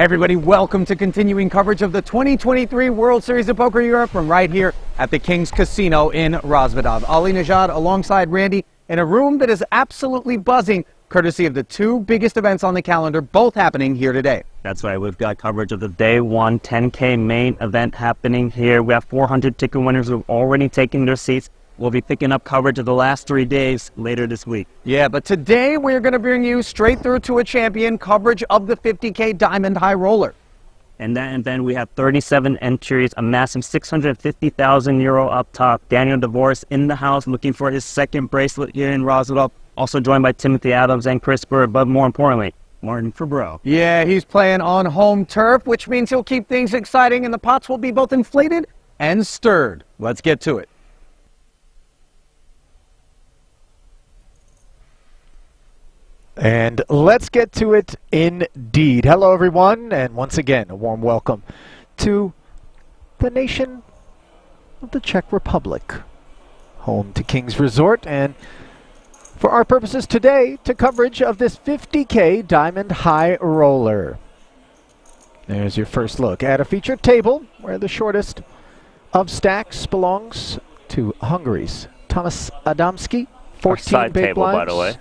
Everybody, welcome to continuing coverage of the 2023 World Series of Poker Europe from right here at the King's Casino in Rozvadov. Ali Nejad alongside Randy in a room that is absolutely buzzing, courtesy of the two biggest events on the calendar, both happening here today. That's right. We've got coverage of the day one 10K main event happening here. We have 400 ticket winners who have already taken their seats. We'll be picking up coverage of the last 3 days later this week. Yeah, but today we're going to bring you straight through to a champion coverage of the 50K Diamond High Roller. And then we have 37 entries, a massive 650,000 euro up top. Daniel DeVos in the house looking for his second bracelet here in Rozvadov. Also joined by Timothy Adams and Chris Bird, but more importantly, Martin Fabreau. Yeah, he's playing on home turf, which means he'll keep things exciting and the pots will be both inflated and stirred. Let's get to it. And let's get to it indeed. Hello, everyone, and once again, a warm welcome to the nation of the Czech Republic, home to King's Resort, and for our purposes today, to coverage of this 50K Diamond High Roller. There's your first look at a featured table where the shortest of stacks belongs to Hungary's Thomas Adamski, 14 side big table, blinds. by the way.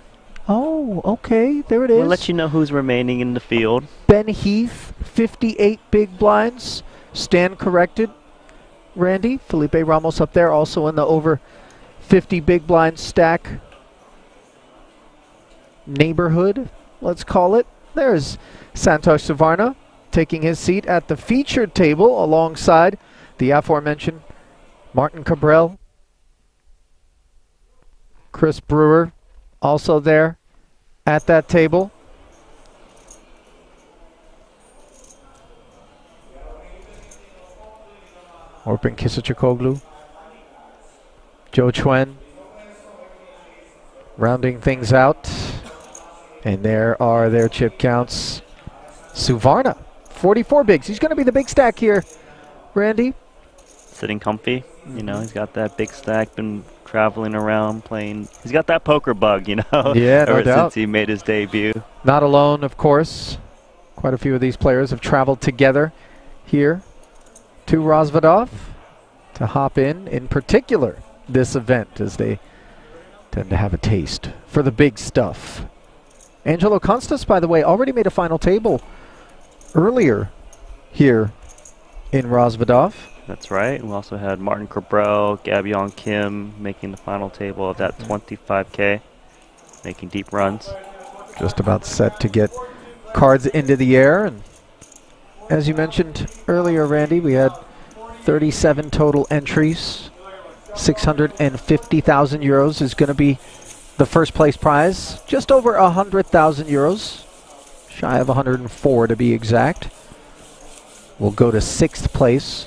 Oh, okay, there it is. We'll let you know who's remaining in the field. Ben Heath, 58 big blinds. Stand corrected. Randy, Felipe Ramos up there, also in the over 50 big blind stack neighborhood, let's call it. There's Santosh Savarna taking his seat at the featured table alongside the aforementioned Martin Cabral. Chris Brewer also there at that table. Orpin Kisachoglu, Joe Chuen rounding things out. And there are their chip counts. Suvarna, 44 bigs. He's going to be the big stack here, Randy. Sitting comfy. You know, he's got that big stack, been traveling around playing. He's got that poker bug, you know, yeah, no ever doubt. since he made his debut. Not alone, of course. Quite a few of these players have traveled together here to Rozvadov to hop in particular, this event, as they tend to have a taste for the big stuff. Angelo Constas, by the way, already made a final table earlier here in Rozvadov. That's right. We also had Martin Cabral, Gabion Kim making the final table of that 25K, making deep runs. Just about set to get cards into the air. And as you mentioned earlier, Randy, we had 37 total entries. 650,000 euros is going to be the first place prize. Just over 100,000 euros. Shy of 104 to be exact. We'll go to 6th place.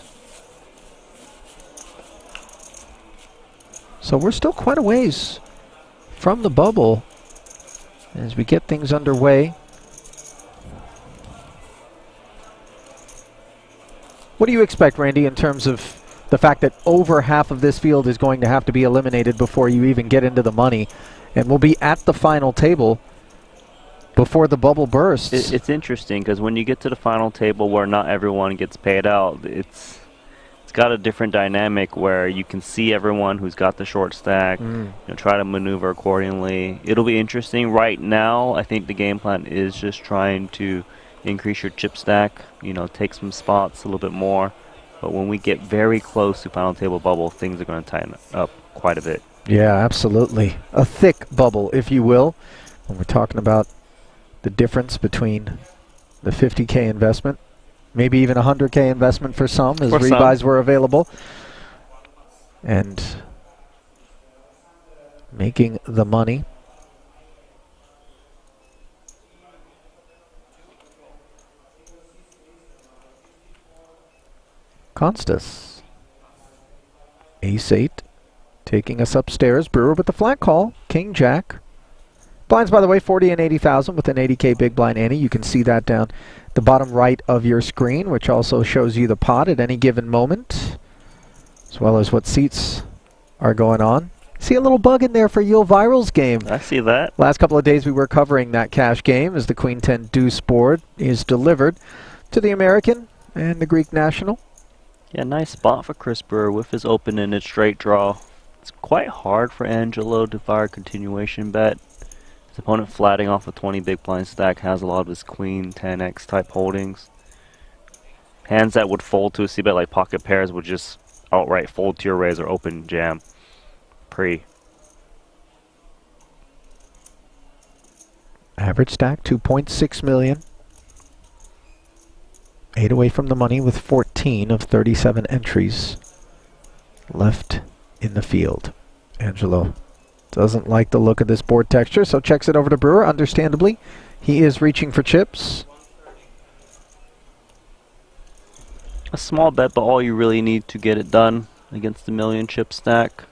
So we're still quite a ways from the bubble as we get things underway. What do you expect, Randy, in terms of the fact that over half of this field is going to have to be eliminated before you even get into the money, and we'll be at the final table before the bubble bursts? It's interesting because when you get to the final table where not everyone gets paid out, it's got a different dynamic where you can see everyone who's got the short stack, you know, try to maneuver accordingly. It'll be interesting. Right now, I think the game plan is just trying to increase your chip stack, you know, take some spots a little bit more. But when we get very close to final table bubble, things are going to tighten up quite a bit. Yeah, absolutely. A thick bubble, if you will, when we're talking about the difference between the 50K investment, maybe even 100K investment for some, as rebuys were available, and making the money. Constas, Ace-8, taking us upstairs. Brewer with the flat call, King-Jack. Blinds, by the way, 40 and 80,000 with an 80K big blind ante. You can see that down the bottom right of your screen, which also shows you the pot at any given moment, as well as what seats are going on. See a little bug in there for Yul Viral's game. I see that. Last couple of days we were covering that cash game as the Queen 10 deuce board is delivered to the American and the Greek national. Yeah, nice spot for Chris Brewer with his open-ended straight draw. It's quite hard for Angelo to fire a continuation bet. His opponent flatting off a 20 big blind stack has a lot of his queen 10x type holdings. Hands that would fold to a c-bet like pocket pairs would just outright fold to your raise or open jam pre. Average stack 2.6 million. 8 away from the money with 14 of 37 entries left in the field. Angelo doesn't like the look of this board texture, so checks it over to Brewer. Understandably, he is reaching for chips. A small bet, but all you really need to get it done against the million chip stack.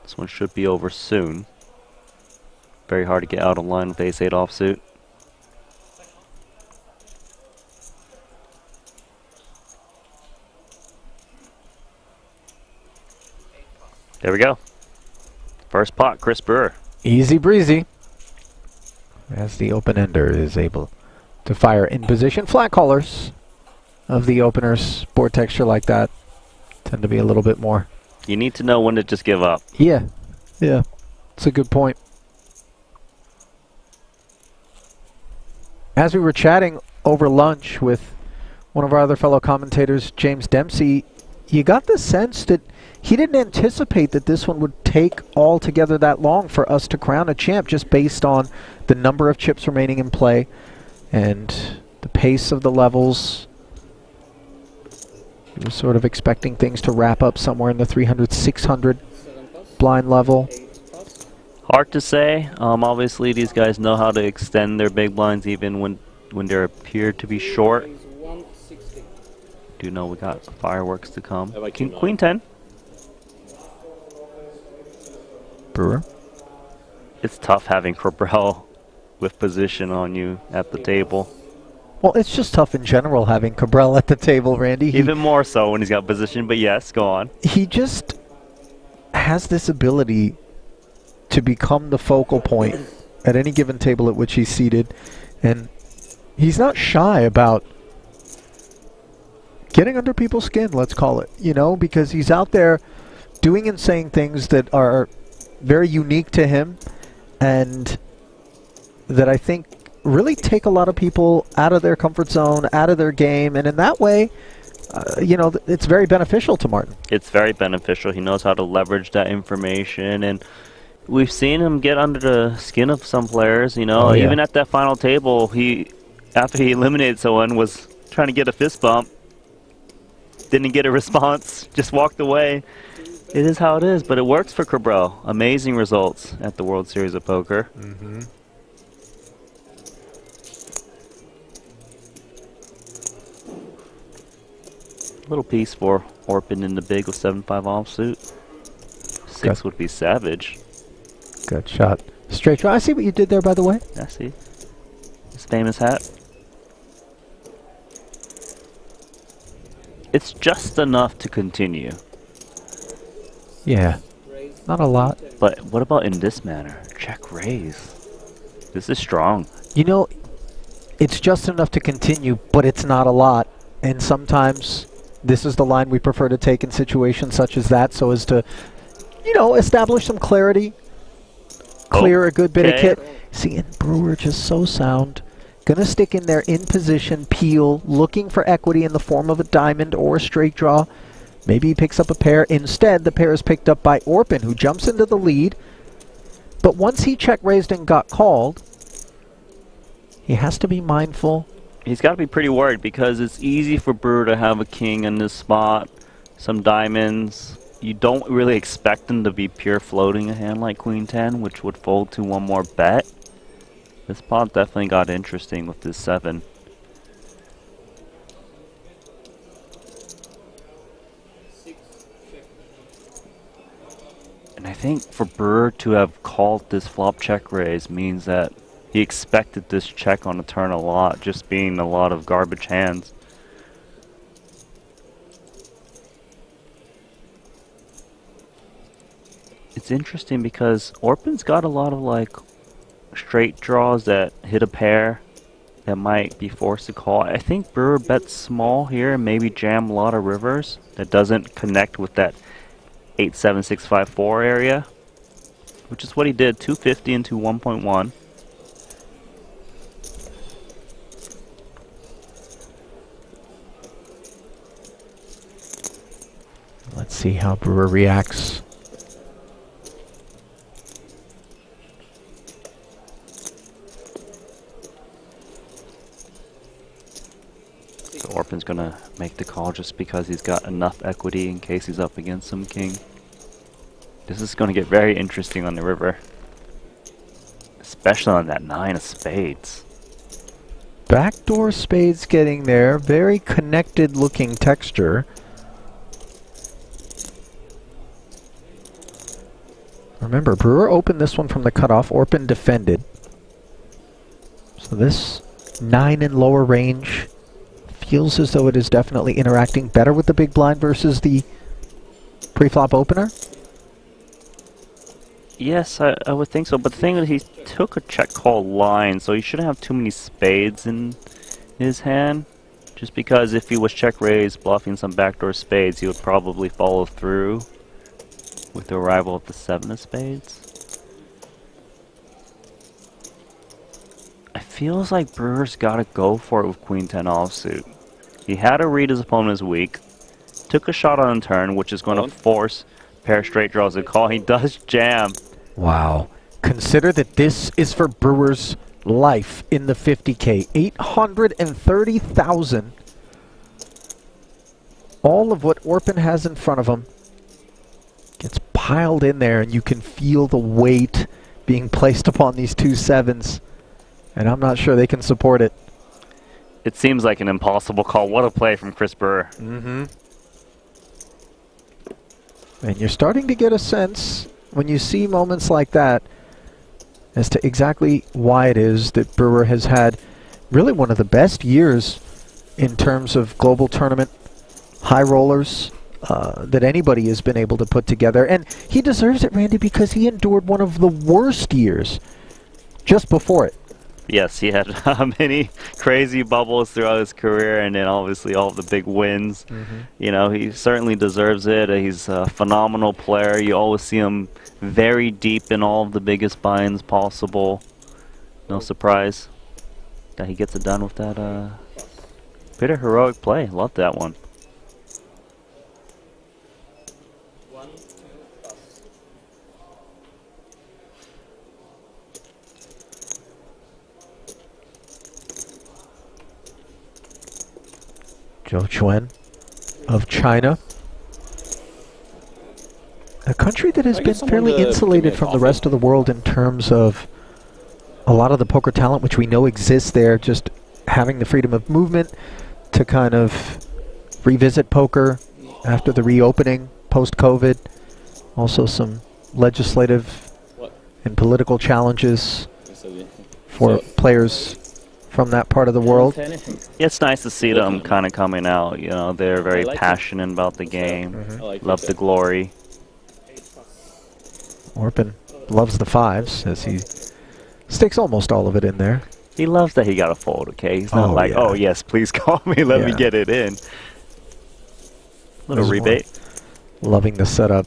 This one should be over soon. Very hard to get out of line with ace-8 offsuit. There we go. First pot, Chris Brewer. Easy breezy. As the open-ender is able to fire in position. Flat callers of the openers, board texture like that, tend to be a little bit more. You need to know when to just give up. Yeah, it's a good point. As we were chatting over lunch with one of our other fellow commentators, James Dempsey, you got the sense that he didn't anticipate that this one would take altogether that long for us to crown a champ, just based on the number of chips remaining in play and the pace of the levels. He was sort of expecting things to wrap up somewhere in the 300, 600 blind level. Hard to say. Obviously, these guys know how to extend their big blinds even when they appear to be short. Do know we got fireworks to come. Queen 10. Brewer. It's tough having Cabral with position on you at the table. Well, it's just tough in general having Cabral at the table, Randy. Even more so when he's got position, but yes, go on. He just has this ability to become the focal point at any given table at which he's seated, and he's not shy about getting under people's skin, let's call it, you know, because he's out there doing and saying things that are very unique to him and that I think really take a lot of people out of their comfort zone, out of their game, and in that way, you know, it's very beneficial to Martin. It's very beneficial. He knows how to leverage that information, and we've seen him get under the skin of some players, you know. Even at that final table, after he eliminated someone, was trying to get a fist bump, didn't get a response, just walked away. It is how it is, but it works for Cabral. Amazing results at the World Series of Poker. Little piece for Orpin in the big with 7-5 offsuit. 6 would be savage. Good shot. Straight draw. I see what you did there, by the way. I see. His famous hat. It's just enough to continue. Yeah. Not a lot. But what about in this manner? Check raise. This is strong. You know, it's just enough to continue, but it's not a lot. And sometimes this is the line we prefer to take in situations such as that, so as to, you know, establish some clarity, clear a good bit of kit. See, and Brewer just so sound. Gonna stick in there in position, peel, looking for equity in the form of a diamond or a straight draw. Maybe he picks up a pair. Instead, the pair is picked up by Orpin, who jumps into the lead. But once he check-raised and got called, he has to be mindful. He's got to be pretty worried because it's easy for Brewer to have a king in this spot, some diamonds. You don't really expect him to be pure floating a hand like Queen 10, which would fold to one more bet. This pot definitely got interesting with this 7. And I think for Brewer to have called this flop check raise means that he expected this check on the turn a lot, just being a lot of garbage hands. It's interesting because Orpin's got a lot of like straight draws that hit a pair, that might be forced to call. I think Brewer bets small here and maybe jam a lot of rivers that doesn't connect with that 87654 area, which is what he did, 250 into 1.1. Let's see how Brewer reacts. So Orpin's gonna make the call just because he's got enough equity in case he's up against some king. This is gonna get very interesting on the river, especially on that 9 of spades. Backdoor spades getting there. Very connected looking texture. Remember, Brewer opened this one from the cutoff. Orpin defended. So this 9 in lower range feels as though it is definitely interacting better with the big blind versus the pre-flop opener. Yes, I would think so, but the thing is he took a check call line, so he shouldn't have too many spades in his hand. Just because if he was check raised, bluffing some backdoor spades, he would probably follow through with the arrival of the 7 of spades. It feels like Brewer's gotta go for it with Queen 10 offsuit. He had to read his opponent's weak, took a shot on the turn, which is going to force pair straight draws a call. He does jam. Wow. Consider that this is for Brewer's life in the 50K. 830,000. All of what Orpin has in front of him gets piled in there, and you can feel the weight being placed upon these two 7s. And I'm not sure they can support it. It seems like an impossible call. What a play from Chris Brewer. Mm-hmm. And you're starting to get a sense, when you see moments like that, as to exactly why it is that Brewer has had really one of the best years in terms of global tournament high rollers that anybody has been able to put together. And he deserves it, Randy, because he endured one of the worst years just before it. Yes, he had many crazy bubbles throughout his career, and then obviously all of the big wins. You know, he certainly deserves it. He's a phenomenal player. You always see him very deep in all of the biggest buy-ins possible. No surprise that he gets it done with that pretty heroic play. Love that one. Zhou Chuan of China. A country that has been fairly insulated from the rest of the world in terms of a lot of the poker talent which we know exists there, just having the freedom of movement to kind of revisit poker after the reopening post-COVID. Also some legislative and political challenges for players from that part of the world. It's nice to see them kind of coming out. You know, they're very passionate about the game. Love the glory. Orpin loves the 5s as he sticks almost all of it in there. He loves that he got a fold, okay? He's not like, oh yes, please call me, let me get it in. Little rebate. Loving the setup.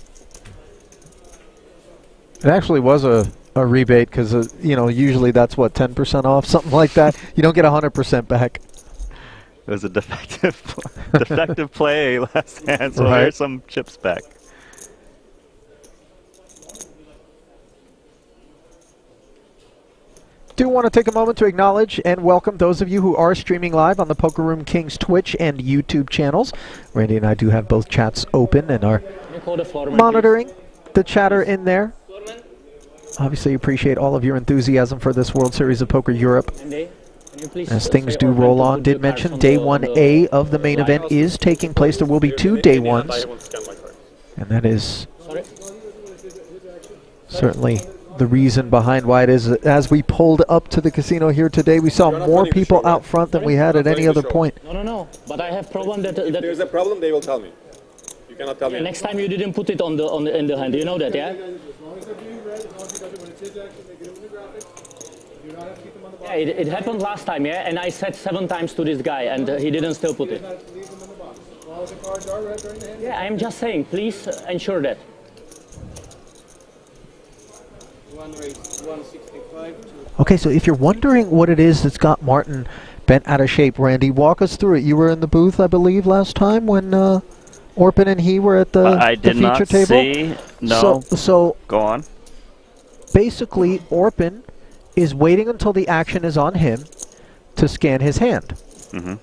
It actually was a rebate because, you know, usually that's what, 10% off, something like that. You don't get 100% back. It was a defective play last hand, so here's some chips back. Do want to take a moment to acknowledge and welcome those of you who are streaming live on the Poker Room Kings Twitch and YouTube channels. Randy and I do have both chats open and are monitoring the chatter in there. Obviously appreciate all of your enthusiasm for this World Series of Poker Europe. As things do roll on, did mention day 1A of the main event is taking place. There will be 2 day 1s. And that is certainly the reason behind why it is. As we pulled up to the casino here today, we saw more people out front than we had at any other point. No. But I have problem that if there's a problem, they will tell me. You cannot tell me. Next time you didn't put it in the hand. You know that, yeah? Yeah, it happened last time, yeah, and I said 7 times to this guy, and he didn't still put it. Yeah, I'm just saying, please ensure that. Okay, so if you're wondering what it is that's got Martin bent out of shape, Randy, walk us through it. You were in the booth, I believe, last time when Orpin and he were at the feature table. See. No. So go on. Basically, Orpin is waiting until the action is on him to scan his hand. Mm-hmm.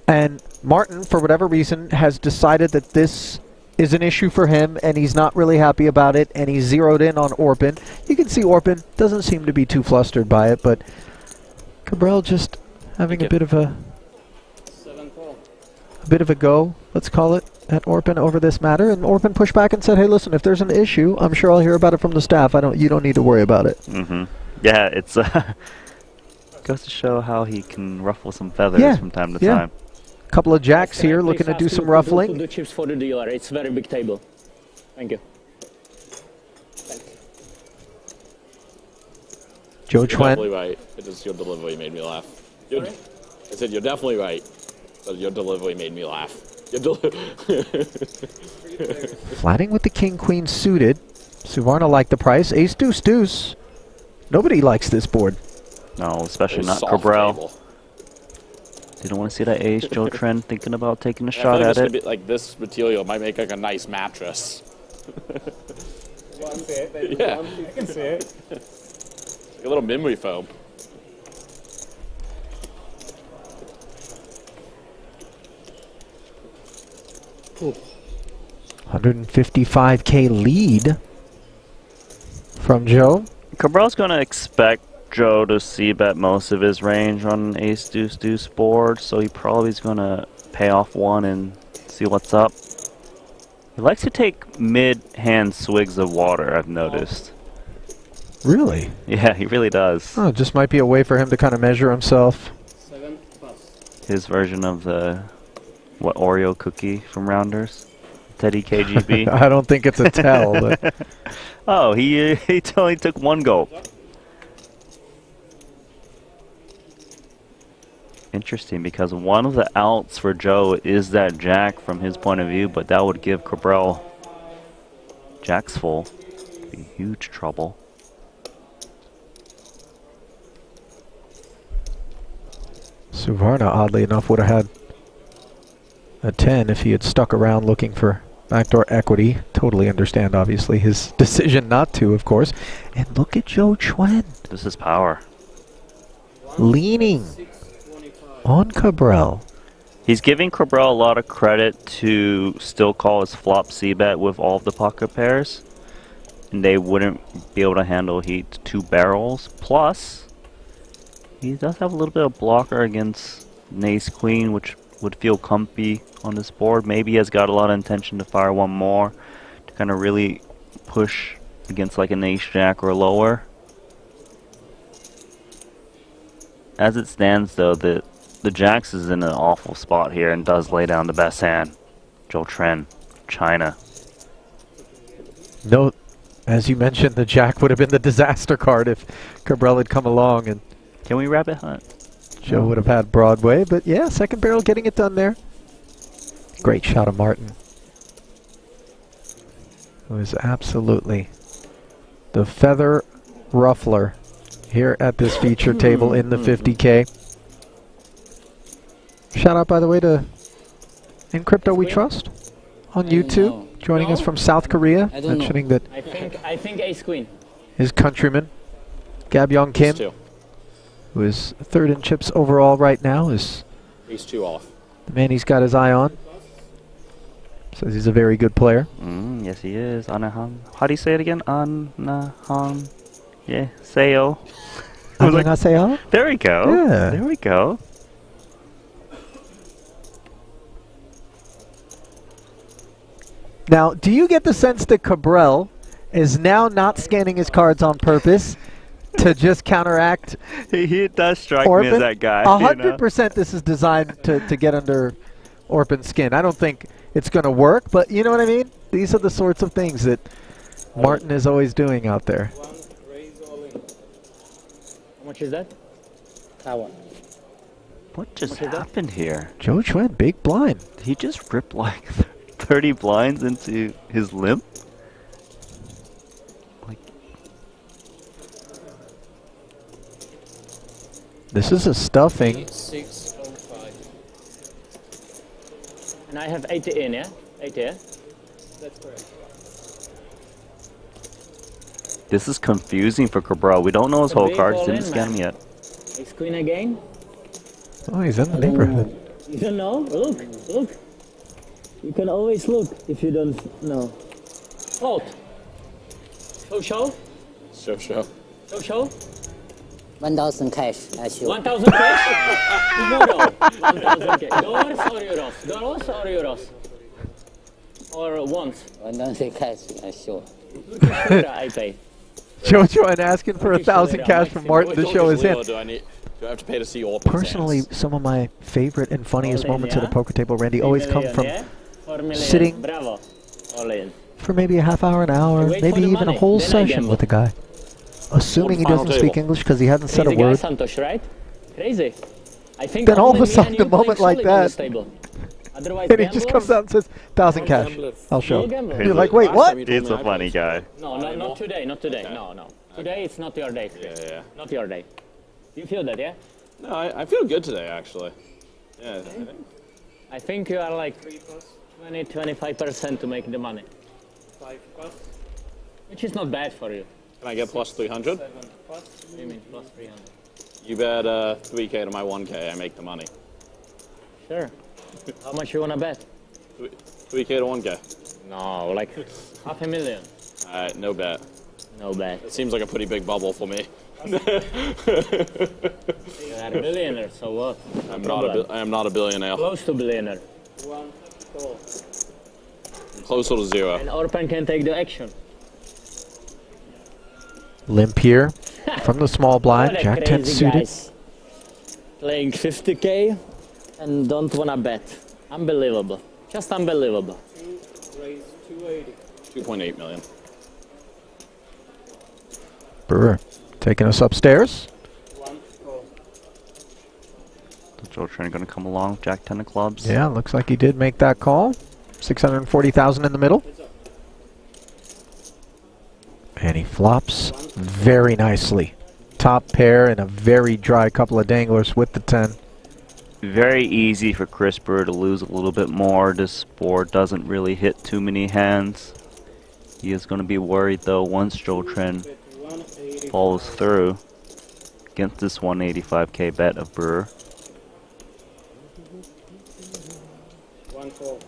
And Martin, for whatever reason, has decided that this is an issue for him, and he's not really happy about it, and he's zeroed in on Orpin. You can see Orpin doesn't seem to be too flustered by it, but Cabral just having a bit of a go, let's call it, at Orpin over this matter. And Orpin pushed back and said, "Hey, listen, if there's an issue, I'm sure I'll hear about it from the staff. You don't need to worry about it." Mm-hmm. Yeah, it's goes to show how he can ruffle some feathers from time to time. Couple of jacks here looking to do some ruffling. To the chips for the dealer. It's very big table. Thank you. Joe You're Chuen. definitely right. It just your delivery made me laugh. I said you're definitely right, but your delivery made me laugh. Flatting with the king-queen suited. Suvarna liked the price. Ace deuce deuce. Nobody likes this board. No, especially not Cabral. Didn't want to see that ace. Joe Trend thinking about taking a shot at it. Be like this material might make like a nice mattress. Yeah, I can see it. Like a little memory foam. Ooh. 155K lead from Joe. Cabral's going to expect Joe to c-bet most of his range on ace deuce deuce board, so he probably is going to pay off one and see what's up. He likes to take mid-hand swigs of water, I've noticed. Really? Yeah, he really does. Oh, just might be a way for him to kind of measure himself. His version of the, what, Oreo cookie from Rounders? Teddy KGB? I don't think it's a tell. But oh, he only took one gulp. Interesting, because one of the outs for Joe is that jack from his point of view, but that would give Cabral jacks full. Be huge trouble. Suvarna, oddly enough, would have had a 10 if he had stuck around looking for backdoor equity. Totally understand, obviously, his decision not to, of course. And look at Joe Chuen. This is power. Leaning on Cabral. He's giving Cabral a lot of credit to still call his flop c-bet with all of the pocket pairs. And they wouldn't be able to handle heat 2 barrels. Plus, he does have a little bit of blocker against an ace-queen, which would feel comfy on this board. Maybe he has got a lot of intention to fire one more to kind of really push against like an ace-jack or lower. As it stands, though, the jacks is in an awful spot here and does lay down the best hand. Joe Tren, China. No, as you mentioned, the jack would have been the disaster card if Cabral had come along, and can we rabbit hunt? Joe would have had Broadway, but yeah, second barrel getting it done there. Great shot of Martin. It was absolutely the feather ruffler here at this feature table in the 50K. Shout out, by the way, to In Crypto We Trust on YouTube, joining us from South Korea, mentioning that I think ace queen. His countryman, Gab-Yong Kim, who is third in chips overall right now, is ace 2 off. The man he's got his eye on. Says he's a very good player. Yes, he is. Anahang. How do you say it again? Anahang. Yeah, Seo. Annyeonghaseyo? There we go. Yeah. There we go. Now, do you get the sense that Cabral is now not scanning his cards on purpose to just counteract? He does strike Orpin? me as that guy. 100% this is designed to get under Orpin's skin. I don't think it's going to work, but you know what I mean? These are the sorts of things that Martin is always doing out there. How much is that? Tower. What just happened here? Joe Chuen, big blind. Did he just rip like 30 blinds into his limp? Like, This is a stuffing. 605. And I have 80 in, yeah? 80, yeah? That's correct. this is confusing for Cabral. We don't know his whole Big cards. all Didn't in, scan him man. yet. Ace Queen again? Oh, he's in the neighborhood. You don't know? Look, look. You can always look if you don't know. Float. Show. Show. Show. 1,000 cash, I show. 1,000 cash? Tomorrow. 1,000 cash. Dollars or euros? Dollars or euros? Or once? 1,000 cash, I show. I pay. Joe Chuen asking for 1,000 cash from Martin to show his hand. Do I have to pay to see all people's Personally, hands? some of my favorite and funniest All in, moments at yeah? the poker table, Randy, always come from 4 million. sitting- Bravo. All in. for maybe a half hour, an hour, Wait maybe for the even a money, whole then I session gamble. with a guy. Assuming he Final doesn't speak table. English because he hasn't said a Crazy guy, word. Santosh, right? Crazy. I think Then all of only a me sudden, and you a moment playing like solid on that, this table. Otherwise, And he just comes out and says, 1,000 cash. I'll show. No gambler. You're like, wait, what? He's a funny guy. No, not today, not today. No. Today it's not your day. Yeah. Not your day. You feel that, yeah? No, I feel good today, actually. Yeah. I think you are like 20-25% to make the money. 5 plus, Which is not bad for you. Can I get plus 300? 7 plus. What do you mean plus 300? You bet 3K to my 1K, I make the money. Sure. How much you wanna bet? 3K to 1K. No, like 500,000. Alright, no bet. No bet. It seems like a pretty big bubble for me. You are a billionaire, so what? I am not a billionaire. Close to billionaire. 1 call. Closer to zero. And Orpan can take the action. Limp here from the small blind, What a Jack 10 crazy suited. guys. Playing 50K and don't wanna bet. Unbelievable. Just unbelievable. Raise 280. 2.8 million. Brewer taking us upstairs. 1 call. Joe Trent going to come along. Jack 10 of clubs. Yeah, looks like he did make that call. 640,000 in the middle. And he flops very nicely. Top pair and a very dry couple of danglers with the 10. Very easy for Chris Brewer to lose a little bit more. This board doesn't really hit too many hands. He is going to be worried though once Joe Trent Bet 180. follows through against this 185K bet of Brewer. 1 call.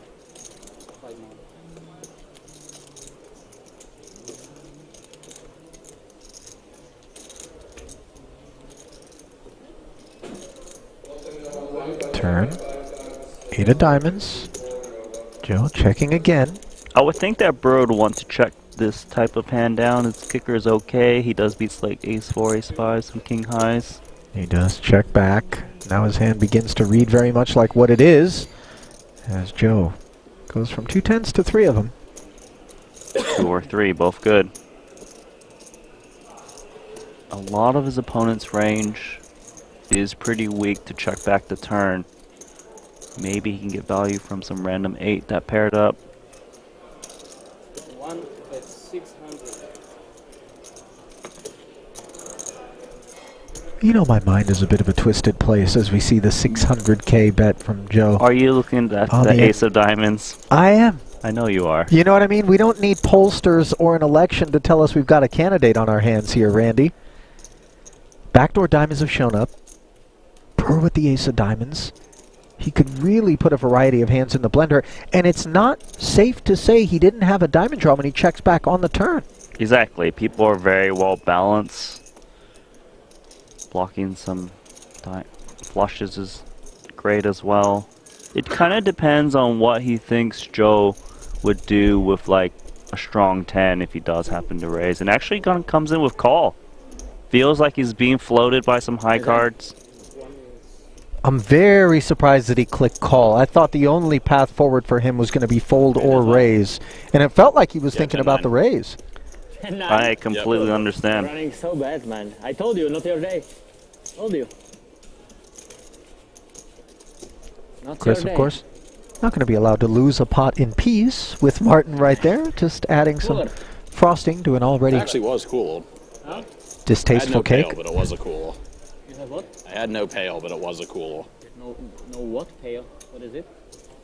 5 more. Turn. 8 of diamonds. Joe checking again. I would think that Brewer would want to check this type of hand down. His kicker is okay. He does beats like ace 4, ace 5, some king highs. He does check back. Now his hand begins to read very much like what it is. As Joe goes from 2 10s to 3 of them. 2 or 3, both good. A lot of his opponent's range is pretty weak to check back the turn. Maybe he can get value from some random 8 that paired up. 1 at 600. You know, my mind is a bit of a twisted place as we see the 600K bet from Joe. Are you looking at On the the ace of diamonds? I am. I know you are. You know what I mean? We don't need pollsters or an election to tell us we've got a candidate on our hands here, Randy. Backdoor diamonds have shown up. Brewer with the ace of diamonds. He could really put a variety of hands in the blender, and it's not safe to say he didn't have a diamond draw when he checks back on the turn. Exactly. People are very well balanced. Blocking some flushes is great as well. It kind of depends on what he thinks Joe would do with like a strong 10 if he does happen to raise. And actually comes in with call. Feels like he's being floated by some high cards. I'm very surprised that he clicked call. I thought the only path forward for him was going to be fold or raise. And it felt like he was thinking about the raise. I completely understand. Running so bad, man. I told you, not your day. Told you. Not Chris, your of day. course, not going to be allowed to lose a pot in peace with Martin right there. Just adding some Cooler. frosting to an It already actually was cool. Huh? I had distasteful no cake. pail, but it was a cool. You have what? I had no pail, but it was a cool. No what? Pale. What is it?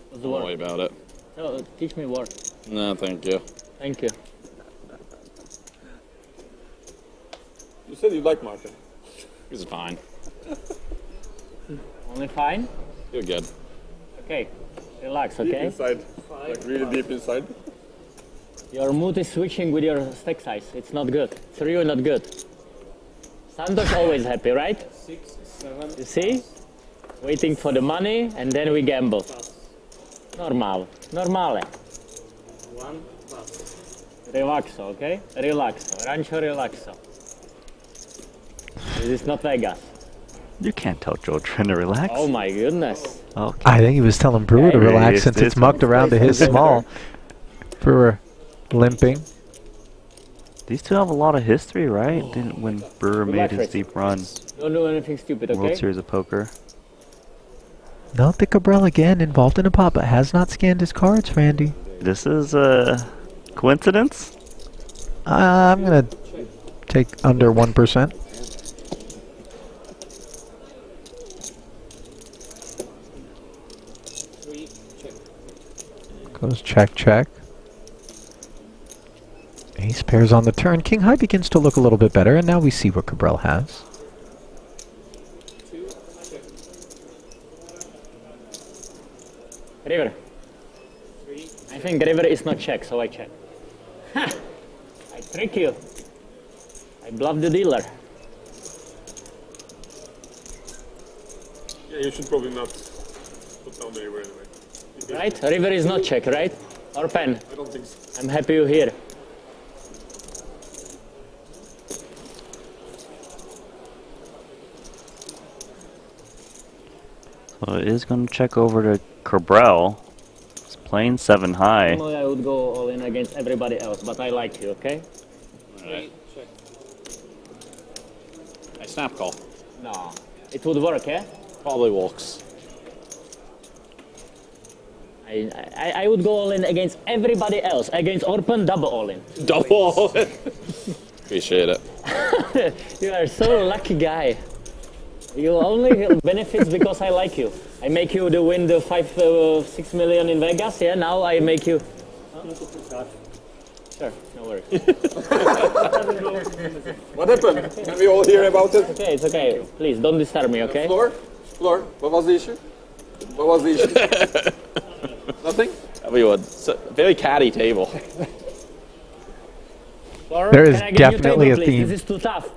What's the Don't worry word? about it. Oh, teach me word. No, thank you. Thank you. You said you like Martin. This is fine. Only fine? You're good. Okay. Relax, Deep okay? inside. Like really deep inside. Your mood is switching with your stack size. It's not good. It's really not good. Santos always happy, right? 6, 7. You see? Waiting for the money and then we gamble. Normal. Normale. 1 plus. Relaxo, okay? Relaxo. Rancho relaxo. This is not Vegas. You can't tell Joe trying to relax. Oh my goodness. Okay. I think he was telling Brewer to Hey, relax it's since it's this mucked around to his small. Brewer limping. These two have a lot of history, right? Didn't when Brewer Good made luck, his Ricky. deep run, Don't do anything stupid, okay? World Series of Poker. Not the Cabral again involved in a pot, but has not scanned his cards, Randy. This is a coincidence? I'm going to take under 1%. Goes check, check. Ace pairs on the turn. King high begins to look a little bit better, and now we see what Cabral has. River. I think river is not check, so I check. Ha! I trick you. I bluff the dealer. Yeah, you should probably not put down the river anyway. Right? River is not check, right? Or pen. I don't think so. I'm happy you're here. So it is going to check over to Cabral. He's playing 7 high. Normally I would go all in against everybody else, but I like you, okay? Alright. I snap call. No. It would work, eh? Probably walks. I would go all in against everybody else. Against Orpen, double all in. Double. Appreciate it. You are so lucky guy. You only benefits because I like you. I make you the win the 6 million in Vegas. Yeah, now I make you. Huh? Sure, no worries. What happened? Can we all hear about it? Okay, it's okay. Please don't disturb me, okay? Floor, what was the issue? What was the issue? Nothing? Everyone, it's a very catty table. Or There is can I get you definitely table, a please? theme This is too tough.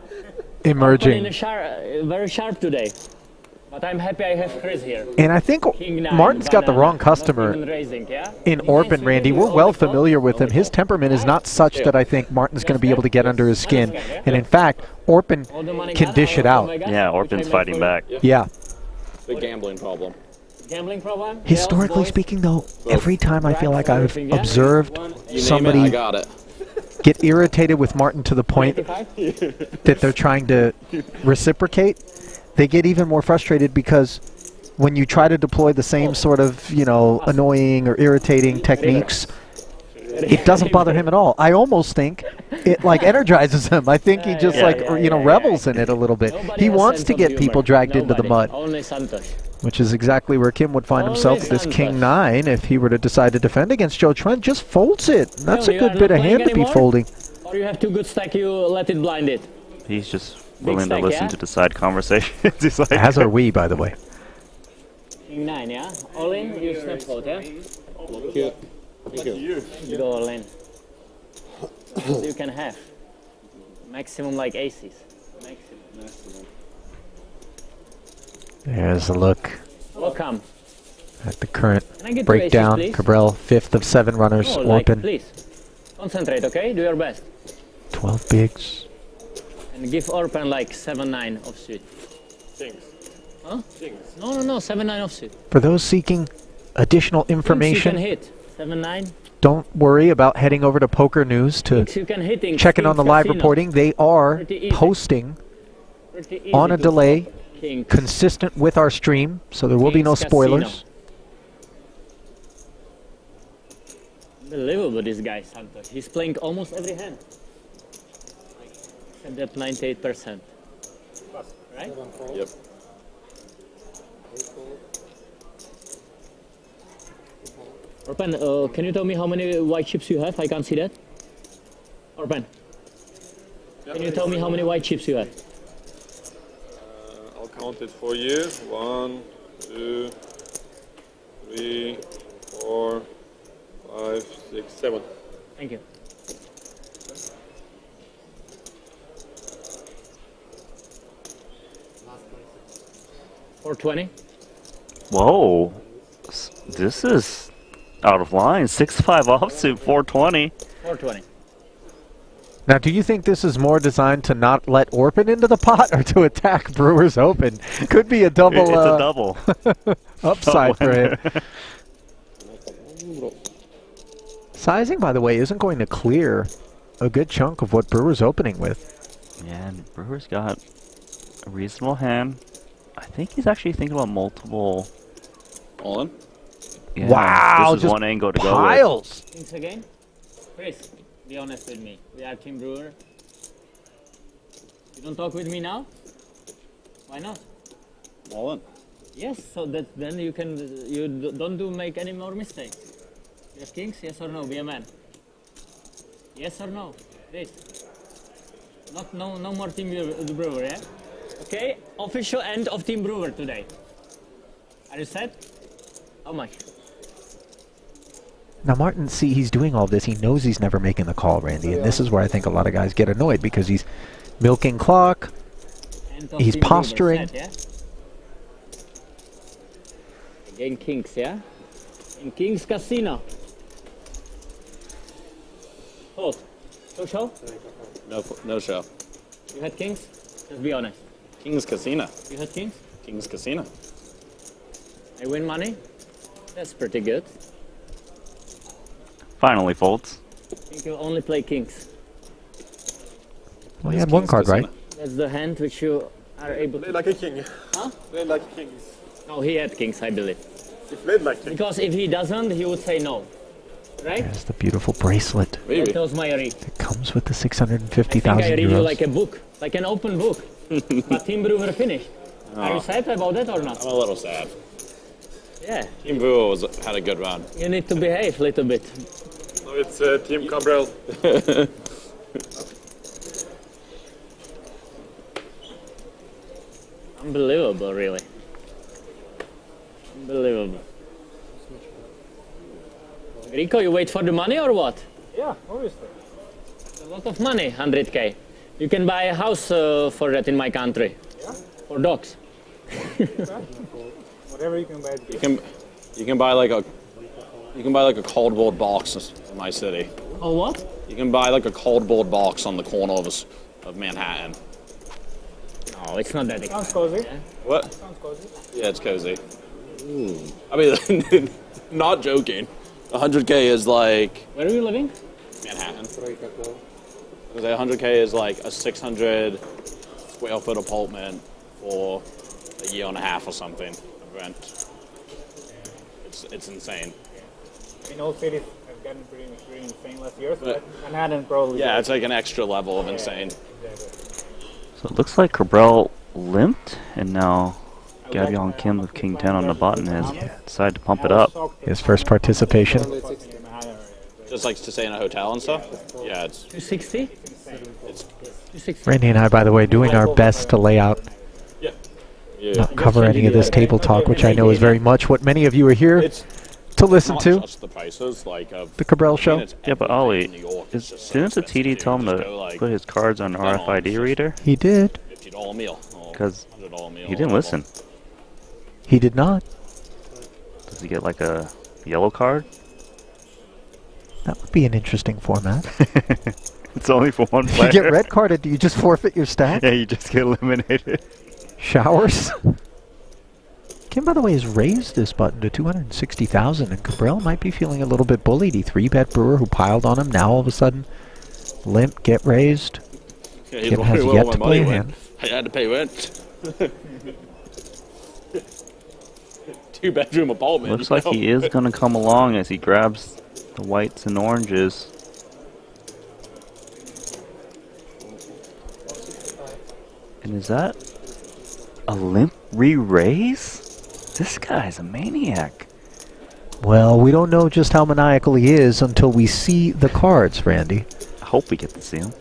emerging. Very sharp today. But I'm happy I have Chris here. And I think King nine, Martin's got the banana, wrong not customer even raising, yeah? in King nine, Orpen, Randy. swinging We're with well all the call. familiar with him. His temperament is not such that I think Martin's going to be able to get under his skin. And in fact, Orpen All the money can gone, dish it all out. of Vegas, Yeah, which I Orpen's make fighting for back. Yeah. Big gambling problem. you. Gambling problem? Historically Girls, boys? speaking, though, every time I feel like I've Yeah. observed You name it, I somebody got it. get irritated with Martin to the point 85? that they're trying to reciprocate, they get even more frustrated because when you try to deploy the same sort of, you know, annoying or irritating techniques, it doesn't bother him at all. I almost think it like energizes him. I think he just revels in it a little bit. Nobody He has wants sense to of get humor. people dragged into the Nobody. mud, Only Santos. which is exactly where Kim would find himself with this King 9 if he were to decide to defend against Joe Trent. Just folds it. That's No, a you good are bit not of hand playing to be anymore? folding. Or you have too good stack, you let it blind it. He's just willing to stack, listen yeah? to the side conversations. He's like, As are we, by the way. King 9, yeah? All in, you snap fold, yeah? You go all in. So you can have. Maximum like aces. Maximum. There's a look Welcome. at the current Can I get breakdown. two aces, please? Cabral, 5th of 7 runners. No, like, Orpen, please. Concentrate, okay? Do your best. 12 bigs. And give Orpen like 7-9 offsuit. Kings. Huh? No, 7-9 offsuit. For those seeking additional Kings you information, can hit. 7-9. don't worry about heading over to Poker News to Kings you can hit in checking on the Kings live Casino. reporting. They are Pretty easy. posting Pretty easy on a to delay Kings. consistent with our stream, so there will be no Kings spoilers. Casino. Unbelievable, this guy, Santos. He's playing almost every hand. Except that 98%. Right? Yep. Orpan, can you tell me how many white chips you have? I can't see that. Orpan, can you tell me how many white chips you have? I'll count it for you. 1, 2, 3, 4, 5, 6, 7. Thank you. $420. Whoa. This is out of line. 6-5 offsuit, 420. $420. Now, do you think this is more designed to not let Orpin into the pot or to attack Brewers Open? Could be a double. It's a double. Upside for him. Sizing, by the way, isn't going to clear a good chunk of what Brewers opening with. Yeah, and Brewers got a reasonable hand. I think he's actually thinking about multiple. All in? Yeah, Wow, this is just one angle to piles. Thanks again. Chris, be honest with me. We are Team Brewer. You don't talk with me now? Why not? All in. Yes, so that then you can don't make any more mistakes. You have kings, yes or no? Be a man. Yes or no? Please. No more Team Brewer, yeah? Okay, official end of Team Brewer today. Are you set? How much? Now, Martin, see, he's doing all this. He knows he's never making the call, Randy, and this is where I think a lot of guys get annoyed because he's milking clock, he's posturing. Set, yeah? Again, kings, yeah? In Kings Casino. Hold. Show? No show. You had kings? Just be honest. King's Casino. You had kings? King's Casino. I win money? That's pretty good. Finally folds. I think you only play kings. Well, he had one card, right? That's the hand which you are able to... Play like a king. Huh? Play like kings. No, he had kings, I believe. He played like king. Because if he doesn't, he would say no. Right? There's the beautiful bracelet. That tells my read. It comes with the I 650,000 read you euros. like a book, like an open book. But Team Brewer finished. Are you sad about that or not? I'm a little sad. Yeah. Team Brewer had a good run. You need to behave a little bit. No, it's Team Cabral. Unbelievable, really. Unbelievable. Rico, you wait for the money or what? Yeah, obviously. It's a lot of money, 100K. You can buy a house for that in my country. Yeah? For dogs. Whatever you can buy. You can buy like a cardboard box in my city. Oh, what? You can buy like a cardboard box on the corner of Manhattan. No, it's not that Sounds expensive. cozy. Yeah? What? Sounds cozy. Yeah, it's cozy. I mean, not joking. 100K is like Where are you living? Manhattan. 100K is like a 600 square foot apartment for a year and a half or something of rent. It's insane. In all cities have gotten pretty insane last year, so Manhattan probably. Yeah, it's like an extra level of insane. So it looks like Cabral limped, and now Gavion Kim with King 10 on the button has decided to pump it up. His first participation. Just like to stay in a hotel and stuff. Yeah, it's 260? 260. Randy and I, by the way, doing our best to lay out, not cover any of this table talk, which I know is very much what many of you are here to listen to. just the prices, like The Cabral Show. Yeah, but Ollie, didn't the TD tell him to put his cards on an RFID reader? He did. $50 meal. Because $100 he didn't listen. He did not. Does he get like a yellow card? That would be an interesting format. It's only for one If player. you get red carded, do you just forfeit your stack? Yeah, you just get eliminated. Showers? Kim, by the way, has raised this button to 260,000, and Cabral might be feeling a little bit bullied. He 3-bet Brewer who piled on him. Now all of a sudden, limp, get raised. Yeah, Kim has yet to play a hand. I had to pay rent. 2-bedroom apartment. Looks like he is going to come along as he grabs The whites and oranges. And is that a limp re-raise? This guy's a maniac. Well, we don't know just how maniacal he is until we see the cards, Randy. I hope we get to see him.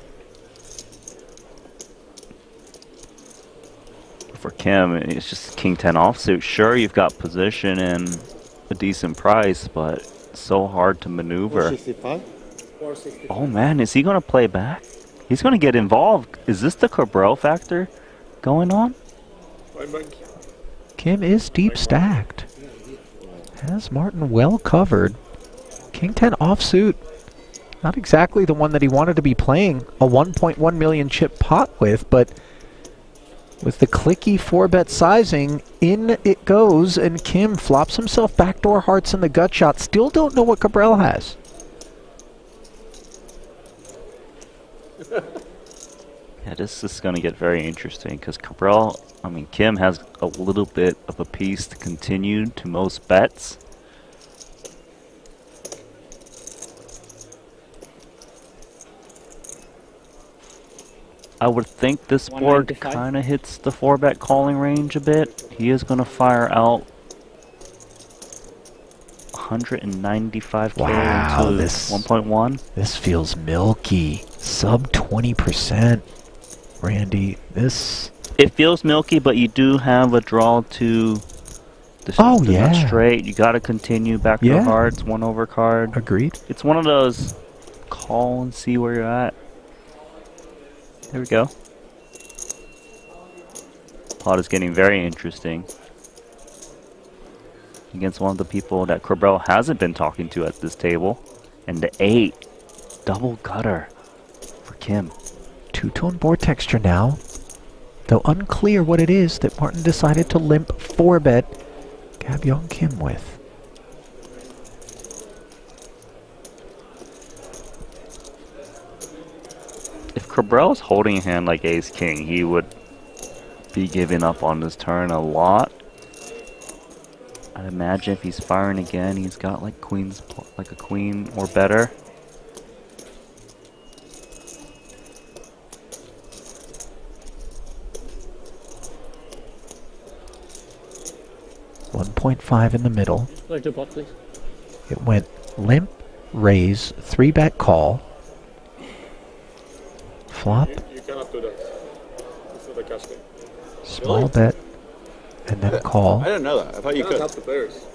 For Kim, it's just King 10 offsuit. Sure, you've got position and a decent price, but so hard to maneuver. 465? Oh man, is he going to play back? He's going to get involved. Is this the Cabral factor going on? Kim is deep stacked. Has Martin well covered. King 10 offsuit. Not exactly the one that he wanted to be playing a 1.1 million chip pot with, but with the clicky 4-bet sizing, in it goes, and Kim flops himself backdoor hearts in the gut shot. Still don't know what Cabral has. Yeah, this is going to get very interesting because Cabral, I mean, Kim has a little bit of a piece to continue to most bets. I would think this board 195. kind of hits the 4-bet calling range a bit. He is going to fire out 195k Wow, into this 1.1. This feels milky. Sub 20%. Randy, this... It feels milky, but you do have a draw to the Oh, the yeah. nut straight. You got to continue back to Yeah. hearts, 1 over card. Agreed. It's one of those call and see where you're at. There we go. Pot is getting very interesting. Against one of the people that Cabral hasn't been talking to at this table. And the 8. Double gutter for Kim. Two-tone board texture now. Though unclear what it is that Martin decided to limp 4-bet Gab-Yong Kim with. If Cabral's holding a hand like Ace-King, he would be giving up on this turn a lot. I'd imagine if he's firing again, he's got like queens, like a queen or better. .5 in the middle. Flush the pot, please. It went limp, raise, 3-bet call. Flop, You cannot do that. It's not a cash game. small bet, and then call. I didn't know that. I thought you You cannot could. help the players.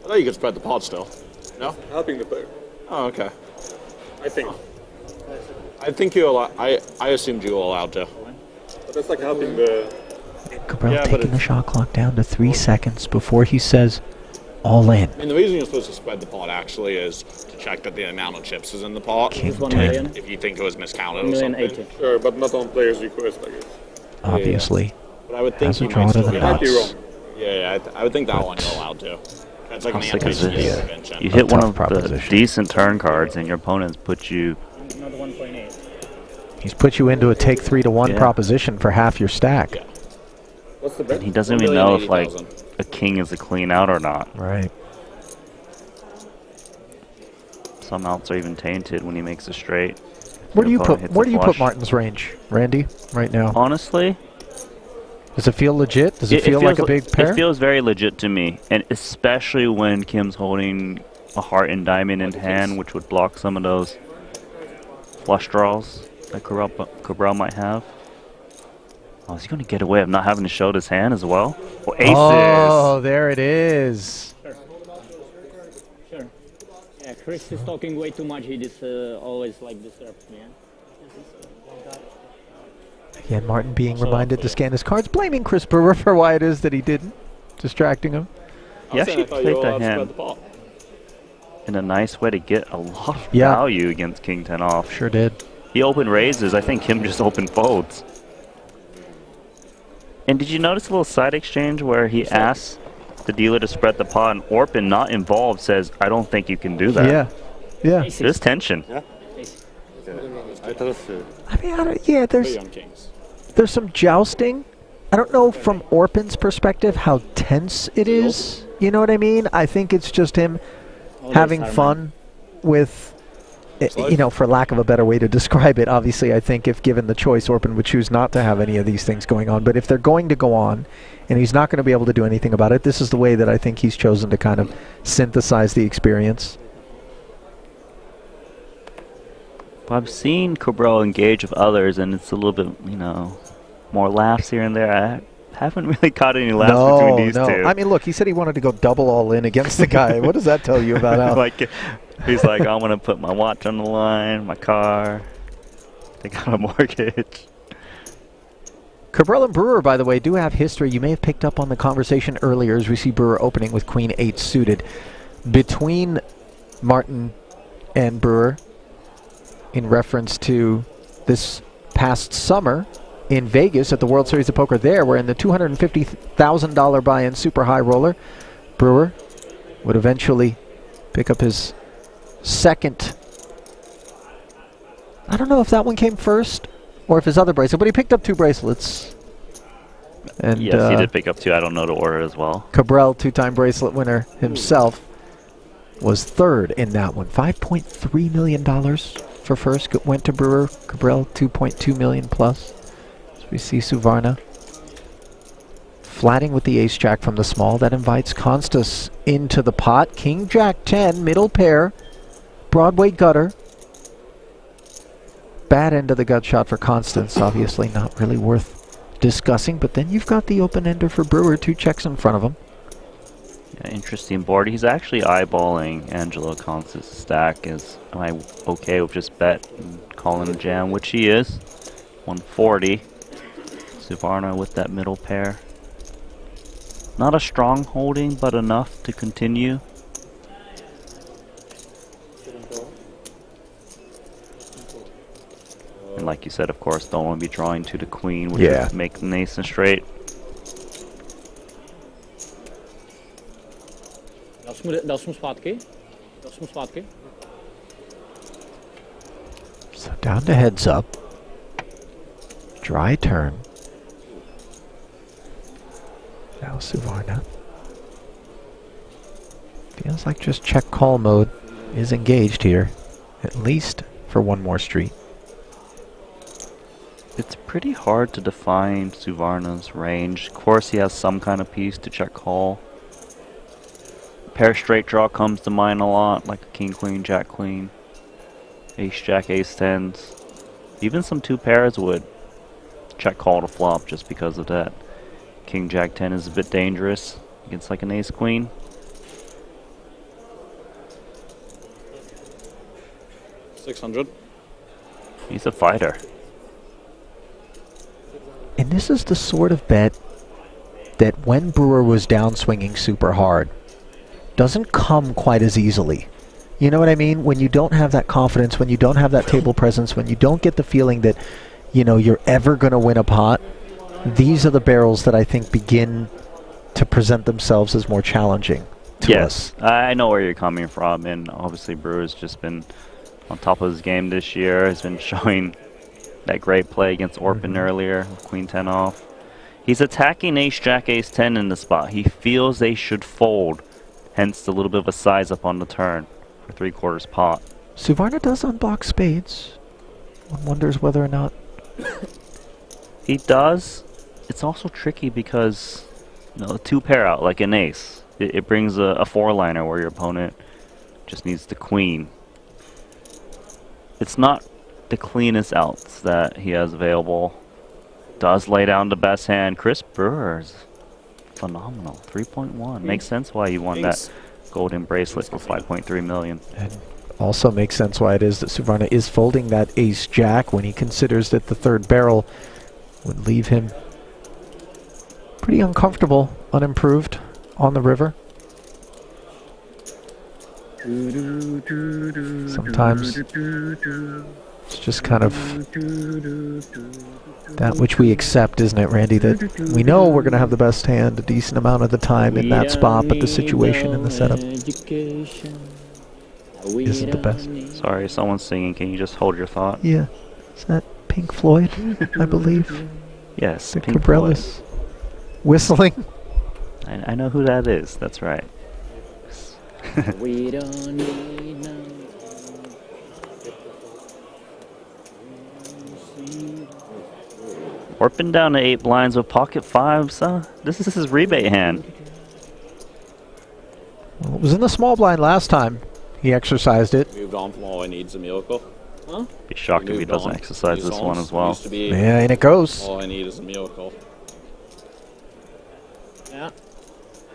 I thought you could spread the pot still. No? Helping the player. Oh, okay. I think. I think you allow. I assumed you were allowed to. But that's like helping the... Cabral Yeah, but taking the shot clock down to 3 seconds before he says, all in. I mean, the reason you're supposed to spread the pot actually is to check that the amount of chips is in the pot. King 1 10, million. If you think it was miscounted 1 or million something. 80. Sure, but not on players' request, I guess. obviously. But I would think Has a you draw might to still the be I might be nuts. wrong. Yeah, I would think that one you're allowed to. That's like an Sounds like a anti-CA zip. convention. You hit one tough of proposition. the decent turn cards, and your opponents put you. Not 1.8. He's put you into a take 3-1 Yeah. proposition for half your stack. Yeah. What's the bet? And he doesn't even know if like 1,080,000. a king is a clean out or not. Right. Some outs are even tainted when he makes a straight. Where do Your you opponent put hits where a do you put flush. Martin's range, Randy, right now? Honestly, Does it feel legit? Does it feel like a big pair? It feels very legit to me, and especially when Kim's holding a heart and diamond in hand, which would block some of those flush draws that Cabral might have. Oh, is he going to get away of not having to show his hand as well? Well, aces. Oh, there it is. Sure. Yeah, Chris is talking way too much. He just always like disturbs me. Again, Martin being reminded to scan his cards, blaming Chris Brewer for why it is that he didn't, distracting him. He actually I thought you played were that allowed to spread hand the pot. in a nice way to get a lot of Yeah. value against King 10 off. Sure did. He opened raises. I think Kim just opened folds. And did you notice a little side exchange where he asks the dealer to spread the pot, and Orpin, not involved, says, I don't think you can do that. Yeah. Yeah. There's tension. I mean, yeah, Three on kings. there's some jousting. I don't know from Orpin's perspective how tense it is. You know what I mean? I think it's just him having fun with, you know, for lack of a better way to describe it, obviously I think if given the choice, Orpin would choose not to have any of these things going on. But if they're going to go on, and he's not going to be able to do anything about it, this is the way that I think he's chosen to kind of synthesize the experience. I've seen Cabral engage with others, and it's a little bit, you know, more laughs here and there. I haven't really caught any laughs between these two. I mean, look, he said he wanted to go double all in against the guy. What does that tell you about Al? Like, he's like, I'm going to put my watch on the line, my car. They got a mortgage. Cabral and Brewer, by the way, do have history. You may have picked up on the conversation earlier as we see Brewer opening with Queen 8 suited. Between Martin and Brewer, in reference to this past summer in Vegas at the World Series of Poker there, where in the $250,000 buy-in super high roller, Brewer would eventually pick up his second. I don't know if that one came first or if his other bracelet, but he picked up 2 bracelets. And yes, he did pick up 2. I don't know the order as well. Cabral, 2-time bracelet winner himself, was third in that one. $5.3 million for first went to Brewer. Cabral, $2.2 million plus. So we see Suvarna flatting with the ace-jack from the small. That invites Constas into the pot. King, Jack 10, middle pair. Broadway gutter. Bad end of the gut shot for Constance. Obviously not really worth discussing. But then you've got the open-ender for Brewer. 2 checks in front of him. Yeah, interesting board. He's actually eyeballing Angelo Constance's stack. Am I okay with just bet and calling a jam? Which he is. 140. Suvarna with that middle pair. Not a strong holding, but enough to continue. And like you said, of course, don't want to be drawing to the queen, which would make the ace and straight. So down to heads up. Dry turn. Now Suvarna. Feels like just check call mode is engaged here, at least for one more street. It's pretty hard to define Suvarna's range. Of course, he has some kind of piece to check call. Pair straight draw comes to mind a lot, like a king, queen, jack, queen. Ace, jack, ace, tens. Even some 2 pairs would check call to flop just because of that. King, jack, 10 is a bit dangerous against like an ace, queen. $600. He's a fighter. And this is the sort of bet that when Brewer was downswinging super hard, doesn't come quite as easily. You know what I mean? When you don't have that confidence, when you don't have that table presence, when you don't get the feeling that, you know, you're ever going to win a pot, these are the barrels that I think begin to present themselves as more challenging to us. I know where you're coming from, and obviously Brewer's just been on top of his game this year. Has been showing that great play against Orpin earlier, with queen 10 off. He's attacking ace, jack, ace 10 in the spot. He feels they should fold, hence the little bit of a size up on the turn for 3/4 pot. Suvarna does unblock spades. One wonders whether or not he does. It's also tricky because, you know, a 2 pair out like an ace. It brings a 4-liner where your opponent just needs the queen. It's not the cleanest outs that he has available. Does lay down the best hand. Chris Brewer's phenomenal. 3.1. Makes sense why he won that golden bracelet for 5.3 million. And also makes sense why it is that Suvarna is folding that ace jack when he considers that the 3rd barrel would leave him pretty uncomfortable, unimproved on the river. Sometimes it's just kind of that which we accept, isn't it, Randy? That we know we're going to have the best hand a decent amount of the time in that spot, but the situation and the setup isn't the best. Sorry, someone's singing. Can you just hold your thought? Yeah. Is that Pink Floyd, I believe? Yes, Victor Pink Floyd. Brelis whistling. I know who that is. That's right. We don't need no Orpin down to 8 blinds with pocket 5s. This is his rebate hand. Well, it was in the small blind last time. He exercised it. Moved on from all I need's a miracle. Huh? Be shocked if he doesn't exercise this one as well. Yeah, and it goes. All I need is a miracle. Yeah.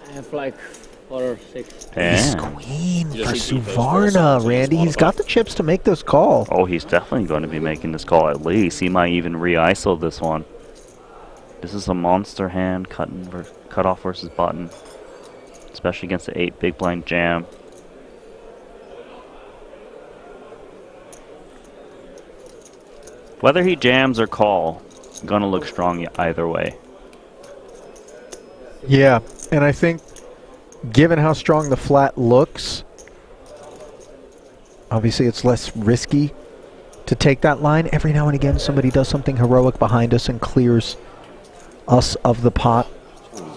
I have like 4 or 6. Ace queen for Suvarna, Randy. He's got the chips to make this call. Oh, he's definitely going to be making this call at least. He might even re-ISO this one. This is a monster hand, cut off versus button. Especially against the 8 big blind jam. Whether he jams or call, gonna look strong either way. Yeah, and I think given how strong the flat looks, obviously it's less risky to take that line. Every now and again somebody does something heroic behind us and clears us of the pot.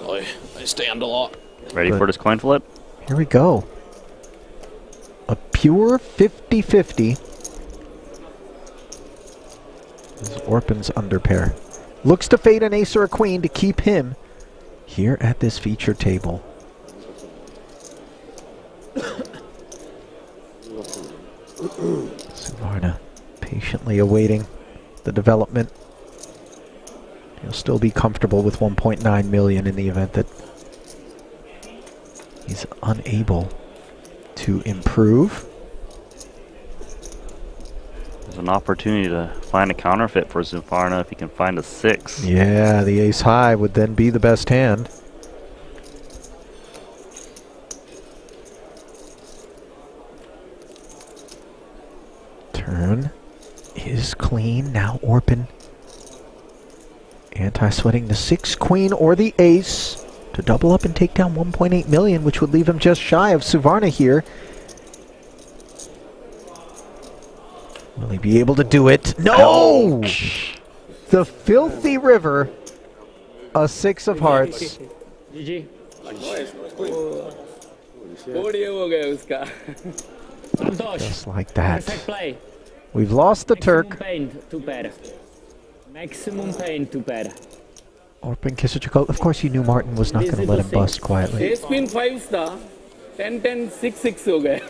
I stand a lot. Ready for this coin flip? Here we go. A pure 50-50. This is Orpin's underpair. Looks to fade an ace or a queen to keep him here at this feature table. Suvarna patiently awaiting the development. He'll still be comfortable with 1.9 million in the event that he's unable to improve. There's an opportunity to find a counterfeit for Suvarna if he can find a 6. Yeah, the ace high would then be the best hand. Turn is clean. Now Orpin anti-sweating the 6 queen or the ace to double up and take down 1.8 million, which would leave him just shy of Suvarna here. Will he be able to do it? No! Ouch. The filthy river. A 6 of hearts. GG. Just like that. Perfect play. We've lost the Turk. Pain, 2 pair. Maximum pain, 2 pair. Orpin Kisachiko. Of course you knew Martin was not going to let him bust quietly. Ace Queen 5 star. 10-10 6-6 ho gaya.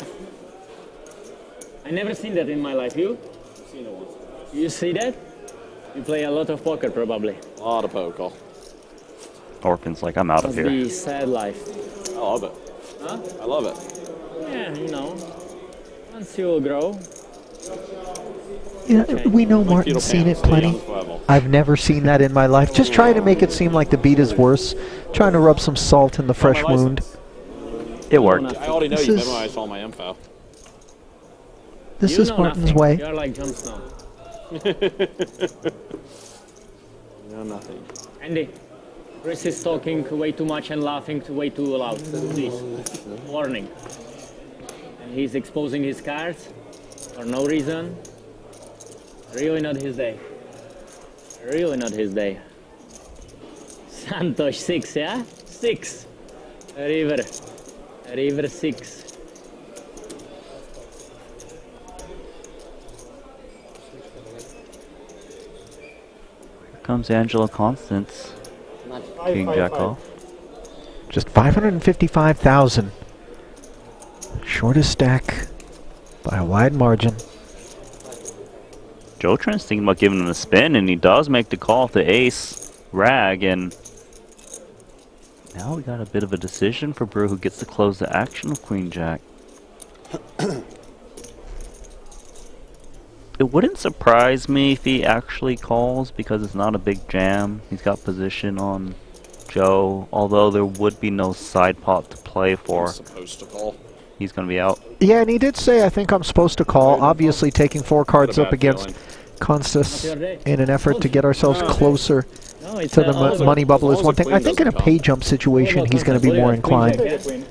I never seen that in my life. You? You see that? You play a lot of poker probably. A lot of poker. Orpin's like, I'm out of Must here. be sad life. I love it. Huh? I love it. Yeah, you know. Once you grow. Yeah, we know Martin's seen it plenty. I've never seen that in my life. Just trying to make it seem like the beat is worse. Trying to rub some salt in the fresh wound. It worked. I already know you memorized all my info. This is Martin's way. You're like Jon Snow. No, nothing. Andy, Chris is talking way too much and laughing way too loud. Please, warning. And he's exposing his cards for no reason. Really not his day. Really not his day. Santosh 6, yeah? 6. River 6. Comes Angela Constance. King Jack off. Just 555,000. Shortest stack by a wide margin. Joe Trent's thinking about giving him a spin, and he does make the call to ace rag, and now we got a bit of a decision for Brew, who gets to close the action with Queen Jack. It wouldn't surprise me if he actually calls, because it's not a big jam. He's got position on Joe, although there would be no side pot to play for. He's supposed to call. He's going to be out. Yeah, and he did say, I think I'm supposed to call. Obviously taking 4 cards up against Constance in an effort to get ourselves closer to the money bubble is one thing. I think in a pay jump situation, he's going to be more inclined.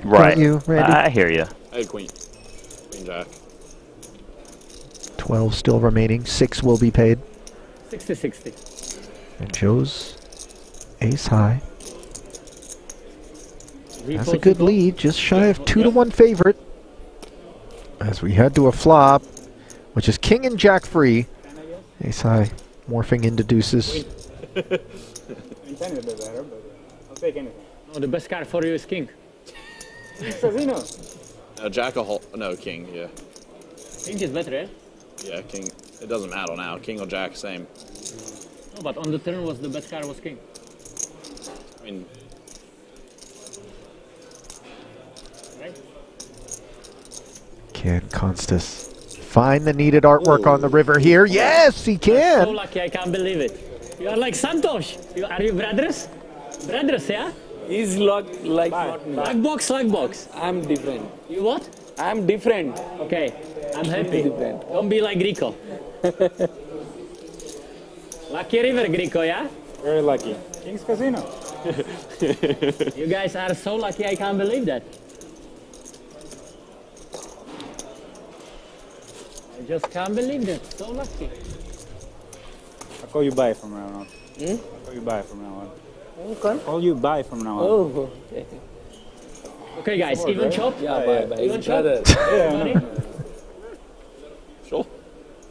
Right. Don't you, Randy? I hear you. I had Queen. Queen Jack. 12 still remaining. 6 will be paid. 60-60. And Joe's ace high. That's a good lead, just shy of 2-1 favorite. As we head to a flop, which is king and jack free. Ace high morphing into deuces. In 10 is a bit better, but I'll take anything. No, the best card for you is king. Casino. Jack or no, king, yeah. King is better, eh? Yeah, king. It doesn't matter now. King or jack, same. No, but on the turn was the best card was king. I mean, Right? Can Constas find the needed artwork on the river here? Yes, he So can. lucky, I can't believe it. You are like Santosh. Are you brothers? Brothers, yeah? He's like not me. Like box. I'm different. You what? I'm different. Okay, I'm happy. Different. Don't be like Grico. Lucky river, Grico, yeah? Very lucky. King's Casino. You guys are so lucky, I can't believe that. I just can't believe that. So lucky. I'll call you bye from now on. Hmm? I'll call you bye from now on. Okay. I'll call you bye from now on. Oh, okay. Okay, guys, even chop? Yeah, bye. Even His chop? brother. Money? sure.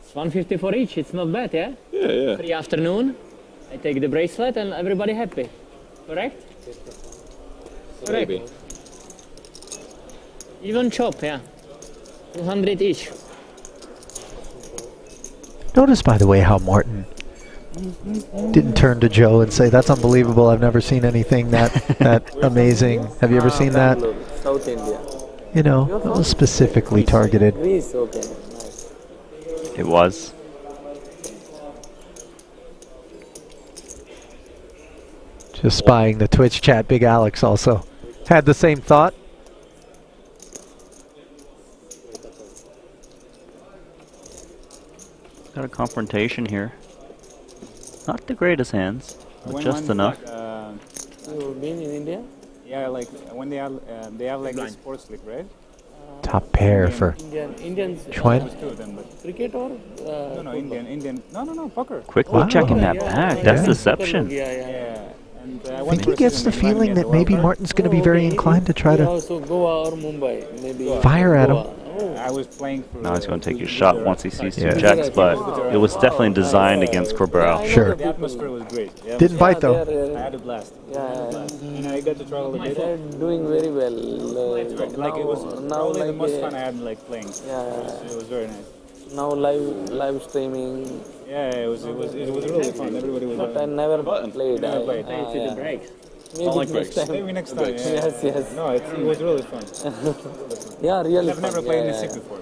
It's 150 for each. It's not bad, yeah? Yeah. Free afternoon. I take the bracelet and everybody happy. Correct? Correct. Maybe. Even chop, yeah. 200 each. Notice, by the way, how Martin didn't turn to Joe and say, "That's unbelievable. I've never seen anything that amazing." Have you ever seen that? Bangalore, South India. You know, it was specifically targeted. Greece, okay. Nice. It was. Just spying the Twitch chat. Big Alex also had the same thought. Got a confrontation here. Not the greatest hands, but When just one's enough. Like, You've been in India? yeah, like when they have like this sports league, right? Top pair for Indians. Chuen. There's two of them, but Cricket or? no, Indian. No, poker. Quickly Wow. checking that Yeah, back. yeah, That's yeah. deception. Yeah. Yeah. And I I went think for he a gets season the in Miami feeling as that well, maybe right? Martin's going to be very inclined to try to Also Goa or Mumbai, maybe. fire at him. Goa. Oh. I was playing for. Now he's going to take his shot once he sees Yeah. two jacks, but it was definitely designed against Corbera. Sure. The atmosphere was great. Yeah, Didn't bite though. I had a blast. Yeah, And I got to travel a bit. they're doing very well. Like it was now probably the like most fun I had like playing. yeah, It was very nice. now live streaming. Yeah, it was really fun. Everybody was. But I never played. Never played. Play to the breaks. Maybe next time. Maybe next time. Yeah. Yes. No, it was really fun. Yeah, really. I've never fun. played yeah, in a SIG before.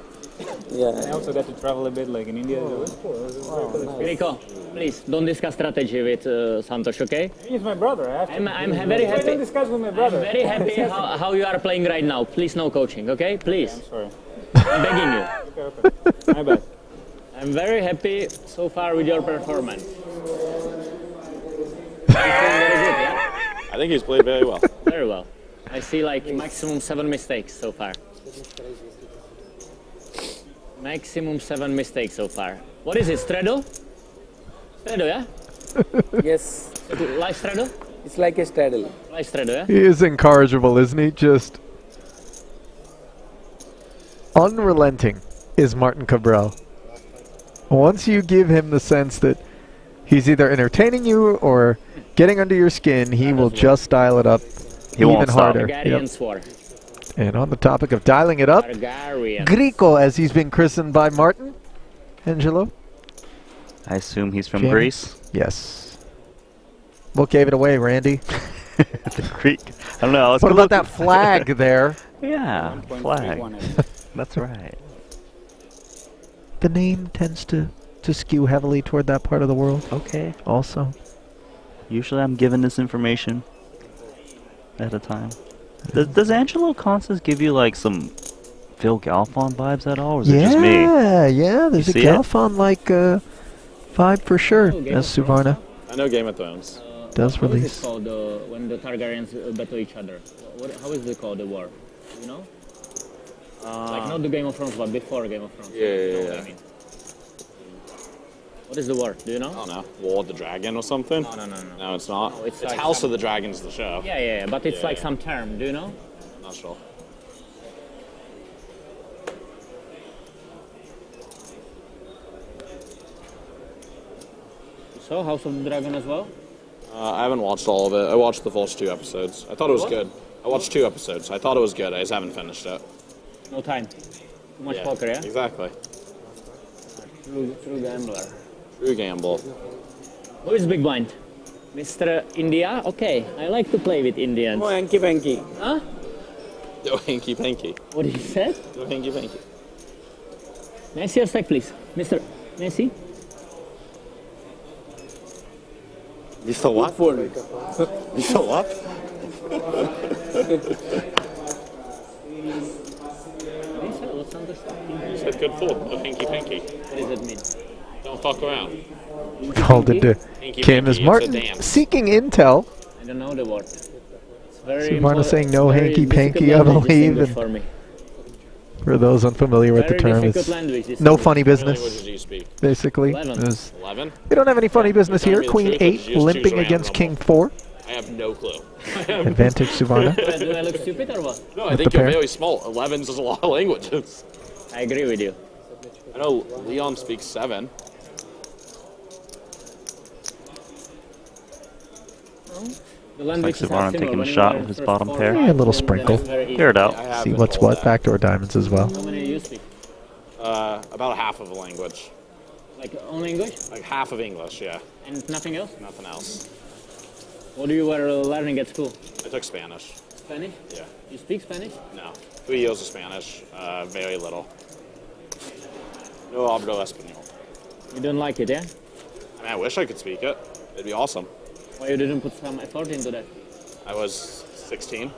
Yeah. I also got to travel a bit like in India. It was cool. It was very cool. Rico, please don't discuss strategy with Santosh, okay? He's my brother. I have to. I'm very I don't happy. discuss with my I'm brother. very happy how you are playing right now. Please no coaching, okay? Please. I'm sorry. I'm begging you. Okay. My bad. I'm very happy so far with your performance. I think he's played very well. Very well. I see like maximum 7 mistakes so far. Maximum 7 mistakes so far. What is it, straddle? Straddle, yeah? Yes, Live straddle? it's like a straddle. Live straddle, yeah? He is incorrigible, isn't he? Just unrelenting is Martin Cabral. Once you give him the sense that he's either entertaining you or getting under your skin, he will just dial it up He won't even stop. harder. Targaryen Yep. swore. And on the topic of dialing it up, Targaryen. Grico, as he's been christened by Martin. Angelo? I assume he's from Jamie? Greece. Yes. What gave it away, Randy? The Greek. I don't know. What about that flag there? Yeah, 1.31 flag. I think. That's right. The name tends to skew heavily toward that part of the world Okay. also. Usually I'm given this information at a time. Does Angelo Constance give you like some Phil Galfond vibes at all, or is it just me? Yeah, there's a see it? Galfond-like vibe for sure, Oh, Game as of Thrones, Suvarna I know Game of Thrones. does How is release. it called when the Targaryens battle each other? How is it called, the war? You know? Like not the Game of Thrones, but before Game of Thrones. Yeah, You know yeah, what I mean? What is the war? Do you know? I don't know, War of the Dragon or something? No. No, it's not. No, it's it's like House some- of the Dragons, the show. Yeah, but it's Yeah, like yeah. some term. Do you know? Not sure. So House of the Dragon as well. I haven't watched all of it. I watched the first 2 episodes. I thought it was good. I watched 2 episodes. I thought it was good. I just haven't finished it. No time. Too much poker, yeah? Exactly. True gambler. True gamble. Who is big blind? Mr. India? Okay, I like to play with Indians. Oh, hanky panky. Huh? No hanky panky. What did you say? No hanky panky. May I see your stack, please? Mr. May I see? Mr. What? Mr. What? You said good fold. No hanky panky. What does that mean? Don't fuck around. Called into Hanky Kim panky, as it's a Martin dance. seeking intel. I don't know the word. It's very Suvarna saying no very hanky difficult panky, I language, this believe. English And for me. for those unfamiliar with the Very term, difficult it's language, this no English. funny How many languages business, do you speak? basically. 11. There's- 11? We don't have any funny business Tell here. me the Queen truth, or did 8 you just choose limping a against random King 4. I have no clue. Advantage Suvarna. Do I look stupid or what? No, I With think the you're pair. very small. 11's is a lot of languages. I agree with you. I know Leon speaks 7. The language is Suvarna similar taking a when you shot are with his first bottom four pair. Yeah, a little then sprinkle. it's very easy. Clear it out. I have See been what's told what. that. Backdoor diamonds as well. How many do you speak? About half of a language. Like only English Like half of English, yeah. and nothing else? Nothing else. What do you were learning at school? I took Spanish. Spanish? Yeah. You speak Spanish? No. 3 years of Spanish. Very little. No hablo español. You don't like it, yeah? I mean, I wish I could speak it. It'd be awesome. Why you didn't put some effort into that? I was 16.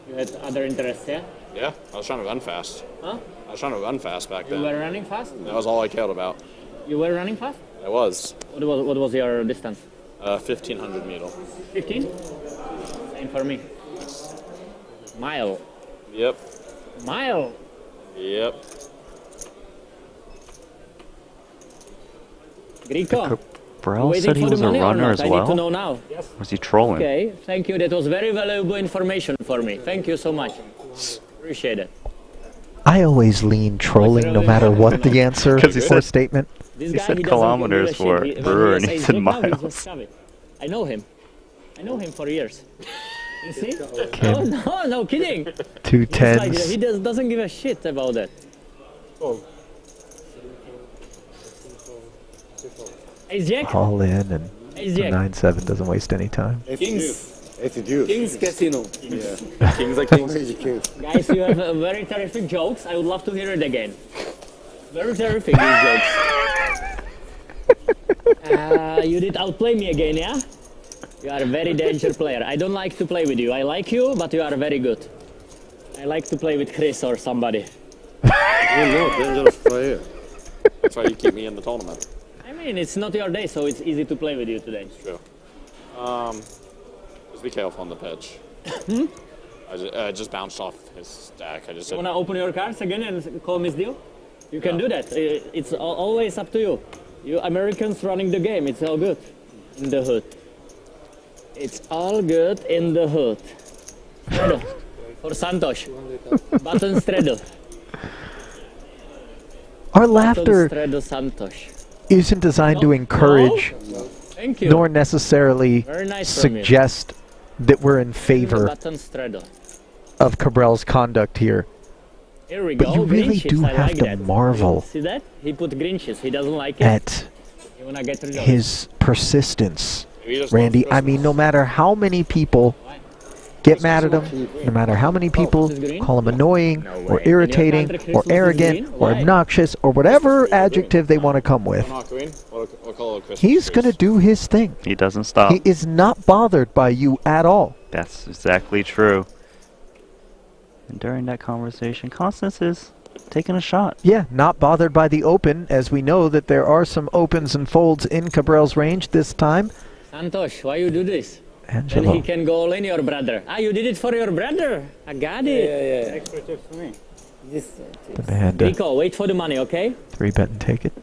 You had other interests, yeah? Yeah, I was trying to run fast. Huh? I was trying to run fast back You then. were running fast? That was all I cared about. You were running fast? I was. What was your distance? 1500 meter. 15? Same for me. Mile. Yep. Mile! Yep. Grico, Cabral waiting said he for the was a money or runner not? as I need to well. know now. Was he trolling? Okay, thank you. That was very valuable information for me. Thank you so much. Appreciate it. I always lean trolling no matter what the answer 'Cause he or said- statement. This He guy, said doesn't kilometers give a for shit. brewer When and he he says said good now, he miles. just shove it. I know him. I know him for years. You see? Kim. No kidding. 2 He's like, 10s. he doesn't give a shit about that. Ace Jack? All in, and Ace the Jack. 9-7 doesn't waste any time. King's Casino. Kings like kings. Guys, you have very terrific jokes. I would love to hear it again. Very terrific, these jokes. You did outplay me again, yeah? You are a very dangerous player. I don't like to play with you. I like you, but you are very good. I like to play with Chris or somebody. Dangerous player. That's why you keep me in the tournament. I mean, it's not your day, so it's easy to play with you today. True. Just be careful on the pitch. I just bounced off his stack. I just You said, wanna open your cards again and call Miss Deal? You can do that. It's always up to you. You Americans running the game. It's all good in the hood. It's all good in the hood. Straddle for Santosh. Button straddle. Our Button laughter straddle Santosh. isn't designed to encourage, Thank you. nor necessarily Very nice from you. suggest that we're in favor Button straddle. of Cabral's conduct here. Here we go. But you really Grinches, do I have like to that. marvel See that? He put Grinches. He doesn't like it. at You wanna get rid of it? his persistence, maybe he just Randy. loves I mean, no matter how many people get mad at him, no matter how many people Christmas green? call him annoying No or way. In irritating your country, or Christmas is arrogant green? or Why? obnoxious or whatever adjective they want to come We're with, not green. What color Christmas he's trees? going to do his thing. He doesn't stop. He is not bothered by you at all. That's exactly true. And during that conversation, Constance is taking a shot. Yeah, not bothered by the open, as we know that there are some opens and folds in Cabral's range this time. Santosh, why you do this? Then Angelo. he can go all in your brother. Ah, you did it for your brother. I got it. Yeah. Extra tips for me. This, The man to Rico, wait for the money, okay? 3-bet and take it.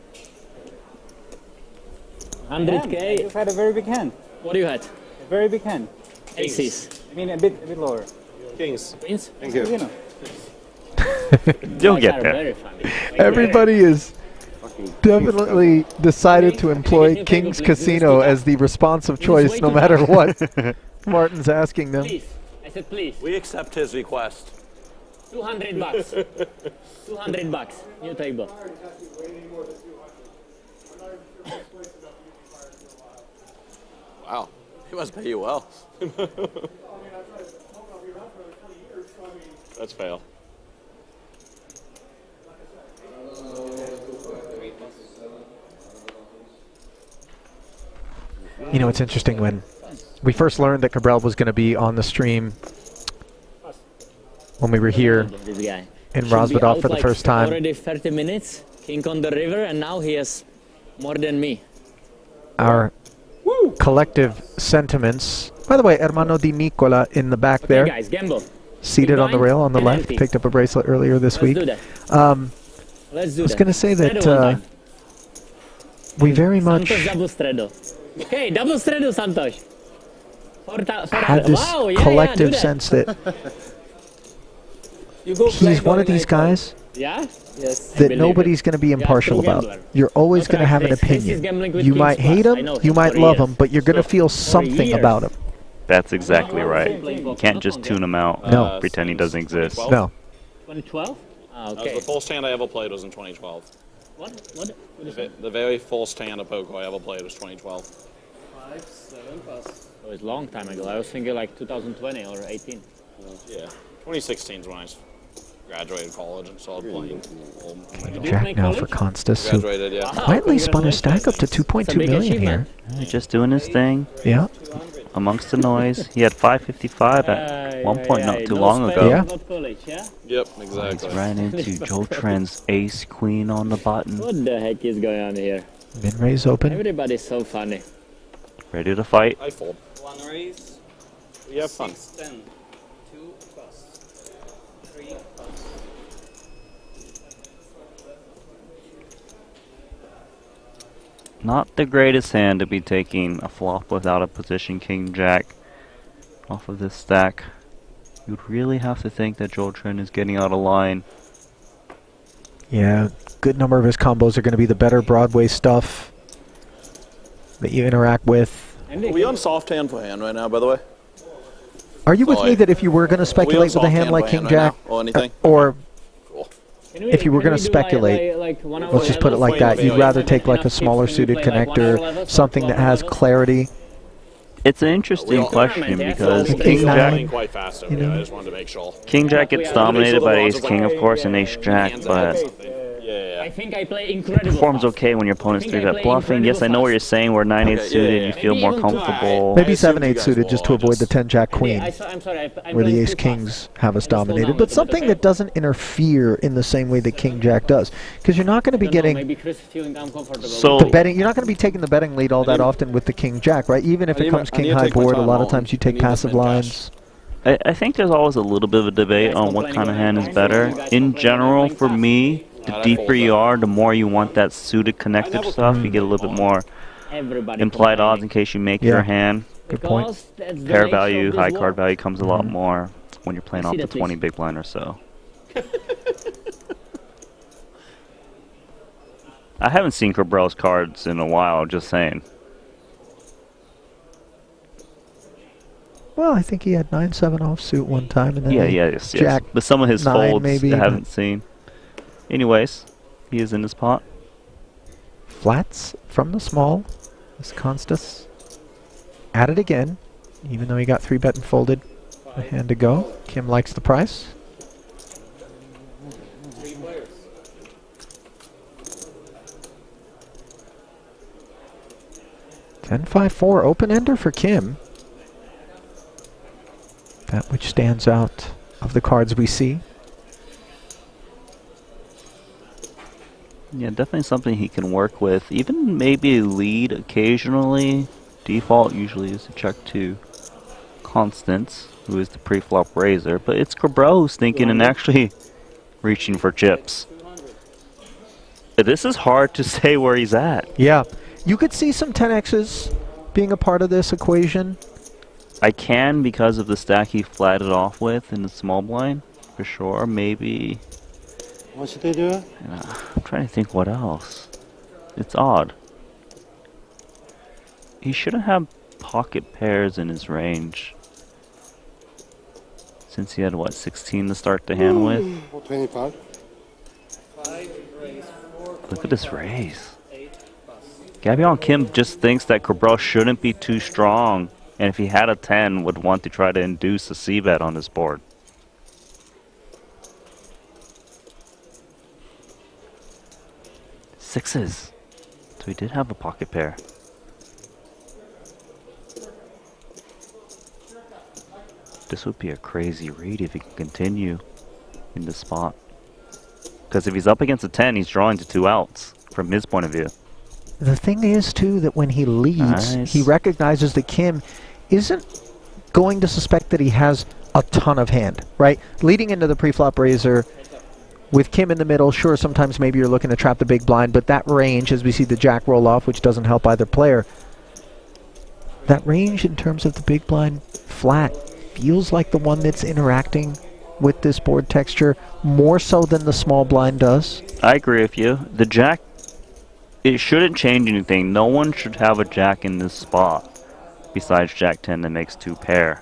100k. You've had a very big hand. What do you had? A very big hand. Aces. I mean, a bit lower. Kings. Queens? Thank you. You know. You'll Guys get are there. very funny. Everybody is definitely decided to employ King's Casino as the responsive choice no matter what Martin's asking them. Please. I said please. We accept his request. 200 bucks. 200 bucks. New table. Wow. He must pay you well. That's fail. You know, it's interesting when we first learned that Cabral was going to be on the stream when we were here This guy. in Should be Rosvedov out for the like first time. Already 30 minutes. King on the river, and now he has more than me. Our collective sentiments. By the way, Hermano Di Nicola in the back there, Guys, gamble. seated on the rail on the left, penalty. picked up a bracelet earlier this Let's week. do that. Let's do I was that. going to say Stredo one that time. we very much Santos double stredo. Okay, double stredo, Santos. had this Wow, yeah, collective do that. sense that You go play he's one of Golden these Icon. guys Yeah? Yes. that believe nobody's going to be impartial about. You're always going to have an opinion. You might hate him, you might love him, but you're going to feel something about him. That's exactly right. You can't just tune him out. No. Pretend he doesn't exist. No. 2012? Ah, That was okay. the full stand I ever played was in 2012. What is that? The very full stand of poker I ever played was 2012. 5, 7 pass. Oh, it's a long time ago. I was thinking like 2020 or 18. Yeah. 2016 is when I graduated college and started playing. Jack now for Constas, who Graduated, yeah. quietly spun his stack up to 2.2 million here. He's just doing his thing Yeah. amongst the noise. He had 555 at one point not too long ago. Yeah. Not college, yeah? Yep, He's exactly. ran into Joe Trent's ace queen on the button. What the heck is going on here? Min raise open. Everybody's so funny. Ready to fight. I fold. 1 raise. We have fun. 6, 10. 2 pass. 3 pass. Not the greatest hand to be taking a flop without a position king jack off of this stack. You'd really have to think that Joe Trent is getting out of line. Yeah, good number of his combos are going to be the better Broadway stuff that you interact with. Are we on soft hand for hand right now, by the way? Are you with Sorry. me that if you were going to Are we on speculate with a soft hand like for King hand Jack, right now, or anything? or if you were Can going we to do like- speculate, like 1 hour let's just put it level? like that, you'd rather take like a Enough smaller chips, can we suited play like 1 hour connector, level, something that has level? clarity. It's an interesting all- question Yeah, because so King King Jack, Playing quite fast over here. I just wanted to make sure. King Jack gets dominated by Ace King, of course, and Ace Jack, but Yeah. I think I play incredible performs fast. okay when your opponent's I think I 3-bet play bluffing. Yes, I know what you're saying. Where 9-8 Okay, suited, yeah. you feel Maybe more even comfortable. Maybe I assumed 7-8 you guys suited will, just to I avoid the just- 10 Jack Queen, I'm sorry. I'm where the playing Ace too Kings have us Still dominated, down, but but something okay. that doesn't interfere in the same way that King Jack does. Because you're not going to be fast. I don't know, getting maybe Chris is feeling uncomfortable. So- the betting, you're not going to be taking the betting lead all that often with the King Jack, right? Even if I it need comes my- I need King to high take my board, a time lot of out. times you I take need to passive spend cash. lines. I think there's always a little bit of a debate on what kind of hand is better. In general, for me, the deeper you are, the more you want that suited connected stuff. You get a little bit more Everybody implied complaining. odds in case you make Yeah. your hand. Good point. Because that's the Pair nature value, of this high war. card value comes a lot more when you're playing I off see the that, please. 20 big blind or so. I haven't seen Cabral's cards in a while, just saying. Well, I think he had 9-7 offsuit one time, and then Yeah, he yes. Jack But some of his 9 folds maybe, I but- haven't seen. Anyways, he is in his pot. flats from the small. This Constas at it again, even though he got 3-bet and folded a hand to go. Kim likes the price. 3 players. $10-5-4 open ender for Kim. That which stands out of the cards we see. Yeah, definitely something he can work with. Even maybe lead occasionally. Default usually is to check to Constance, who is the pre-flop raiser. But it's Cabral who's thinking and actually reaching for chips. This is hard to say where he's at. Yeah, you could see some 10Xs being a part of this equation. I can because of the stack he flatted off with in the small blind, for sure. Maybe. What should they do? I'm trying to think what else. It's odd. He shouldn't have pocket pairs in his range. Since he had, what, 16 to start the hand with? 25. Look at this raise. Gabion Kim just thinks that Cabral shouldn't be too strong, and if he had a 10, would want to try to induce a c-bet on his board. Sixes. So he did have a pocket pair. This would be a crazy read if he can continue in this spot. Because if he's up against a 10, he's drawing to 2 outs from his point of view. The thing is, too, that when he leads, he recognizes that Kim isn't going to suspect that he has a ton of hand, right? Leading into the pre-flop raiser, with Kim in the middle, sure, sometimes maybe you're looking to trap the big blind, but that range, as we see the jack roll off, which doesn't help either player, that range in terms of the big blind flat feels like the one that's interacting with this board texture more so than the small blind does. I agree with you. The jack, it shouldn't change anything. No one should have a jack in this spot besides jack 10 that makes 2 pair.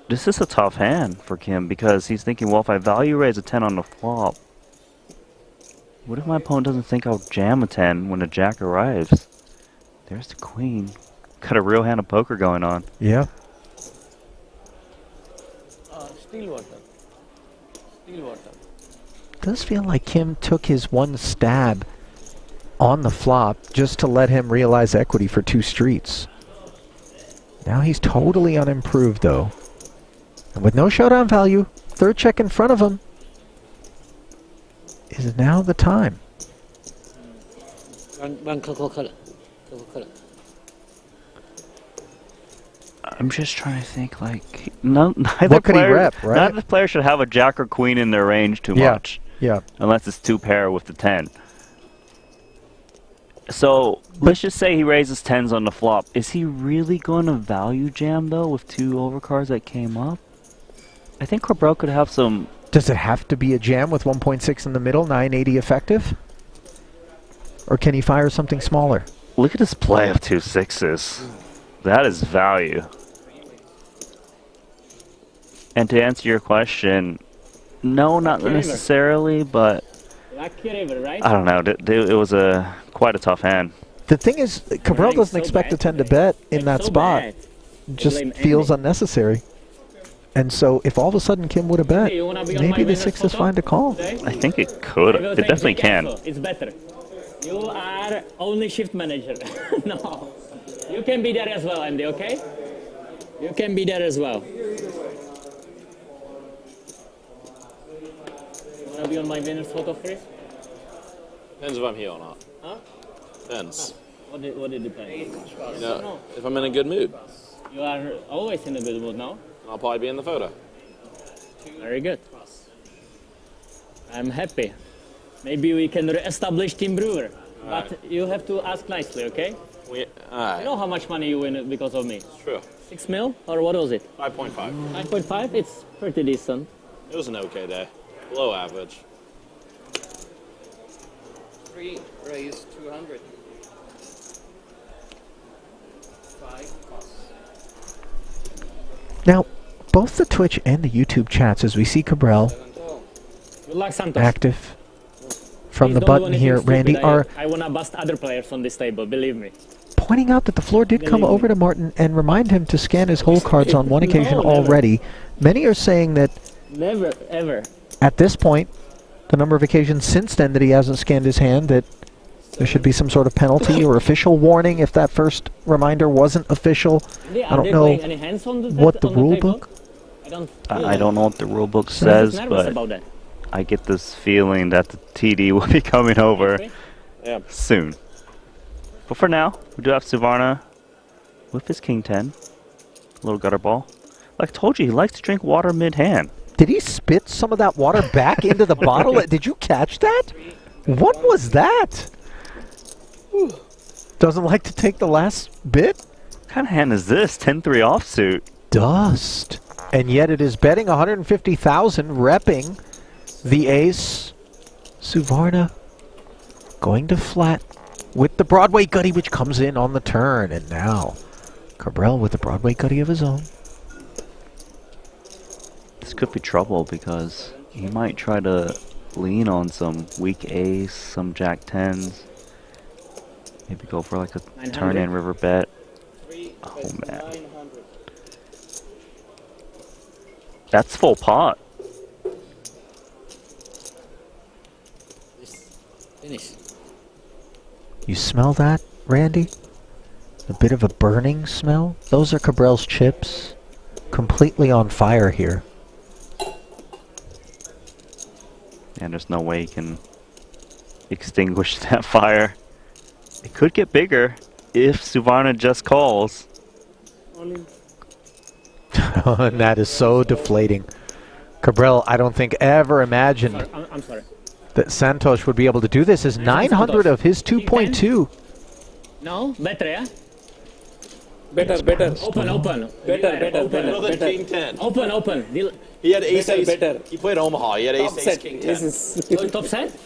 This is a tough hand for Kim because he's thinking, well, if I value raise a 10 on the flop, what if my opponent doesn't think I'll jam a 10 when a jack arrives? There's the queen. Got a real hand of poker going on. Yeah. Still water. Still water. Does feel like Kim took his one stab on the flop just to let him realize equity for 2 streets. Now he's totally unimproved, though. And with no showdown value, third check in front of him is now the time. One Coca-Cola. Coca-Cola. I'm just trying to think, like, neither What could he rep, right? Neither player should have a jack or queen in their range too much. Yeah. Unless it's 2 pair with the 10. So, let's just say he raises 10s on the flop. Is he really going to value jam, though, with 2 overcards that came up? I think Cabral could have some... Does it have to be a jam with 1.6 in the middle, 980 effective? Or can he fire something smaller? Look at this play of 2 6s. That is value. And to answer your question, no, not necessarily, but... I don't know. It was quite a tough hand. The thing is, Cabral doesn't expect a 10 to bet in that spot. Just feels unnecessary. And so, if all of a sudden Kim would have bet, maybe the 6 is fine to call. I think it could. It definitely can. It's better. You are only shift manager. No. You can be there as well, Andy, okay? You can be there as well. You want to be on my winner's photo first? Depends if I'm here or not. Huh? Depends. What did it depend? You know, if I'm in a good mood, You are always in a good mood now. I'll probably be in the photo. Very good. I'm happy. Maybe we can re-establish Team Brewer. But you have to ask nicely, okay? You know how much money you win because of me? True. 6 mil? Or what was it? 5.5. 5.5? It's pretty decent. It was an okay day. Below average. 3 raise 200. 5 plus. Now, both the Twitch and the YouTube chats, as we see Cabral Good luck, Santos. active from Please the don't do button anything here, stupid. Randy, are I want to bust other players on this table, believe me. pointing out that the floor did come over to Martin and remind him to scan his hole cards on one occasion never. already. Many are saying that Never, ever. at this point, the number of occasions since then that he hasn't scanned his hand, that there should be some sort of penalty or official warning if that first reminder wasn't official. I don't know Any hands on the what the on rule table? book. I don't know what the rule book I'm says, nervous but about that. I get this feeling that the TD will be coming over soon. But for now, we do have Suvarna with his King 10. Little gutter ball. Like I told you, he likes to drink water mid-hand. Did he spit some of that water back into the bottle? Did you catch that? What was that? Doesn't like to take the last bit? What kind of hand is this? 10-3 offsuit. Dust. And yet it is betting 150,000, repping the ace. Suvarna going to flat with the Broadway gutty, which comes in on the turn. And now Cabral with the Broadway gutty of his own. This could be trouble because he might try to lean on some weak ace, some jack tens. Maybe go for like a turn in river bet. Oh man. That's full pot. Finish. You smell that, Randy? A bit of a burning smell? Those are Cabral's chips. Completely on fire here. And there's no way he can extinguish that fire. It could get bigger if Suvarna just calls. And that is so deflating. Cabral, I don't think ever imagined I'm sorry. that Santos would be able to do this. Is 900 of his 2.2. No, better, yeah? Better, better. Open. Another king 10. Open. He had ace, Better, ace. better. He played Omaha. He had ace, ace, Upset. king 10. This is Oh, top set?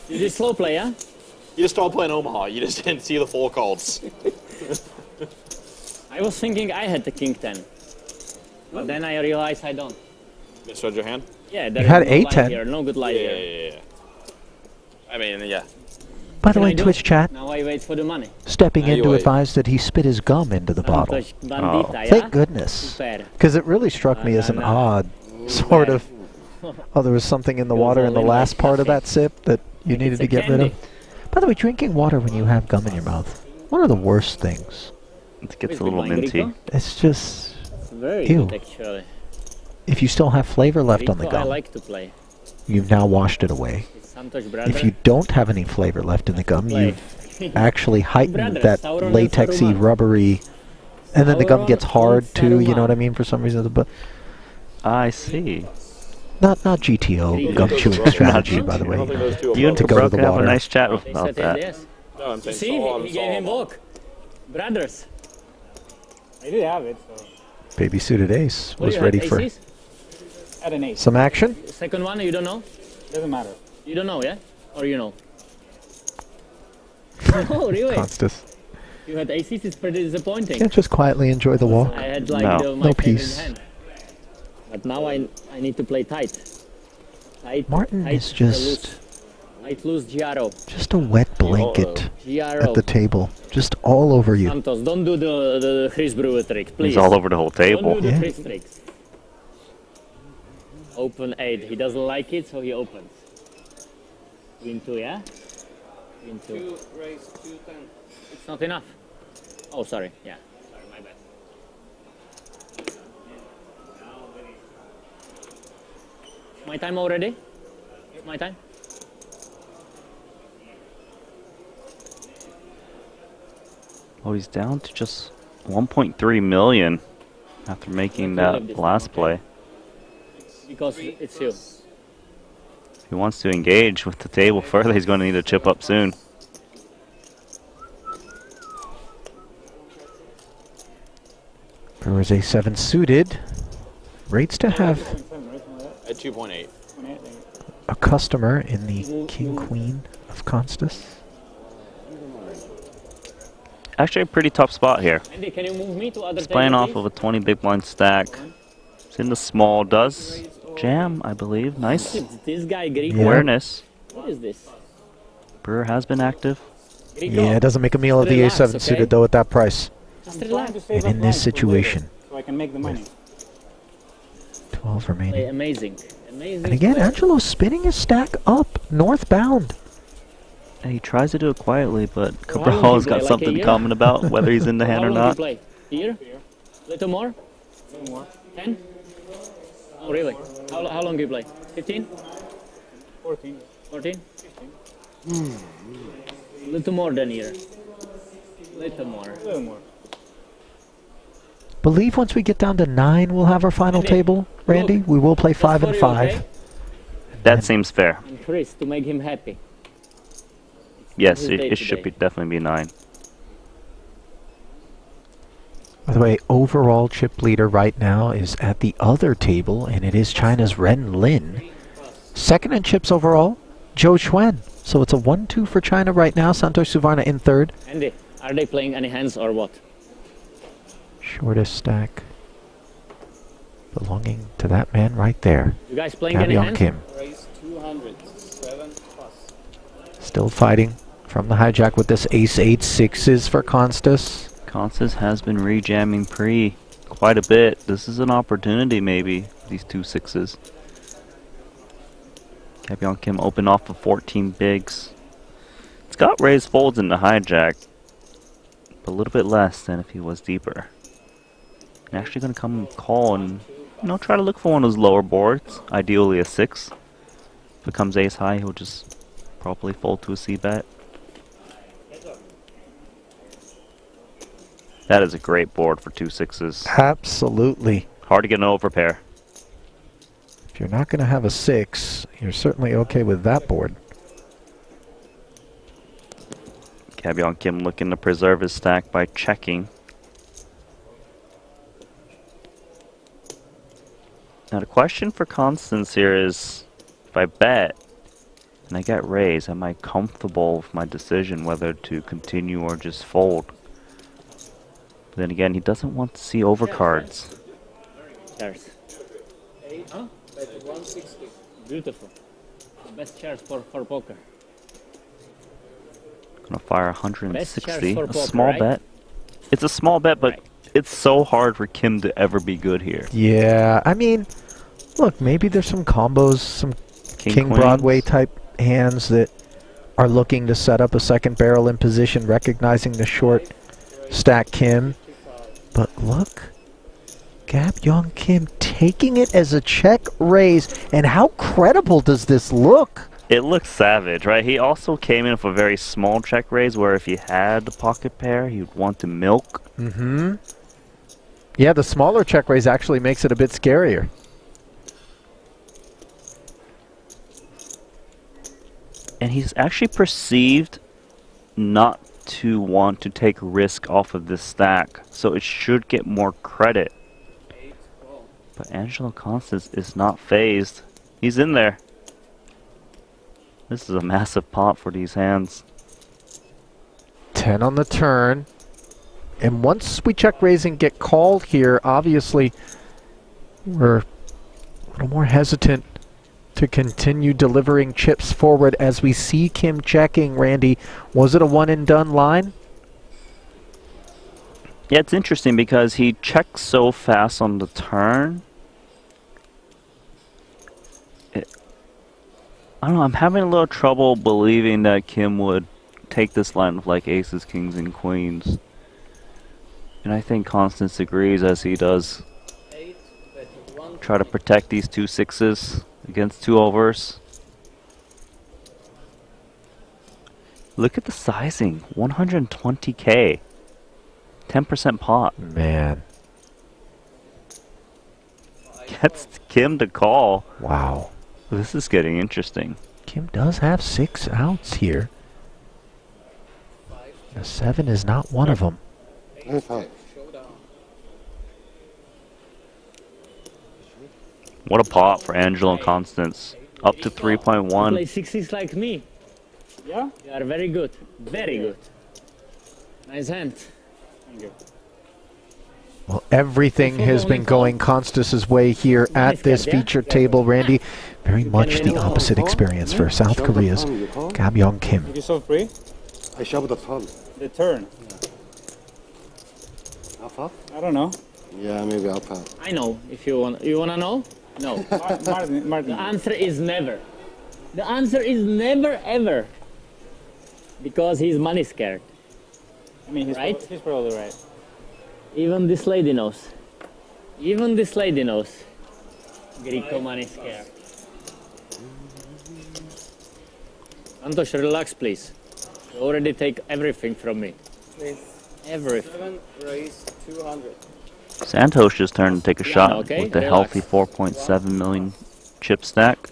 You did slow play, yeah? You just started playing Omaha. You just didn't see the four calls. I was thinking I had the king 10. But then I realized I don't. Misread your hand? Yeah, there You is had no line A10. here, no good line Yeah. here. I mean, yeah. By the What way, can I do? Twitch chat, Now I wait for the money. stepping Now in you to wait. advise that he spit his gum into the bottle. Santos Bandita, yeah? Thank goodness. Super. Because it really struck me as an odd sort of... Oh, there was something in the water in the last part of that sip that you needed it's to a get rid of. candy. By the way, drinking water when you have gum in your mouth, one of the worst things. It gets Wait, a little with wine, minty. Rico? It's just... It's very Ew. good, actually. If you still have flavor left on the Rico, I gum, like to play. you've now washed it away. It's Santos brother. If you don't have any flavor left in the gum, play. you've actually heightened Brother, that Sauron and latexy, Saruman. rubbery... And then the gum Sauron gets and hard too, you know Saruman. what I mean, for some reason. But I see. not GTO gum chewing Not strategy, by the I don't think way. those two are You and To go Cabral to the can have a water. nice chat They about said that. yes. No, I'm saying See, Solon, he gave him Solon. walk. Brothers. I did have it, so Baby suited ace What was do you ready have, for aces? at an 8. some action. Second one, you don't know? Doesn't matter. You don't know, yeah? Or you know? Oh, really? Constus. You had aces, it's pretty disappointing. Can't just quietly enjoy the walk. I had like No. my No favorite peace. hand. But now I need to play tight. Martin tight, is just Tight loose Giaro. just a wet blanket Giaro. at the table, just all over you. Santos, don't do the Chris Brewer trick, please. He's all over the whole table. Don't do the Yeah. Chris tricks. Open 8. He doesn't like it, so he opens. Queen 2, yeah? Queen 2. raise 210. It's not enough. Oh, sorry. Yeah. Sorry, my bad. My time already? My time? Oh, he's down to just 1.3 million after making that last play. Because it's you. If he wants to engage with the table further, he's going to need to chip up soon. Brewers A7 suited. Rates to have At 2.8. a customer in the King Queen of Constus. Actually, a pretty tough spot here. Andy, can you move me to other He's playing table, off of a 20 big blind stack. It's in the small, does jam, I believe. Nice please? This guy, Grico. Yeah. awareness. What is this? Brewer has been active. Grico. Yeah, it doesn't make a meal of the Relax, A7 okay? suited though at that price. Just I'm trying relax. to save And up in this lines for situation, later, so I can make the money. 12 Play remaining. amazing. Amazing. And again, play. Angelo's spinning his stack up, northbound. And he tries to do it quietly, but How long do you Cabral's play, got like a something year? coming about, whether he's in the How hand or long do you not. play? Here? Little more? No more. 10? Oh, really? How long do you play? 15? 14. 14? Little more than here. Little more. A little more. Believe once we get down to 9, we'll have our final Andy, table, Randy. look, We will play Just 5 for and you, 5. okay? That seems fair. And Chris, to make him happy. Yes, his it, day it should today. be definitely be 9. By the the way, overall chip leader right now is at the other table, and it is China's Ren Lin. Second in chips overall, Zhou Xuan. So it's a 1-2 for China right now. Santosh Suvarna in third. Andy, are they playing any hands or what? Shortest stack belonging to that man right there. You guys playing any hands? Kim. Raise 200, 7 plus. Still fighting from the hijack with this ace-8 sixes for Constas. Constas has been rejamming pre quite a bit. This is an opportunity maybe, these 2 sixes. Kabyeong Kim open off of 14 bigs. It's got raised folds in the hijack, but a little bit less than if he was deeper. And actually going to come call and, you know, try to look for one of those lower boards, ideally a 6. If it comes ace high, he'll just probably fold to a c-bet. That is a great board for 2 sixes. Absolutely. Hard to get an overpair. If you're not going to have a 6, you're certainly okay with that board. Kabyeong Kim looking to preserve his stack by checking. Now the question for Constance here is, if I bet and I get raised, am I comfortable with my decision whether to continue or just fold? But then again, he doesn't want to see overcards. Chairs. Huh? 160. Beautiful. The best chairs for poker. Gonna fire 160. for A poker, small right? bet. It's a small bet, but Right. it's so hard for Kim to ever be good here. Yeah, I mean, look, maybe there's some combos, some King Queens. Broadway type hands that are looking to set up a second barrel in position, recognizing the short stack Kim. But look, Kabyeong Kim taking it as a check raise, and how credible does this look? It looks savage, right? He also came in with a very small check raise where if he had the pocket pair, he'd want to milk. Mm-hmm. Yeah, the smaller check raise actually makes it a bit scarier. And he's actually perceived not to want to take risk off of this stack, so it should get more credit. But Angelo Constance is not phased. He's in there. This is a massive pot for these hands. 10 on the turn. And once we check raise and get called here, obviously we're a little more hesitant to continue delivering chips forward as we see Kim checking. Randy, was it a one and done line? Yeah, it's interesting because he checks so fast on the turn. I don't know, I'm having a little trouble believing that Kim would take this line of like aces, kings, and queens. And I think Constance agrees, as he does. Try to protect these 2 sixes against 2 overs. Look at the sizing, 120k. 10% pot. Man. Gets Kim to call. Wow. This is getting interesting. Kim does have 6 outs here. The 7 is not one of them. What a pot for Angelo and Constance. Up to 3.1. Play 6s like me. Yeah? You are very good. Very good. Nice hand. Thank you. Well, everything has been going Constance's way here at this feature table, Randy. Very much the opposite experience for South Korea's Kabyeong Kim. Did you solve free? I shoved the turn. The turn. Alpha? I don't know. Yeah, maybe alpha. I know. If you wanna know? No. Martin. The answer is never. The answer is never ever. Because he's money scared. I mean, Right? he's probably right. Even this lady knows. Even this lady knows. Greco money scared. Antosh, relax, please. You already take everything from me. Please. Everything. 7, raise 200. Santosh's turn to take a shot okay, with the relax. healthy 4.7 million chip stack.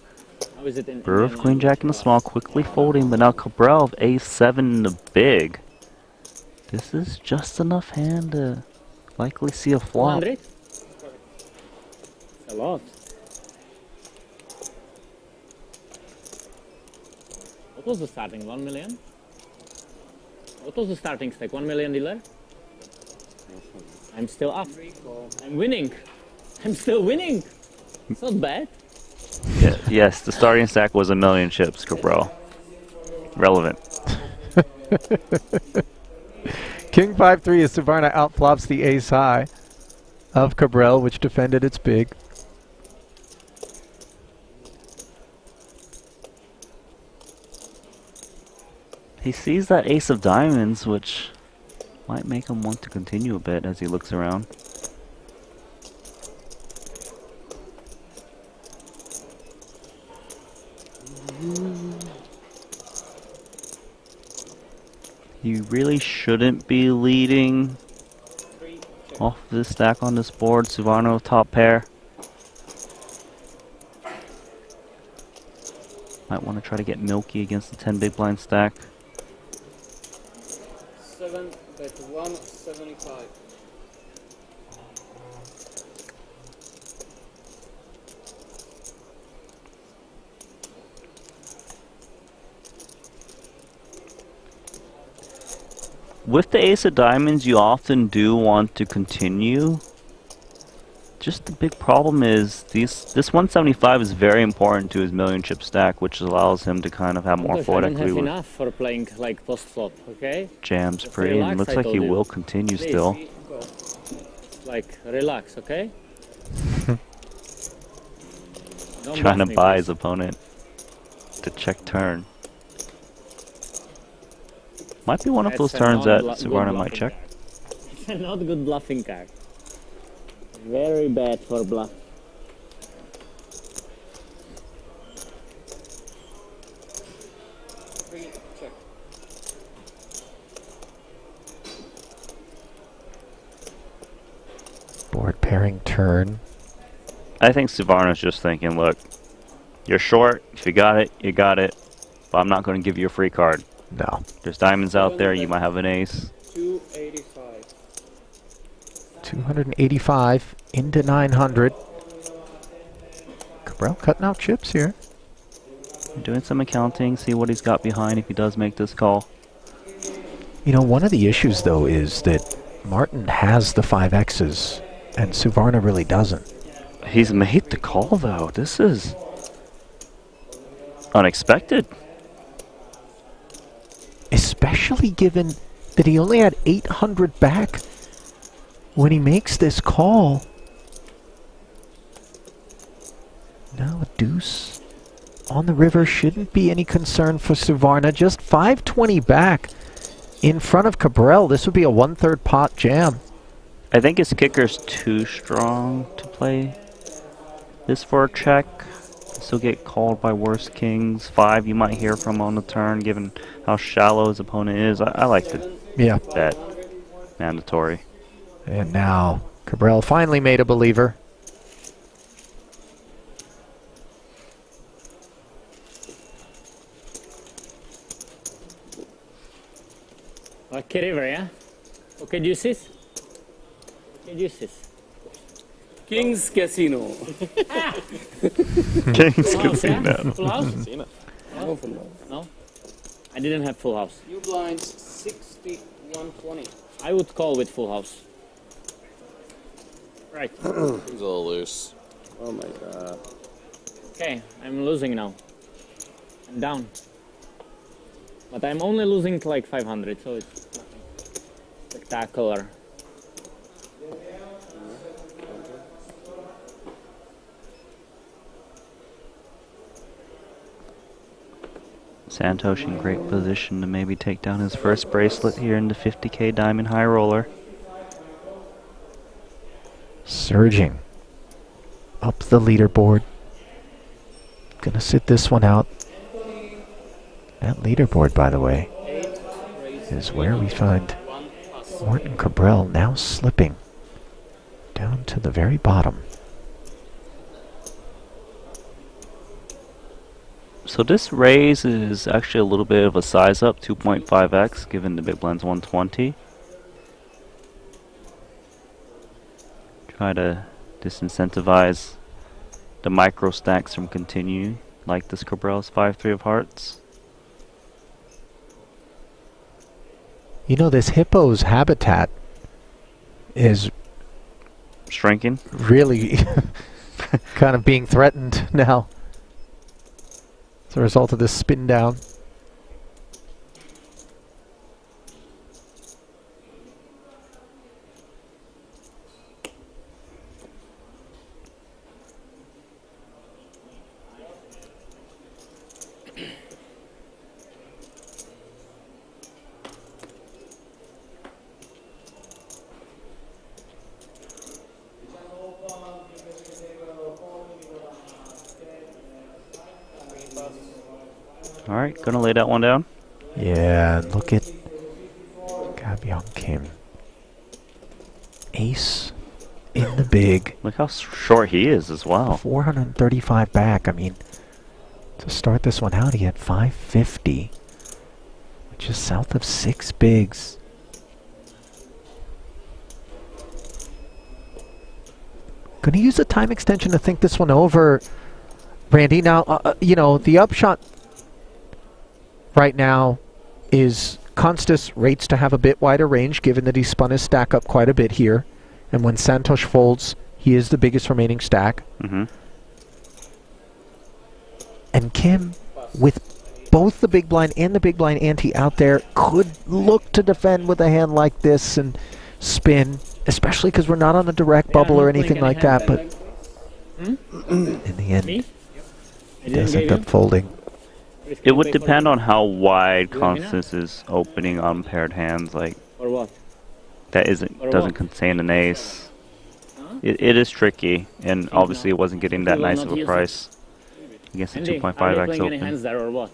How is it in Brewer of Queen Jack in the small, quickly folding, but now Cabral of A7 in the big. This is just enough hand to likely see a flop. 200? A lot. What was the starting? 1 million? What was the starting stake? 1 million dealer? I'm still up. I'm winning. I'm still winning. It's not bad. Yeah, yes, the starting stack was 1 million chips, Cabral. Relevant. King 5-3 as Suvarna outflops the ace high of Cabral, which defended its big. He sees that ace of diamonds, which might make him want to continue a bit as he looks around. You really shouldn't be leading off this stack on this board. Suvarno top pair. Might want to try to get milky against the 10 big blind stack. 7 bet 175. With the ace of diamonds, you often do want to continue. Just the big problem is this 175 is very important to his million chip stack, which allows him to kind of have more forward I don't equity have with enough for playing like post flop, okay? jams Just pre, relax, and looks I like told he you. will continue Please. still. Like, relax, okay? Don't Trying to bluff me, buy please. his opponent to check turn. Might be one of those That's a turns that good Suvarna might bluffing check. card. It's a not good bluffing card. Very bad for bluff. Check. Board pairing turn. I think Suvarna's just thinking, look, you're short. If you got it, you got it. But I'm not going to give you a free card. No. There's diamonds out there. You might have an ace. 285. 285 into 900. Cabral cutting out chips here. Doing some accounting, see what he's got behind if he does make this call. You know, one of the issues, though, is that Martin has the 5Xs, and Suvarna really doesn't. He's made the call, though. This is unexpected. Especially given that he only had 800 back when he makes this call. Now a deuce on the river shouldn't be any concern for Suvarna. Just 520 back in front of Cabral. This would be a 1/3 pot jam. I think his kicker's too strong to play this for a check. Still get called by worse kings. 5 you might hear from on the turn, given how shallow his opponent is. I like to bet. Mandatory. And now Cabral finally made a believer. Okay, river, yeah? Okay, deuces? Okay, deuces. King's Casino. King's Full house, yeah? Casino. Full house? No full house. No? I didn't have full house. You blinds 6120. I would call with full house. Right. He's a little loose. Oh my god. Okay, I'm losing now. I'm down. But I'm only losing like 500, so it's nothing spectacular. Santosh in great position to maybe take down his first bracelet here in the 50k diamond high roller. Surging up the leaderboard. Gonna sit this one out. That leaderboard, by the way, is where we find Morten Cabral now slipping down to the very bottom. So this raise is actually a little bit of a size up, 2.5x, given the big blind's 120. Try to disincentivize the micro stacks from continuing, like this Cabral's 5-3 of hearts. You know, this hippo's habitat is shrinking. Really kind of being threatened now as a result of this spin down. Alright, gonna lay that one down. Yeah, look at Gabyeong Kim. Ace in the big. Look how short he is as well. 435 back. I mean, to start this one out, he had 550, which is south of 6 bigs. Gonna use a time extension to think this one over, Randy. Now, you know, the upshot right now is Konstas rates to have a bit wider range, given that he spun his stack up quite a bit here. And when Santosh folds, he is the biggest remaining stack. And Kim, with both the big blind and the big blind ante out there, could look to defend with a hand like this and spin, especially because we're not on a direct bubble or anything like that. But in the end, he does end up folding. It would depend on how wide Constance is opening on paired hands, like or what? That doesn't contain an ace. It is tricky, and obviously it wasn't getting that nice of a price against the 2.5x open. Hands there or what?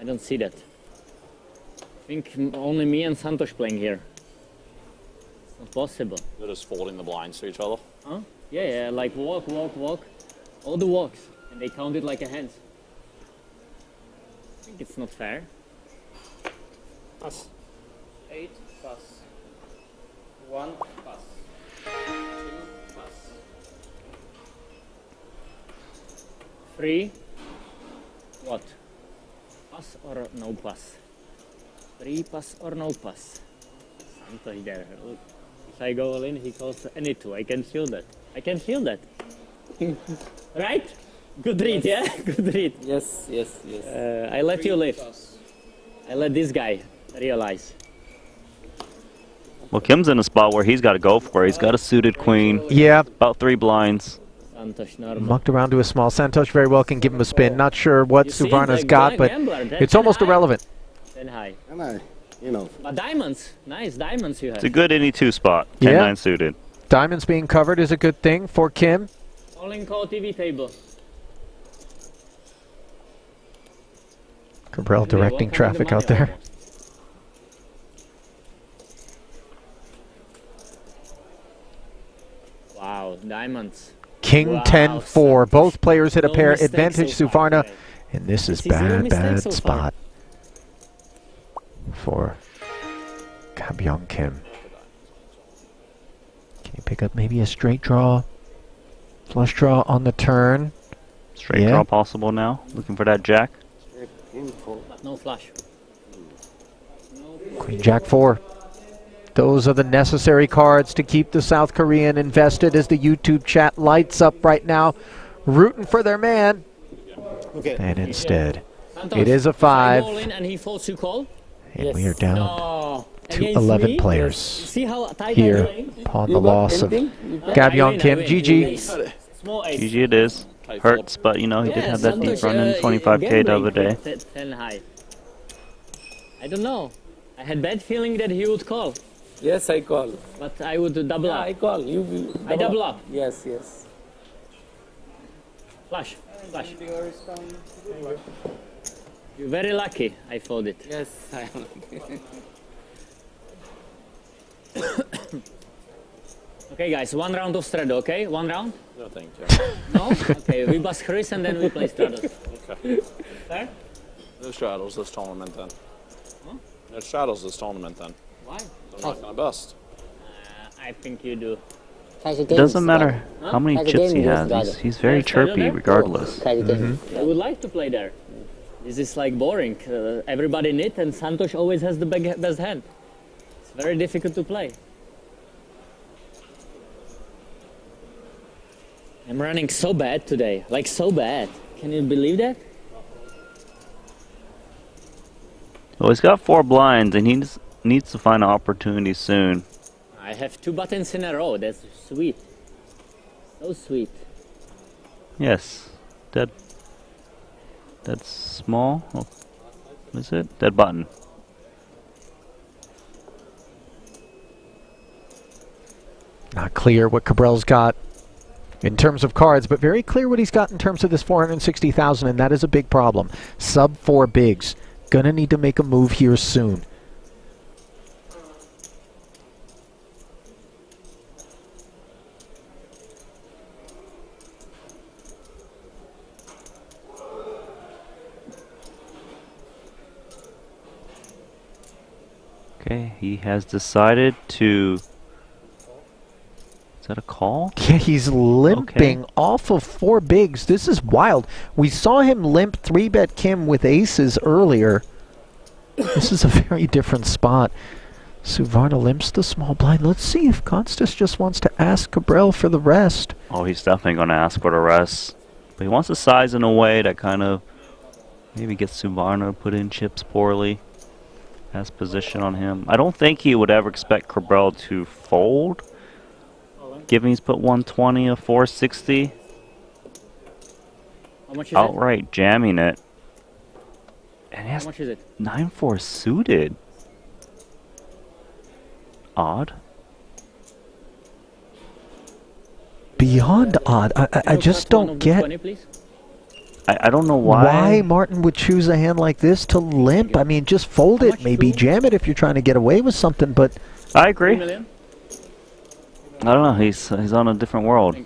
I don't see that. I think only me and Santosh playing here. It's not possible. They're just folding the blinds to each other. Huh? Yeah, yeah, like walk, walk, walk. All the walks, and they count it like a hand. I think it's not fair. Pass. 8 pass. 1 pass. 2 pass. 3. What? Pass or no pass? 3 pass or no pass? Santosh there. Look. If I go all in, he calls any 2. I can feel that. I can feel that. Right? Good read, yeah? Good read. Yes, yes, yes. I let you live. I let this guy realize. Well, Kim's in a spot where he's got to go for it. He's got a suited queen. Yeah. About 3 blinds. Santosh normal. Mucked around to a small. Santosh very well can give him a spin. Not sure what Suvarna's got, but it's almost irrelevant. Then high. And I, you know. But diamonds. Nice diamonds you have. It's a good any 2 spot. 10-9 Yeah. suited. Diamonds being covered is a good thing for Kim. All in call TV table. Cabral directing traffic out there. Wow, diamonds. King Wow, 10-4. Both players hit a no pair. mistakes Advantage so far Suvarna. today. And this is Zero bad, mistakes bad so far. spot for Gabyeong Kim. Can you pick up maybe a straight draw? Flush draw on the turn. Straight draw possible now. Looking for that jack. But no flush. Queen Jack 4. Those are the necessary cards to keep the South Korean invested as the YouTube chat lights up right now, rooting for their man. Okay. And instead, Santosh, it is a if I 5. go all in and he folds, you call? And we are down No. to Against 11 me? players See how tight I'm here playing? upon the loss of Gabyeong Kim. GG. Small ace. GG it is. Hurts, but you know, he did have that deep Santosh, run in 25k the other day. 10 high. I don't know. I had bad feeling that he would call, Yes, I call. but I would double Yeah, up. I call. You I double up. Yes, yes. Flush. Flush. You're very lucky I folded. Yes, I am. Okay, guys, 1 round of Straddle, okay? 1 round? No, thank you. No? Okay, we bust Chris and then we play Straddle. Okay. Fair? No straddles this tournament then. Huh? No straddles this tournament then. Why? I'm not gonna bust. I think you do. It doesn't matter how many chips he has. He's very chirpy regardless. I would like to play there. This is like boring. Everybody knit and Santosh always has the best hand. It's very difficult to play. I'm running so bad today, like so bad. Can you believe that? Well, he's got 4 blinds and he needs to find an opportunity soon. I have 2 buttons in a row. That's sweet. So sweet. Yes. Dead small. Oh, what is it? Dead button. Not clear what Cabrel's got in terms of cards, but very clear what he's got in terms of this 460,000, and that is a big problem. Sub 4 bigs. Gonna need to make a move here soon. Okay, he has decided to... Is that a call? Yeah, he's limping off of 4 bigs. This is wild. We saw him limp 3-bet Kim with aces earlier. This is a very different spot. Suvarna limps the small blind. Let's see if Konstas just wants to ask Cabrel for the rest. Oh, he's definitely going to ask for the rest. But he wants to size in a way that kind of maybe gets Suvarna to put in chips poorly. Has position on him. I don't think he would ever expect Cabrel to fold. Given he's put 120 of 460. How much is Outright jamming it. And he has How much is it? 9-4 suited. Odd. Beyond odd. I just don't get I don't know why Martin would choose a hand like this to limp. I mean, just fold it, maybe jam it if you're trying to get away with something, but... I agree. I don't know, he's on a different world.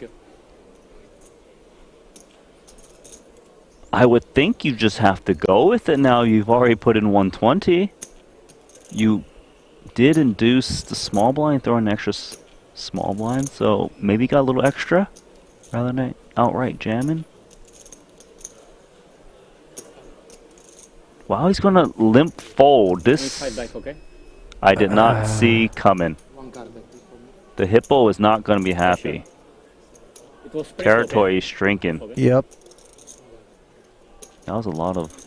I would think you just have to go with it now. You've already put in 120. You did induce the small blind, throw an extra small blind, so maybe got a little extra rather than outright jamming. Wow, he's gonna limp fold. This I did not see coming. The hippo is not gonna be happy. Territory is shrinking. Yep. That was a lot of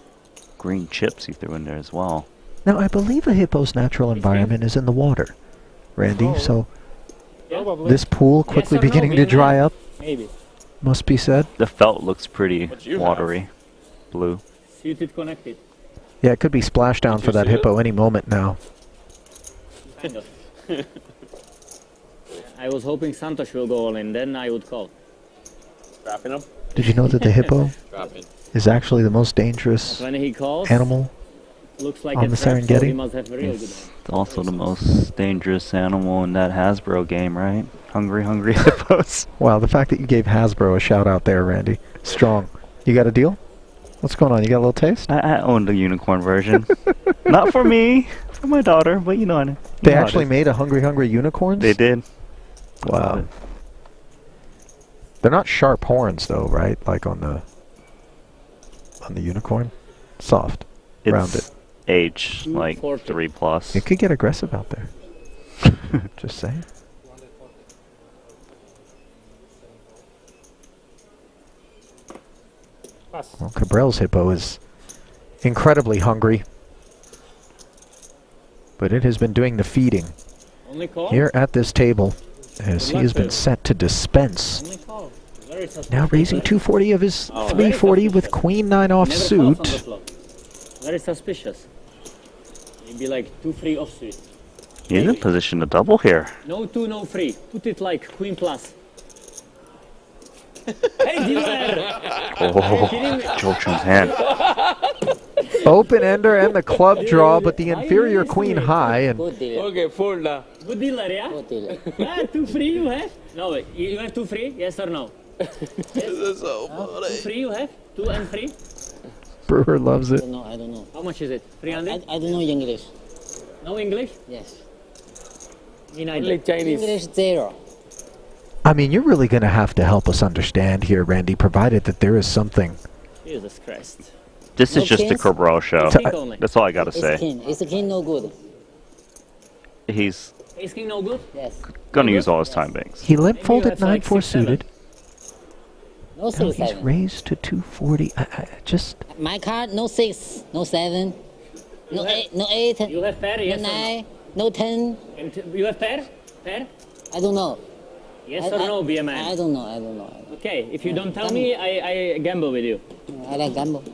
green chips he threw in there as well. Now, I believe a hippo's natural environment is in the water, Randy, so this pool quickly beginning to dry up, must be said. The felt looks pretty watery, blue. Suited connected. Yeah, it could be splashdown for that hippo any moment now. Kind of. I was hoping Santosh will go all in, then I would call. Trapping him? Did you know that the hippo is actually the most dangerous When he calls, animal looks like on the so he Serengeti? must have real good. It's also the most dangerous animal in that Hasbro game, right? Hungry, hungry hippos. Wow, the fact that you gave Hasbro a shout out there, Randy. Strong. You got a deal? What's going on? You got a little taste? I owned the unicorn version. Not for me, for my daughter, but you know. They actually made a Hungry Hungry Unicorns? They did. Wow. They're not sharp horns though, right? Like on the unicorn? Soft. It's rounded. Age, like 3+. It could get aggressive out there. Just saying. Well, Cabrel's hippo is incredibly hungry, but it has been doing the feeding here at this table as he has been set to dispense. Now raising 240 of his 340 with queen 9 offsuit. Very suspicious. He'd be like 2-3 offsuit. He's in position to double here. No 2, no 3. Put it like queen plus. Hey, dealer! Oh, Jolchun's hand. Open ender and the club draw, but the inferior queen high. And Okay, fold now. Good dealer, yeah? Good dealer. 2-3 you have? No, you have 2-3? Yes or no? Yes? This is so funny. 2-3 you have? 2 and 3? Brewer loves it. I don't know. How much is it? 300? I don't know English. No English? Yes. Me Only neither. Chinese. English 0. I mean, you're really going to have to help us understand here, Randy, provided that there is something. Jesus Christ. This is just a Cabral show. King only. That's all I gotta Ace say. king. Ace king no good. He's Ace king no good? Yes. gonna use all his time banks. He limp Maybe folded that's like 9-4 6-7. suited. No Now six he's seven. raised to 240. I just... My card no 6, no 7, no 8, no 8, You have pair, no yes or no? 9, no 10. And you have pair? Pair? I don't know. Yes or no, be a man? I don't know. I don't know. Okay, if you don't tell me, I gamble with you. I like gamble.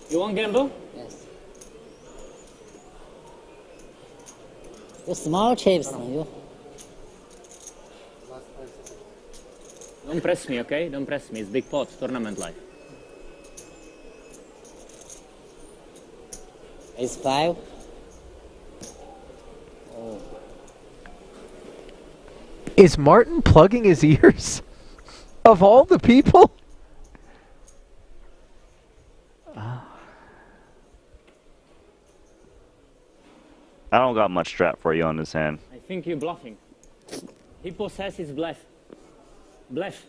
You want gamble? Yes. You small chips. You. Don't press me, okay? Don't press me. It's big pot, tournament life. Ace 5. Oh. Is Martin plugging his ears? Of all the people? I don't got much strap for you on this hand. I think you're bluffing. He possesses bluff. Bluff.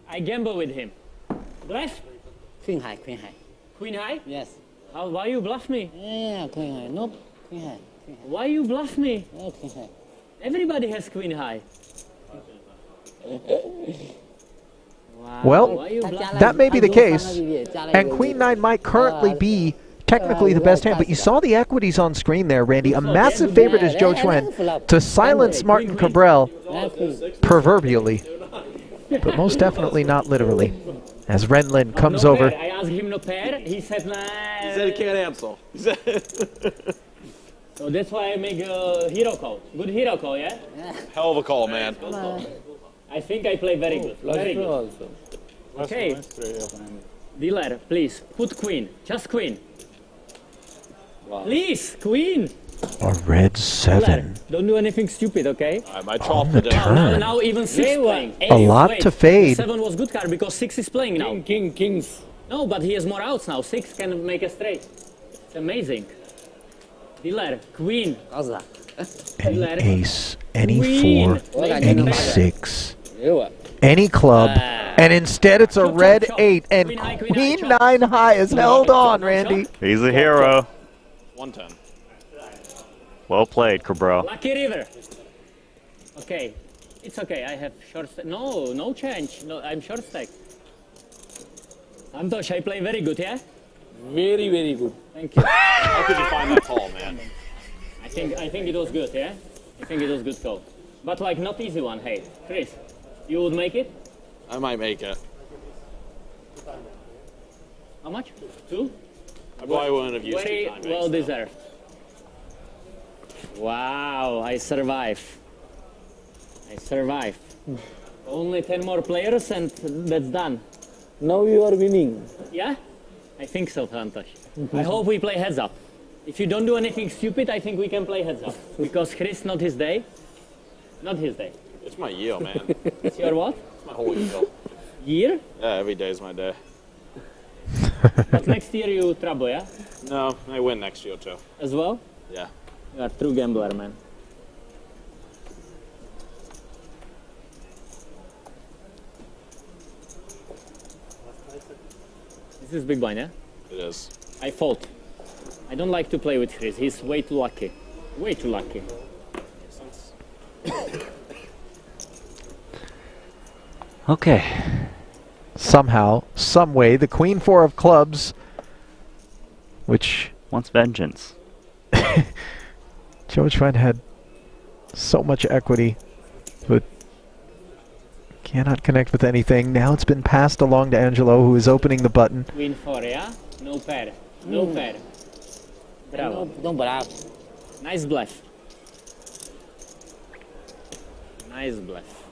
I gamble with him. Bluff? Queen high. Queen high. Queen high? Yes. How, why you bluff me? Yeah, queen high. Nope. Queen high. Queen high. Why you bluff me? Yeah, queen high. Everybody has queen high. Wow. Well, why you bluff? that may be the case. And Queen 9 might currently be technically the best hand, but you saw the equities on screen there, Randy. A massive favorite is Joe Chuen to silence Martin Cabral proverbially, but most definitely not literally. As Renlin comes no over. Pair. I asked him no pair. He said nah. He said he can't answer. So that's why I make a hero call. Good hero call, yeah? Hell of a call, man. I think I play very good. Very good. Okay. Dealer, please, put queen. Just queen. Wow. Please, queen. A red 7. Don't do anything stupid, okay? I might On chop the the turn. Now even 6 playing. A lot to fade. 7 was good card because 6 is playing now. Kings. No, but he has more outs now. 6 can make a straight. It's amazing. Dealer, queen. Any ace, any Queen. 4, any 6, any club, and instead it's a Chop, red chop. 8, and Queen high, Queen chop. 9 high is held on, Randy. He's a hero. 110. Well played, Cabral. Lucky river. Okay. It's okay. I have short stack. No, no change. No, I'm short stack. Santosh, I play very good, yeah? Very, very good. Thank you. How could you find that call, man? I think it was good, yeah? I think it was good call. But like not easy one, hey. Chris, you would make it? I might make it. How much? 2? I probably wouldn't have used Very two time well banks, deserved. Wow, I survive. I survive. Only 10 more players and that's done. Now you are winning. Yeah? I think so, Santosh. I hope we play heads up. If you don't do anything stupid, I think we can play heads up. Because Chris, not his day. Not his day. It's my year, man. It's your what? It's my whole year. Year? Yeah, every day is my day. But next year you trouble, yeah? No, I win next year too. As well? Yeah. You are a true gambler, man. This is big blind, yeah? It is. I fold. I don't like to play with Chris. He's way too lucky. Way too lucky. Okay. Somehow, some way, the Queen 4 of clubs, which Wants vengeance. Joe Chuen had so much equity, but cannot connect with anything. Now it's been passed along to Angelo, who is opening the button. Queen 4, yeah? No pair. No pair. Bravo. Don't bravo. Nice bluff. Nice bluff.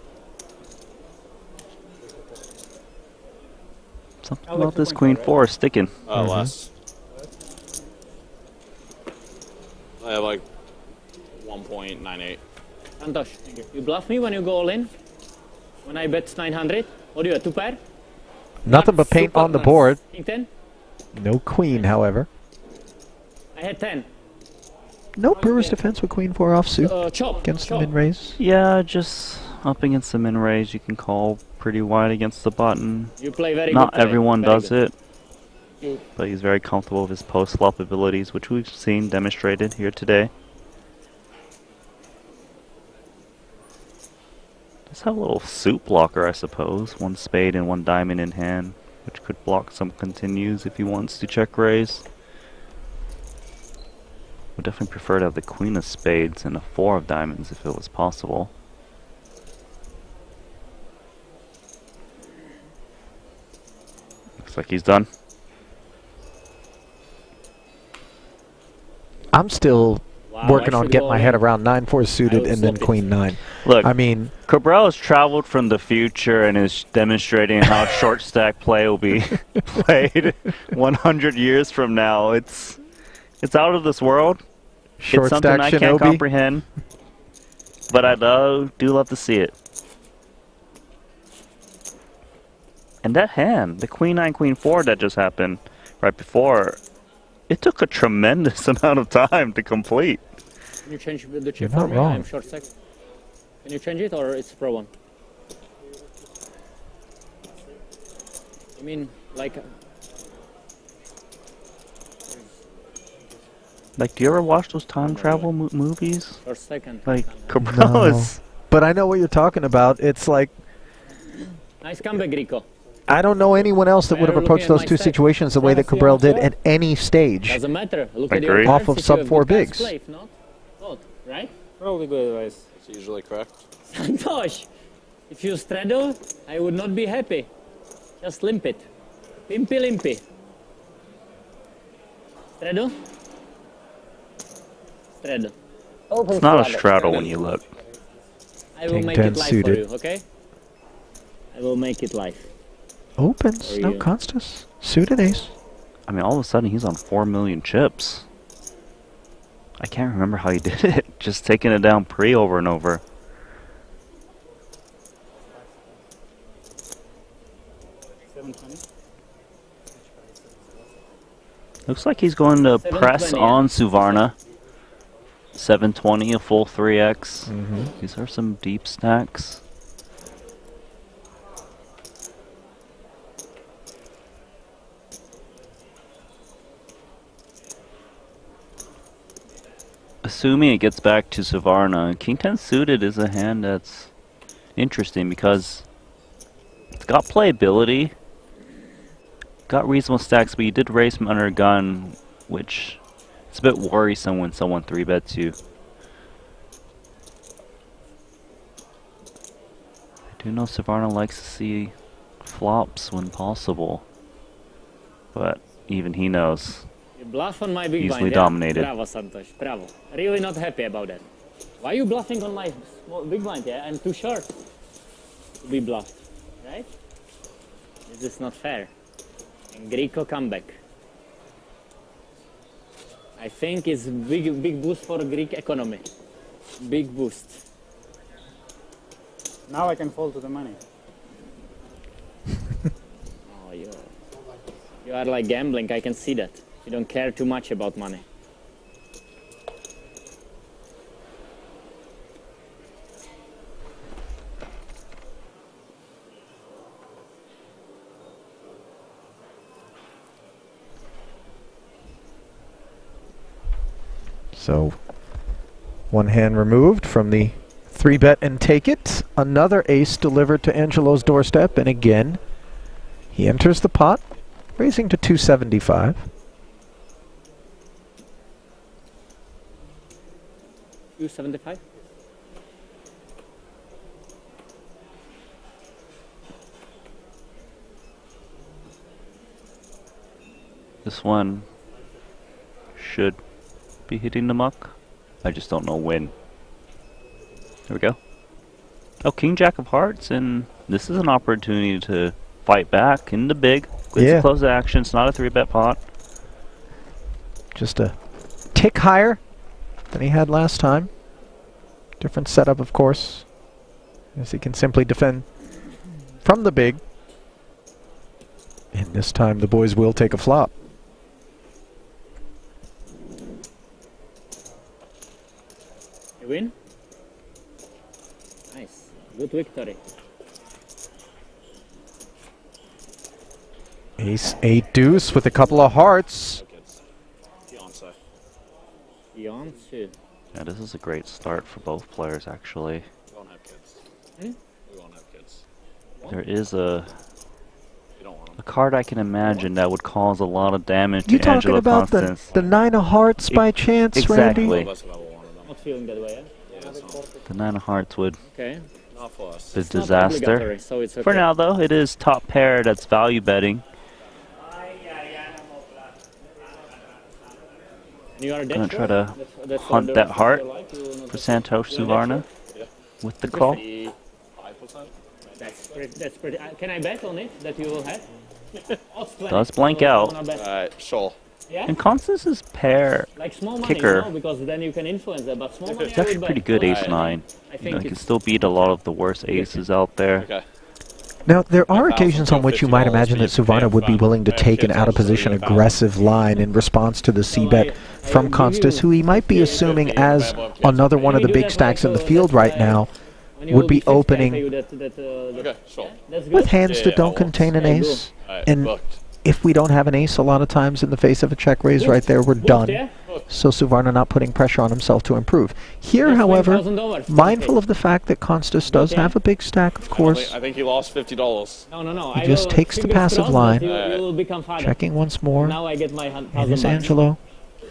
Something about this Queen 4 is sticking. Less. I have like 1.98. Santosh, you bluff me when you go all in? When I bet 900? What do you have, 2 pair? Nothing but paint on the board. King 10? No queen, however. I had 10. No Brewer's defense with Queen 4 offsuit Chop. against the chop. min raise. Yeah, just up against the min raise, you can call pretty wide against the button. You play very Not good today. everyone Very does good. it, but he's very comfortable with his post-flop abilities, which we've seen demonstrated here today. Just have a little suit blocker, I suppose. One spade and one diamond in hand, which could block some continues if he wants to check raise. Would definitely prefer to have the queen of spades and a 4 of diamonds if it was possible. Looks like he's done. I'm still Wow, working I on should getting go my head in. around 9-4 suited will and then flip it. queen 9. Look, I mean, Cabral has traveled from the future and is demonstrating how short stack play will be played 100 years from now. It's out of this world. short It's something stack I can't Shinobi. comprehend, but I do love to see it. And that hand, the queen 9, queen 4 that just happened right before, it took a tremendous amount of time to complete. Can you change the You're chip not for me? wrong. I'm short stack. Can you change it or it's pro one? I mean, like, Do you ever watch those time travel movies? short stack and Like, and- Cabral No. is... But I know what you're talking about. It's like, Nice comeback, Rico. I don't know anyone else that Why would are have you approached looking at those my two stack? situations the way that Cabral did at any stage. Doesn't matter. Look I at your agree. cards. Off of If you have sub 4 good cards, bigs. play. If not, not, right? Probably good advice. It's usually correct. Santosh, if you straddle, I would not be happy. Just limp it. Limpy, limpy. Straddle. Straddle. It's not a straddle when you look. I will King make 10 it live suited. for you, okay? I will make it live. Opens, Or no you. Constas. Suited ace. I mean, all of a sudden he's on 4 million chips. I can't remember how he did it. Just taking it down pre over and over. Looks like he's going to press 720, on Suvarna. 720, a full 3x. Mm-hmm. These are some deep stacks. Assuming it gets back to Suvarna, King 10 suited is a hand that's interesting because it's got playability, got reasonable stacks, but you did raise him under a gun, which is a bit worrisome when someone 3-bets you. I do know Suvarna likes to see flops when possible, but even he knows. You bluff on my big Easily blind, dominated. Yeah? Bravo, Santosh. Bravo. Really not happy about that. Why are you bluffing on my small, big blind? Yeah, I'm too short to be bluffed, right? This is not fair. And Greco comeback. I think it's big boost for Greek economy. Big boost. Now I can fall to the money. Oh, you are like gambling. I can see that. You don't care too much about money. So, one hand removed from the 3-bet and take it. Another ace delivered to Angelo's doorstep, and again, he enters the pot, raising to 275. $275? This one should be hitting the muck. I just don't know when. There we go. Oh, King Jack of Hearts, and this is an opportunity to fight back in the big. Good Yeah. to close the action. It's not a 3-bet pot. Just a tick higher than he had last time. Different setup, of course, as he can simply defend from the big. And this time the boys will take a flop. You win? Nice. Good victory. Ace 8 deuce with a couple of hearts. Fiancé. Yeah, this is a great start for both players, actually. We won't have kids. Hmm? We won't have kids. There is a You don't want them. a card I can imagine that would cause a lot of damage You to talking Angelo about Constance. the 9 of hearts by chance, Exactly. Randy? None of us have ever wanted them. Not feeling that way, Yeah, it's not, The 9 of Hearts would Okay. not for us. be a It's not disaster. obligatory, so it's okay. For now, though, it is top pair that's value betting. And you are Gonna dead try sure? to That's hunt the that rest of heart your life you will not for attack? Santosh You're dead Suvarna sure? with the call. 5%? That's pretty. Can I bet on it that you will have? Odds 20, Does blank so I out. wanna bet. Alright, sure. Yeah? And Constance's pair Like small money, kicker you know, because then you can influence that. But small money, is I actually would pretty bet. good, Odds ace 20, 9. I You think know, he can it's still beat a lot of the worst aces out there. Okay. Now, there are 1,000 occasions on which you might $50 imagine for that your Suvarna would be fund. willing to My take an kids out-of-position actually aggressive line in response to the c-bet from give Constance, you who he might be assuming as another one of the big stacks in the field right now when you would will be 50, I pay opening you that, Okay, sure. that's good. with hands Yeah, that yeah, don't that contain an Yeah, ace. Alright, And booked. if we don't have an ace, a lot of times in the face of a check raise right there, we're Booked, done. yeah? So Suvarna not putting pressure on himself to improve. Here, That's however, $20,000. mindful of the fact that Constance does Yeah. have a big stack, of course, I think he lost $50. No. He I just will takes the fingers passive crossed line. that You will become father. checking once more. Now I get my And 1,000 is bucks. Angelo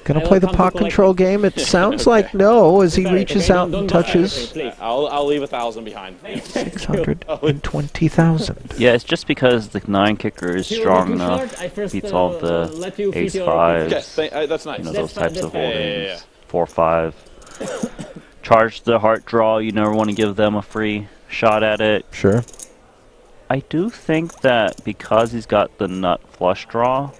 gonna I will play the come to pot collect control it. game? It sounds like no, as he Prepare it, reaches okay? out Don't and go fast, touches okay, please. I'll leave 1,000 behind. 620,000. Yeah, it's just because the 9 kicker is If you will be strong too enough. short, I first, Beats all of let you the fit ace your fives, Okay, that's nice. you know, That's those types fine, of that's fine. holdings. Yeah. 4-5. Charge the heart draw. You never want to give them a free shot at it. Sure. I do think that because he's got the nut flush draw,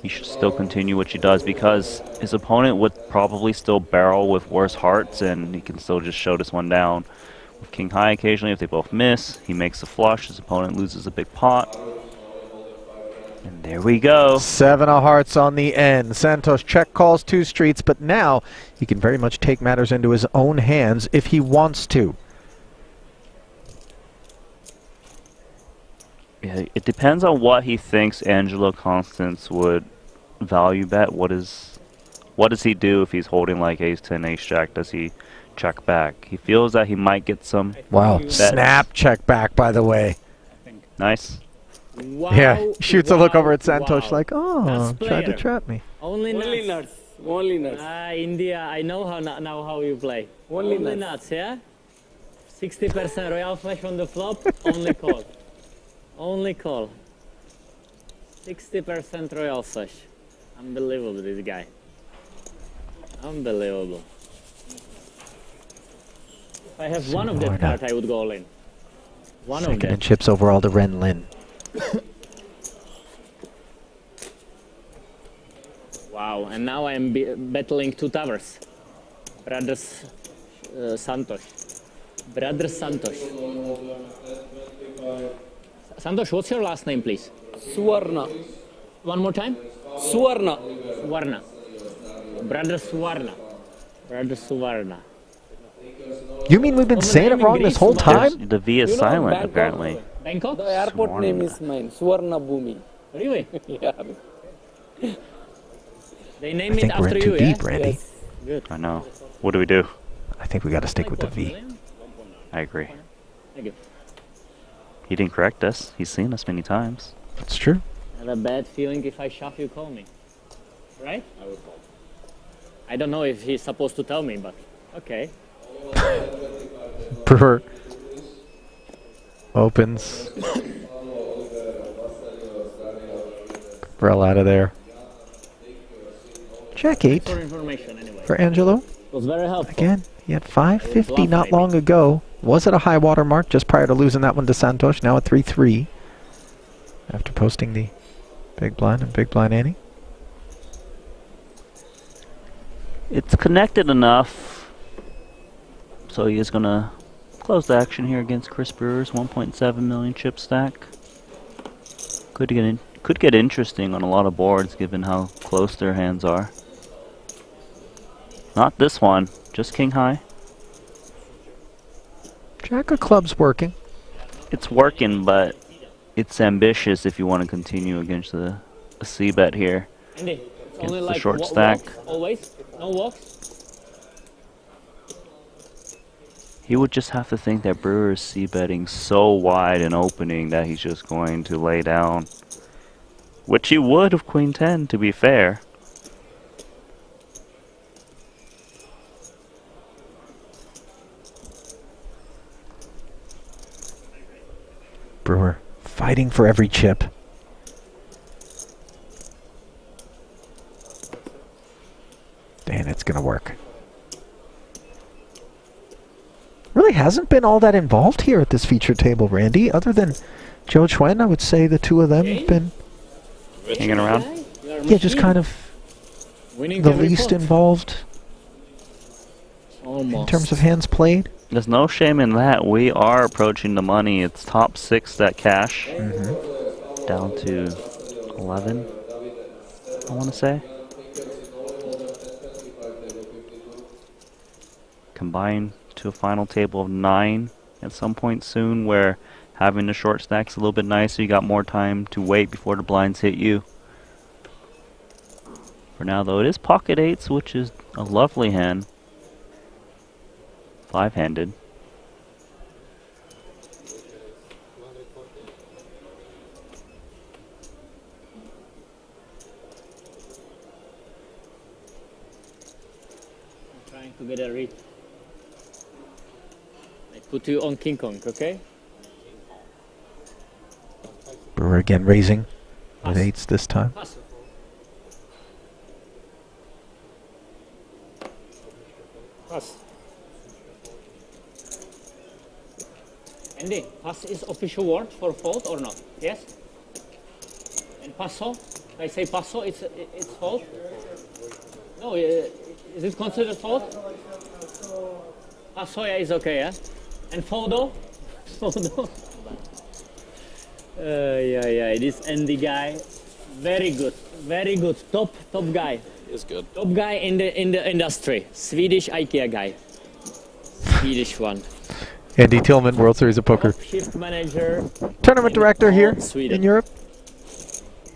he should still continue what he does, because his opponent would probably still barrel with worse hearts and he can still just show this one down. With king high occasionally, if they both miss, he makes the flush, his opponent loses a big pot. And there we go. 7 of hearts on the end. Santos check calls 2 streets, but now he can very much take matters into his own hands if he wants to. Yeah, it depends on what he thinks Angelo Constance would value bet. What does he do if he's holding like ace 10, ace jack? Does he check back? He feels that he might get some. Wow. bets. Snap check back, by the way. Nice. Wow, Yeah, shoots a look over at wow. Santosh like, oh, That's tried to player. trap me. Only Only nuts. nuts. Only nuts. India, I know how now how you play. Only nuts. Nuts, yeah? 60% royal flush on the flop, only call. Only call. 60% royal flush. Unbelievable, this guy. Unbelievable. If I have one of that Suvarna. card, I would go all in. One of Second in them. chips overall to Ren Lin. Wow, and now I'm battling 2 towers. Brothers Santosh. Brother Santosh. Santosh, what's your last name, please? Suvarna. One more time? Suvarna. Suvarna. Brother Suvarna. Brother Suvarna. You mean we've been saying it wrong this whole time? The V is You know, silent, Bangkok. apparently. Bangkok? The airport name is mine. Suvarna Bhumi. Really? Yeah. They I name it think we're after in too you, deep, yeah? Randy. Yes. Good. I know. What do we do? I think we got to stick with the V. I agree. Thank you. He didn't correct us. He's seen us many times. That's true. I have a bad feeling if I shove, you call me. Right? I would call. I don't know if he's supposed to tell me, but okay. Brewer opens. Brell out of there. Jack 8 For information, anyway. for Angelo. It was very helpful. Again, he had 550 Bluff, not maybe. long ago. Was at a high water mark just prior to losing that one to Santosh. Now at 3-3. After posting the big blind and big blind ante. It's connected enough, so he is going to close the action here against Chris Brewer's 1.7 million chip stack. Could get interesting on a lot of boards given how close their hands are. Not this one, just king high. Jack of clubs working. It's working, but it's ambitious if you want to continue against a C-bet here. Andy, it's only Against the like short stack. walks, always? No walks? He would just have to think that Brewer is C-betting so wide and opening that he's just going to lay down. Which he would with Queen 10, to be fair. Brewer fighting for every chip. And it's gonna work. Really hasn't been all that involved here at this feature table, Randy. Other than Joe Schwen, I would say the two of them have been hanging around. Yeah, just kind of Winning the every least pot. involved Almost. in terms of hands played. There's no shame in that. We are approaching the money. It's top 6 that cash. Down to 11, I want to say. Combine to a final table of 9 at some point soon, where having the short stack's a little bit nicer. You got more time to wait before the blinds hit you. For now, though, it is pocket 8s, which is a lovely hand. 5-handed. I'm trying to get a read. I put you on King Kong, okay? Brewer again raising with 8s this time. Pass. Pass. Andy, pass is official word for fault or not? Yes? And passo? I say passo, it's fault? No, is it considered fault? Passo, yeah, is okay, yeah? And fodo? Fodo? Yeah, this Andy guy, very good, top guy. It's good. Top guy in the industry, Swedish IKEA guy, Swedish one. Andy Tillman, World Series of Poker Shift manager. tournament director here Sweden. in Europe.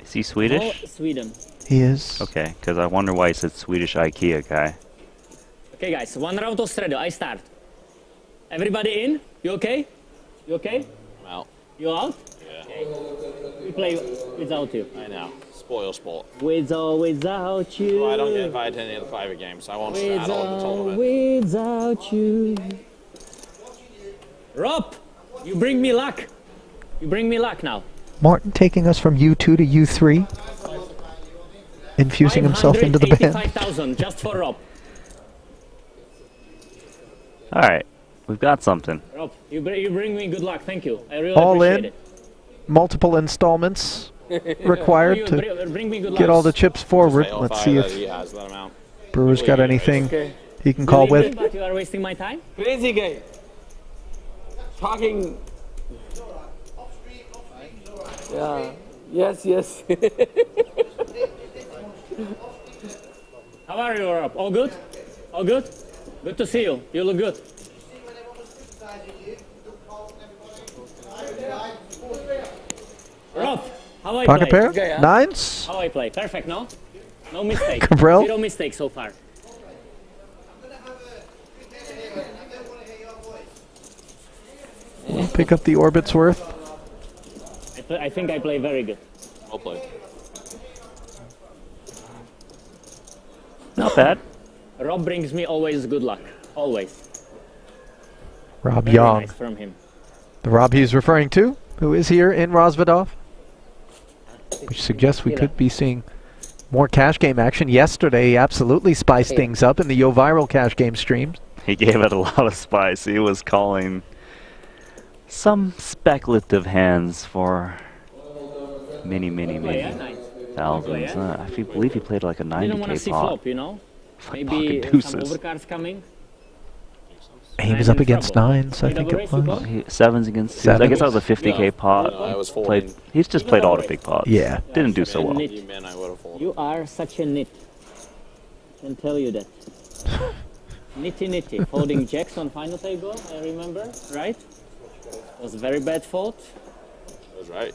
Is he Swedish? Oh, Sweden. He is. Okay, because I wonder why he said Swedish IKEA guy. Okay, guys, 1 round of Stredo. I start. Everybody in? You okay? You okay? I'm out. You out? Yeah. Okay. We play without you. I know. Spoil sport. Without you. Well, I don't get invited to any of the private games, so I won't at all in the tournament. Without you. Rob, you bring me luck. You bring me luck now. Martin taking us from U2 to U3. Infusing himself into the band. 585,000 just for Rob. Alright, we've got something. Rob, you bring me good luck. Thank you. I really All appreciate in. it. Multiple installments required to bring me good get luck. all the chips forward. Fail Let's five see that if he has, let him out. Brewer's got anything Okay. he can call with. But you are wasting my time. Crazy guy. Talking. Yeah. Yes. How are you, Rob? All good? All good? Good to see you. You look good. Rob, how I Pocket play? pair? Okay, yeah. 9s? How I play? Perfect, no? No mistake. Cabral? 0 mistakes so far. Pick up the orbit's worth. I think I play very good. Well played. Not bad. Rob brings me always good luck. Always. Rob Very Young. nice from him. The Rob he's referring to, who is here in Rosvedov. Which suggests we could be seeing more cash game action. Yesterday, he absolutely spiced things up in the Yo Viral cash game streams. He gave it a lot of spice. He was calling some speculative hands for many Yeah, nice. thousands. I believe he played like a You don't want to 90k see pot. flop, you know? Pocket Maybe some deuces. overcards coming. He was Nine up in against trouble. 9s, I think it was. Sevens against twos. I guess that was a 50k Yeah. pot. I was Played. folding. He's just played all the big pots. Yeah. Didn't do so well. Nit. You men, I would have folded. You are such a nit. I can tell you that. Nitty. Folding jacks on final table, I remember, right? Was a very bad fault. That was right.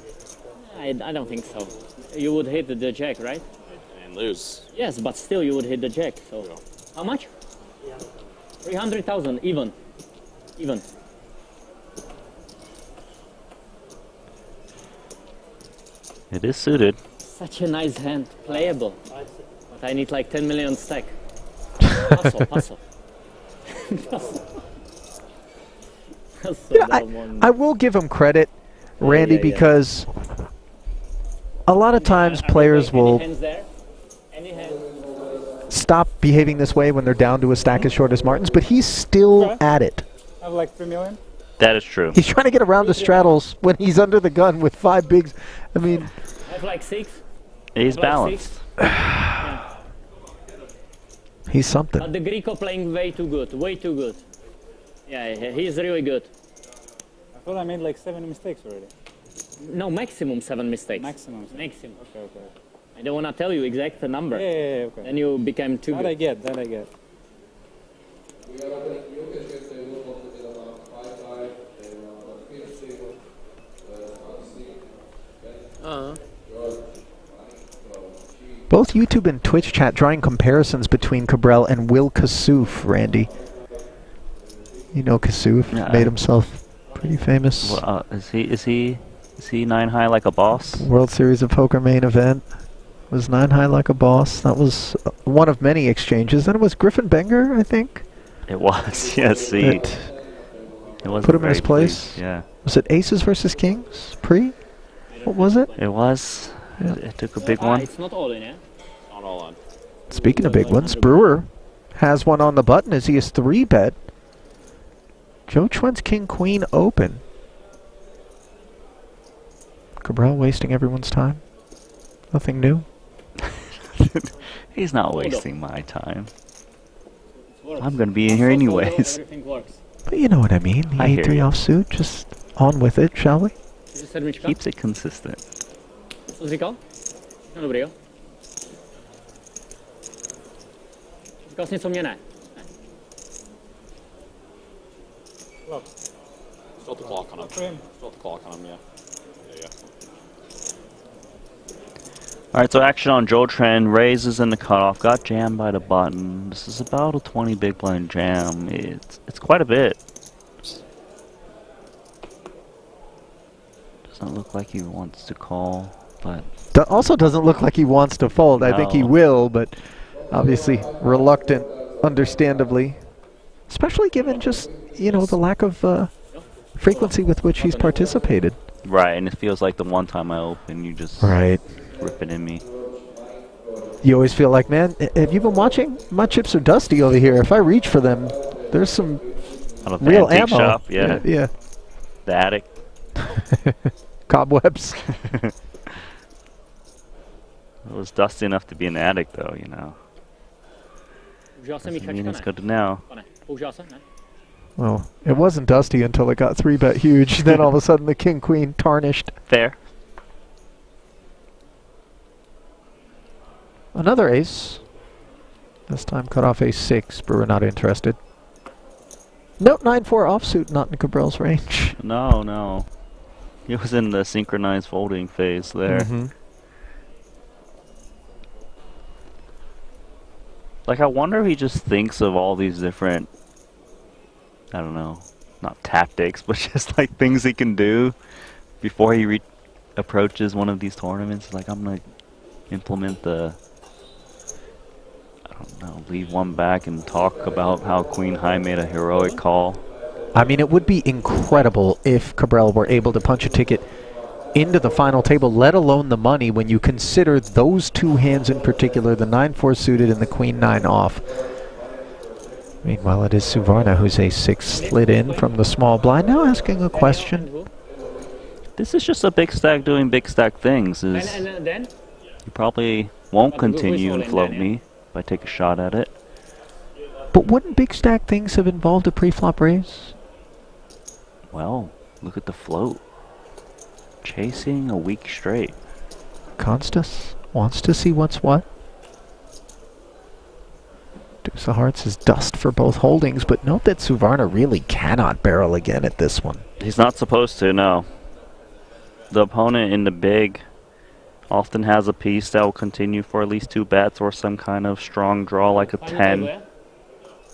I don't think so. You would hit the jack, right? And lose. Yes, but still you would hit the jack. So how much? 300,000 even. It is suited. Such a nice hand, playable. But I need like 10 million stack. Paso. Yeah, I will give him credit, Randy, because a lot of times players will stop behaving this way when they're down to a stack as short as Martin's, but he's still at it. I have like 3 million. That is true. He's trying to get around the straddles when he's under the gun with 5 bigs. I mean, I have like 6. He's balanced. He's something. But the Greco playing way too good. Yeah, he's really good. I thought I made like 7 mistakes already. No, maximum 7 mistakes. Maximum. Okay. I don't want to tell you exact number. Yeah, okay. Then you become too good. That I get. Both YouTube and Twitch chat drawing comparisons between Cabral and Will Kassouf, Randy. You know Kassouf made himself pretty famous. Well, is he 9 high like a boss? World Series of Poker main event. Was 9 high like a boss. That was one of many exchanges. Then it was Griffin Benger, I think. It was, yes. It was put him in his place. Yeah. Was it Aces versus Kings? What was it? It was. Yeah. It took a big one. It's not all in, yeah? Not all on. Speaking of big ones, Brewer has one on the button as he is 3-bet. Joe Chuan's King Queen open. Cabral wasting everyone's time. Nothing new. He's not wasting my time. I'm going to be in here anyways. But you know what I mean. The I hear A3 you. offsuit, just on with it, shall we? Keeps it consistent. Co jsi říkal? No dobrý, jo. Říkal jsi něco mě, ne? Start the clock on him. Start the clock on him, yeah. Alright, so action on Joe Trend. Raises in the cutoff. Got jammed by the button. This is about a 20 big blind jam. It's quite a bit. Doesn't look like he wants to call, but... Also doesn't look like he wants to fold. I think he will, but obviously reluctant, understandably. Especially given just, you know, the lack of frequency with which he's participated. Right, and it feels like the one time I open, you just rip it in me. You always feel like, man, have you been watching? My chips are dusty over here. If I reach for them, there's some real ammo. Shop, yeah. The attic. Cobwebs. It was dusty enough to be in the attic, though, you know. Doesn't mean it's good to know. Well, it wasn't dusty until it got 3-bet huge. Then all of a sudden the King Queen tarnished. Fair. Another ace. This time cut off ace-6. Brewer not interested. Note 9-4 offsuit not in Cabral's range. No. He was in the synchronized folding phase there. Like, I wonder if he just thinks of all these different, I don't know, not tactics, but just like things he can do before he approaches one of these tournaments. Like, I'm going to implement the, I don't know, leave one back and talk about how Queen High made a heroic call. I mean, it would be incredible if Cabral were able to punch a ticket into the final table, let alone the money, when you consider those two hands in particular, the 9-4 suited and the Queen 9 off. Meanwhile, it is Suvarna who's ace-6 slid in from the small blind, now asking a question. This is just a big stack doing big stack things. You probably won't continue and float me if I take a shot at it. But wouldn't big stack things have involved a pre-flop raise? Well, look at the float. Chasing a week straight. Constas wants to see what's what. Deuce of Hearts is dust for both holdings, but note that Suvarna really cannot barrel again at this one. He's not supposed to, no. The opponent in the big often has a piece that will continue for at least 2 bets or some kind of strong draw like a 10.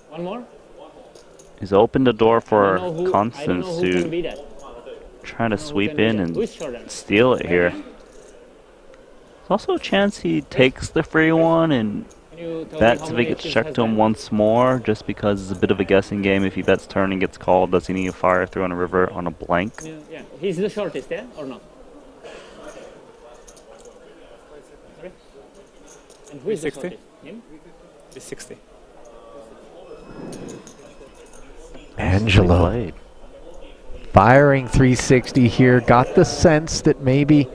One more? He's opened the door for Constance to try to sweep in and steal it here. There's also a chance he takes the free one and bets if it gets checked to him once more, just because it's a bit of a guessing game. If he bets turn and gets called, does he need a fire through on a river on a blank? Yeah. He's the shortest, yeah, or not? Sorry? And who is the shortest? Him? He's 60. Angelo firing 360 here. Got the sense that maybe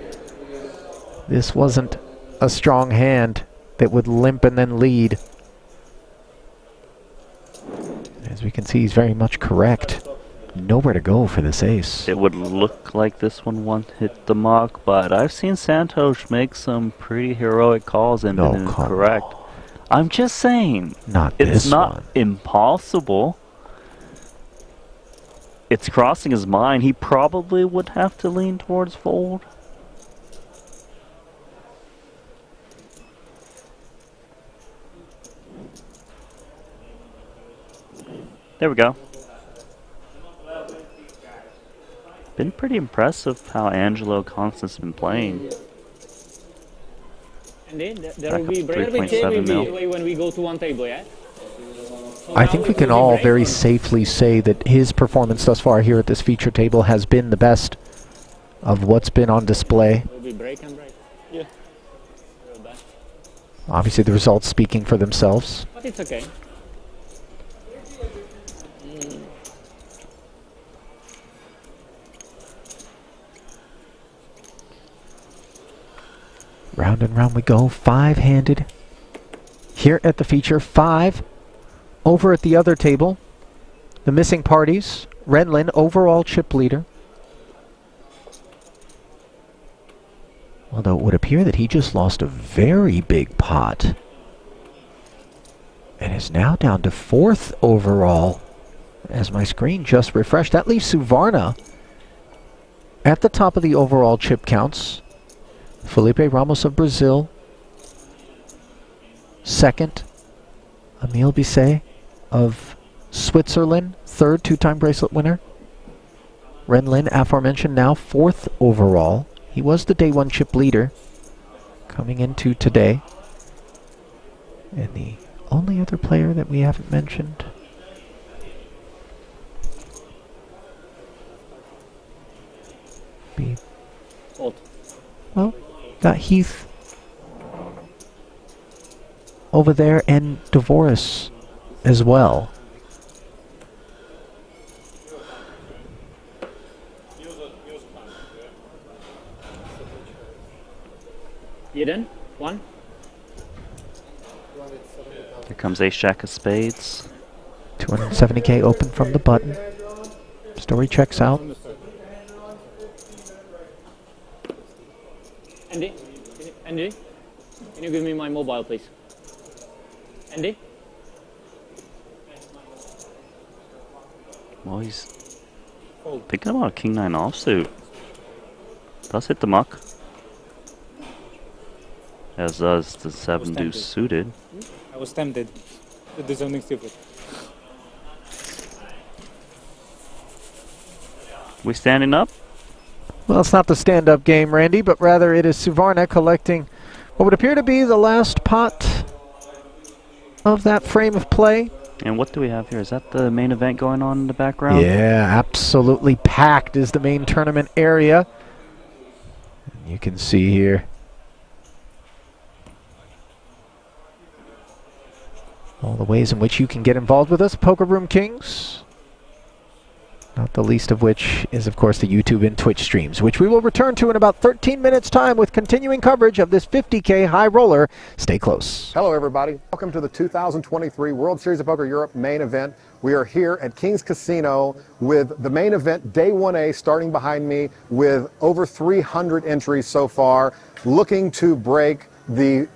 this wasn't a strong hand that would limp and then lead. As we can see, he's very much correct. Nowhere to go for this ace. It would look like this one won't hit the muck, but I've seen Santos make some pretty heroic calls and been incorrect. I'm just saying, it's not impossible. It's crossing his mind. He probably would have to lean towards fold. There we go. Been pretty impressive how Angelo Constance has been playing. And then there will be break when we go to one table, yeah? I think we can all very safely say that his performance thus far here at this feature table has been the best of what's been on display. Will be break and break. Yeah. Obviously the results speaking for themselves. But it's okay. Round and round we go, 5-handed. Here at the feature, 5. Over at the other table, the missing parties, Renlin, overall chip leader. Although it would appear that he just lost a very big pot. And is now down to 4th overall. As my screen just refreshed, that leaves Suvarna at the top of the overall chip counts. Felipe Ramos of Brazil. 2nd, Emile Bisset of Switzerland. 3rd, 2-time bracelet winner. Renlin, aforementioned, now 4th overall. He was the day 1 chip leader coming into today. And the only other player that we haven't mentioned. Well, got Heath over there and Dvoris as well. Eden, 1. Here comes Ace Jack of Spades. 270k open from the button. Story checks out. Andy, can you give me my mobile, please? Andy? Well, he's thinking about a King-9 offsuit. Does hit the muck. As does the 7 deuce suited. I was tempted to do something stupid. We standing up? Well, it's not the stand-up game, Randy, but rather it is Suvarna collecting what would appear to be the last pot of that frame of play. And what do we have here? Is that the main event going on in the background? Yeah, absolutely packed is the main tournament area. And you can see here all the ways in which you can get involved with us, Poker Room Kings. Not the least of which is, of course, the YouTube and Twitch streams, which we will return to in about 13 minutes' time with continuing coverage of this 50K high roller. Stay close. Hello, everybody. Welcome to the 2023 World Series of Poker Europe main event. We are here at King's Casino with the main event, Day 1A, starting behind me with over 300 entries so far, looking to break the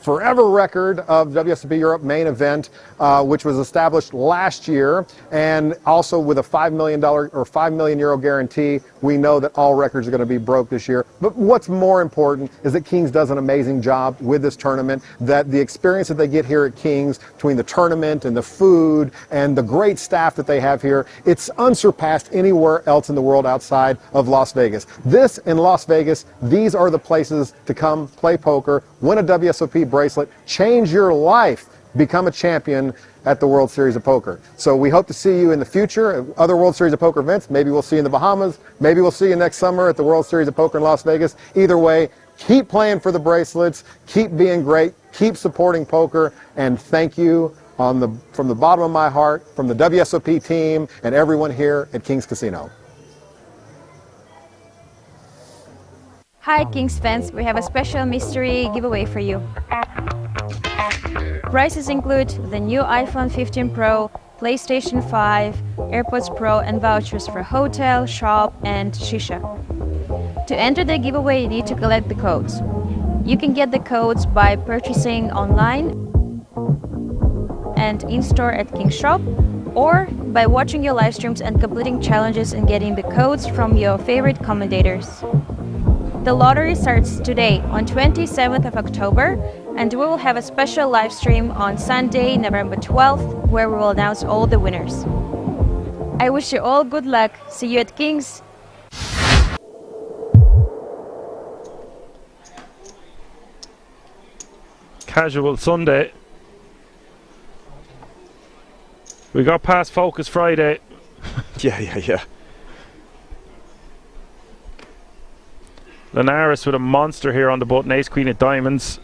forever record of WSOP Europe main event, which was established last year, and also with a $5 million or €5 million guarantee. We know that all records are going to be broke this year. But what's more important is that Kings does an amazing job with this tournament, that the experience that they get here at Kings, between the tournament and the food and the great staff that they have here, it's unsurpassed anywhere else in the world outside of Las Vegas. This in Las Vegas, these are the places to come play poker, win a WSOP bracelet, change your life, become a champion at the World Series of Poker. So we hope to see you in the future at other World Series of Poker events. Maybe we'll see you in the Bahamas. Maybe we'll see you next summer at the World Series of Poker in Las Vegas. Either way, keep playing for the bracelets, keep being great, keep supporting poker, and thank you from the bottom of my heart, from the WSOP team and everyone here at Kings Casino. Hi Kings fans, we have a special mystery giveaway for you. Prizes include the new iPhone 15 Pro, PlayStation 5, AirPods Pro and vouchers for hotel, shop and shisha. To enter the giveaway, you need to collect the codes. You can get the codes by purchasing online and in-store at King's Shop, or by watching your live streams and completing challenges and getting the codes from your favorite commentators. The lottery starts today on 27th of October, and we will have a special live stream on Sunday, November 12th, where we will announce all the winners. I wish you all good luck. See you at King's. Casual Sunday. We got past Focus Friday. Yeah. Linares with a monster here on the button, ace queen of diamonds.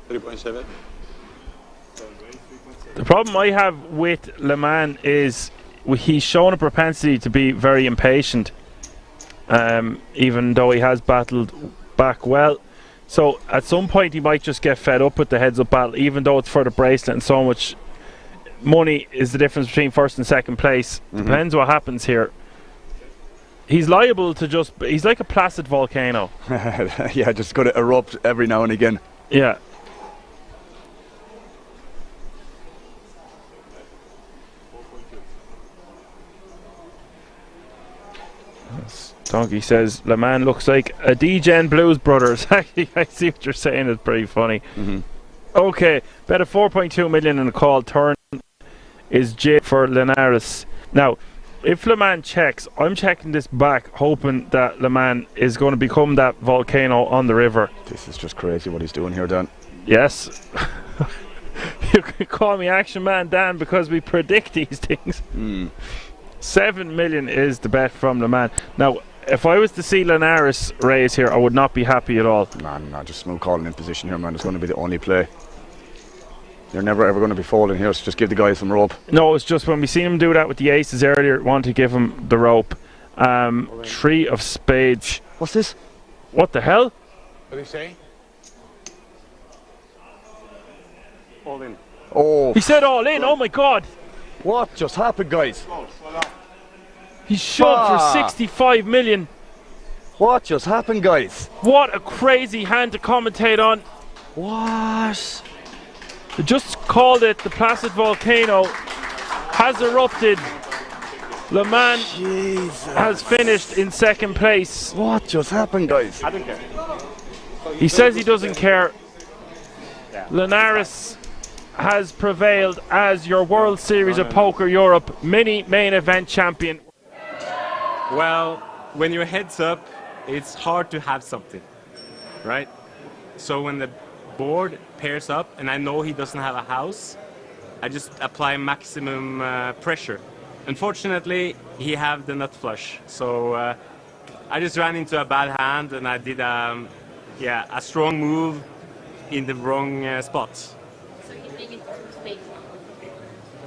3.7. The problem I have with Le Mans is he's shown a propensity to be very impatient, even though he has battled back well. So at some point he might just get fed up with the heads up battle, even though it's for the bracelet and so much money is the difference between first and second place. Depends what happens here. He's liable to just, he's like a placid volcano. Yeah, just got to erupt every now and again. Yeah. Donkey says Le Mans looks like a DJN Blues Brothers. Actually, I see what you're saying. It's pretty funny. Okay, bet a 4.2 million in a call. Turn is J for Linares. Now, if Le Mans checks, I'm checking this back, hoping that Le Mans is going to become that volcano on the river. This is just crazy what he's doing here, Dan. Yes. You can call me Action Man Dan because we predict these things. 7 million is the bet from Le Mans. Now, if I was to see Linares raise here, I would not be happy at all. No, just smooth calling in position here, man. It's going to be the only play. You're never ever going to be folding here, so just give the guy some rope. No, it's just when we seen him do that with the aces earlier, want to give him the rope. 3 of spades. What's this? What the hell? What did he say? All in. Oh. He said all in, oh my god. What just happened, guys? He shoved for 65 million. What just happened, guys? What a crazy hand to commentate on. What? They just called it the Placid Volcano has erupted. Le Mans has finished in second place. What just happened, guys? I don't care. He says he doesn't care. Linares has prevailed as your World Series of Poker Europe mini main event champion. Well, when your head's up, it's hard to have something, right? So when the board pairs up and I know he doesn't have a house, I just apply maximum pressure. Unfortunately, he have the nut flush, so I just ran into a bad hand and I did a strong move in the wrong spot. So you make it fake?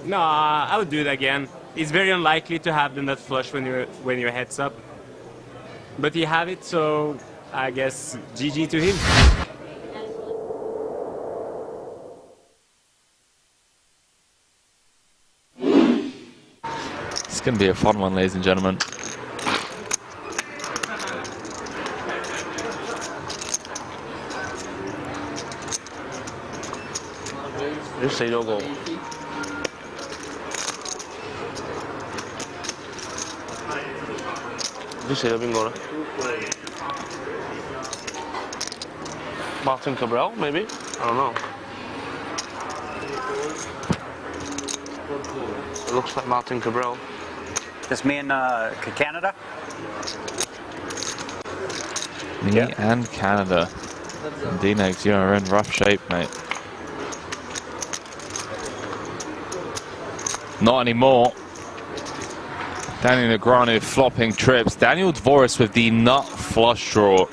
No, I would do it again. It's very unlikely to have the nut flush when your head's up, but he have it, so I guess GG to him. It's going to be a fun one, ladies and gentlemen. 啲死咗個。唔知死咗邊個咧 ？Martin Cabral, maybe? I don't know. It looks like Martin Cabral. Just me and Canada? Me and Canada. D-Negs, you're in rough shape, mate. Not anymore. Daniel Negreanu flopping trips. Daniel Dvoris with the nut flush draw.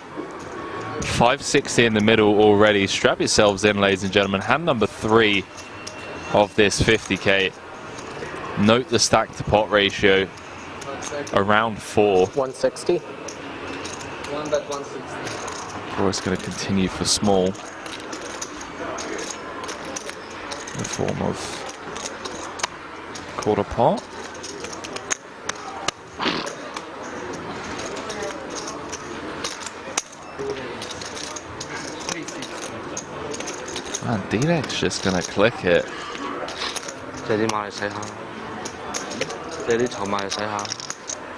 560 in the middle already. Strap yourselves in, ladies and gentlemen. Hand number 3 of this 50k. Note the stack to pot ratio. Around 4. 160. One bet 160. Dvoris going to continue for small. In the form of quarter pot. Man, D-Neck's just gonna click it.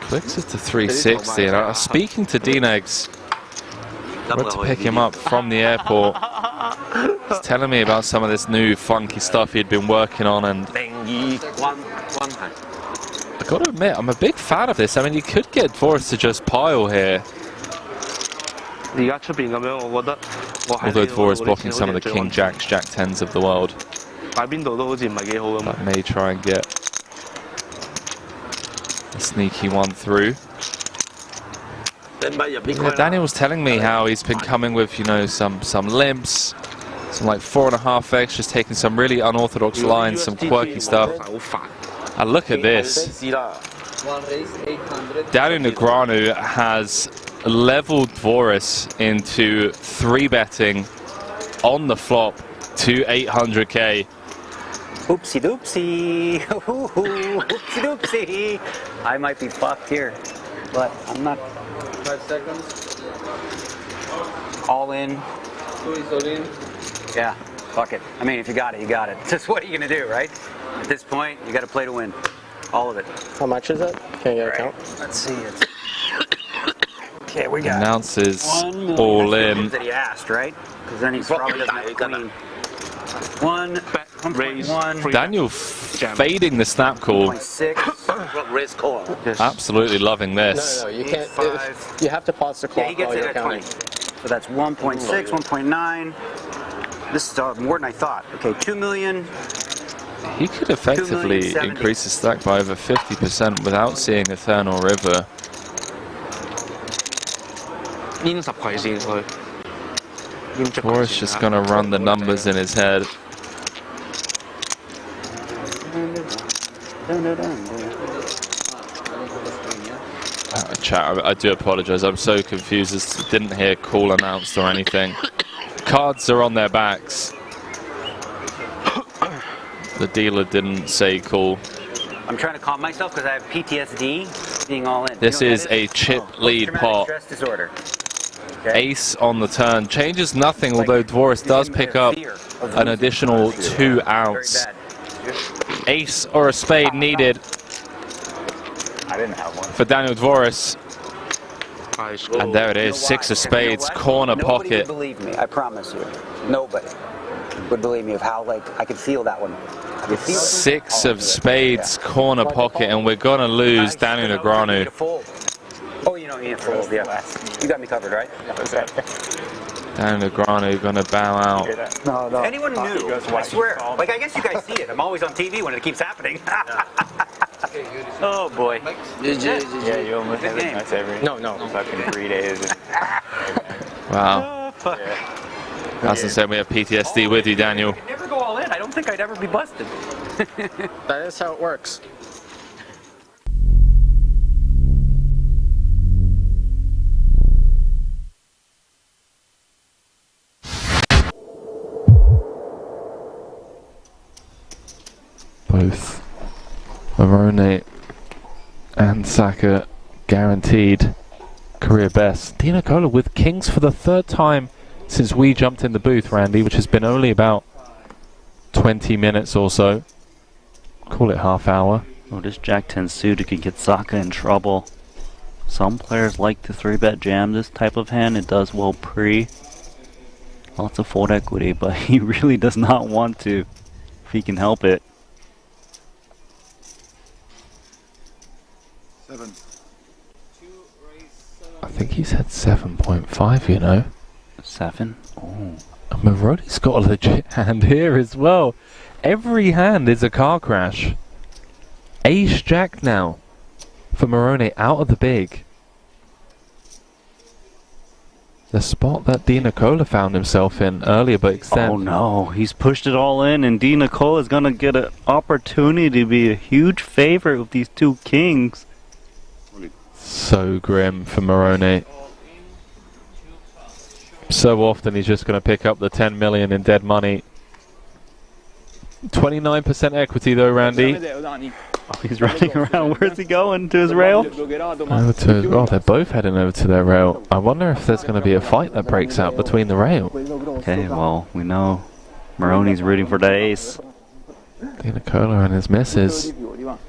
Clicks it to 360, and I was speaking to D-Negs. Went to pick him up from the airport. He's telling me about some of this new funky stuff he'd been working on, and I gotta admit, I'm a big fan of this. I mean, you could get Dvoris to just pile here. Although Dvoris blocking some of the King Jacks, Jack 10s of the world. But may try and get a sneaky one through. Yeah, Daniel was telling me how he's been coming with, you know, some limps, some like 4.5x, just taking some really unorthodox lines, some quirky stuff. And look at this. Daniel Negreanu has leveled Dvoris into 3-betting on the flop to 800k. Oopsie doopsie. Oopsie doopsie. I might be fucked here, but I'm not. 5 seconds. All in. Two is all in. Yeah, fuck it. I mean, if you got it, you got it. Just what are you gonna do, right? At this point, you got to play to win. All of it. How much is it? Can you get a count? Let's see it. Okay, we got announces all in. That he asked, right? Because then he probably doesn't have a queen. 1.1. Daniel fading the snap call. 1.6. Absolutely loving this. No, you can't. You have to pause the clock. Yeah, he gets it at 20. So that's 1.6, 1.9. This is more than I thought. Okay, 2 million. He could effectively increase his stack by over 50% without seeing Eternal River. Dvoris just going to run the numbers in his head. Chat, I do apologize. I'm so confused. I didn't hear call announced or anything. Cards are on their backs. The dealer didn't say call. I'm trying to calm myself because I have PTSD being all in. This is a chip lead pot. Stress disorder. Ace on the turn. Changes nothing, although Dvoris does pick up an additional 2 outs. Ace or a spade needed for Daniel Dvoris. And there it is, 6 of spades, corner pocket. Nobody would believe me, I promise you. Nobody would believe me of how, like, I could feel that one. 6 of spades, corner pocket, and we're going to lose Daniel Negreanu. Oh, you don't need to fold, yeah. You got me covered, right? Daniel Negreanu going to bow out. No. Anyone knew, I swear. Like, I guess you guys see it. I'm always on TV when it keeps happening. Oh, boy. Yeah, you almost have it nuts every fucking 3 days. Wow. As I said, we have PTSD with you, Daniel. I'd never go all in. I don't think I'd ever be busted. That is how it works. Both Arone and Saka guaranteed career best. Dino Cola with kings for the 3rd time since we jumped in the booth, Randy, which has been only about 20 minutes or so. Call it half hour. Oh, this Jack-10 suited could get Saka in trouble. Some players like to 3-bet jam this type of hand. It does well pre. Lots of fold equity, but he really does not want to if he can help it. 7. I think he said 7.5, you know. 7? Oh. And Moroni's got a legit hand here as well. Every hand is a car crash. Ace Jack now for Moroni out of the big. The spot that Di Nicola found himself in earlier, but extend. Oh no, he's pushed it all in, and Di Nicola is going to get an opportunity to be a huge favorite with these two kings. So grim for Moroni. So often he's just going to pick up the 10 million in dead money. 29% equity though, Randy. Oh, he's running around. Where's he going? To his rail? Over to, oh, they're both heading over to their rail. I wonder if there's going to be a fight that breaks out between the rail. Okay, well, we know Moroni's rooting for the ace. Di Nicola and his missus.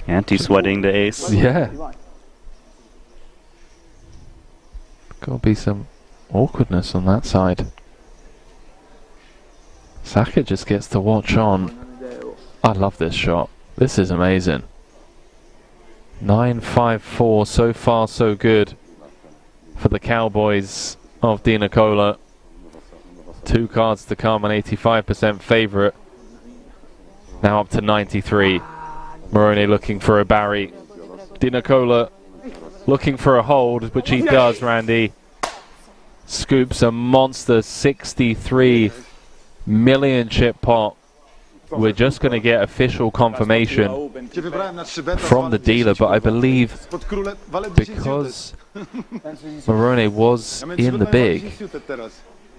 Anti-sweating the ace. Yeah. Gotta be some awkwardness on that side. Saka just gets to watch on. I love this shot. This is amazing. 9-5-4, so far so good for the Cowboys of Di Nicola. 2 cards to come, an 85% favourite. Now up to 93. Moroni looking for a Barry. Di Nicola looking for a hold, which he does, Randy. Scoops a monster 63 million chip pot. We're just going to get official confirmation from the dealer, but I believe because Moroni was in the big,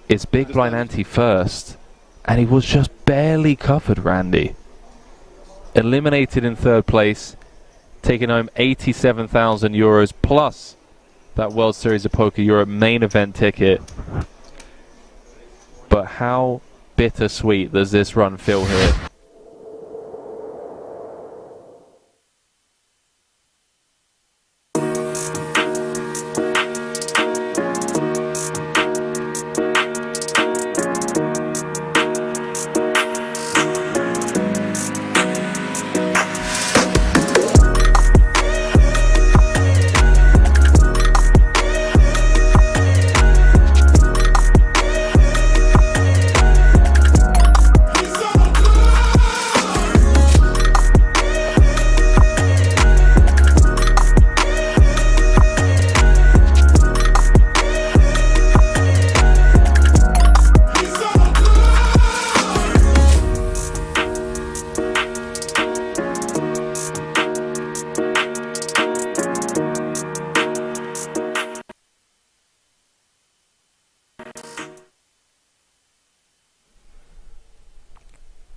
it's big blind ante first, and he was just barely covered, Randy. Eliminated in 3rd place, taking home 87,000 euros plus that World Series of Poker Europe main event ticket. But how bittersweet does this run feel here?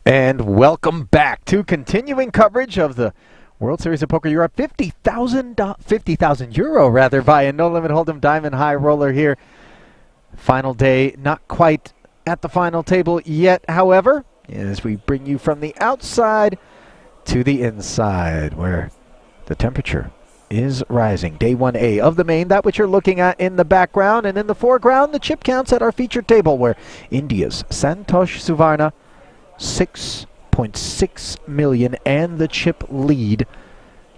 And welcome back to continuing coverage of the World Series of Poker Europe. 50,000 euro rather via No Limit Hold'em Diamond High Roller here. Final day, not quite at the final table yet, however, as we bring you from the outside to the inside where the temperature is rising. Day 1A of the main, that which you're looking at in the background, and in the foreground, the chip counts at our featured table where India's Santosh Suvarna 6.6 million and the chip lead.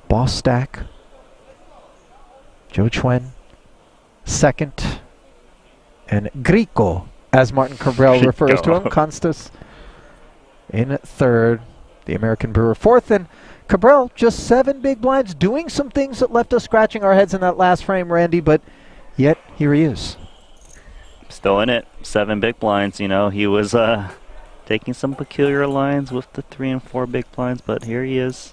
Boss stack. Joe Chuen second. And Grico, as Martin Cabral refers to him, Constas in third. The American brewer fourth. And Cabral just 7 big blinds, doing some things that left us scratching our heads in that last frame, Randy, but yet here he is. Still in it. 7 big blinds, you know. He was taking some peculiar lines with the 3 and 4 big blinds, but here he is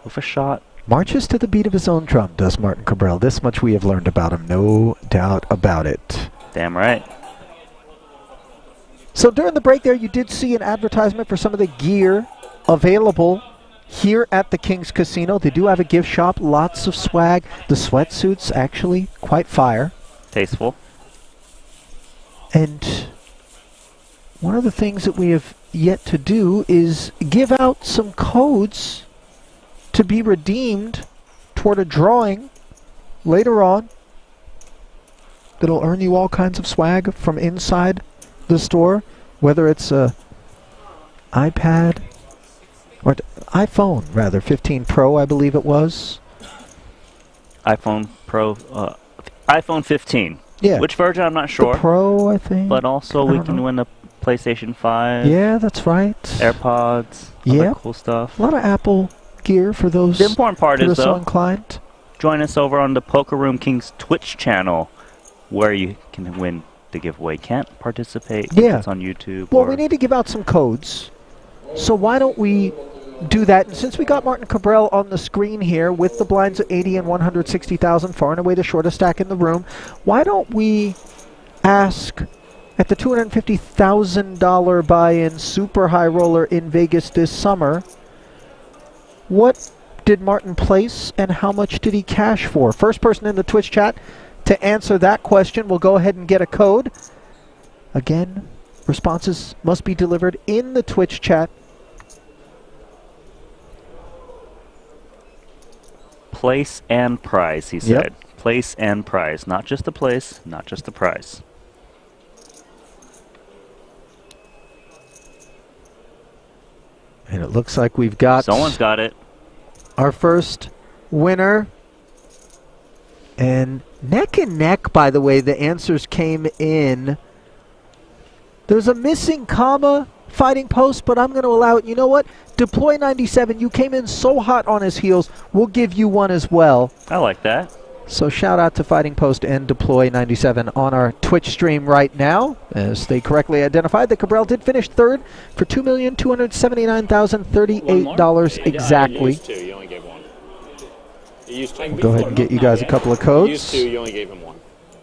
with a shot. Marches to the beat of his own drum, does Martin Cabral. This much we have learned about him, no doubt about it. Damn right. So during the break there, you did see an advertisement for some of the gear available here at the King's Casino. They do have a gift shop, lots of swag. The sweatsuits actually quite fire. Tasteful. And one of the things that we have yet to do is give out some codes to be redeemed toward a drawing later on that'll earn you all kinds of swag from inside the store, whether it's a iPad or iPhone, rather, 15 Pro, I believe it was. iPhone Pro, iPhone 15. Yeah. Which version, I'm not sure. The Pro, I think. But also we can win a PlayStation 5. Yeah, that's right. AirPods. Yeah. Cool stuff. A lot of Apple gear for those The important part who are is, so though, inclined. join us over on the Poker Room Kings Twitch channel, where you can win the giveaway. Can't participate. Yeah. It's on YouTube. Well, or we need to give out some codes. So why don't we do that? And since we got Martin Cabral on the screen here with the blinds at 80 and 160,000, far and away the shortest stack in the room, why don't we ask at the $250,000 buy-in super high roller in Vegas this summer, what did Martin place and how much did he cash for? First person in the Twitch chat to answer that question will go ahead and get a code. Again, responses must be delivered in the Twitch chat. place and prize, he said. Place and prize. Not just the place, not just the prize. And it looks like we've got... Someone's got it. Our first winner. And neck and neck, by the way, the answers came in. There's a missing comma, Fighting Post, but I'm going to allow it. You know what? Deploy 97, you came in so hot on his heels. We'll give you one as well. I like that. So shout out to Fighting Post and Deploy 97 on our Twitch stream right now. As they correctly identified, that Cabral did finish third for $2,279,038 exactly. You only gave one. You used two. We'll go ahead and get you guys a couple of codes. You used two, you only gave him one.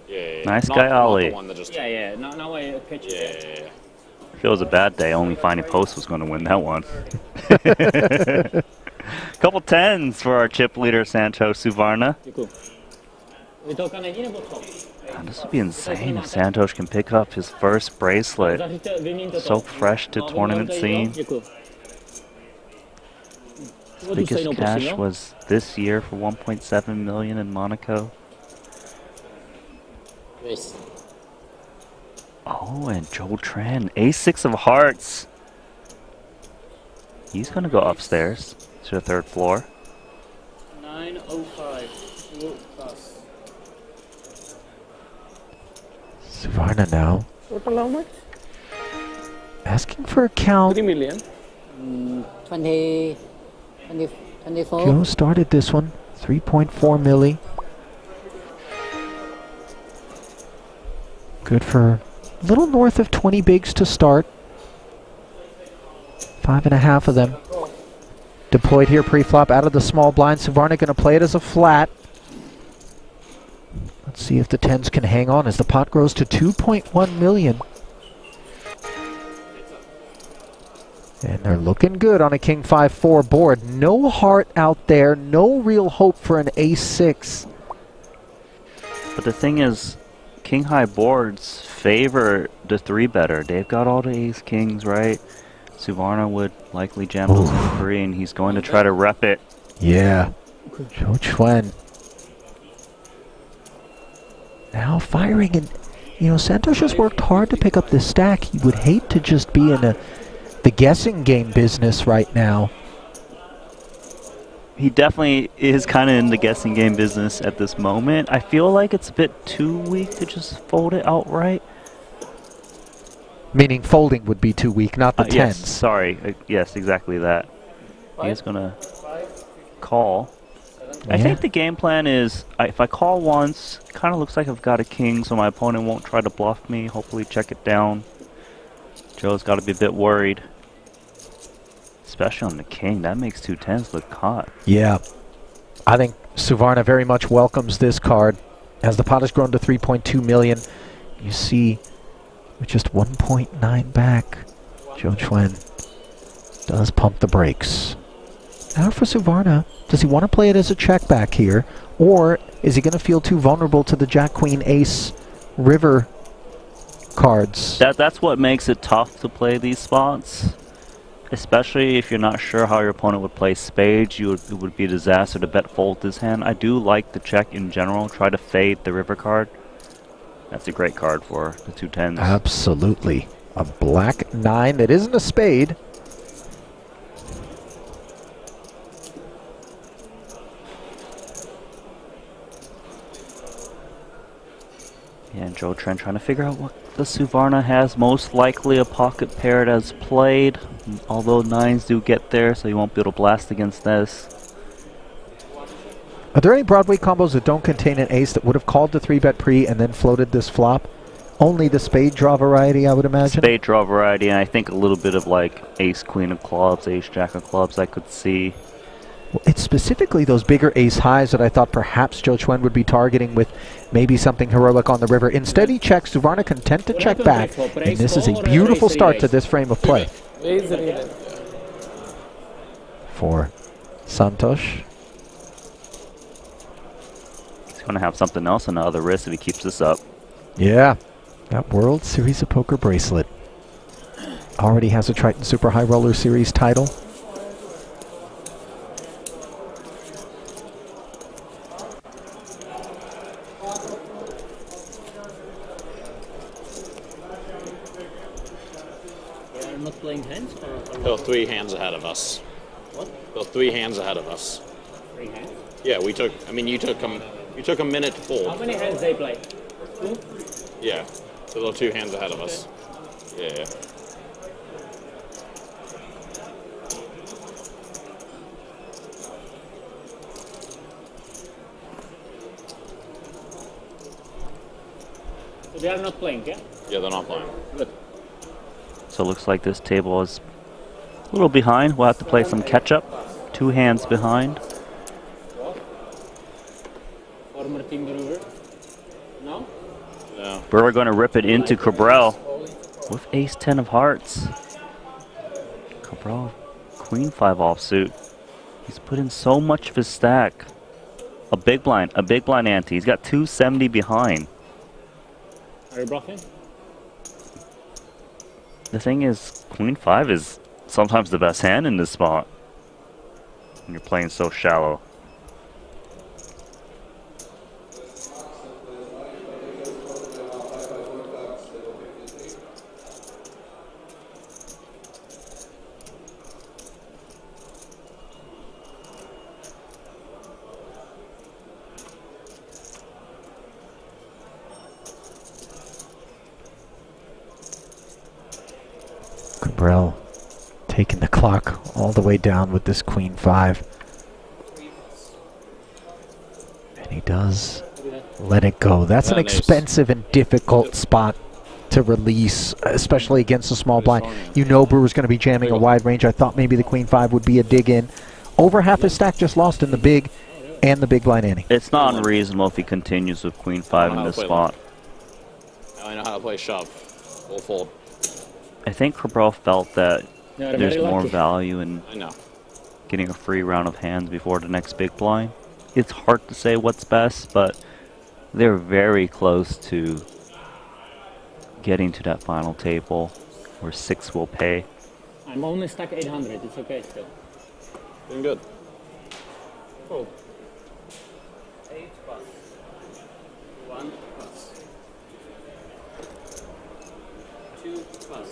Yeah. Nice guy, Ollie. Yeah. Now I catch it. Yeah. If it was a bad day, only Fighting Post was going to win that one. Couple tens for our chip leader, Santos Suvarna. Man, this would be insane if Santos can pick up his first bracelet. So fresh to tournament scene. His biggest cash was this year for 1.7 million in Monaco. Oh, and Joe Tran, ace-6 of hearts. He's going to go upstairs to the third floor. 905. Suvarna now. Total how much? Asking for a count. 3 million. 24. Joe started this one. 3.4 milli. Good for a little north of 20 bigs to start. 5.5 of them. Deployed here pre-flop out of the small blind. Suvarna going to play it as a flat. Let's see if the 10s can hang on as the pot grows to 2.1 million. And they're looking good on a King 5-4 board. No heart out there. No real hope for an ace-6. But the thing is, King High boards favor the 3-better. They've got all the ace-kings, right? Suvarna would likely jam those 3, and he's going to try to rep it. Yeah. Joe Chuen. Now firing, and you know, Santos has worked hard to pick up this stack. He would hate to just be in the guessing game business right now. He definitely is kind of in the guessing game business at this moment. I feel like it's a bit too weak to just fold it outright. Meaning folding would be too weak, not the 10s. Yes, sorry. Yes, exactly that. He's going to call. Yeah. I think the game plan is, if I call once, kind of looks like I've got a king, so my opponent won't try to bluff me. Hopefully check it down. Joe's got to be a bit worried. Especially on the king. That makes 2 10s look hot. Yeah. I think Suvarna very much welcomes this card. As the pot has grown to 3.2 million, you see with just 1.9 back, Joe Chuen does pump the brakes. Now for Suvarna, does he want to play it as a check back here, or is he going to feel too vulnerable to the Jack Queen Ace River cards. That's what makes it tough to play these spots. Especially if you're not sure how your opponent would play spades, it would be a disaster to bet fold this hand. I do like the check in general. Try to fade the river card. That's a great card for the 2 10s. Absolutely. A black 9 that isn't a spade. Yeah, and Joe Trent trying to figure out what the Suvarna has. Most likely a pocket pair it has played, although 9s do get there, so you won't be able to blast against this. Are there any Broadway combos that don't contain an ace that would have called the 3-bet pre and then floated this flop? Only the spade draw variety, I would imagine? Spade draw variety, and I think a little bit of like ace queen of clubs, ace jack of clubs I could see. Well, it's specifically those bigger ace highs that I thought perhaps Joe Chuen would be targeting with maybe something heroic on the river. Instead he checks, Suvarna content to check back, and this is a beautiful start to this frame of play. For Santosh. He's going to have something else on the other wrist if he keeps this up. Yeah, that World Series of Poker bracelet. Already has a Triton Super High Roller Series title. Playing hands? They're 3 hands ahead of us. What? They're 3 hands ahead of us. 3 hands? Yeah, we took. I mean, you took a minute to fold. How many hands they play? 2? Yeah, so they're 2 hands ahead of us. Yeah. So they are not playing, yeah? Yeah, they're not playing. Good. So it looks like this table is a little behind. We'll have to play some catch up. 2 hands behind. Former team Brewer. No? No. Brewer going to rip it into Cabral with ace 10 of hearts. Cabral, queen 5 offsuit. He's put in so much of his stack. A big blind ante. He's got 270 behind. Are you bluffing? The thing is, queen 5 is sometimes the best hand in this spot. When you're playing so shallow. Cabral taking the clock all the way down with this queen 5. And he does let it go. That's an expensive and difficult spot to release, especially against a small blind. You know Brewer's going to be jamming a wide range. I thought maybe the queen 5 would be a dig in. Over half his stack just lost in the big and the big blind ante. It's not unreasonable if he continues with queen 5 in this spot. Now I know how to play shove. Full fold. I think Cabral felt that Yeah, there's very more lucky. value in getting a free round of hands before the next big blind. It's hard to say what's best, but they're very close to getting to that final table where 6 will pay. I'm only stuck 800. It's okay still. Doing good. Cool. 8 plus. 1 plus. 2 plus.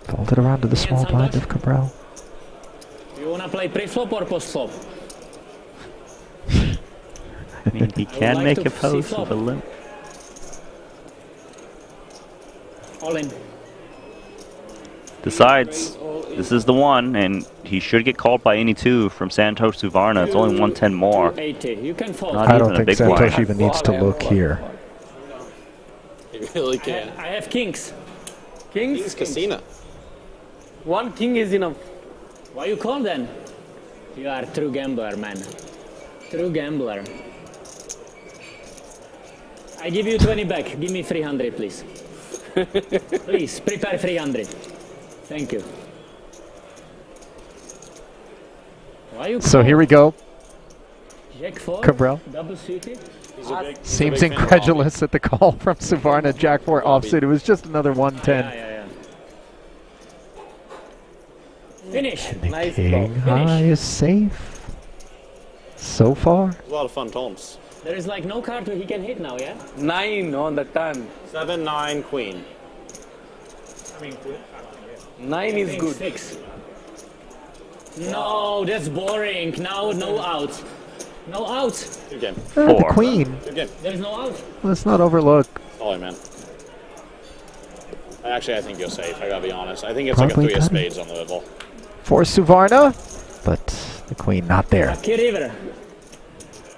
Fold it around to the small blind of Cabral. You wanna play pre-flop or post-flop? I mean, he can like make to a post see with a limp. All in. Decides this is the one, and he should get called by any 2 from Santosh Suvarna. It's only 110 more. 80. You can fold. I don't think Santosh even needs to look here. You really can. I have kings. Kings? Casino. 1 king is enough. Why you call then? You are a true gambler, man. True gambler. I give you 20 back. Give me 300, please. Please, prepare 300. Thank you. Why you So here we go. Jack 4, Cabral double suited. seems incredulous at the call from Suvarna. Jack 4 offsuit. It was just another 110. Yeah. Finish. Nice King high is safe so far. A lot of fun tones. There is like no card he can hit now, yeah? 9 on the turn. 7, 9, queen. I mean, 9 is good. 6. No, that's boring. Now no out. No out. Good game. The queen. Good game. There is no out. Let's not overlook. Sorry, man. Actually, I think you're safe. I gotta be honest. I think it's Probably like a 3 of got spades on the level. For Suvarna, but the queen not there. Lucky river.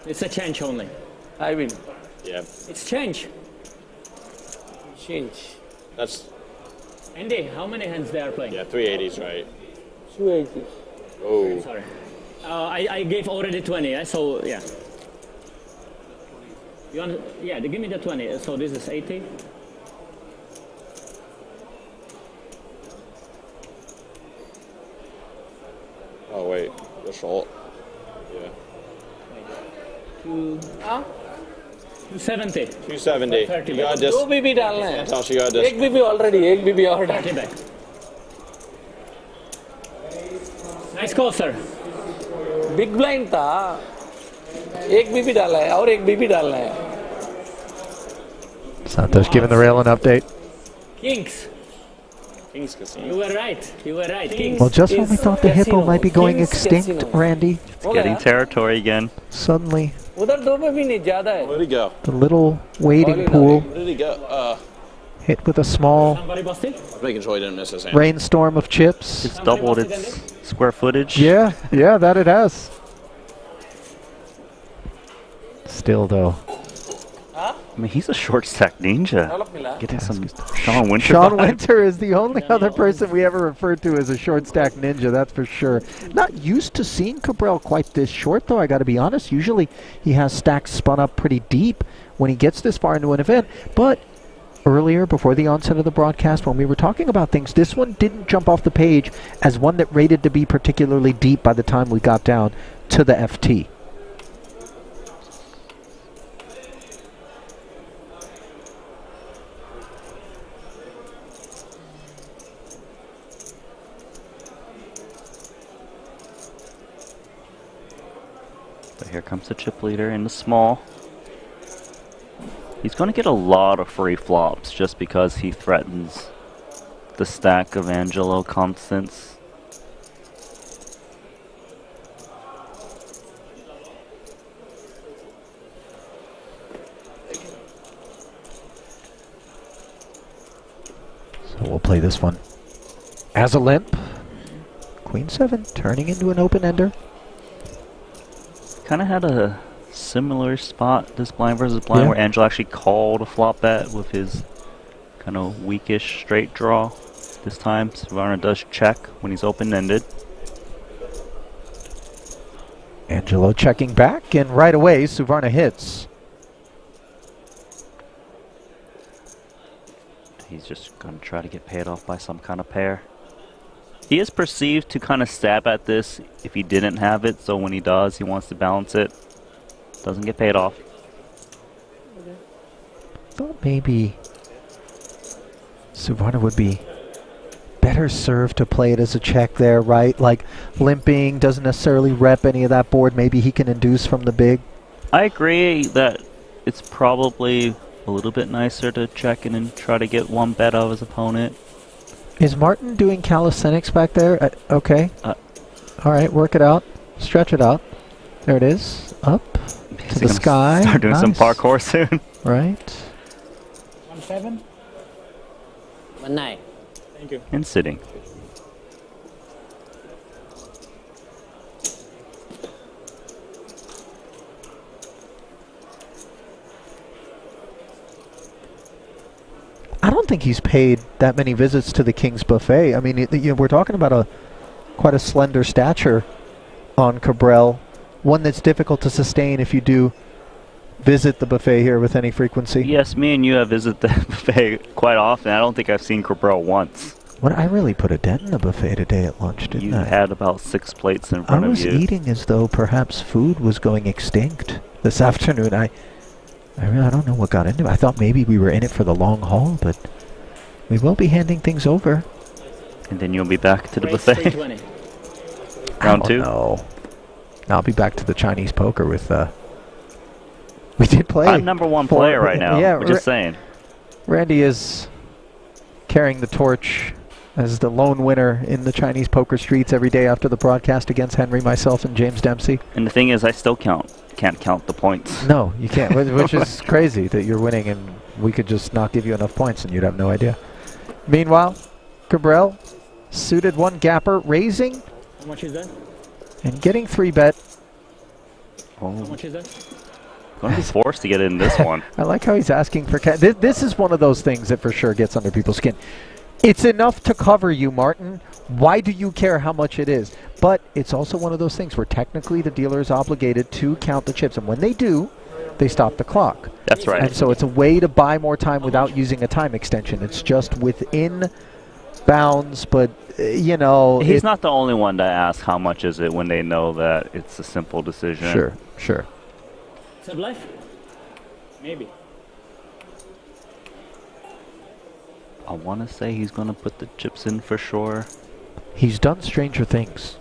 It's a change only. I win. Yeah. It's change. Change. That's Andy, how many hands they are playing? yeah, 380s, right? 280. Oh. Sorry. I gave already 20, so yeah. You want? Yeah, they give me the 20. So this is 80. Oh wait, we're short. Yeah. 270. 270. 30 You got back. this. 2 BB डालना है. Natasha, you got this. 1 BB already. 1 BB और 30 back. Nice call, sir. Big blind था. 1 BB डाला है और 1 BB डालना है. Santosh giving the rail an update. Kings. Kings Casino. You were right. You were right. Kings. Well, just when we thought the hippo might be going Kings extinct, Casino. Randy, It's getting territory again. suddenly उधर 2 में भी नहीं ज़्यादा है. Where'd he go? the little wading pool Where did he go? hit with a small Somebody busted? Making sure he didn't miss his hand. rainstorm of chips. It's doubled its square footage. Yeah, that it has. Still, though. I mean, he's a short stack ninja. Getting some Sean Winter. Sean vibes. Winter is the only other person we ever referred to as a short stack ninja, that's for sure. Not used to seeing Cabral quite this short, though, I got to be honest. Usually he has stacks spun up pretty deep when he gets this far into an event. But earlier, before the onset of the broadcast, when we were talking about things, this one didn't jump off the page as one that rated to be particularly deep by the time we got down to the FT. But here comes the chip leader in the small. He's going to get a lot of free flops just because he threatens the stack of Angelo constants. So we'll play this one as a limp. Queen 7 turning into an open-ender. Kind of had a similar spot, this blind versus blind, where Angelo actually called a flop bet with his kind of weakish straight draw. This time, Suvarna does check when he's open-ended. Angelo checking back, and right away, Suvarna hits. He's just going to try to get paid off by some kind of pair. He is perceived to kind of stab at this if he didn't have it, so when he does, he wants to balance it. Doesn't get paid off. Thought maybe Suvarna would be better served to play it as a check there, right? Like limping doesn't necessarily rep any of that board. Maybe he can induce from the big. I agree that it's probably a little bit nicer to check in and try to get one bet out of his opponent. Is Martin doing calisthenics back there? Okay. All right, work it out. Stretch it out. There it is. Up to the sky. Start doing some parkour soon. Right. 1-7. 1-9. Thank you. And sitting. I don't think he's paid that many visits to the King's Buffet. I mean, you know, we're talking about quite a slender stature on Cabral, one that's difficult to sustain if you do visit the buffet here with any frequency. Yes, me and you have visited the buffet quite often. I don't think I've seen Cabral once. What, I really put a dent in the buffet today at lunch, didn't You I? had about 6 plates in I front of was you. eating as though perhaps food was going extinct this afternoon. I really don't know what got into it. I thought maybe we were in it for the long haul, but we will be handing things over. And then you'll be back to the buffet. Round 2? No. I'll be back to the Chinese poker with, we did play. I'm #1 player right now. Yeah, We're just saying. Randy is carrying the torch as the lone winner in the Chinese poker streets every day after the broadcast against Henry, myself, and James Dempsey. And the thing is, I still can't count the points. No, you can't, which is crazy that you're winning and we could just not give you enough points and you'd have no idea. Meanwhile, Cabral, suited 1 gapper, raising. How much is that? And getting 3-bet. How much is that? Going to be forced to get in this one. I like how he's asking for cash. This is one of those things that for sure gets under people's skin. It's enough to cover you, Martin. Why do you care how much it is? But it's also one of those things where technically the dealer is obligated to count the chips. And when they do, they stop the clock. That's right. And so it's a way to buy more time without using a time extension. It's just within bounds, but, you know. He's not the only one to ask how much is it when they know that it's a simple decision. Sure, sure. Sub life? Maybe. I want to say he's going to put the chips in for sure. He's done stranger things.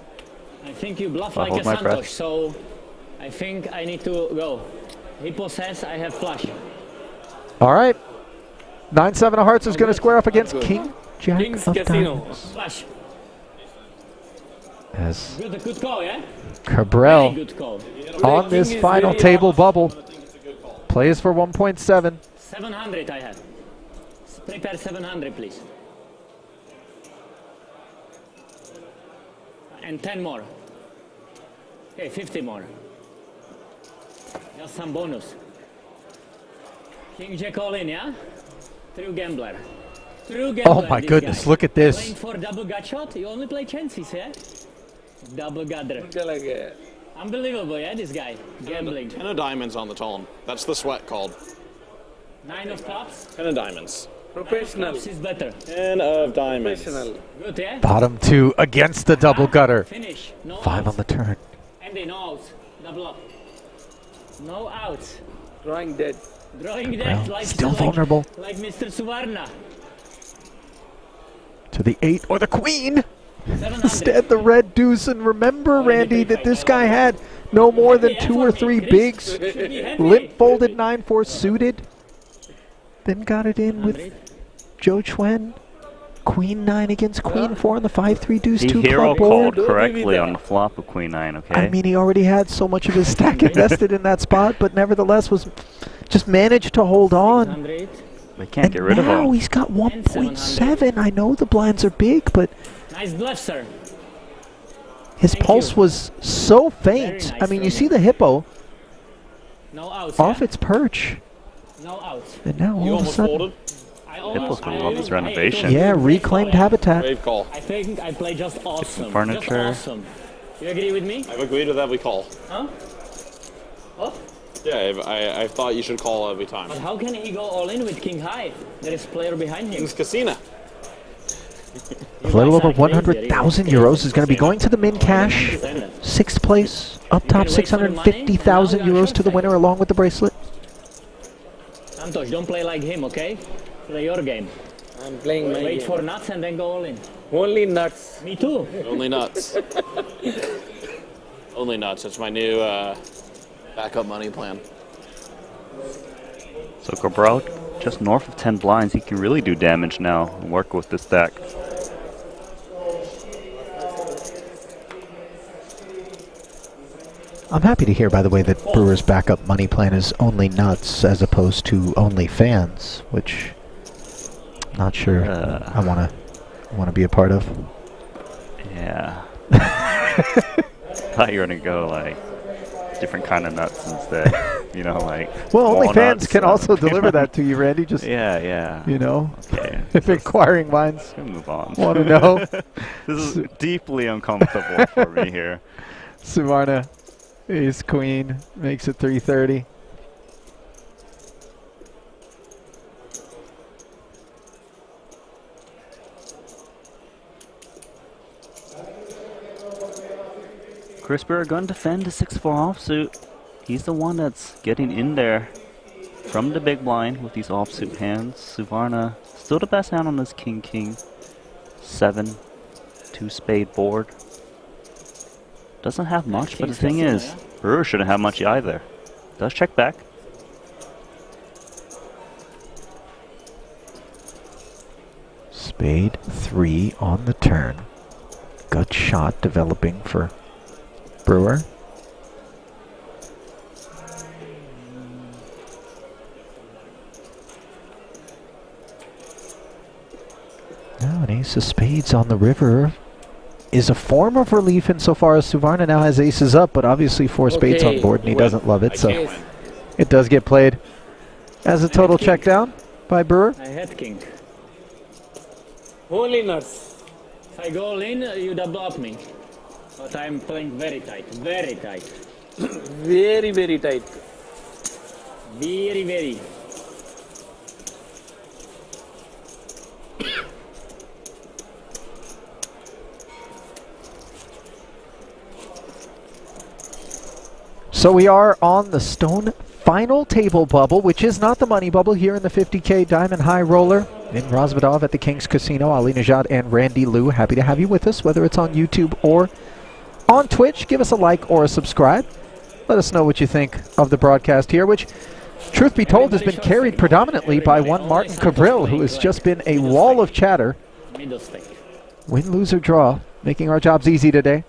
I think you bluff I'll like hold a my Santosh, breath. so I think I need to go. Hippo says I have flush. All right. 9-7 of hearts is going to square up against King Jack King's of Casino. Diamonds. Flush. As Good call, yeah? Cabral Very good call. on this final table bubble plays for 1.7. 700 I have. Prepare 700, please. And 10 more. Okay, 50 more. Just some bonus. King Jack all in, yeah? True gambler. True gambler. Oh my this goodness, guy. look at this. Playing for double gut shot, you only play chances, yeah? Double gutter. Unbelievable, yeah, this guy. Gambling. 10 of diamonds on the tone. That's the sweat called. 9 of clubs. 10 of diamonds. Professional. Is better. 10 of diamonds. Good, yeah? Bottom 2 against the double gutter. Finish. No 5 on outs. the turn. And they no outs. Double up. No outs. Drawing dead. Drawing Well, that like still vulnerable. Like Mr. Suvarna. To the 8 or the queen. 700. Instead, the red deuce. And remember, Randy, that this guy had no more than 2 or 3 bigs. Limp folded 9-4 suited. Then got it in with Joe Chuen. Queen 9 against Queen 4 on the 5-3 deuce 2 The hero club board. called correctly on the flop of Queen 9, okay? I mean, he already had so much of his stack invested in that spot, but nevertheless was just managed to hold on. They can't get rid of Now him. he's got 1.7. I know the blinds are big, but Nice bluff, sir. his pulse was so faint. Very nice I mean, you from see the hippo No outs. off its perch, No outs. and now all of a sudden, Hippo's going to love this renovation. yeah, reclaimed habitat. Brave call. I think I play just awesome. furniture. Just awesome. You agree with me? I've agreed with every call. Huh? What? Yeah, I thought you should call every time. But how can he go all in with King High? There is player behind him. King's Casino. A little over 100,000 euros is going to be going to the min cash. 6th place, up top 650,000 euros to the winner along with the bracelet. Santosh, don't play like him, okay? Play your game. I'm playing my Wait game. for nuts and then go all in. Only nuts. Me too. Only nuts. Only nuts. It's my new backup money plan. So Cabral, just north of 10 blinds, he can really do damage now and work with this deck. I'm happy to hear, by the way, that Brewer's backup money plan is only nuts as opposed to only fans, which I'm not sure I want to be a part of. Yeah. Thought you were going to go like different kind of nuts instead. You know, like Well, only fans walnuts can and, also you deliver know. that to you, Randy. Just Yeah. you know, Okay. if inquiring minds We'll move on. want to know. This is deeply uncomfortable for me here. Suvarna, ace queen, makes it 330. Chris Brewer going to defend the 6-4 offsuit. He's the one that's getting in there from the big blind with these offsuit hands. Suvarna still the best hand on this king-king 7 2-spade board. Doesn't have much, but the thing is, Brewer shouldn't have much either. Does check back. Spade 3 on the turn. Gut shot developing for Brewer. Now an ace of spades on the river is a form of relief insofar as Suvarna now has aces up, but obviously 4 spades on board and he doesn't love it, so it does get played as a total check down by Brewer. I had king. Only nuts. If I go all in, you double up me. But I'm playing very tight, very tight. Very, very tight. Very, very. So we are on the Stone final table bubble, which is not the money bubble, here in the 50K Diamond High Roller in Rozvadov at the King's Casino. Ali Nejad and Randy Lew, happy to have you with us, whether it's on YouTube or on Twitch. Give us a like or a subscribe. Let us know what you think of the broadcast here, which, truth be told, has been carried predominantly by one Martin Cabril, who has just been a wall of chatter. Win, lose, or draw, making our jobs easy today.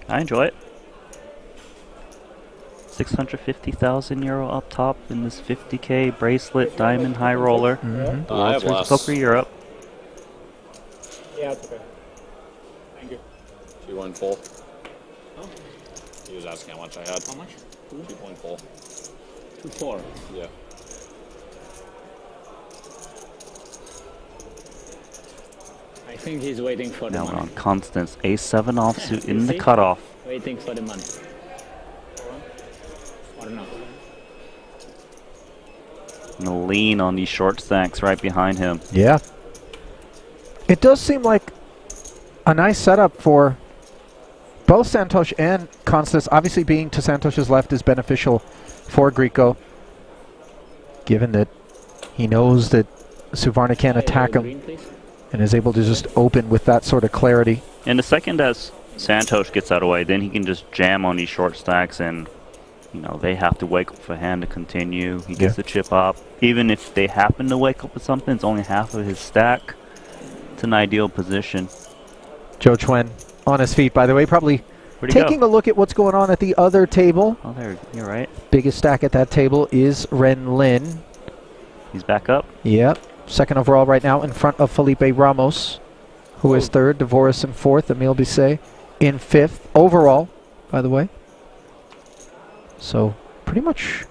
I enjoy it. 650,000 euro up top in this 50K bracelet diamond high roller. I have less. WSOP Europe. Yeah, it's okay. Thank you. She went full. Oh. He was asking how much I had. How much? 2.4. 2.4. Yeah. I think he's waiting for the Now we're money. on Constance. A7 offsuit in the cutoff. Waiting for the money. Or not. Gonna lean on these short stacks right behind him. Yeah. It does seem like a nice setup for both Santosh and Constance. Obviously, being to Santosh's left is beneficial for Grieco, given that he knows that Suvarna can't attack him and is able to just open with that sort of clarity. And the second as Santosh gets out of the way, then he can just jam on these short stacks and, you know, they have to wake up for a hand to continue. He gets the chip up. Even if they happen to wake up with something, it's only half of his stack. It's an ideal position. Joe Chuen on his feet, by the way, probably Where'd he taking go? a look at what's going on at the other table. Oh, there, you're right. Biggest stack at that table is Ren Lin. He's back up. Yep. Second overall right now in front of Felipe Ramos, who is third. Dvoris in fourth. Emil Bisset in fifth. Overall, by the way. So pretty much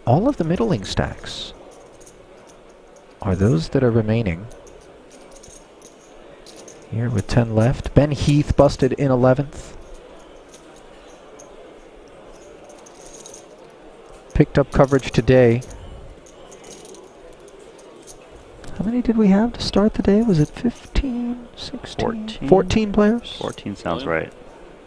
all of the middling stacks are those that are remaining. Here with 10 left. Ben Heath busted in 11th. Picked up coverage today. How many did we have to start the day? Was it 15, 16? 14 players? 14 sounds right.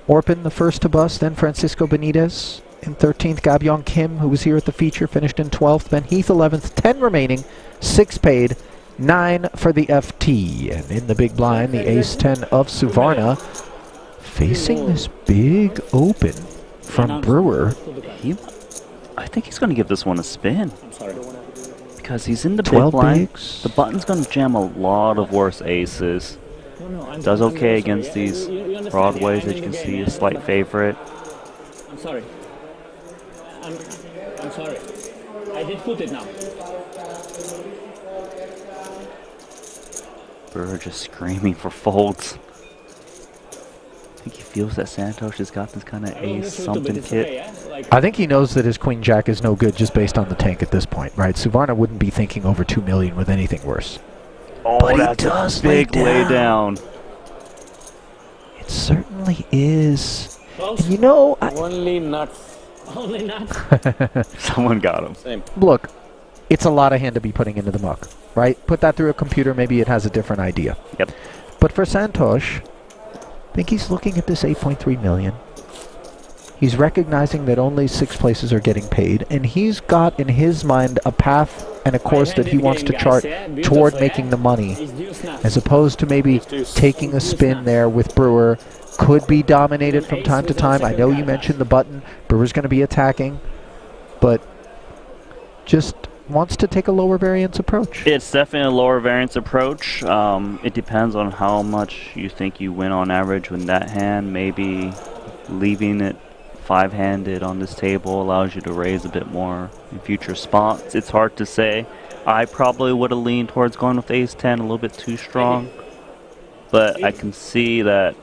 Orpin, the first to bust, then Francisco Benitez in 13th. Gabyong Kim, who was here at the feature, finished in 12th. Ben Heath 11th, 10 remaining, 6 paid, 9 for the FT. And in the big blind, the ace-10 of Suvarna, facing this big open from Brewer. I think he's going to give this one a spin. I'm sorry. Because he's in the big 12 blind. bigs. The button's going to jam a lot of worse aces. Does okay against these broadways, as you can see, a slight favorite. I'm sorry. I'm sorry. I did put it now. Brewer just screaming for folds. I think he feels that Santosh has got this kind of ace something kit. I think he knows that his Queen Jack is no good just based on the tank at this point, right? Suvarna wouldn't be thinking over 2 million with anything worse. Oh, but that's he does a big lay down. It certainly is. And you know, Only nuts. Only nuts. Someone got him. Same. Look, it's a lot of hand to be putting into the muck, right? Put that through a computer, maybe it has a different idea. Yep. But for Santosh, I think he's looking at this 8.3 million. He's recognizing that only 6 places are getting paid, and he's got in his mind a path and a course that he wants to chart toward making the money, as opposed to maybe taking a spin there with Brewer. Could be dominated from time to time. I know you mentioned the button. Brewer's going to be attacking, but just wants to take a lower variance approach. It's definitely a lower variance approach. It depends on how much you think you win on average with that hand. Maybe leaving it 5-handed on this table allows you to raise a bit more in future spots. It's hard to say. I probably would have leaned towards going with ace-10 a little bit too strong, but I can see that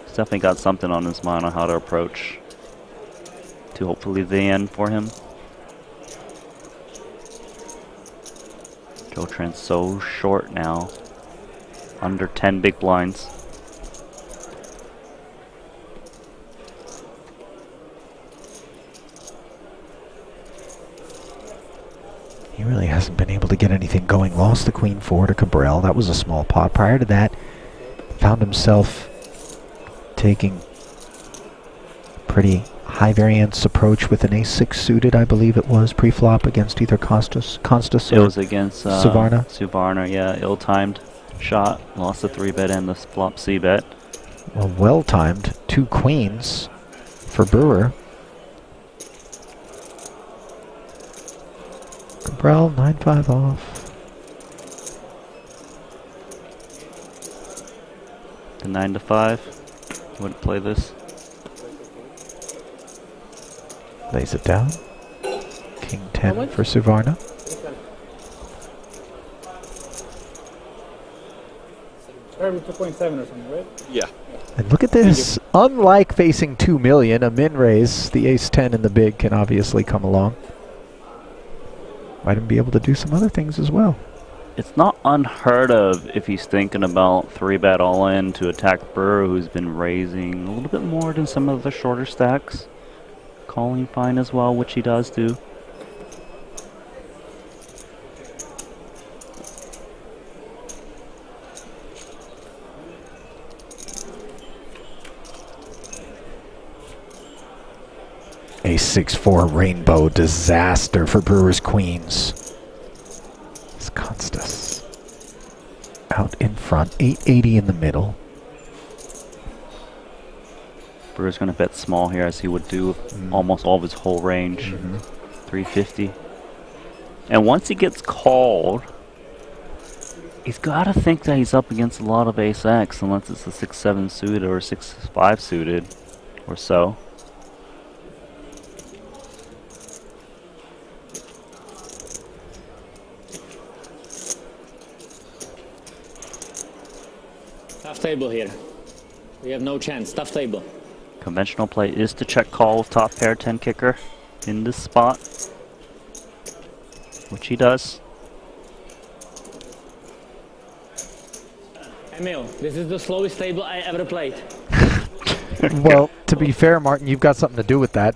he's definitely got something on his mind on how to approach to hopefully the end for him. Joe Trent's so short now, under 10 big blinds. He really hasn't been able to get anything going. Lost the queen 4 to Cabral. That was a small pot. Prior to that, found himself taking pretty high variance approach with an ace-6 suited, I believe it was, pre-flop against either Constas It or was against Suvarna. Suvarna, yeah, ill-timed shot. Lost the 3-bet and the flop C-bet. Well, well-timed. 2 queens for Brewer. Cabral, 9-5 off. The 9-5. Wouldn't play this. Lays it down. King 10 for Suvarna. Started with 2.7 or something, right? Yeah. And look at this. Unlike facing 2 million, a min raise, the ace-10 and the big can obviously come along. Might even be able to do some other things as well. It's not unheard of if he's thinking about 3-bet all-in to attack Brewer, who's been raising a little bit more than some of the shorter stacks. Calling fine as well, which he does do. A 6-4 rainbow disaster for Brewer's queens. It's Constas out in front, 880 in the middle. Brewer's going to bet small here, as he would do with almost all of his whole range. 350. And once he gets called, he's got to think that he's up against a lot of ace-X, unless it's a 6-7 suited or 6-5 suited or so. Tough table here. We have no chance. Tough table. Conventional play is to check call with top pair 10 kicker in this spot, which he does. Emil, this is the slowest table I ever played. Well, to be fair, Martin, you've got something to do with that.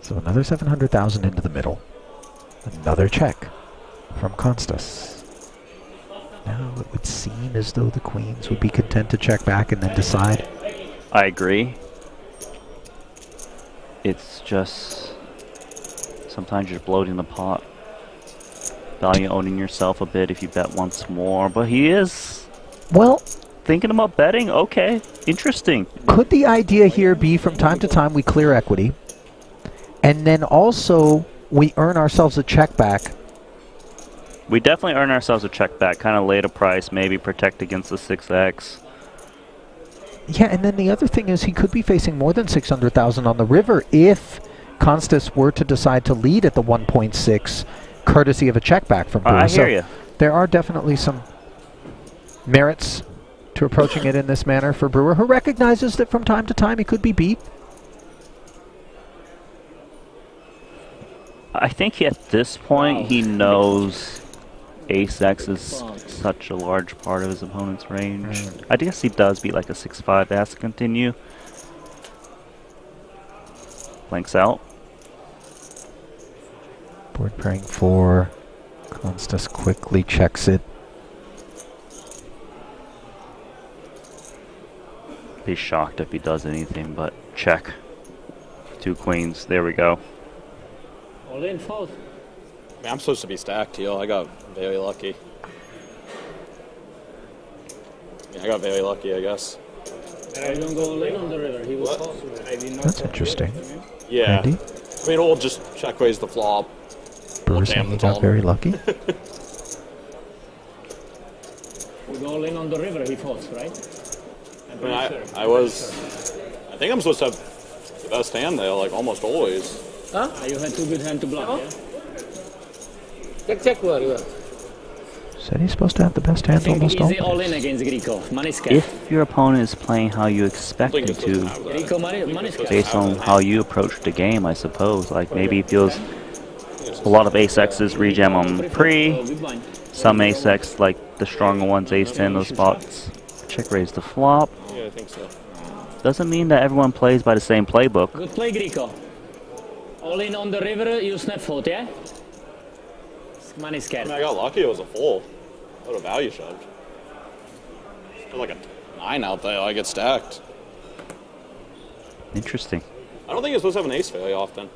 So another 700,000 into the middle. Another check from Constas. Now it would seem as though the queens would be content to check back and then decide. I agree. It's just sometimes you're bloating the pot. Value owning yourself a bit if you bet once more, but he is thinking about betting. Okay, interesting. Could the idea here be from time to time we clear equity, and then also we earn ourselves a check back? We definitely earn ourselves a check back, kind of lay a price, maybe protect against the 6X. Yeah, and then the other thing is he could be facing more than 600,000 on the river if Constas were to decide to lead at the 1.6, courtesy of a check back from Brewer. I hear you. There are definitely some merits to approaching it in this manner for Brewer, who recognizes that from time to time he could be beat. I think at this point he knows ace-X is such a large part of his opponent's range. I guess he does beat like a 6-5, has to continue. Blanks out. Board pairing 4. Constas quickly checks it. Be shocked if he does anything, but check. 2 queens. There we go. All in, fold. I mean, I'm supposed to be stacked here. I got very lucky. Yeah, I got very lucky, I guess. I don't go all in on the river. He was false. I did not. That's interesting. Yeah. Randy? I mean, we'll just check raise the flop. Brewer saying he got very lucky. We go all in on the river. He falls, right? I mean, I think I'm supposed to have the best hand there, like almost always. Huh? You had too good hand to block, yeah? Check where you are. Said he's supposed to have the best hand almost Easy always. all in against Grico. Money scared. If your opponent is playing how you expect him to, Grico money scared. based on how you approach the game, I suppose. Like maybe he feels a lot of ace-X's rejam on pre, some ace-X, like the stronger ones, ace-10, those spots. Check raise the flop. Yeah, I think so. Doesn't mean that everyone plays by the same playbook. Good play, Grico. All in on the river, you snap fold, yeah? Money scared. I mean, I got lucky it was a full. I would have value shoved. There's like a 9 out there, I get stacked. Interesting. I don't think you're supposed to have an ace very often.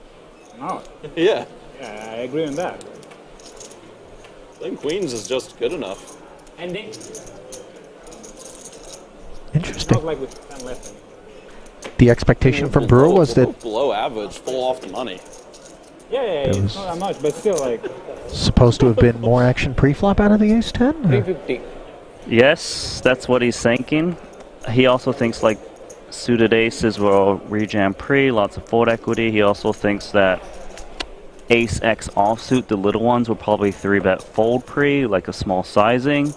No. Yeah. Yeah, I agree on that. I think queens is just good enough. Ending. Interesting. Not like with 10 left. The expectation from Brewer was that Below average, full off the money. Yeah, it's not that much, but still, like. supposed to have been more action pre-flop out of the ace-10? 350. Yes, that's what he's thinking. He also thinks like suited aces will rejam pre, lots of fold equity. He also thinks that ace-X offsuit, the little ones, will probably 3-bet fold pre, like a small sizing.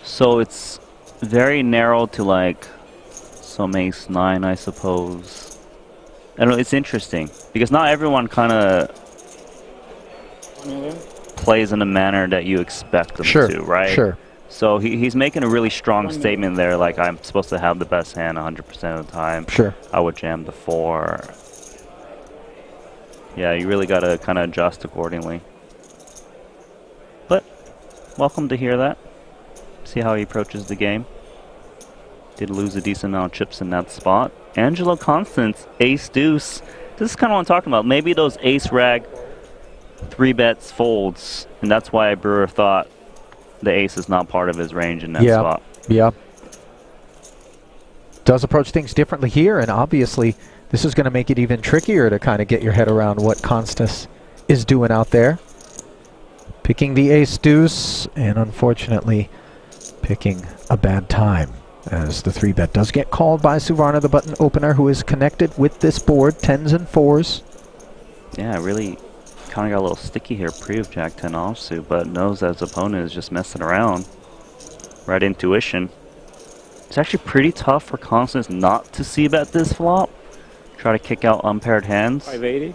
So it's very narrow to like some ace-9, I suppose. I don't know, it's interesting because not everyone kind of plays in a manner that you expect them to, right? Sure. So he's making a really strong statement there, like I'm supposed to have the best hand 100% of the time. Sure. I would jam the 4. Yeah, you really got to kind of adjust accordingly. But welcome to hear that. See how he approaches the game. Did lose a decent amount of chips in that spot. Angelo Constance, ace deuce. This is kind of what I'm talking about. Maybe those ace rag 3-bets folds, and that's why Brewer thought the ace is not part of his range in that spot. Yeah. Does approach things differently here, and obviously this is going to make it even trickier to kind of get your head around what Constance is doing out there. Picking the ace deuce, and unfortunately picking a bad time, as the 3-bet does get called by Suvarna, the button opener, who is connected with this board, 10s and 4s. Yeah, really kind of got a little sticky here pre of Jack 10 offsuit, but knows that his opponent is just messing around. Right intuition. It's actually pretty tough for Constance not to c-bet this flop. Try to kick out unpaired hands. 580.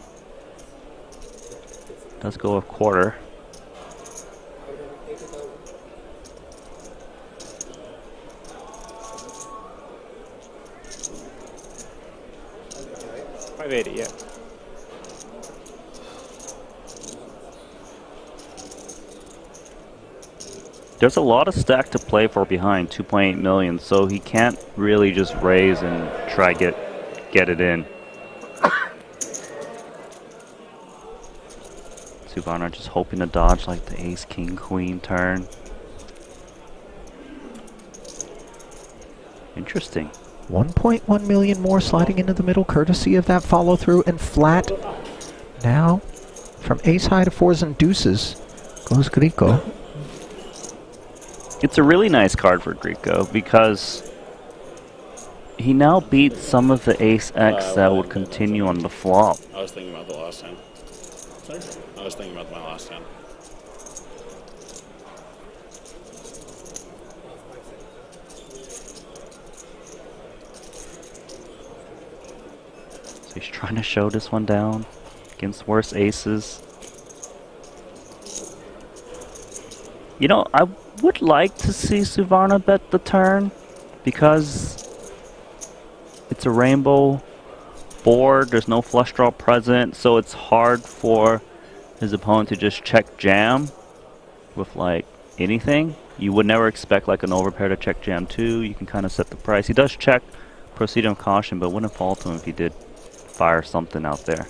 Does go a quarter. $580, yeah. There's a lot of stack to play for behind, 2.8 million, so he can't really just raise and try get it in. Suvarna just hoping to dodge like the ace, king, queen turn. Interesting. 1.1 million more sliding into the middle, courtesy of that follow through, and flat now from ace high to 4s and deuces goes Grico. It's a really nice card for Grico because he now beats some of the ace-X that would continue on the flop. I was thinking about the last hand. Sorry? I was thinking about my last hand. So he's trying to show this one down against worse aces. You know, I would like to see Suvarna bet the turn because it's a rainbow board, there's no flush draw present, so it's hard for his opponent to just check jam with like anything. You would never expect like an overpair to check jam too. You can kind of set the price. He does check proceed on caution, but wouldn't fault him if he did fire something out there.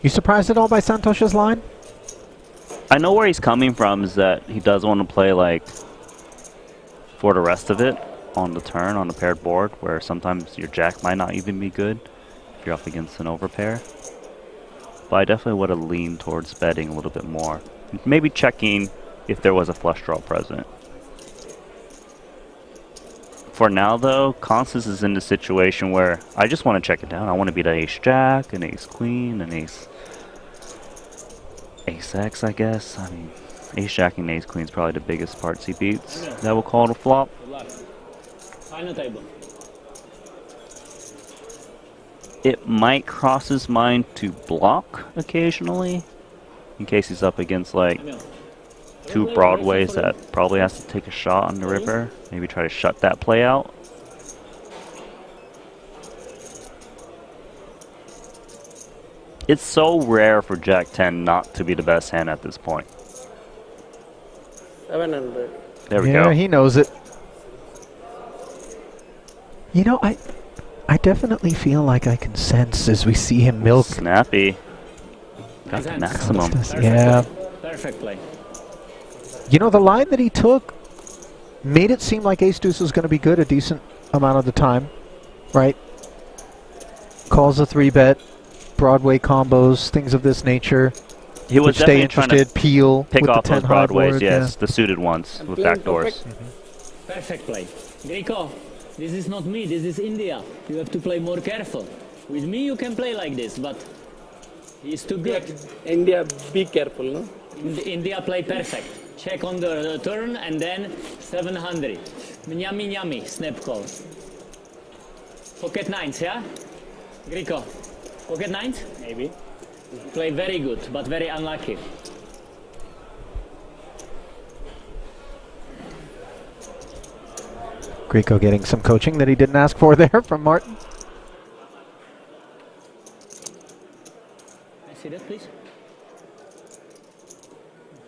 You surprised at all by Santosh's line? I know where he's coming from is that he does want to play like for the rest of it on the turn on a paired board where sometimes your jack might not even be good if you're up against an overpair. But I definitely would have leaned towards betting a little bit more. Maybe checking if there was a flush draw present. For now though, Constance is in the situation where I just want to check it down. I want to beat an ace jack, an ace queen, an ace X, I guess. I mean, ace jack and ace queen is probably the biggest parts he beats. That will call it a flop. Good luck. Final table. It might cross his mind to block occasionally, in case he's up against like two broadways that probably has to take a shot on the river. Maybe try to shut that play out. It's so rare for Jack 10 not to be the best hand at this point. 700. There we go. Yeah, he knows it. You know, I definitely feel like I can sense as we see him milk. Snappy. Got the maximum. Yeah. Perfect play. You know, the line that he took made it seem like ace deuce was going to be good a decent amount of the time, right? Calls a 3-bet, Broadway combos, things of this nature. He was stay definitely trying interested, to peel pick with off the 10 those broadways, hard yes, the suited ones with backdoors. Perfect play. Greco, this is not me, this is India. You have to play more careful. With me you can play like this, but he's too good. India, be careful, no? India play perfect. Check on the turn and then 700. Nyami nyami, snap calls. Pocket nines, yeah? Greco, pocket nines? Maybe. Play very good, but very unlucky. Greco getting some coaching that he didn't ask for there from Martin. Can I see that, please?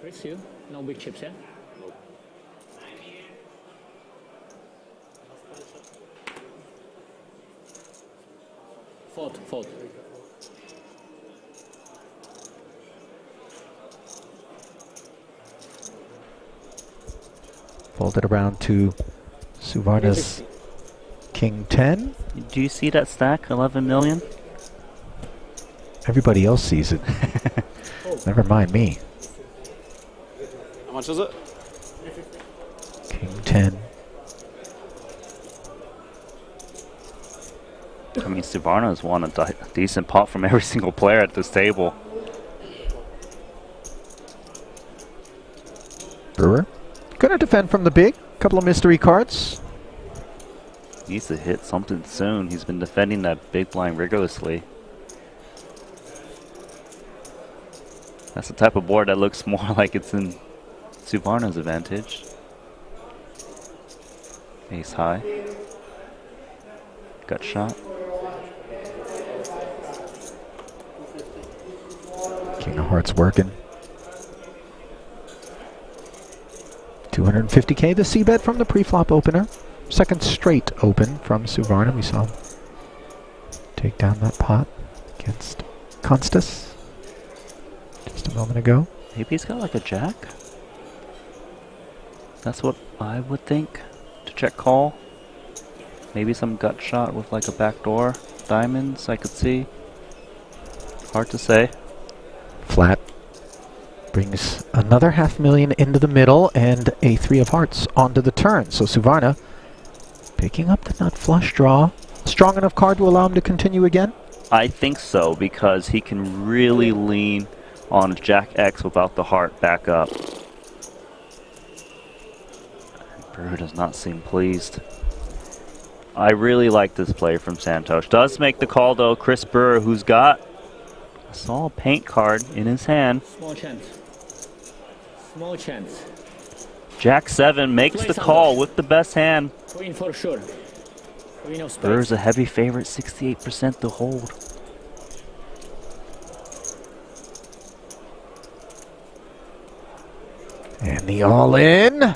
Chris, you? No big chips, yeah? Fold. Folded around to Suvarna's King 10. Do you see that stack, 11 million? Everybody else sees it. Never mind me. How much is it? King 10. I mean, Suvarna's won a decent pot from every single player at this table. Brewer. Gonna defend from the big. Couple of mystery cards. Needs to hit something soon. He's been defending that big blind rigorously. That's the type of board that looks more like it's in Suvarna's advantage. Ace high. Gut shot. King of Hearts working. 250k the c-bet from the pre-flop opener. Second straight open from Suvarna. We saw him take down that pot against Constance just a moment ago. Maybe he's got like a jack? That's what I would think to check call. Maybe some gut shot with like a backdoor diamonds I could see. Hard to say. Flat brings another 500,000 into the middle and a 3 of hearts onto the turn. So Suvarna picking up the nut flush draw. Strong enough card to allow him to continue again? I think so, because he can really lean on Jack X without the heart back up. Brewer does not seem pleased. I really like this play from Santosh. Does make the call though. Chris Brewer, who's got a small paint card in his hand. Small chance. Small chance. Jack 7 makes the call with the best hand. Queen for sure. Queen of spades. Brewer's a heavy favorite, 68% to hold. And the all-in.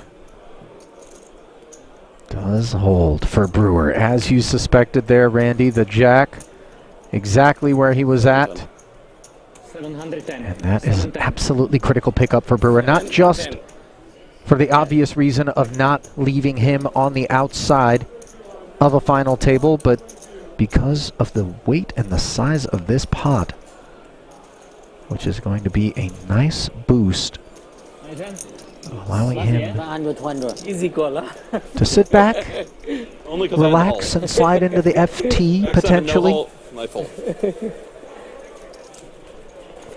Does hold for Brewer. As you suspected there, Randy, the jack exactly where he was at. 710. And that is an absolutely critical pickup for Brewer, not just for the obvious reason of not leaving him on the outside of a final table, but because of the weight and the size of this pot, which is going to be a nice boost, allowing him to sit back, relax, and slide into the FT potentially.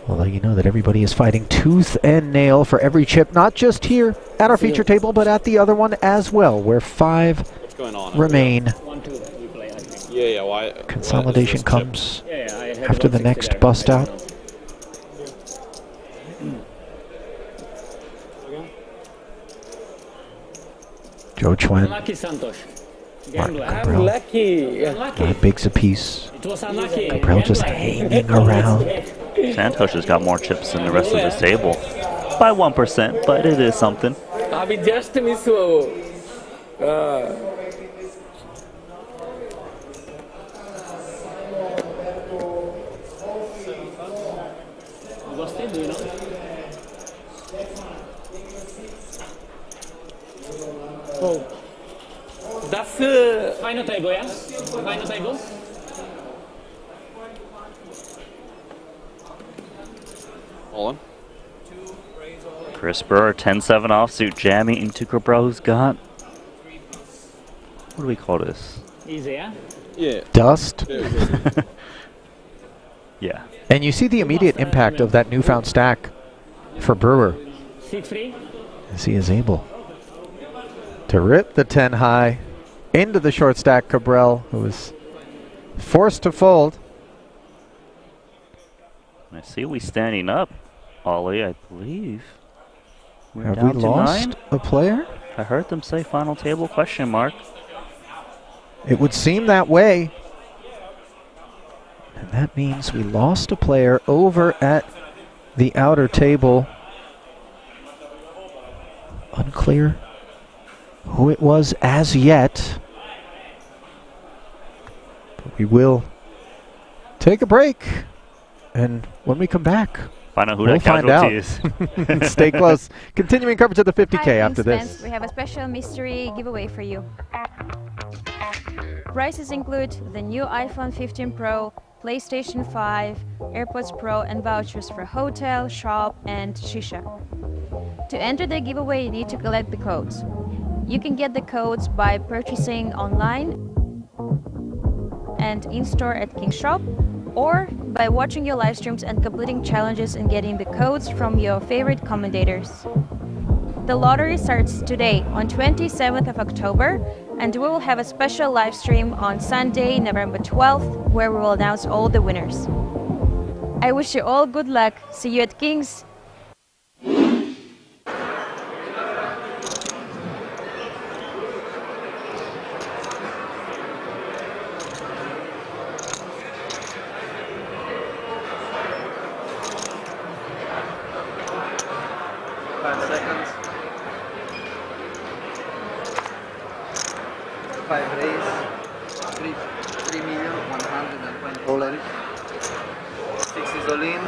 Although you know that everybody is fighting tooth and nail for every chip, not just here at our feature table, but at the other one as well, where 5 remain. Consolidation comes after the next bust out. Joe Chuen, Martin Cabral, bigs a piece. Cabral just hanging around. Santosh has got more chips than the rest of this table. By 1%, but it is something. We just miss. That's final table, yeah? Final table? All in. Chris Brewer, 10-7 offsuit, jamming into Cabral, who's got... What do we call this? Easy, yeah? Yeah. Dust. Yeah. And you see the immediate impact of that newfound stack for Brewer, as he is able to rip the 10 high into the short stack. Cabral, who was forced to fold. I see we standing up, Ollie, I believe. We're Have down we to lost 9? a player? I heard them say final table question mark. It would seem that way. And that means we lost a player over at the outer table. Unclear who it was as yet. But we will take a break. And when we come back, find out who we'll that find out. casualty is. Stay close. Continuing coverage of the 50K after this. We have a special mystery giveaway for you. Prizes include the new iPhone 15 Pro, PlayStation 5, AirPods Pro, and vouchers for hotel, shop, and shisha. To enter the giveaway, you need to collect the codes. You can get the codes by purchasing online and in-store at King's Shop, or by watching your live streams and completing challenges and getting the codes from your favorite commentators. The lottery starts today on 27th of October, and we will have a special live stream on Sunday, November 12th, where we will announce all the winners. I wish you all good luck. See you at King's.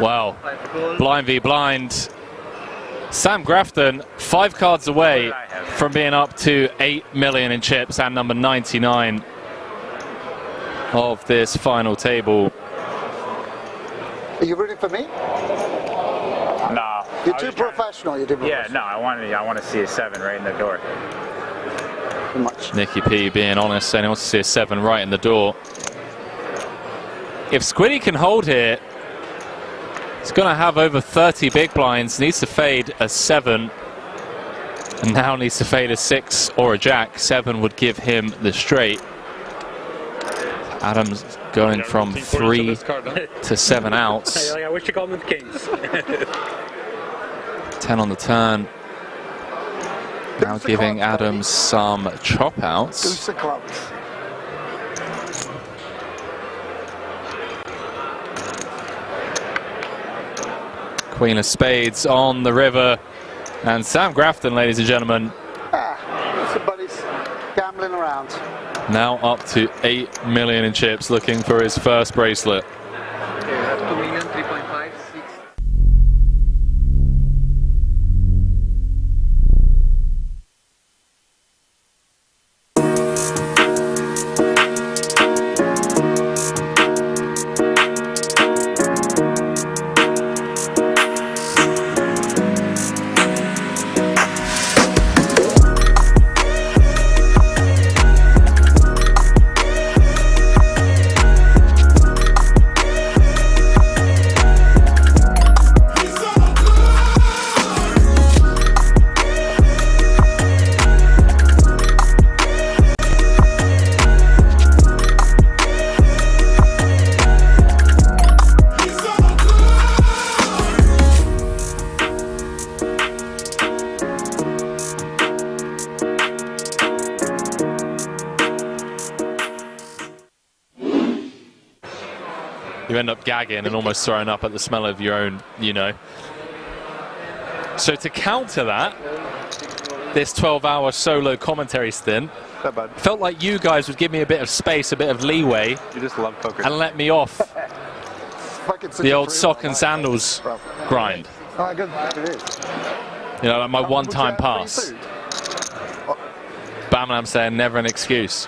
Wow. Blind v blind. Sam Grafton, 5 cards away from being up to 8 million in chips and number 99 of this final table. Are you rooting for me? No. You're too professional. You're too professional. Yeah, no, I want to see a 7 right in the door. Too much. Nicky P being honest, saying he wants to see a 7 right in the door. If Squiddy can hold here, he's going to have over 30 big blinds, needs to fade a 7, and now needs to fade a 6 or a jack. 7 would give him the straight. Adams going from 3 to 7 outs. I wish you called them the Kings. 10 on the turn. Now giving Adams some chop outs. Queen of Spades on the river. And Sam Grafton, ladies and gentlemen. Somebody's gambling travelling around. Now up to 8 million in chips, looking for his first bracelet. Okay, we have 2 million, 3.5, 6. You end up gagging and almost throwing up at the smell of your own, you know. So to counter that, this 12-hour solo commentary stint, felt like you guys would give me a bit of space, a bit of leeway. You just love poker. And let me off the old sock and sandals grind. Oh, good. It is. You know, like my one-time pass. Bam saying never an excuse.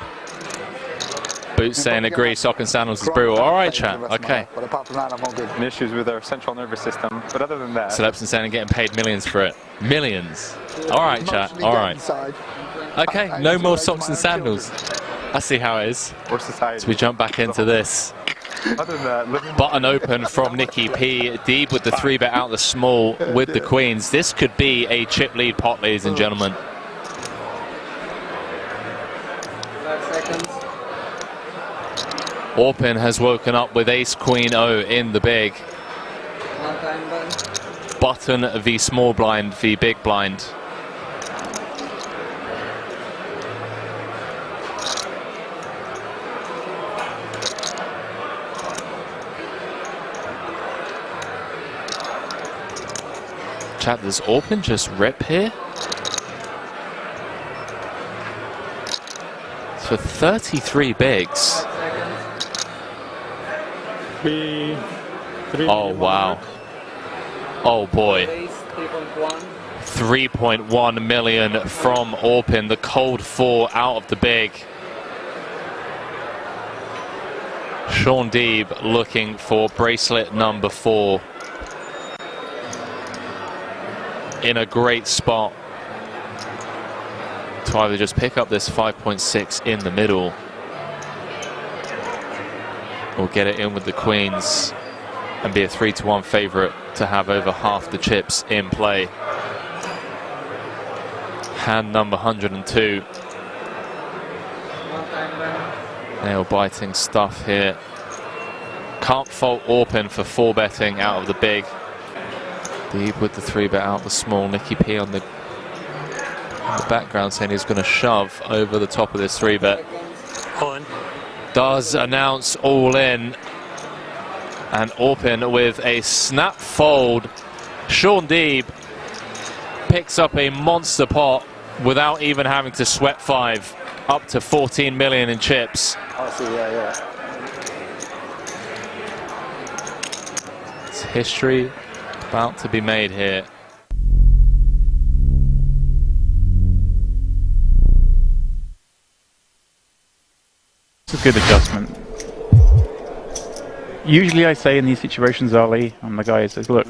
Boots saying agree, sock and sandals is brutal. All right, chat. Okay. But apart from that, I'm all good. And issues with our central nervous system, but other than that. Celebson saying getting paid millions for it. Millions. All right, chat. All right. Okay, no more socks and sandals. I see how it is. Or society. So we jump back into this. Other than that, Button open from Nikki P. Deep with the 3-bet out the small with the queens. This could be a chip lead pot, ladies and gentlemen. 5 seconds. Orpin has woken up with ace queen O in the big. One time button. Button v small blind v big blind. Chat, does Orpin just rip here? For 33 bigs. Oh wow. Oh boy. 3.1 million from Orpin, the cold 4 out of the big. Sean Deeb looking for bracelet number 4. In a great spot to either just pick up this 5.6 in the middle or get it in with the queens and be a 3-1 favorite to have over half the chips in play. Hand number 102. Nail biting stuff here. Can't fault Orpin for 4-betting out of the big. Deep with the 3-bet out the small. Nikki P on the background saying he's going to shove over the top of this 3-bet. Does announce all in. And Orpin with a snap fold. Sean Deeb picks up a monster pot without even having to sweat 5. Up to 14 million in chips. I see, yeah. It's history about to be made here. It's a good adjustment. Usually I say in these situations, Ali, I'm the guy who says, look,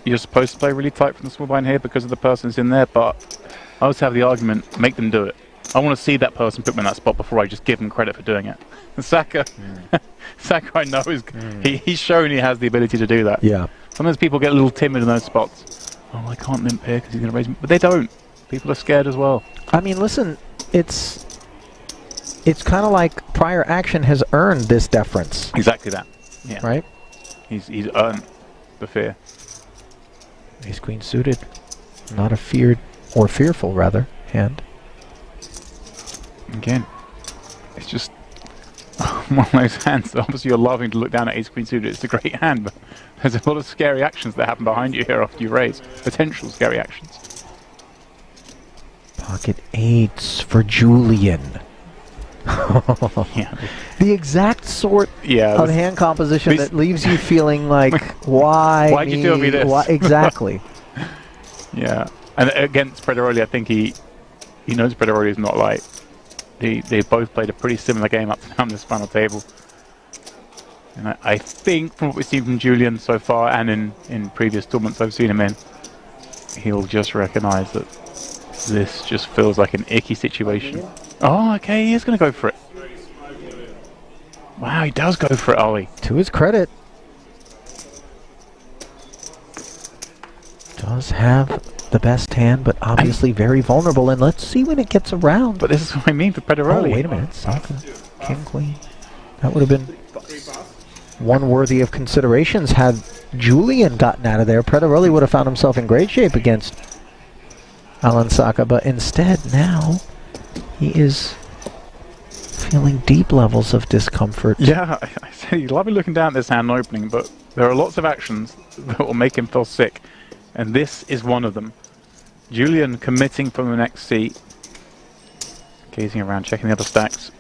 you're supposed to play really tight from the small blind here because of the person's in there, but I always have the argument, make them do it. I want to see that person put me in that spot before I just give them credit for doing it. And Saka, Saka I know, he's shown he has the ability to do that. Yeah. Sometimes people get a little timid in those spots. Oh, I can't limp here because he's going to raise me. But they don't. People are scared as well. I mean, listen, it's kind of like prior action has earned this deference. Exactly that. Yeah. Right? He's earned the fear. Ace queen suited. Not a feared, or fearful rather, hand. Again, it's just one of those hands. Obviously, you're loving to look down at ace queen suited. It's a great hand, but there's a lot of scary actions that happen behind you here after you raise. Potential scary actions. Pocket eights for Julian. Yeah. The exact sort of hand composition that leaves you feeling like, why Why'd you do me this? Why, exactly. Yeah. And against Prederoli, I think he knows Prederoli is not light. They both played a pretty similar game up to now on this final table. And I think from what we've seen from Julian so far, and in previous tournaments I've seen him in, he'll just recognise that this just feels like an icky situation. Oh, okay, he is going to go for it. Wow, he does go for it, Ollie. To his credit. Does have the best hand, but obviously very vulnerable. And let's see when it gets around. But this is what I mean for Prederoli. Oh, wait a minute. Saka, King, Queen. That would have been one worthy of considerations had Julian gotten out of there. Prederoli would have found himself in great shape against Alan Saka, but instead now he is feeling deep levels of discomfort. Yeah, I say he'll be looking down at this hand opening, but there are lots of actions that will make him feel sick, and this is one of them. Julian committing from the next seat, gazing around, checking the other stacks.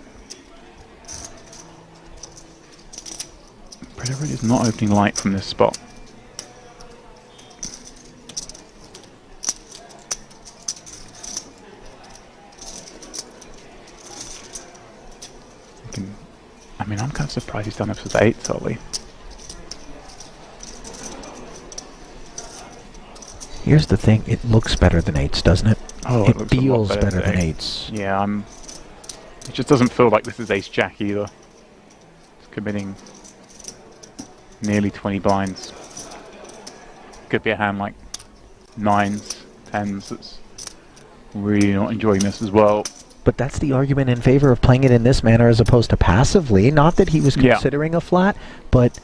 Prederoli is not opening light from this spot. I mean, I'm kind of surprised he's done this with 8, Ollie. Here's the thing, it looks better than 8s, doesn't it? Oh, it looks a lot feels better better than than 8s. Yeah, it just doesn't feel like this is ace-jack either. It's committing nearly 20 blinds. Could be a hand like 9s, 10s that's really not enjoying this as well. But that's the argument in favor of playing it in this manner as opposed to passively. Not that he was considering a flat, but,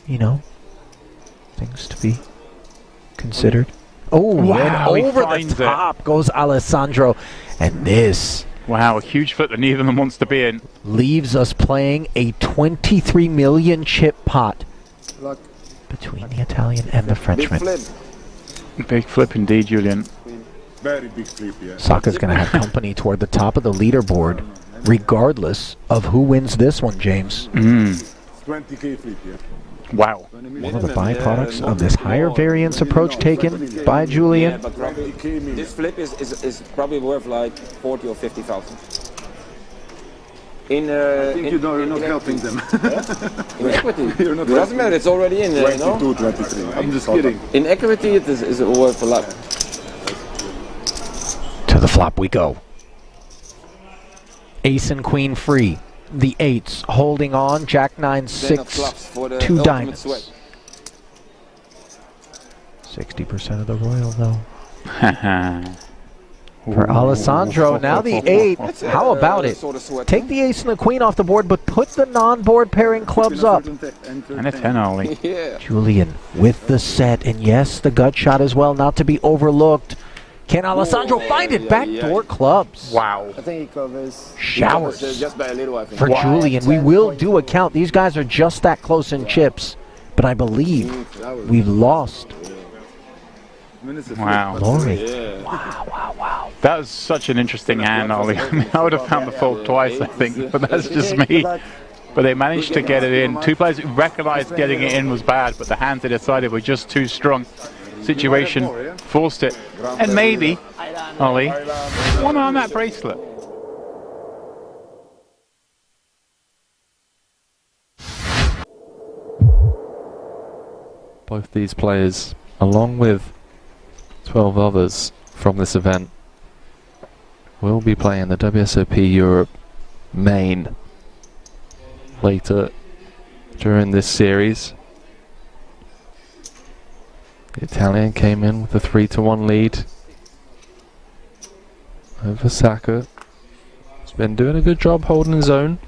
you know, things to be considered. Oh, wow, and over the top goes Alessandro. And this... Wow, a huge foot that neither of them wants to be in. Leaves us playing a 23 million chip pot between the Italian and the Frenchman. Big flip indeed, Julian. Very big flip, yeah. Saka's going to have company toward the top of the leaderboard, regardless of who wins this one, James. 20k flip, yeah. Wow. One of the byproducts of this higher variance approach taken by Julian. Yeah, but this flip is probably worth like 40 or 50,000. I think you're not helping them. In equity. It doesn't matter, it's already in there, 22, 23. I'm just kidding. In equity, it is worth a lot. To the flop we go. Ace and queen free. The 8s holding on. Jack 9, 6, 2 diamonds. 60% of the royal though. For Alessandro, now the 8. How about it? Take the ace and the queen off the board, but put the non-board pairing clubs up. And a 10, Ollie. Julian with the set, and yes, the gut shot as well, not to be overlooked. Can Alessandro find it? Backdoor clubs. Wow. I think he covers. Showers. Just by a little, I think. For Julian, we will do a count. These guys are just that close in chips, but I believe we've lost. Wow. Glory. Wow. That was such an interesting hand, Ollie. I mean, I would have found the fold twice, I think, but that's just me. But they managed to get it in. Two players who recognized getting it in was bad, but the hands they decided were just too strong. Situation forced it. And maybe, Ollie, one on that bracelet. Both these players, along with 12 others from this event, will be playing the WSOP Europe main later during this series. The Italian came in with a 3-1 lead over Saka. He's been doing a good job holding his own.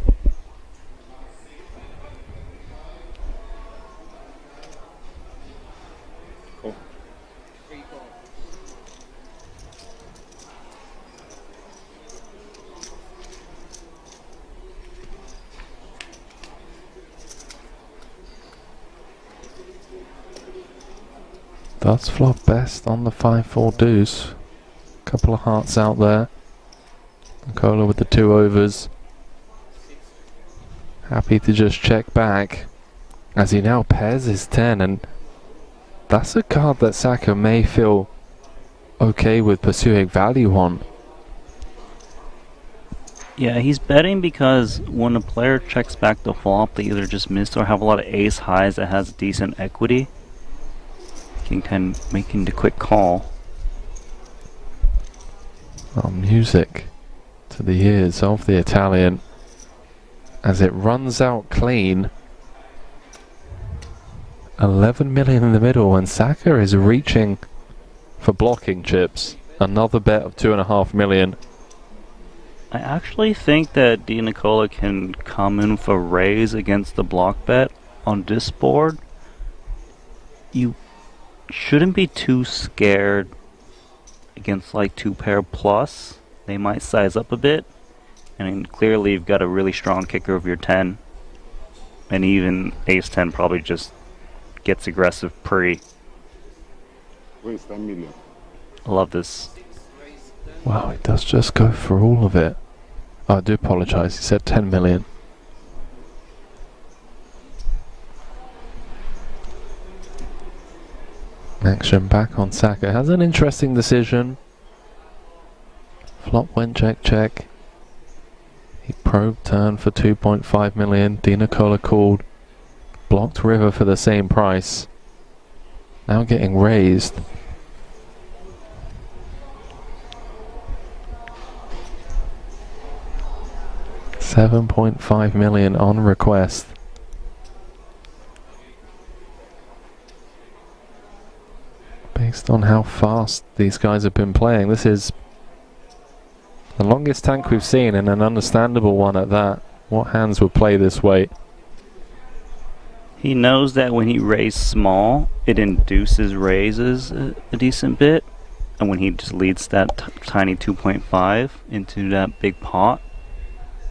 Does flop best on the 5-4 deuce. Couple of hearts out there. Nikola with the 2 overs. Happy to just check back as he now pairs his 10, and that's a card that Saka may feel okay with pursuing value on. Yeah, he's betting because when a player checks back the flop, they either just missed or have a lot of ace highs that has decent equity. King 10 making the quick call. Oh, music to the ears of the Italian as it runs out clean. 11 million in the middle, and Saka is reaching for blocking chips. Another bet of 2.5 million. I actually think that Di Nicola can come in for raise against the block bet on this board. You shouldn't be too scared against like 2 pair plus. They might size up a bit, and clearly you've got a really strong kicker of your 10, and even ace 10 probably just gets aggressive pre. Waste 10 million. I love this. Wow, it does just go for all of it. Oh, I do apologise, he said 10 million. Action back on Saka. Has an interesting decision. Flop went check check. He probed turn for 2.5 million. Di Nicola called. Blocked river for the same price. Now getting raised. $7.5 million on request. Based on how fast these guys have been playing, this is the longest tank we've seen, and an understandable one at that. What hands would play this way? He knows that when he raised small, it induces raises a decent bit, and when he just leads that tiny 2.5 into that big pot,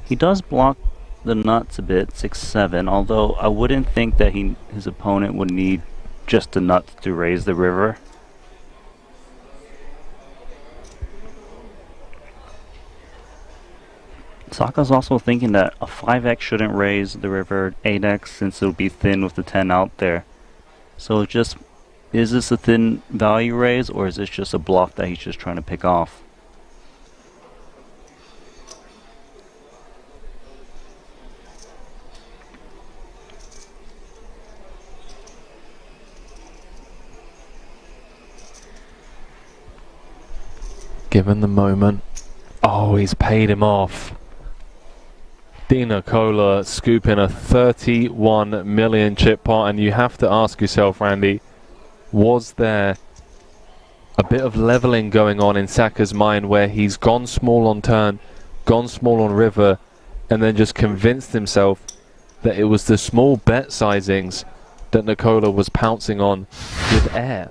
he does block the nuts a bit, 6-7, although I wouldn't think that his opponent would need just the nuts to raise the river. Saka's also thinking that a 5x shouldn't raise the river 8x since it'll be thin with the 10 out there. So just, is this a thin value raise, or is this just a bluff that he's just trying to pick off? Given the moment. Oh, he's paid him off. Di Nicola scooping a 31 million chip pot, and you have to ask yourself, Randy, was there a bit of leveling going on in Saka's mind where he's gone small on turn, gone small on river, and then just convinced himself that it was the small bet sizings that Nicola was pouncing on with air?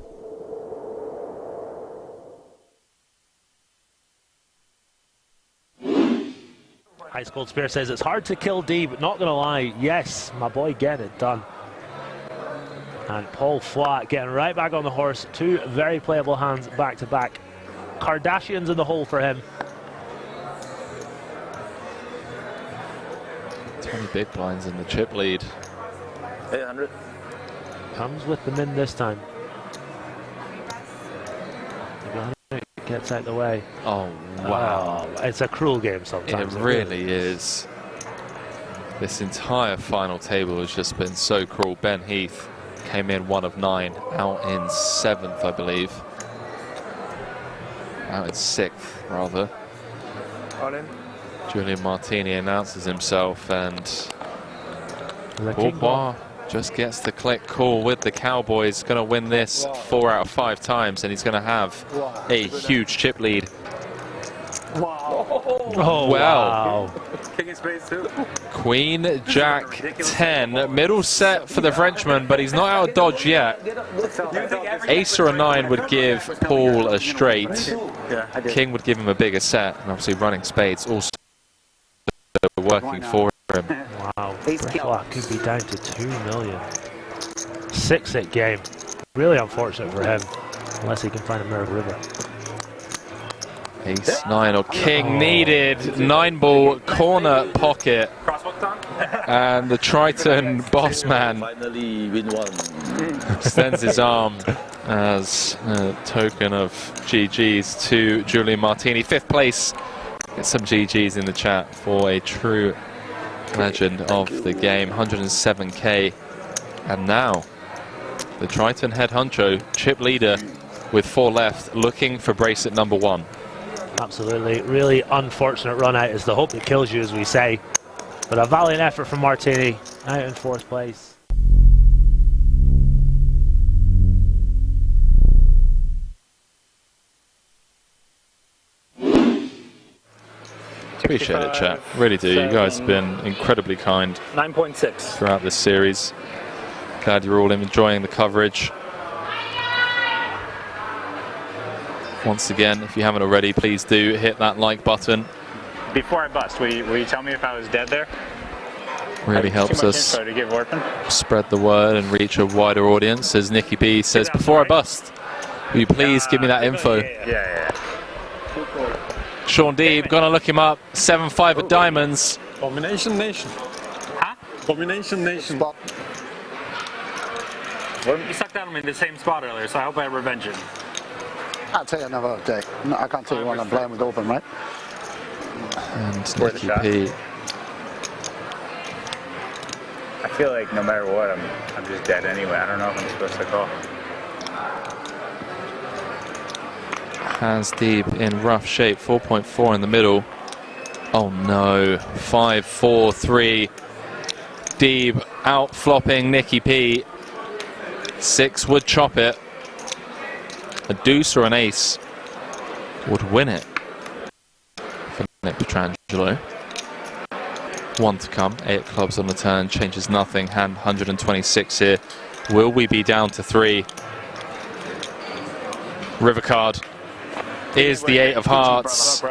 Ice Cold Spear says it's hard to kill D, but not gonna lie, yes, my boy getting it done. And Paul Flat getting right back on the horse. 2 very playable hands back to back. Kardashians in the hole for him. 20 big blinds in the chip lead. 800. Comes with the min this time. Gets out the way. Oh, wow. Oh, it's a cruel game sometimes. It really is. This entire final table has just been so cruel. Ben Heath came in 1 of 9, out in 7th, I believe. Out in 6th, rather. All in. Julian Martini announces himself, and Bourbois just gets the click call with the Cowboys. Going to win this 4 out of 5 times, and he's going to have a huge chip lead. Wow. Oh, well. Wow. King of spades too. Queen, Jack, 10. Middle set for the Frenchman, but he's not out of dodge yet. Ace or a 9 would give Paul a straight. King would give him a bigger set, and obviously running spades also working for him. Wow, Bricklock could be down to 2 million. 6-hit game. Really unfortunate for him, unless he can find a mirror river. Ace 9 or king needed. 9 ball corner pocket. And the Triton boss man finally win one. extends his arm as a token of GG's to Julian Martini. 5th place. Get some GG's in the chat for a true legend of the game. 107k. And now the Triton head honcho, chip leader with 4 left, looking for bracelet number 1. Absolutely. Really unfortunate run out is the hope that kills you, as we say. But a valiant effort from Martini, out in 4th place. Appreciate it, chat. Really do. You guys have been incredibly kind 9.6 throughout this series. Glad you're all enjoying the coverage. Once again, if you haven't already, please do hit that like button. Before I bust, will you tell me if I was dead there? Really helps us To give Orphan? spread the word and reach a wider audience. As Nicky B says, before I bust, will you please give me that info? Yeah. Sean Deeb, gonna look him up. 7-5 at diamonds. Domination Nation. Huh? Domination Nation. You sucked out on me in the same spot earlier, so I hope I revenge it. I'll tell you another day. No, I can't tell you when I'm playing with open, right? And Nicky P. I feel like no matter what, I'm just dead anyway. I don't know if I'm supposed to call. Hands deep in rough shape. 4.4 in the middle. Oh no. 5-4-3. Deeb out flopping Nicky P. 6 would chop it. A deuce or an ace would win it for Nick Petrangelo. 1 to come. 8 clubs on the turn. Changes nothing. Hand 126 here. Will we be down to 3? River card is the 8 of hearts.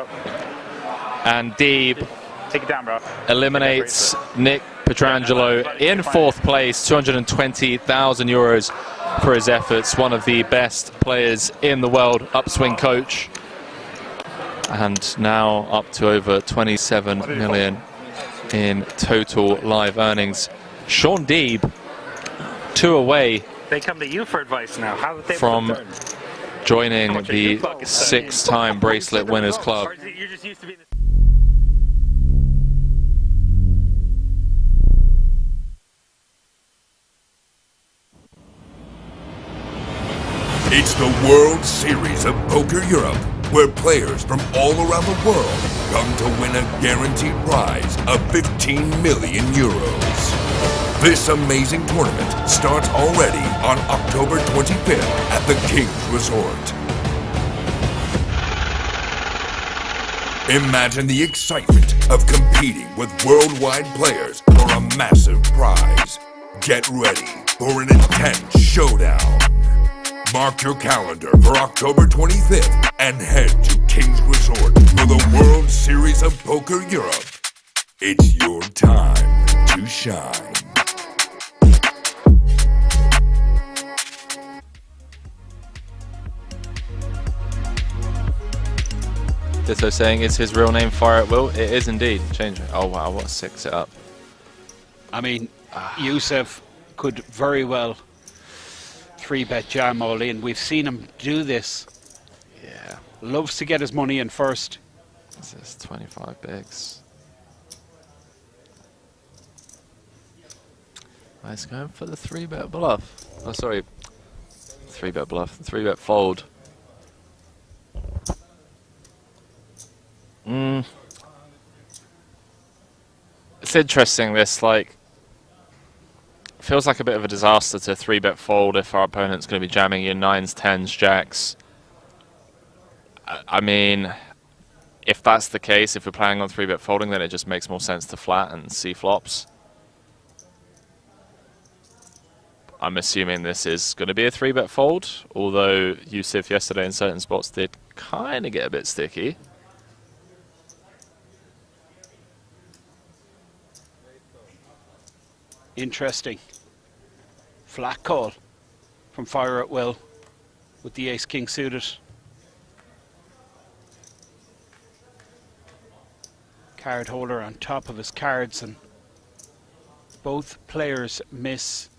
And Deeb Take it down, bro. eliminates Nick Petrangelo in 4th place. 220,000 euros for his efforts. One of the best players in the world. Upswing coach. And now up to over 27 million in total live earnings. Sean Deeb, 2 away They come to you for advice now. How did they from joining the 6-time bracelet winners club. You're just used to being It's the World Series of Poker Europe, where players from all around the world come to win a guaranteed prize of 15 million euros. This amazing tournament starts already on October 25th at the King's Resort. Imagine the excitement of competing with worldwide players for a massive prize. Get ready for an intense showdown. Mark your calendar for October 25th and head to King's Resort for the World Series of Poker Europe. It's your time to shine. Ditto saying, is his real name Fire at Will? It is indeed. Change it. Oh wow, what a sick setup. I mean, Yusuf could very well 3-bet jam all in. We've seen him do this. Yeah. Loves to get his money in first. This is 25 bigs. He's going for the 3-bet bluff. Oh, sorry. 3-bet bluff. 3-bet fold. It's interesting, this, like, feels like a bit of a disaster to 3-bet fold if our opponent's going to be jamming in 9s, 10s, jacks. I mean, if that's the case, if we're planning on 3-bet folding, then it just makes more sense to flat and see flops. I'm assuming this is going to be a 3-bet fold, although Yusuf yesterday in certain spots did kind of get a bit sticky. Interesting. Flat call from Fire at Will with the Ace-King suited. card holder on top of his cards, and both players miss.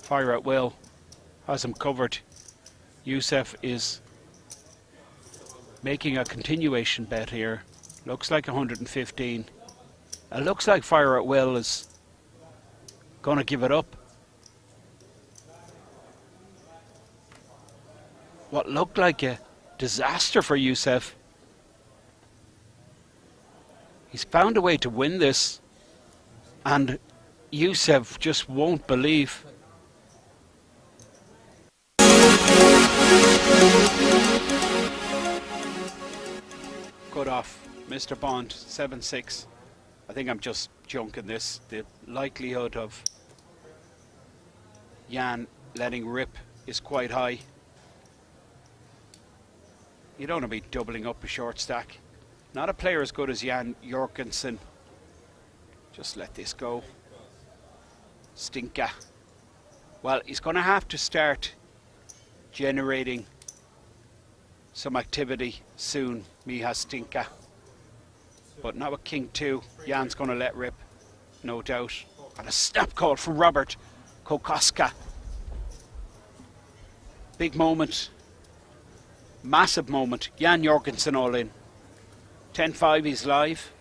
Fire at will has him covered. Youssef is making a continuation bet here. Looks like 115. It looks like Fire at Will is going to give it up. What looked like a disaster for Youssef. He's found a way to win this, and Youssef just won't believe. Cut off, Mr. Bond, 7-6. I think I'm just junking this. The likelihood of Jan letting rip is quite high. You don't want to be doubling up a short stack. Not a player as good as Jan Jorgensen. Just let this go. Stinka. Well, he's going to have to start generating some activity soon, Miha Stinka. But not with King 2. Jan's going to let rip, no doubt. And a snap call from Robert Kokoska. Big moment. Massive moment. Jan Jorgensen all in. 10-5, he's live.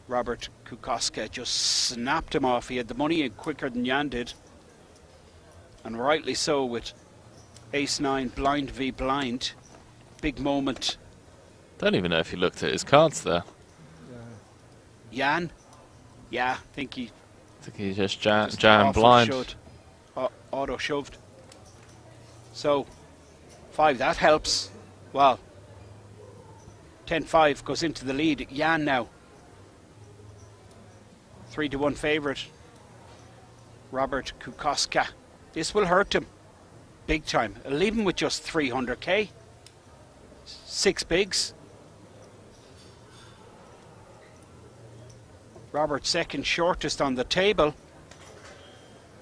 Robert Kokoska just snapped him off. He had the money in quicker than Jan did. And rightly so, with Ace-9 blind v blind. Big moment. Don't even know if he looked at his cards there. Jan? Yeah, I think he just jammed blind. Auto shoved. So, 5, that helps. Well, 10-5 goes into the lead. Jan now. 3-1 favourite. Robert Kokoska. This will hurt him. Big time. It'll leave him with just 300k. 6 bigs. Robert second shortest on the table.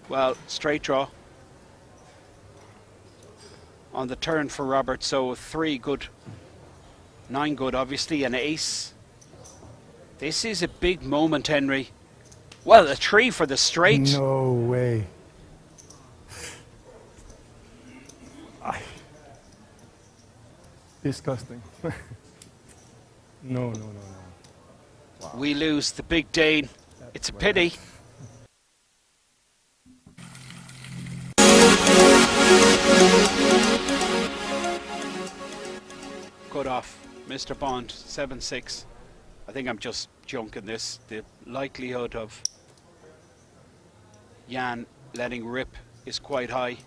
Well, straight draw on the turn for Robert, so 3 good, 9 good obviously, and ace. This is a big moment, Henry. Well, a 3 for the straight. No way. Disgusting. No. Wow. We lose the big Dane. It's a pity. Cut off, Mr. Bond, 7-6. I think I'm just junking this. The likelihood of Jan letting rip is quite high.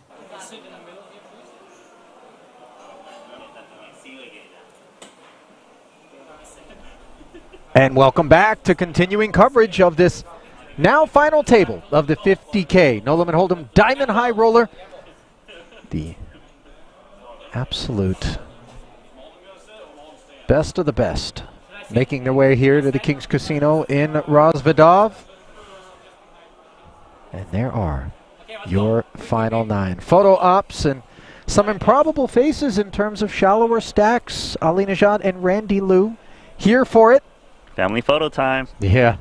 And welcome back to continuing coverage of this now final table of the 50K No Limit Hold'em Diamond High Roller. The absolute best of the best, making their way here to the King's Casino in Rozvadov. And there are your final 9. Photo ops and some improbable faces in terms of shallower stacks. Ali Nejad and Randy Lew here for it. Family photo time. Yeah.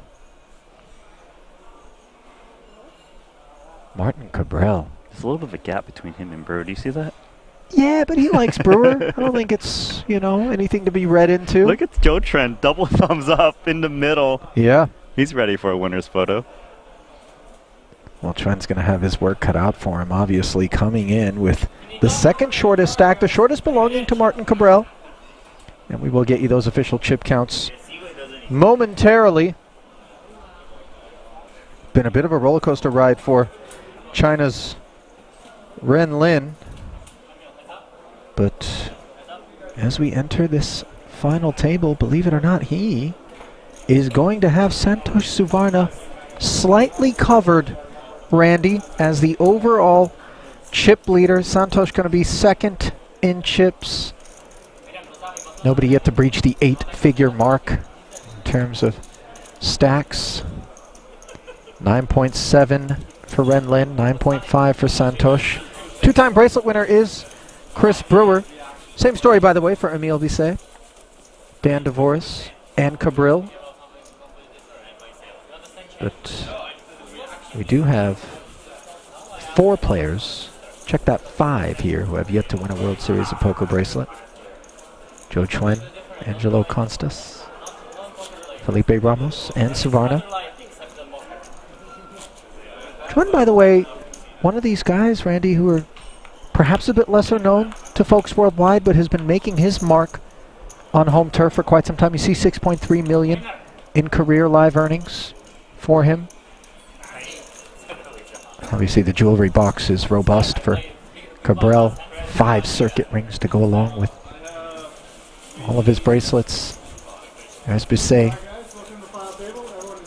Martin Cabral. There's a little bit of a gap between him and Brewer. Do you see that? Yeah, but he likes Brewer. I don't think it's, anything to be read into. Look at Joe Trent. Double thumbs up in the middle. Yeah. He's ready for a winner's photo. Well, Trent's going to have his work cut out for him, obviously, coming in with the second shortest stack, the shortest belonging to Martin Cabral. And we will get you those official chip counts momentarily. Been a bit of a roller coaster ride for China's Ren Lin. But as we enter this final table, believe it or not, he is going to have Santosh Suvarna slightly covered, Randy, as the overall chip leader. Santosh going to be second in chips. Nobody yet to breach the 8-figure mark in terms of stacks. 9.7 for Ren Lin, 9.5 for Santosh. 2-time bracelet winner is Chris Brewer. Same story, by the way, for Emile Bisset. Dan DeVoris and Cabril. But we do have 4 players, check that 5 here, who have yet to win a World Series of Poker bracelet. Joe Chuen, Angelo Constas, Felipe Ramos, and Savarna. Chuen, by the way, one of these guys, Randy, who are perhaps a bit lesser known to folks worldwide, but has been making his mark on home turf for quite some time. You see 6.3 million in career live earnings for him. Obviously the jewelry box is robust for Cabrel. 5 circuit rings to go along with all of his bracelets. As Bisset,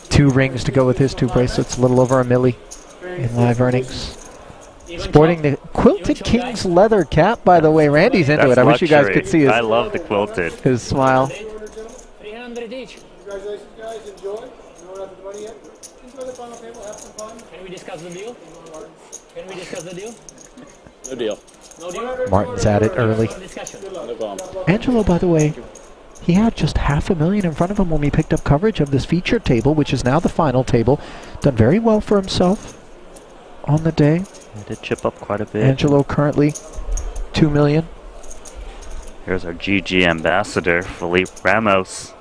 2 rings to go with his 2 bracelets, a little over $1 million in live earnings. Sporting the quilted King's leather cap, by the way. Randy's into That's it. I wish you guys could see his, I love the quilted. his smile. 300 each. Congratulations, guys. Enjoy. You don't have the money yet. Enjoy the final table. Have some fun. Can we discuss the deal? Can we discuss the deal? No deal. No deal? Martin's at it early. No problem. Angelo, by the way, he had just $500,000 in front of him when we picked up coverage of this feature table, which is now the final table. Done very well for himself on the day. He did chip up quite a bit. Angelo currently $2 million. Here's our GG ambassador, Felipe Ramos.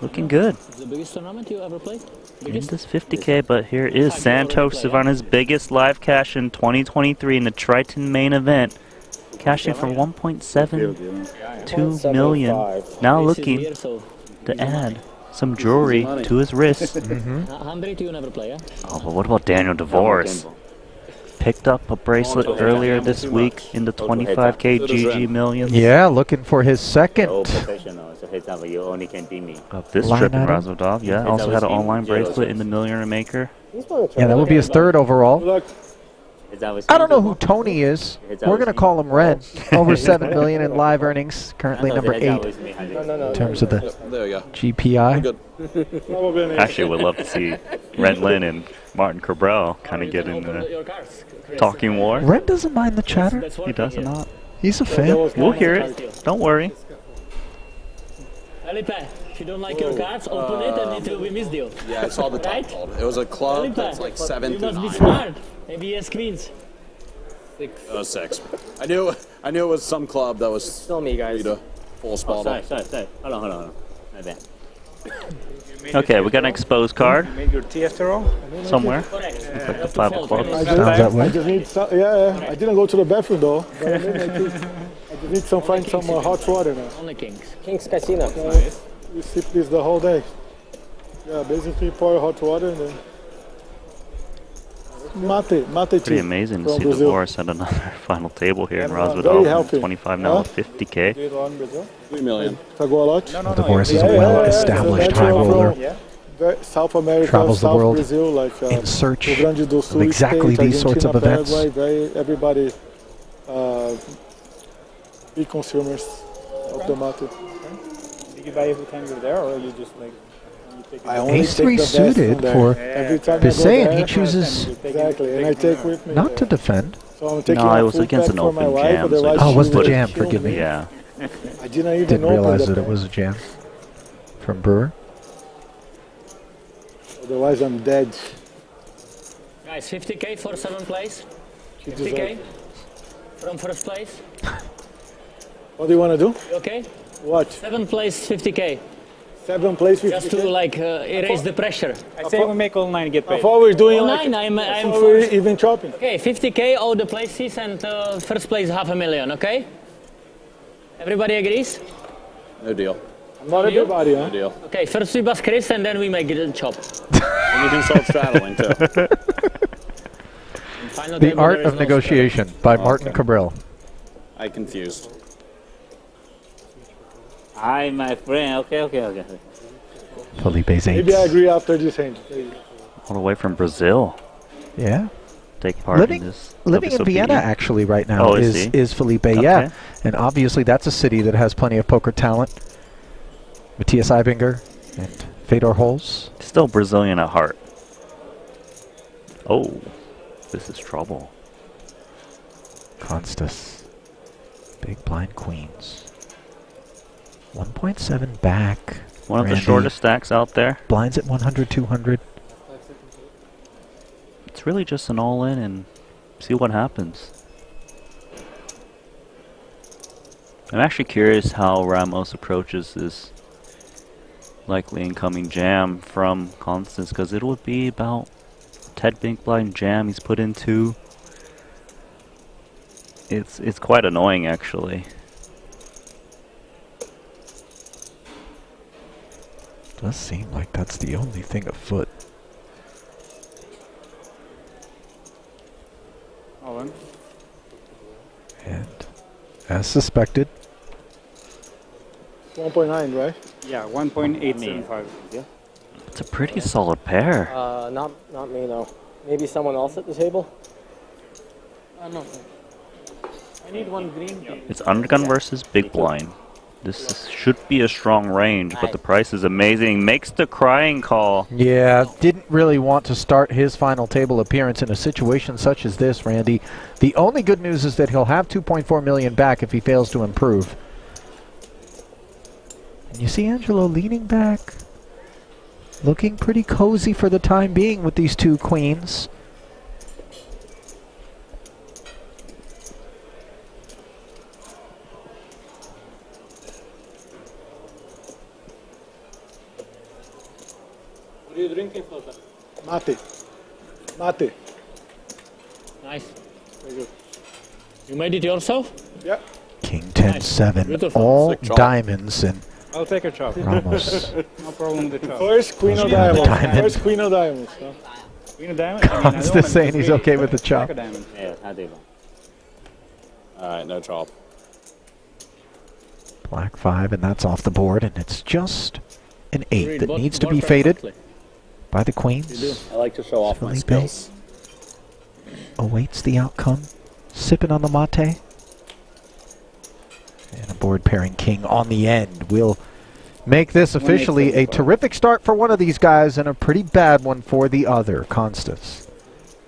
Looking good. The biggest tournament you ever played? In this 50K, but here is Santos Savarna's biggest live cash in 2023 in the Triton main event. Cashing for 1.72 million. Now looking to add some jewelry to his wrist. Andre, you never play, yeah? Oh, but what about Daniel DeVoris? Picked up a bracelet earlier this week in the 25K GG millions. Yeah, looking for his second. Of this trip in Razvodov, yeah. Also had an online bracelet in the Millionaire Maker. Yeah, that would be his 3rd overall. I don't know who Tony is. We're going to call him Ren. Over $7 million in live earnings. Currently number 8 in terms of the GPI. Actually, would love to see Ren Lin and Martin Cabrel kind of get in the talking war. Ren doesn't mind the chatter. He does not. He's a fan. We'll hear it. Don't worry. Felipe, if you don't like your cards, open it and it will be misdeal. Yeah, I saw the top called. It was a club that's like 7 You to must be 9. smart. Maybe he has queens. 6. I knew it was some club that was still me, guys. Full spot. Sorry. Hold on. My bad. Okay, we got an exposed card You made your tea after all? somewhere. Looks like the 5 of clubs. Sounds that way. I just need some, yeah, I didn't go to the bathroom though. But I just need find some hot water now. Only kings. King's Casino. We sip this the whole day. Yeah, basically pour hot water and then mate tea. Pretty amazing to see DeVoris at another final table here in very Razvodov. healthy. 25 now, 50K. 3 million. DeVoris is a well-established high roller. South America, Travels the South world Brazil, like in search Rio Grande do Sul of exactly state, these sorts of Argentina, events. Paraguay, everybody big consumers of the mate. Did you buy every time you're there, or you just like? Ace-3 suited for Bisset, and he chooses exactly, and I take with me. not to defend. So I'm taking No, a it was full against pack an for my open wife, jam. otherwise Oh, she was the would jam, kill forgive me. Yeah. I didn't even Didn't open realize the that it pack. was a jam from Brewer. Otherwise I'm dead. Guys, 50K for 7th place. She 50K from 1st place. What do you want to do? You okay? What? 7th place, 50K. 7th place, 50K? Just to like erase the pressure. I say we make all 9 get paid. I thought we were doing All like 9, I I'm thought we were first. even chopping. Okay, 50K, all the places, and 1st place $500,000, okay? Everybody agrees? No deal. Not everybody, huh? No deal. Okay, first we bust Chris and then we make it a chop. And you can start straddling too. Final The table, Art there is of no Negotiation by Martin Cabril. I confused. Hi, my friend. Okay. Felipe's 8. Maybe I agree after this hand. All the way from Brazil. Yeah. Take part Living, in this. living in WSOP Vienna Europe. actually right now Oh, is Felipe, yeah. And obviously that's a city that has plenty of poker talent. Matthias Eibinger and Fedor Holz. Still Brazilian at heart. Oh, this is trouble. Constas. Big blind queens. 1.7 back. One of the Randy. shortest stacks out there. Blinds at 100, 200. It's really just an all-in and see what happens. I'm actually curious how Ramos approaches this likely incoming jam from Constance, because it would be about 10 big blind jam. He's put in 2. It's quite annoying, actually. Does seem like that's the only thing afoot. All in. And as suspected, 1.9, right? Yeah, 1.875. Yeah. It's a pretty solid pair. Not me, no. Maybe someone else at the table? No. I need one green. It's undergun versus big blind. Should be a strong range, but the price is amazing. Makes the crying call. yeah, didn't really want to start his final table appearance in a situation such as this, Randy. The only good news is that he'll have 2.4 million back if he fails to improve. And you see Angelo leaning back, looking pretty cozy for the time being with these 2 queens. What are you drinking, Flota? Mate. Mate. Nice. Very good. You made it yourself? Yeah. King 10-7, Beautiful. all Sick chop. diamonds, and I'll take a chop. Ramos. No problem with the chop. First queen of Diamond. diamonds. First queen of diamonds. Huh? Queen of diamond? I mean, I don't Constance want saying to he's be okay with the chop. Jack of diamond. Yeah, Alright, no chop. Black 5, and that's off the board, and it's just an 8 Read that what- needs to what be perfectly. faded by the queens. I like to show off my Felipe skills. awaits the outcome, sipping on the mate. And a board pairing king on the end will make this officially a terrific start for one of these guys and a pretty bad one for the other. Constance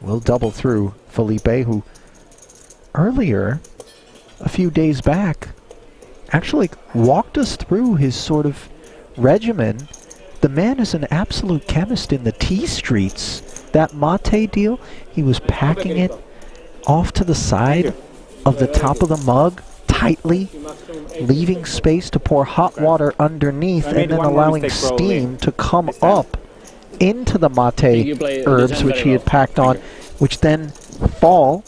will double through Felipe, who earlier, a few days back, actually walked us through his sort of regimen. The man is an absolute chemist in the tea streets. That mate deal, he was packing it off to the side of the top of the mug tightly, leaving space to pour hot water underneath and then allowing steam to come up into the mate herbs which he had packed on, which then fall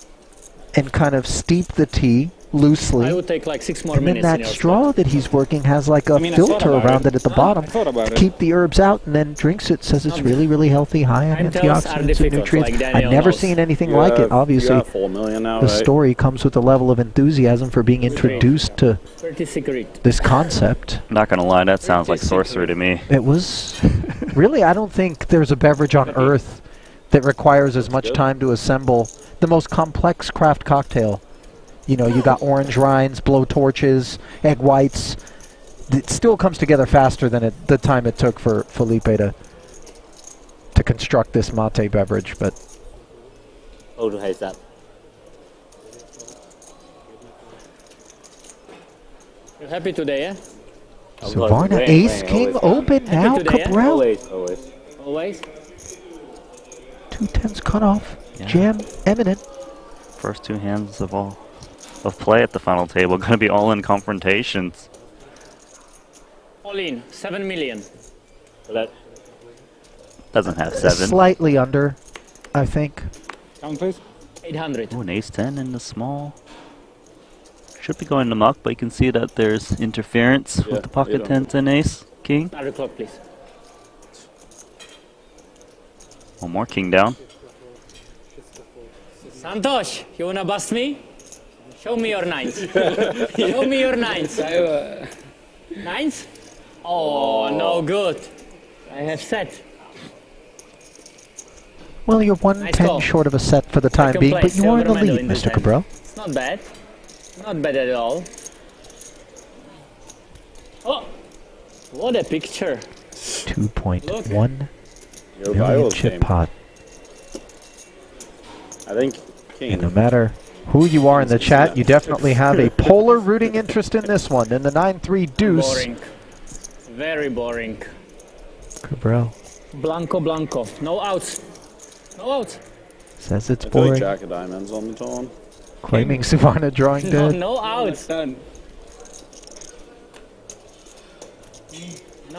and kind of steep the tea loosely. I would take like 6 more And then minutes. in that your straw that he's working has like a I mean, I thought filter about around it. it at the bottom to keep the herbs out, and then drinks it. Says it's really, really healthy, high in Time tells are antioxidants and difficult, nutrients. like Daniel I've never knows. seen anything You like it. have- Obviously, you have 4 million now, the right? story comes with a level of enthusiasm for being introduced to 30 secret. this concept. Not gonna lie, that sounds like sorcery to me. It was really, I don't think there's a beverage on earth that requires as much time to assemble the most complex craft cocktail. You know, you got orange rinds, blow torches, egg whites. It still comes together faster than the time it took for Felipe to construct this mate beverage, but Oh, du heißt that. You're happy today, eh? so Varna Ace King open now, today, eh? Cabral. Always? 2 tens cut off, jam imminent. First 2 hands of play at the final table, gonna be all in confrontations. All in, 7 million. Doesn't have 7. Slightly under, I think. Count, please. 800. Ooh, an ace 10 in the small. Should be going to muck, but you can see that there's interference with the pocket 10s and ace king. Start the clock, please. One more king down. Santosh, you wanna bust me? Show me your nines. Show me your nines. Nines? Oh, no good. I have set. Well, you're 110 call. short of a set for the time Second being, but place, you are in the silver medal lead, in the Mr. time. Cabral. It's not bad. Not bad at all. Oh, what a picture. 2.1 Your million Bibles chip game. pot. I think King. And no matter who you are in the chat. You definitely have a polar rooting interest in this one. In the 9-3 deuce. Boring. Very boring. Cabral Blanco, blanco. No outs. No outs. says it's I feel like boring. Jack of Diamonds on the turn. Claiming Suvarna drawing No, dead. no outs. No,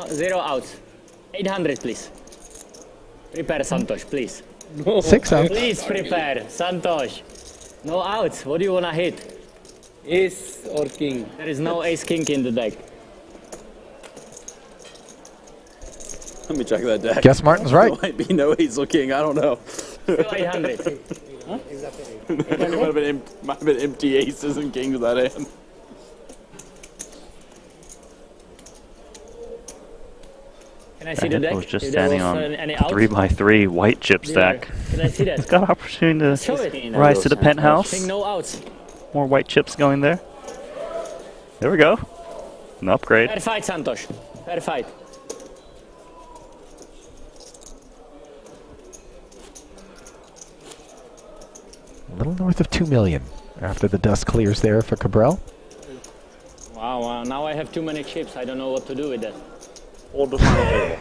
0 outs. 800, please. Prepare, Santosh, please. 6 outs. Please prepare, Santosh. No outs. What do you want to hit? Ace or king? There is no ace king in the deck. Let me check that deck. Guess Martin's right. There might be no ace or king. I don't know. Still 800. Huh? might have been empty aces and kings that hand. Can I see the deck? was just If there standing was, on any a outs? 3x3 white chip stack. Can I see that? It's got opportunity Show to it. rise to the penthouse. King, no outs. More white chips going there. There we go. An upgrade. Fair fight, Santosh. Fair fight. A little north of 2 million after the dust clears there for Cabral. Wow, now I have too many chips. I don't know what to do with that. Hold the final table.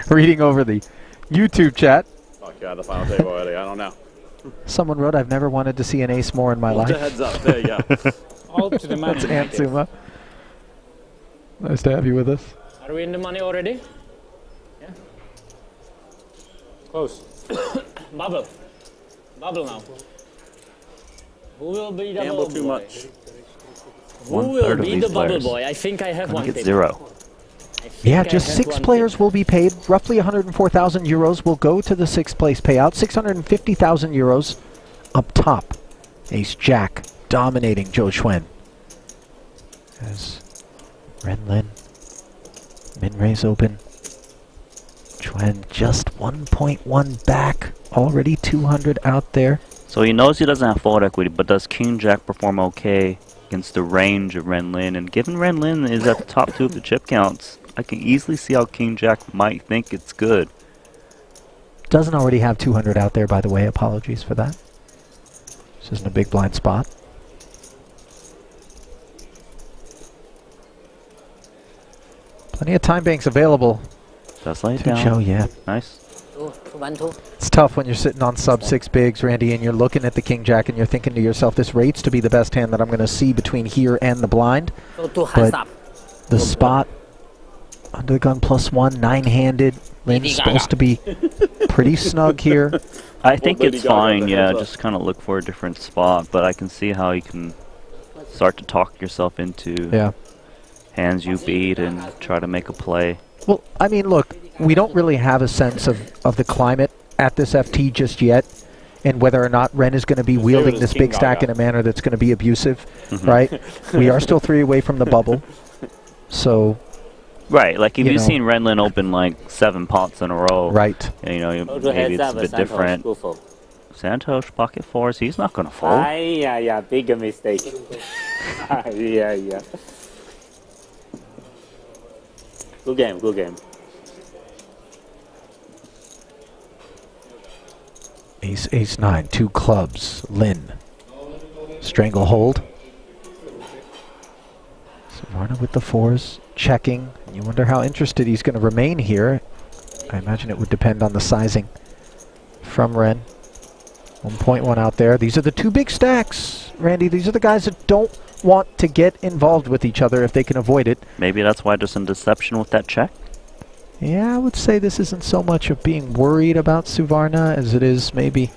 Reading over the YouTube chat. Fuck yeah, the final table already. I don't know. Someone wrote, I've never wanted to see an ace more in my Hold life. the heads up. There you go. All to the man. That's Ansuma. Nice to have you with us. Are we in the money already? Yeah. Close. Bubble. Bubble now. Who will be the Gamble bubble too boy? much. Who will 1/3 of be these the bubble players. boy? I think I have Gonna one get tip. 0. Yeah, I just have 6 one players will be paid. Roughly 104,000 euros will go to the 6th place payout. 650,000 euros up top. Ace Jack dominating Joe Schwen. As Ren Lin, min raise open. Schwen just 1.1 back. Already 200 out there. So he knows he doesn't have fold equity, but does King Jack perform okay against the range of Ren Lin? And given Ren Lin is at the top 2 of the chip counts, I can easily see how King Jack might think it's good. Doesn't already have 200 out there, by the way. Apologies for that. This isn't a big blind spot. Plenty of time banks available. Just lay it to down. show, yeah. Nice. It's tough when you're sitting on sub 6 bigs, Randy, and you're looking at the King Jack and you're thinking to yourself, this rates to be the best hand that I'm going to see between here and the blind. But the spot under the gun +1, 9-handed. Lynn's supposed to be pretty snug here. I think it's fine, yeah, just kind of look for a different spot, but I can see how you can start to talk yourself into hands you beat and try to make a play. Well, I mean, look, we don't really have a sense of the climate at this FT just yet, and whether or not Ren is going to be wielding this big stack in a manner that's going to be abusive, right? We are still 3 away from the bubble, so... Right, like if you you've know. seen Renlin open like 7 pots in a row, right? You know, maybe it's a bit different. Santosh pocket 4s, he's not going to fold. Yeah, big mistake. yeah. Good game, good game. Ace, ace 9, 2 clubs, Lin. Stranglehold. Suvarna with the 4s, checking. You wonder how interested he's going to remain here. I imagine it would depend on the sizing from Ren. 1.1 out there. These are the 2 big stacks, Randy. These are the guys that don't want to get involved with each other if they can avoid it. Maybe that's why there's some deception with that check. Yeah, I would say this isn't so much of being worried about Suvarna as it is maybe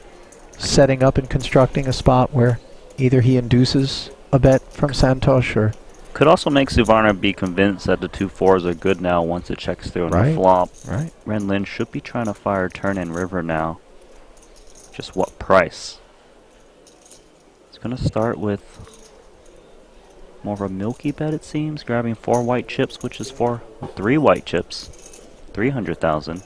setting up and constructing a spot where either he induces a bet from Santosh or... Could also make Suvarna be convinced that the 2 4s are good now once it checks through on the flop. Right. Renlin should be trying to fire turn and river now. Just what price? It's going to start with more of a milky bet, it seems, grabbing 4 white chips, which is 3 white chips. 300,000.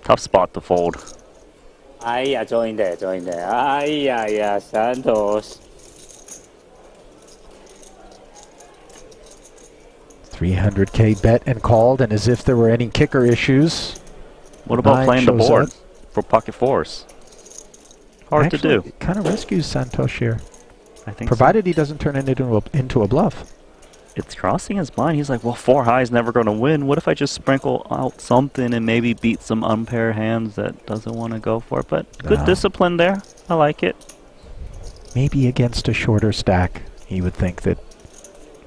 Tough spot to fold. Join there. Santos. 300k bet and called, and as if there were any kicker issues. What about Nine playing the shows board up. for pocket 4s? Hard to do. It kind of rescues Santos here. I think Provided he doesn't turn it into a bluff. It's crossing his mind. He's like, well, 4 high is never going to win. What if I just sprinkle out something and maybe beat some unpaired hands that doesn't want to go for it? But good discipline there. I like it. Maybe against a shorter stack, he would think that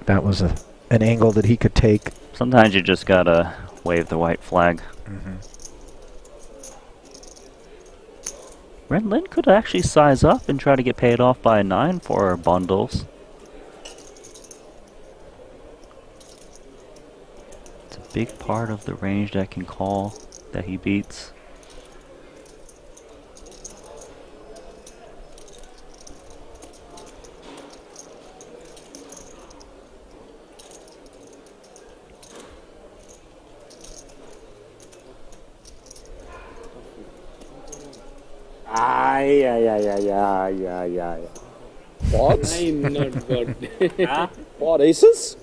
that was an angle that he could take. Sometimes you just got to wave the white flag. Red Lin could actually size up and try to get paid off by a 9 for bundles. It's a big part of the range that can call that he beats. Yeah. What? I'm not good. Huh? What aces?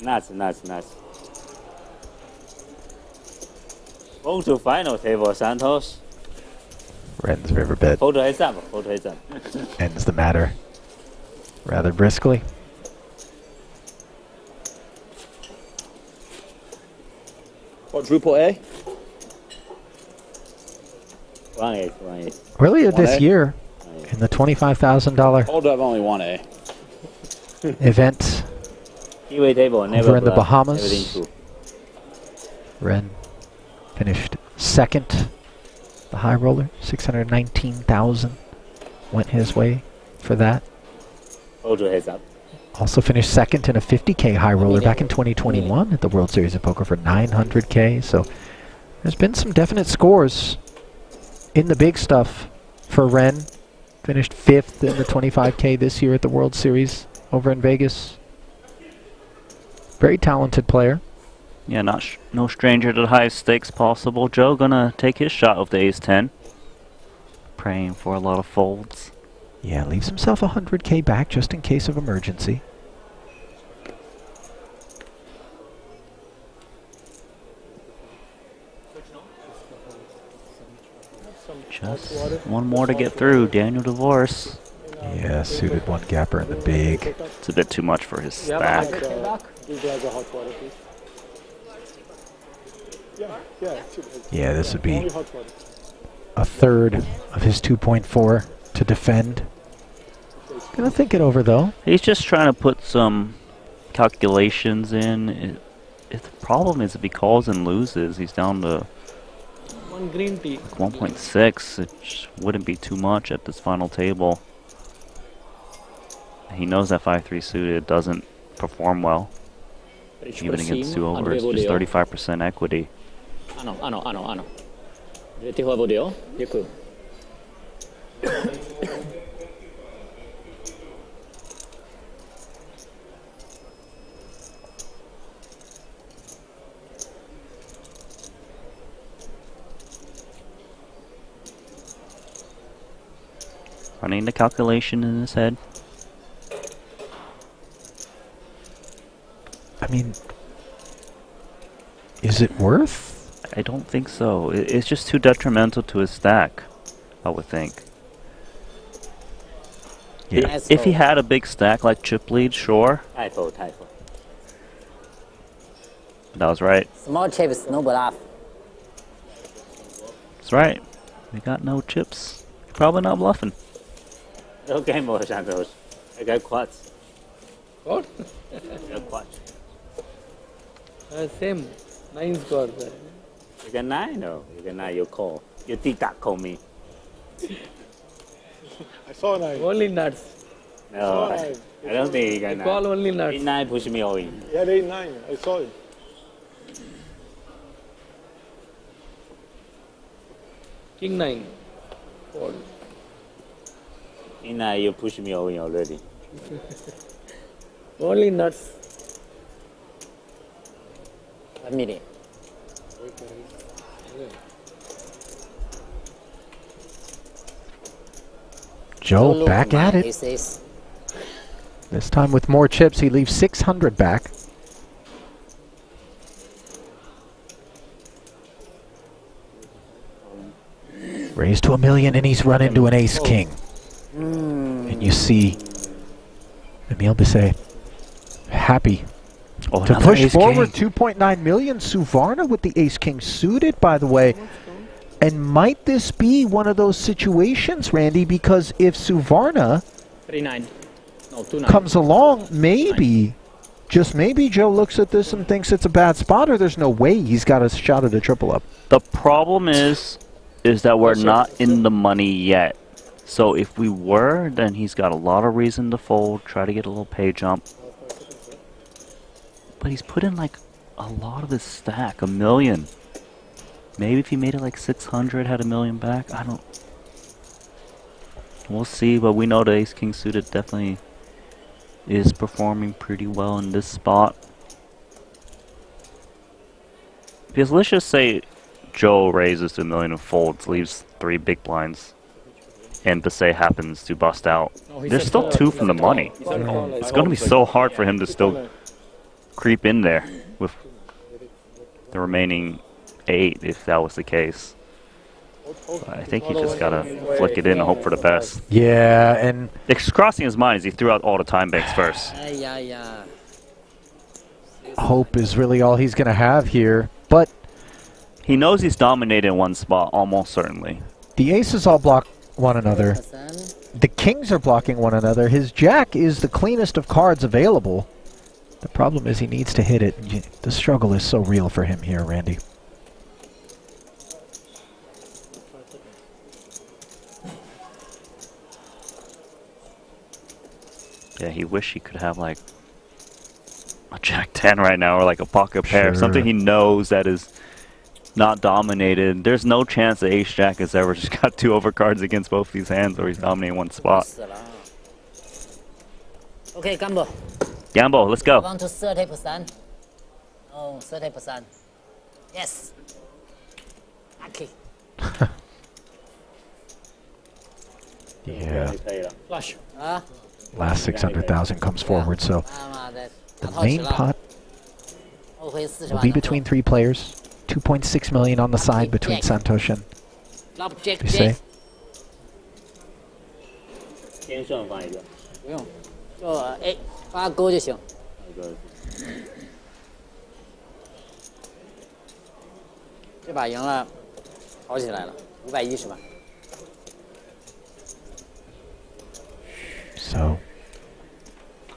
Nice. Go to final table, Santos. Ren's riverbed Photo heads up. ends the matter rather briskly. Quadruple A? One ace. Earlier this 1A? year, in the $25,000 Hold up, only 1A. event Keyway table, never over in the bluff, Bahamas, everything true. Ren finished second. The high roller, 619,000 went his way for that. Photo heads up. Also finished second in a 50K high roller back in 2021 at the World Series of Poker for 900K. So there's been some definite scores in the big stuff for Ren. Finished 5th in the 25K this year at the World Series over in Vegas. Very talented player. Yeah, no stranger to the highest stakes possible. Joe gonna take his shot of the ace-10. Praying for a lot of folds. Yeah, leaves himself 100K back just in case of emergency. Just one more to get through. Daniel Divorce. Yeah, suited one gapper in the big. It's a bit too much for his stack. Yeah, this would be a third of his 2.4 to defend. Gonna think it over though. He's just trying to put some calculations in. The problem is if he calls and loses, he's down to One green tea. 1.6. It just wouldn't be too much at this final table. He knows that 5-3 suited doesn't perform well. Even against 2 over, it's just 35% equity. Ano. Ready for video? Děkuju. Running the calculation in his head. I mean, is it worth? I don't think so. It's just too detrimental to his stack, I would think. Yeah. If he had a big stack like chip lead, sure. High fold. That was right. Small chips, no bluff. That's right. We got no chips. Probably not bluffing. Okay, more Santos. I got quads. What? I got quads. Same. 9 score. You got 9? No, you got 9. You call. You tic-tac call me. I saw 9. Only nuts. No, I don't think you got 9. Call only nuts. 9 push me all in. He had 8-9. I saw it. King 9. Fold. In 9, you push me all in already. Only nuts. A minute. Joe back at it. This time with more chips, he leaves 600 back. Raised to $1 million, and he's run into an ace-king. And you see Emile Bisset happy to push forward 2.9 million. Suvarna with the ace-king suited, by the way. And might this be one of those situations, Randy? Because if Suvarna 3-9. No, 2-9. comes along, maybe, just maybe, Joe looks at this and thinks it's a bad spot, or there's no way he's got a shot at a triple up. The problem is that we're not in the money yet. So if we were, then he's got a lot of reason to fold, try to get a little pay jump. But he's put in like a lot of his stack, $1 million. Maybe if he made it like 600, had $1 million back, I don't... We'll see, but we know the ace-king suited definitely is performing pretty well in this spot. Because let's just say Joe raises to $1 million and folds, leaves 3 big blinds, and Bisset happens to bust out. There's still 2 from the money. It's going to be so hard for him to still creep in there with the remaining 8 if that was the case. But I think he just gotta flick it in and hope for the best. Yeah, and it's crossing his mind as he threw out all the time banks first. Hope is really all he's gonna have here, but he knows he's dominated in one spot, almost certainly. The aces all block one another. The kings are blocking one another. His jack is the cleanest of cards available. The problem is he needs to hit it. The struggle is so real for him here, Randy. Yeah, he wish he could have like a jack 10 right now, or like a pocket pair, something he knows that is not dominated. There's no chance that ace jack has ever just got 2 overcards against both these hands, or he's dominating one spot. Okay, gamble. Gamble, let's go. Down to 30%. Oh, 30%. Yes. Lucky. Yeah. Flush. Last 600,000 comes forward, so the main pot will be between 3 players. 2.6 million on the side between Santosh and Bisset. 先算放一个，不用，就发勾就行。这把赢了，好起来了，510万。 So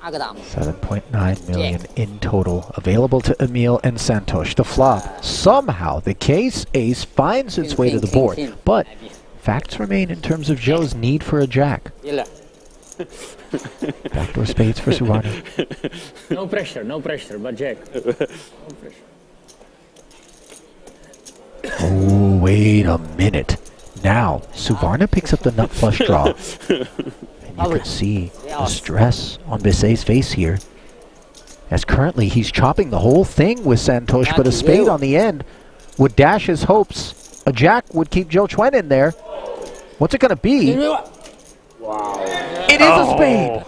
7.9 million in total available to Emile and Santosh. The flop, somehow the case ace finds its way to the board, but facts remain in terms of Joe's need for a jack. Backdoor spades for Suvarna. No pressure, but jack. No pressure. Oh, wait a minute. Now, Suvarna picks up the nut flush draw. And you can see the stress on Bisset's face here. As currently he's chopping the whole thing with Santosh, but a spade on the end would dash his hopes. A jack would keep Joe Chuen in there. What's it going to be? Wow. It is a spade!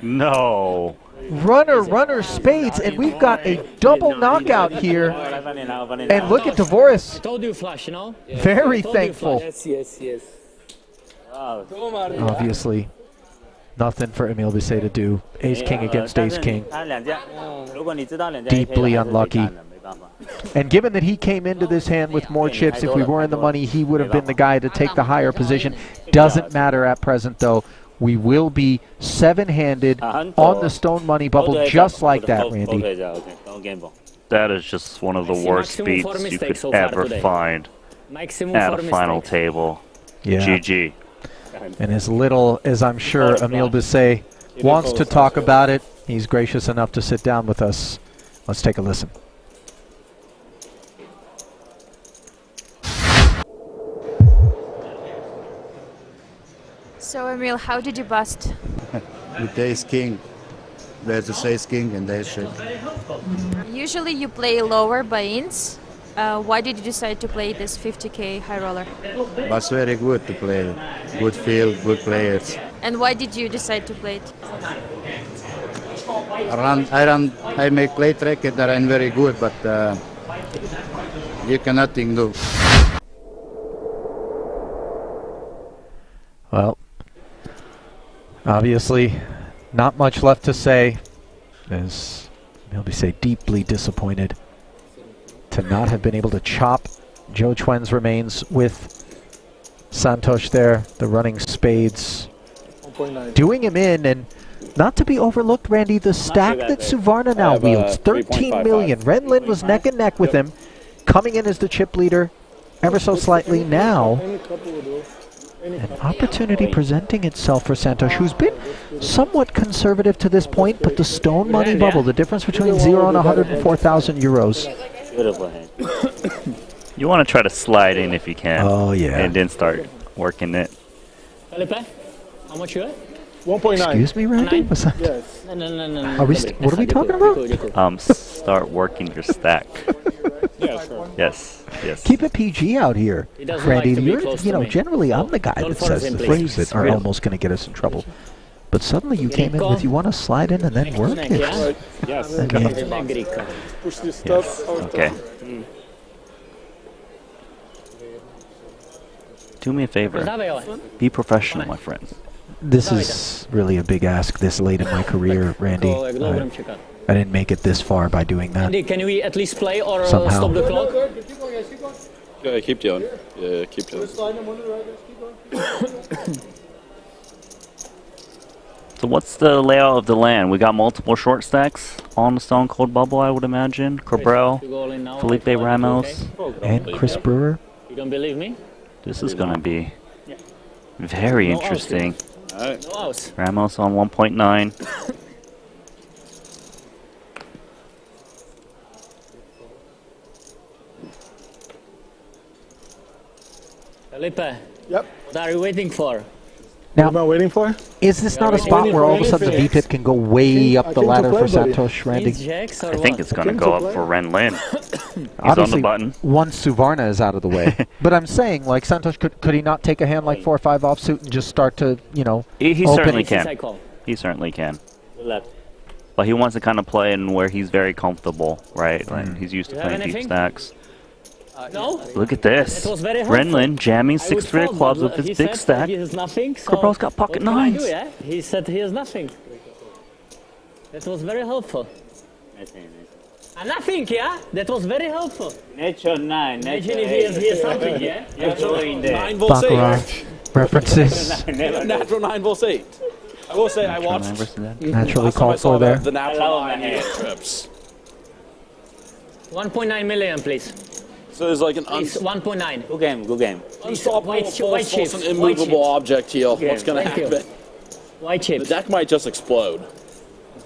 No. Runner, spades, and we've got a double knockout here. And look at Dvoris. I told you flush, you know? Very thankful. Yes. Wow. Obviously, nothing for Emile Bisset to do. Ace-king against ace-king. Deeply unlucky. And given that he came into this hand with more chips, if we were in the money, he would have been the guy to take the higher position. Doesn't matter at present, though. We will be 7-handed on the stone money bubble just like that, Randy. That is just one of the worst beats you could ever find at a final table. Yeah. GG. And as little as I'm sure Emile Bisset wants to talk about it, he's gracious enough to sit down with us. Let's take a listen. So Emile, how did you bust? With ace-king. There's a ace-king and ace-shake. Usually you play lower buy-ins. Why did you decide to play this 50k high roller? But very good to play. Good field, good players. And why did you decide to play it? I make play track and I run very good, but you cannot do. Obviously, not much left to say. As maybe say deeply disappointed to not have been able to chop Joe Chuen's remains with Santosh there, the running spades, 1.9. doing him in, and not to be overlooked, Randy, the stack that Suvarna now wields, 13 million. Ren Lin was neck and neck with him, coming in as the chip leader ever so slightly. Now, an opportunity presenting itself for Santosh, who's been somewhat conservative to this point, but the stone money bubble, the difference between 0 and 104,000 euros. Beautiful hand. You want to try to slide in if you can. Oh, yeah. And then start working it. Felipe, how much you at? 1.9. Excuse me, Randy? What's that? Yes. No. Are we what are we talking about? Start working your stack. Yeah, sure. Yes, yes. Keep it PG out here, He doesn't Randy. like to be You're, close you to know, me. generally I'm the guy Don't that force says him, the please. things that are Real. almost going to get us in trouble. But suddenly you came in with you want to slide in and then work Neck, it. yeah? Yes. I mean, Negrico. Push this Yes. stuff out. Okay. Do me a favor. Be professional, my friend. this is really a big ask this late in my career, Randy. I didn't make it this far by doing that. Andy, can we at least play or Somehow. stop the clock? Yeah, keep doing. Yeah, keep doing. So what's the layout of the land? We got multiple short stacks on the Stone Cold Bubble, I would imagine. Cabral, Felipe Ramos, and Chris Brewer. You don't believe me? This is going to be very interesting. Alright. No outs. Ramos on 1.9. Felipe. Yep. What are you waiting for? Now, what am I waiting for? Is this not a spot where all of a sudden the VPIP can go way up the ladder for Santosh, Randy? I think it's going to go up for Ren Lin. He's Obviously, on the button. once Suvarna is out of the way. But I'm saying, like, Santosh, could he not take a hand like 4 or 5 offsuit and just start to, you know, He open? certainly can. He certainly can. But he wants to kind of play in where he's very comfortable, right? Like he's used to You have playing deep anything? stacks. No? Look at this. It was very Ren Lin helpful. jamming I would 6-3 fall, clubs but with he his big said stack. He has nothing. So Cabral's got pocket what can I do, nines. yeah? He said he has nothing. That was very helpful. Nothing, yeah? That was very helpful. Nature 9. Imagine if he has something, yeah? Nine volts Baccarat 8. references. Natural 9 volts 8. I will say I watched. Naturally last time I called saw for there. The natural 9 trips. 1.9 million, please. So there's like an Please, 1.9. Good game, good game. unstoppable White force, chips, an white immovable chips. object here. Okay, What's going to thank you. happen? White The chips. deck might just explode.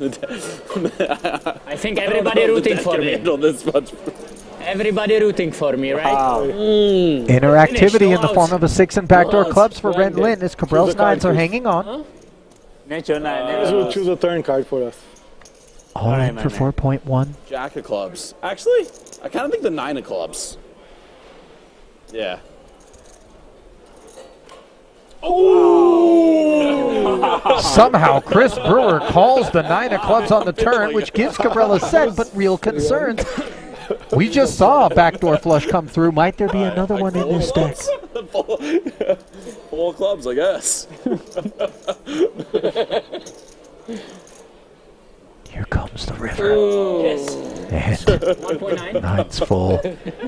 I think everybody rooting for me. This much. Everybody rooting for me, right? Interactivity in the form of a 6 and backdoor clubs for Ren Lin as Cabral's 9s are hanging on. Nature 9. Guys will choose a turn card for us. All in for 4.1. Jack of clubs. Actually, I kind of think the 9 of clubs. Yeah. Somehow Chris Brewer calls the 9 of clubs on the turn, which gives Cabral a set, but real concerns. We just saw a backdoor flush come through. Might there be another one in this deck? Four clubs, I guess. Here comes the river. And 1.9. 9's full.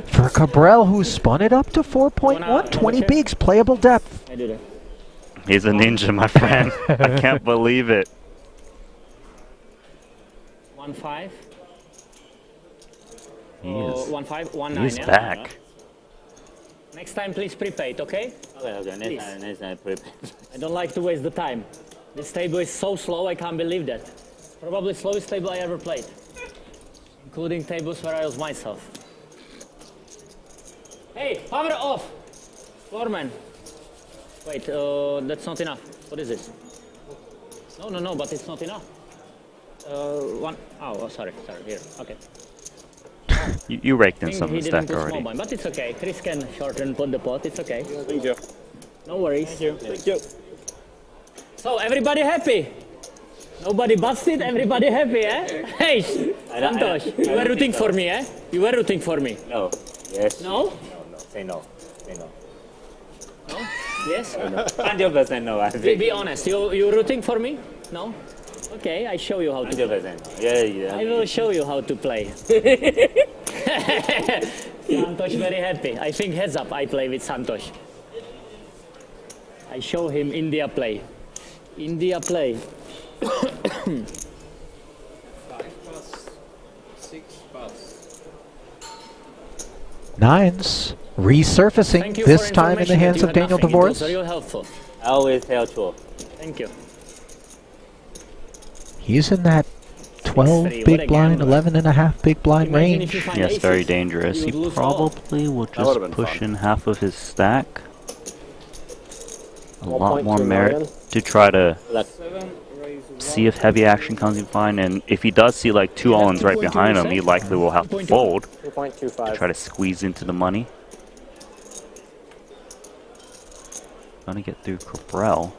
For Cabral, who spun it up to 4.1, 20 bigs, playable depth. I did it. He's a ninja, my friend. I can't believe it. 1.5. He is, 1.5, 1.9. he is yeah? back. Next time, please prepaid, okay? Okay, next time, prepare. I don't like to waste the time. This table is so slow, I can't believe that. Probably slowest table I ever played, including tables where I was myself. Hey, power off! Foreman. Wait, that's not enough. What is this? No, but it's not enough. Sorry, here, okay. You raked in I some think of he the didn't stack put already. small blind, but it's okay. Chris can shorten, put the pot, it's okay. Thank you. No worries. Thank you. Thank you. So, everybody happy? Nobody busted, everybody happy, eh? Hey, Santosh, you were rooting for me, eh? You were rooting for me. No. Yes. No? No. Say no. Say no. No? Yes? 100% no. I think. Be honest. You rooting for me? No? Okay, I show you how to 100%. Yeah. I will show you how to play. Santosh very happy. I think heads up I play with Santosh. I show him India play. India play. 5+, 6+. Nines resurfacing, this time in the hands of Daniel Dvorak. Very helpful. Always helpful. Thank you. He's in that 12 big blind, 11.5 big blind range. Yes, very dangerous. He probably will just push in half of his stack. A lot more merit to try to see if heavy action comes in fine, and if he does see like 2 all-ins right behind him, he likely will have to fold to try to squeeze into the money. Gonna get through Cabral.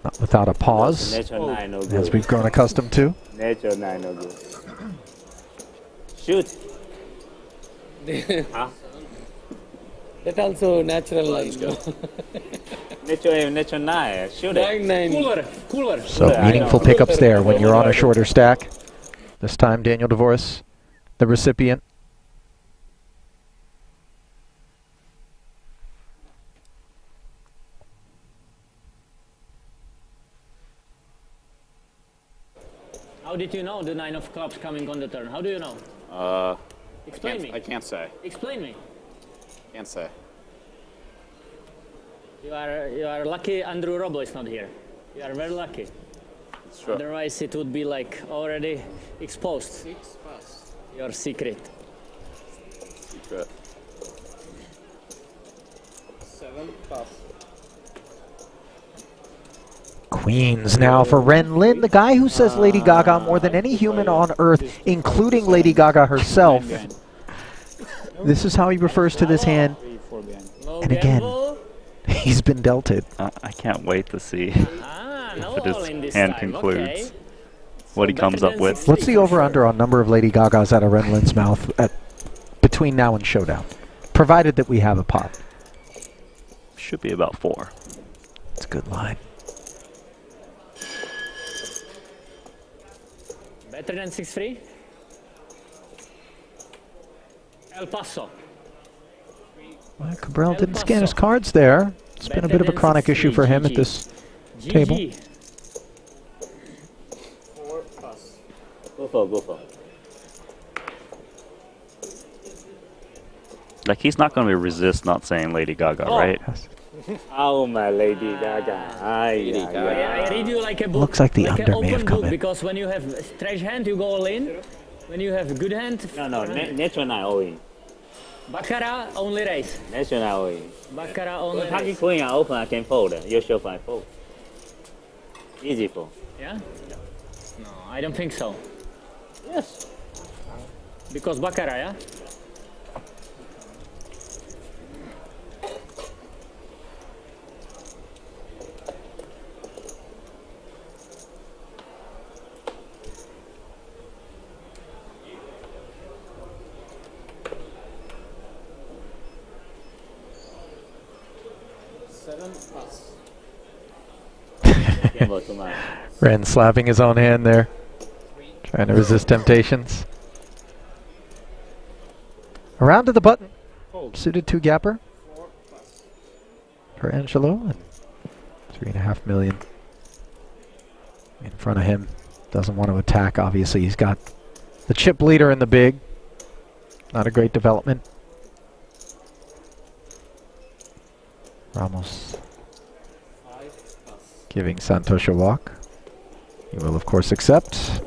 Not without a pause, as we've grown accustomed to. Nature 9 no good. Shoot. Huh? That also natural line. Nature 9. Shoot it. Cooler. So meaningful pickups there when you're on a shorter stack. This time Daniel Dvorak, the recipient. How did you know the 9 of clubs coming on the turn? How do you know? Explain me. I can't say. Explain me. Can't say. You are lucky Andrew Robo is not here. You are very lucky. It's true. Otherwise it would be like already exposed. 6+. Your secret. Secret. 7+. Queens now for Ren Lin, the guy who says Lady Gaga more than any human on earth, including Lady Gaga herself. This is how he refers to this hand. And again, he's been dealt it. I can't wait to see if his hand concludes. What he comes up with. What's the over-under on number of Lady Gagas out of Ren Lin's mouth between now and Showdown? Provided that we have a pot. Should be about 4. It's a good line. Better than 6-3? El Paso. Well, Cabral didn't scan his cards there. It's been a bit of a chronic issue for him at this table. 4+. Go for. Like, he's not going to resist not saying Lady Gaga, right? Oh, my Lady Gaga. I read you like a book. Looks like the like under may have come in. Because when you have trash hand, you go all in. When you have good hand... No, Nature 9 all in. Baccarat, only raise. Nature 9 all in. Baccarat, only raise. Pocket queen I open, I can fold. You show 5 fold. Easy fold. Yeah? No, I don't think so. Yes. Because Baccarat, yeah? Ren slapping his own hand there. Trying to resist temptations. Around to the button. Suited 2-gapper. For Angelo. And 3.5 million. In front of him. Doesn't want to attack, obviously. He's got the chip leader in the big. Not a great development. Ramos giving Santosh a walk. He will, of course, accept.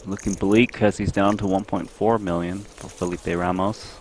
Looking bleak as he's down to 1.4 million for Felipe Ramos.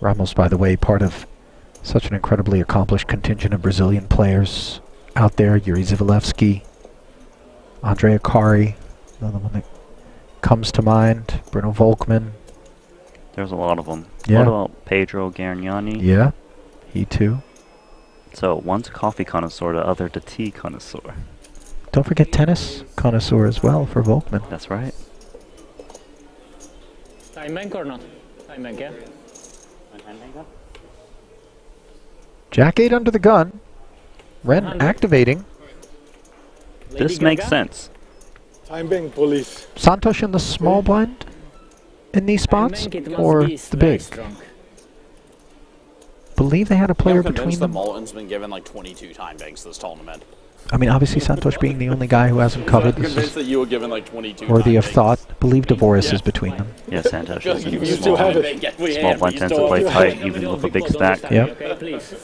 Ramos, by the way, part of such an incredibly accomplished contingent of Brazilian players out there. Yuri Zivalevski, Andrea Kari, another one that comes to mind. Bruno Volkmann. There's a lot of them. Yeah. What about Pedro Gargnani? Yeah, he too. So one's a coffee connoisseur, the other the tea connoisseur. Don't forget tennis connoisseur as well for Volkmann. That's right. Time bank or not? Time bank, yeah? Jack 8 under the gun. Ren activating. This makes sense. Time bank police. Santos in the small blind in these spots, or the big? Believe they had a player between convinced them. that Moulton's been given like 22 time banks this tournament. I mean, obviously Santos being the only guy who hasn't covered. I'm This convinced is that you were given like 22 worthy time of banks. thought. Believe Dvoris is between them. Yeah, Santos is in You the still small have blind. it. Small blind tends to play tight, even with a big stack. Yep. Okay, please.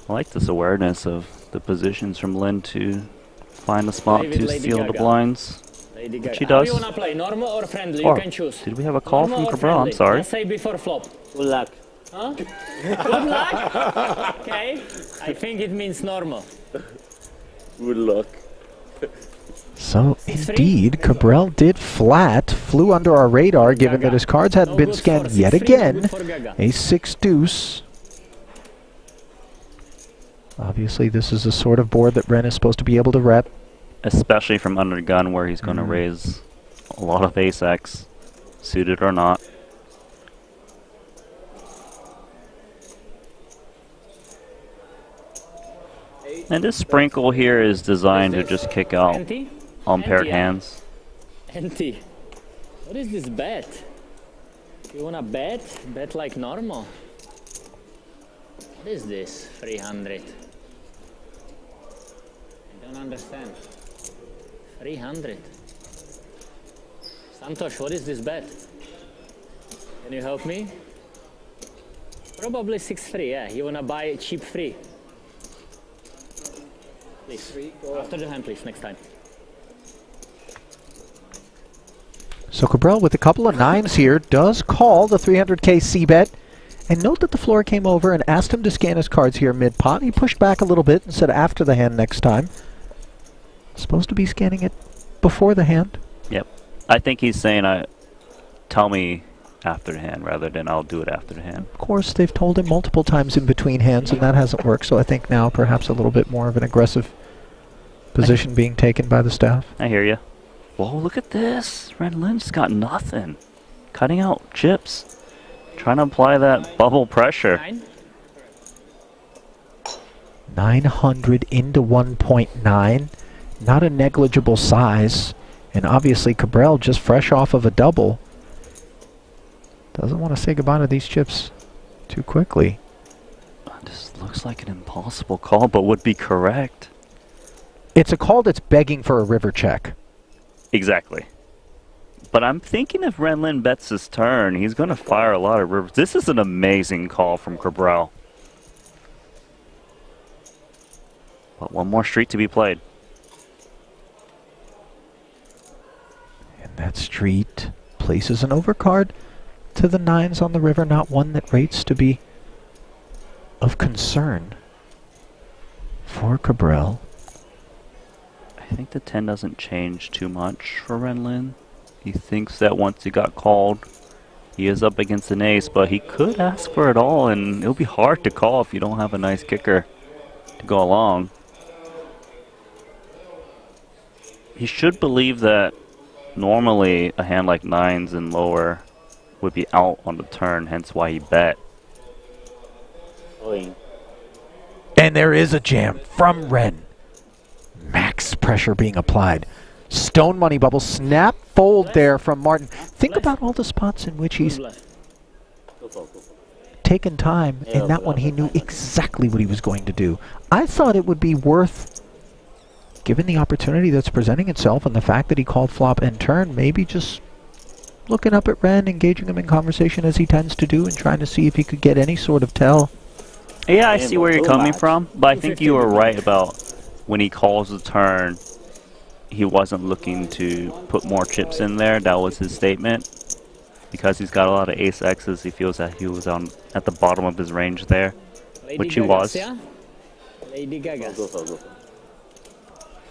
I like this awareness of the positions from Lynn to find a spot Play with to Lady seal the Gaga. blinds. Lady Which Gaga. he How do does. you wanna play? Normal or friendly? Or, You can choose. did we have a call Normal from or Cabral? I'm friendly? sorry. Let's say before flop. Good luck. Huh? Good luck? Okay. I think it means normal. Good luck. So, indeed, Cabral did flat, flew under our radar, given that his cards hadn't been scanned yet again. A 6 deuce. Obviously, this is the sort of board that Ren is supposed to be able to rep. Especially from under gun, where he's going to raise a lot of ace-x, suited or not. And this sprinkle here is designed to just kick out Empty? unpaired Empty, yeah. hands. Empty. What is this bet? You wanna bet? Bet like normal. What is this? 300. I don't understand. 300. Santosh, what is this bet? Can you help me? Probably 6-3, yeah. You wanna buy cheap free? Please. After the hand, please, next time. So Cabral, with a couple of 9s here, does call the 300k c-bet. And note that the floor came over and asked him to scan his cards here mid-pot. He pushed back a little bit and said after the hand next time. Supposed to be scanning it before the hand. Yep. I think he's saying, tell me after the hand, rather than I'll do it after the hand. Of course, they've told him multiple times in between hands, and that hasn't worked. So I think now perhaps a little bit more of an aggressive position being taken by the staff. I hear you. Whoa, look at this. Red Lynch's got nothing. Cutting out chips. Trying to apply that bubble pressure. 900 into 1.9. Not a negligible size. And obviously Cabral just fresh off of a double. Doesn't want to say goodbye to these chips too quickly. This looks like an impossible call, but would be correct. It's a call that's begging for a river check. Exactly. But I'm thinking if Renlin bets his turn, he's going to fire a lot of rivers. This is an amazing call from Cabral. But one more street to be played. And that street places an overcard to the 9s on the river, not one that rates to be of concern for Cabral. I think the 10 doesn't change too much for Renlin. He thinks that once he got called, he is up against an ace, but he could ask for it all, and it'll be hard to call if you don't have a nice kicker to go along. He should believe that normally a hand like 9s and lower would be out on the turn, hence why he bet. And there is a jam from Ren. Max pressure being applied. Stone money bubble, snap fold there from Martin. Think about all the spots in which he's taken time. In that one, he knew exactly what he was going to do. I thought it would be worth, given the opportunity that's presenting itself and the fact that he called flop and turn, maybe just looking up at Ren, engaging him in conversation as he tends to do, and trying to see if he could get any sort of tell. Yeah, I see where you're coming from, but I think you were right about when he calls the turn, he wasn't looking to put more chips in there. That was his statement. because he's got a lot of ace X's, he feels that he was at the bottom of his range there, which he was. Yeah? Lady Gaga.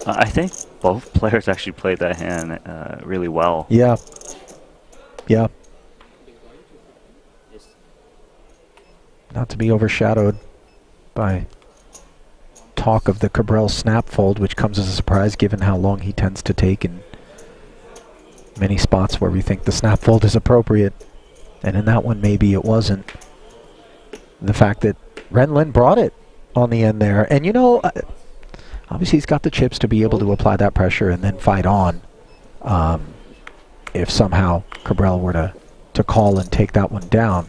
I think both players actually played that hand really well. Yeah. Yeah. Not to be overshadowed by talk of the Cabral snap fold, which comes as a surprise given how long he tends to take in many spots where we think the snap fold is appropriate. And in that one, maybe it wasn't. The fact that Renlin brought it on the end there. And, you know, obviously he's got the chips to be able to apply that pressure and then fight on. If somehow Cabral were to call and take that one down.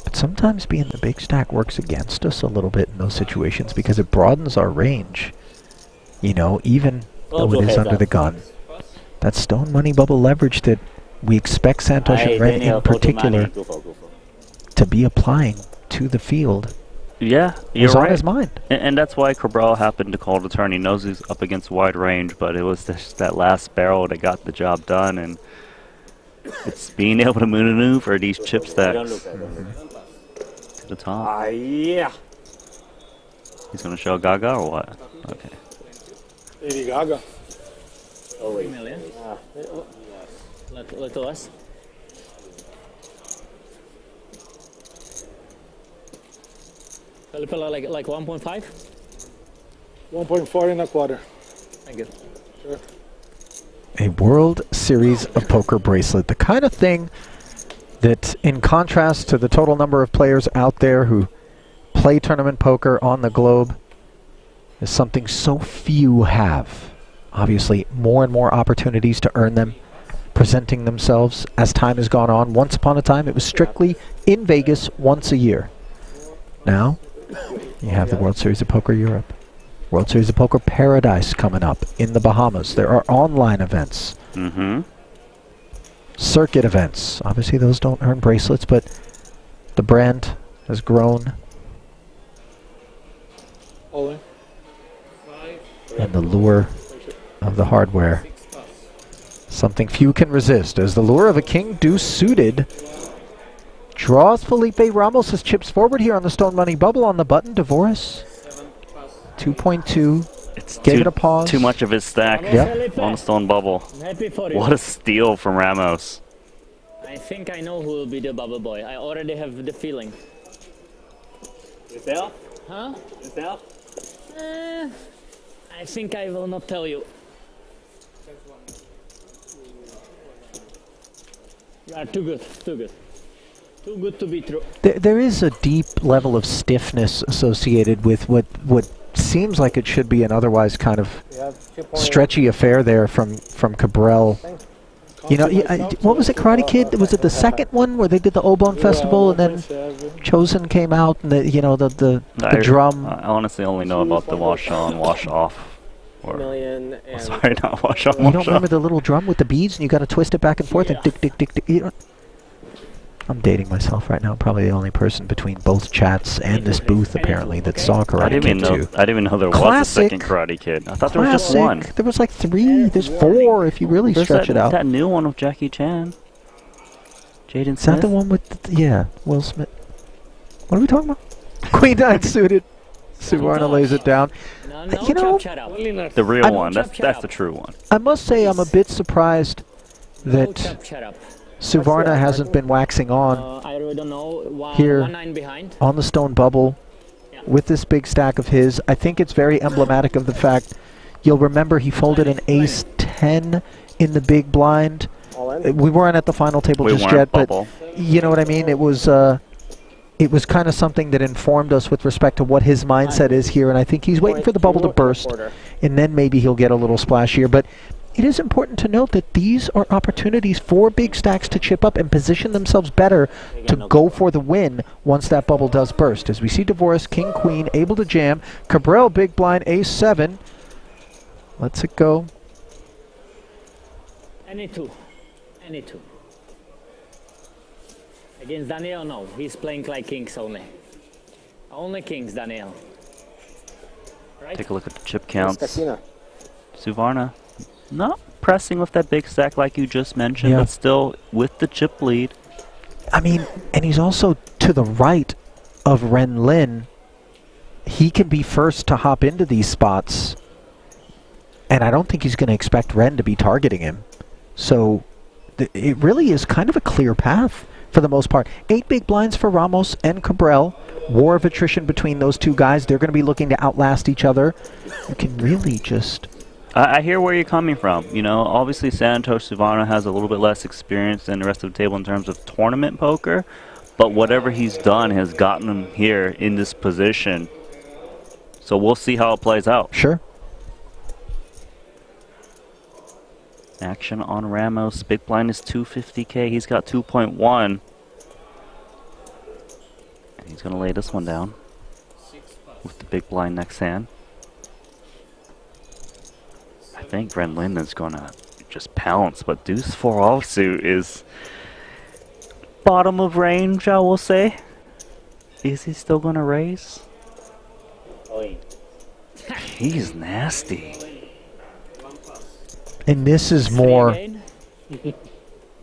But sometimes being the big stack works against us a little bit in those situations because it broadens our range. You know, even though it is under the gun. That stone money bubble leverage that we expect Santosh and Red in particular to be applying to the field. Yeah, you're was right. on his mind. And that's why Cabral happened to call the turn. He knows he's up against wide range, but it was that last barrel that got the job done, and it's being able to maneuver these chip stacks to the top. Yeah. He's going to show Gaga or what? Okay. Lady Gaga. Oh, 3 million. Let us. Fella like 1.5? 1.4 and a quarter. Thank you. Sure. A World Series of Poker bracelet. The kind of thing that, in contrast to the total number of players out there who play tournament poker on the globe, is something so few have. Obviously, more and more opportunities to earn them, presenting themselves as time has gone on. Once upon a time, it was strictly in Vegas once a year. Now, you have the World Series of Poker Europe. World Series of Poker Paradise coming up in the Bahamas. There are online events. Circuit events. Obviously, those don't earn bracelets, but the brand has grown. And the lure of the hardware. Something few can resist, as the lure of a king deuce suited draws Felipe Ramos' chips forward here on the stone money bubble on the button. Devoris 2.2. It's Gave it a pause. Too much of his stack on the stone bubble. Happy for you. What a steal from Ramos. I think I know who will be the bubble boy. I already have the feeling. Yourself? Huh? Yourself? I think I will not tell you. You are too good, too good. Too good to be true. There is a deep level of stiffness associated with what seems like it should be an otherwise kind of stretchy affair there from Cabral. You know, what was it, Karate Kid? Was it the second one where they did the Obon Festival and then Chosen came out and the drum? I honestly only know about the wash on, wash off. Sorry, not wash on, You wash don't off. remember the little drum with the beads and you got to twist it back and forth and dick, dick, dick, dick. You know, I'm dating myself right now. Probably the only person between both chats and this booth apparently that saw Karate Kid 2. I didn't even know there was a second Karate Kid. I thought there was just one. There was like 3. There's 4 if you really stretch it out. That new one with Jackie Chan. Jaden Is that Smith. the one with yeah, Will Smith? What are we talking about? Queen 9 suited. Suvarna lays it down. You know, The real one. That's the true one. I must say I'm a bit surprised that Suvarna hasn't been waxing on I really don't know. here 1-9 behind. on the stone bubble with this big stack of his. I think it's very emblematic of the fact you'll remember he folded an ace 10 in the big blind. We weren't at the final table just yet, but you know what I mean? It was kind of something that informed us with respect to what his mindset is here, and I think he's waiting for the bubble to burst, and then maybe he'll get a little splash here. But it is important to note that these are opportunities for big stacks to chip up and position themselves better to go for the win once that bubble does burst. As we see Devoris, King, Queen, able to jam. Cabral, big blind, ace 7. Lets it go. Any two. Any two. Against Daniel, no. He's playing like kings only. Only kings, Daniel. Right? Take a look at the chip counts. Suvarna Not pressing with that big stack like you just mentioned, Yeah. but still with the chip lead. I mean, and he's also to the right of Ren Lin. He can be first to hop into these spots. And I don't think he's going to expect Ren to be targeting him. So it really is kind of a clear path for the most part. 8 big blinds for Ramos and Cabral. War of attrition between those two guys. They're going to be looking to outlast each other. You can really just... I hear where you're coming from. You know, obviously Santosh Sivana has a little bit less experience than the rest of the table in terms of tournament poker, but whatever he's done has gotten him here in this position. So we'll see how it plays out. Sure. Action on Ramos. Big blind is 250k. He's got 2.1. And he's going to lay this one down with the big blind next hand. I think Ren Lin is going to just pounce, but deuce 4 offsuit is bottom of range, I will say. Is he still going to raise? He's nasty. And this is more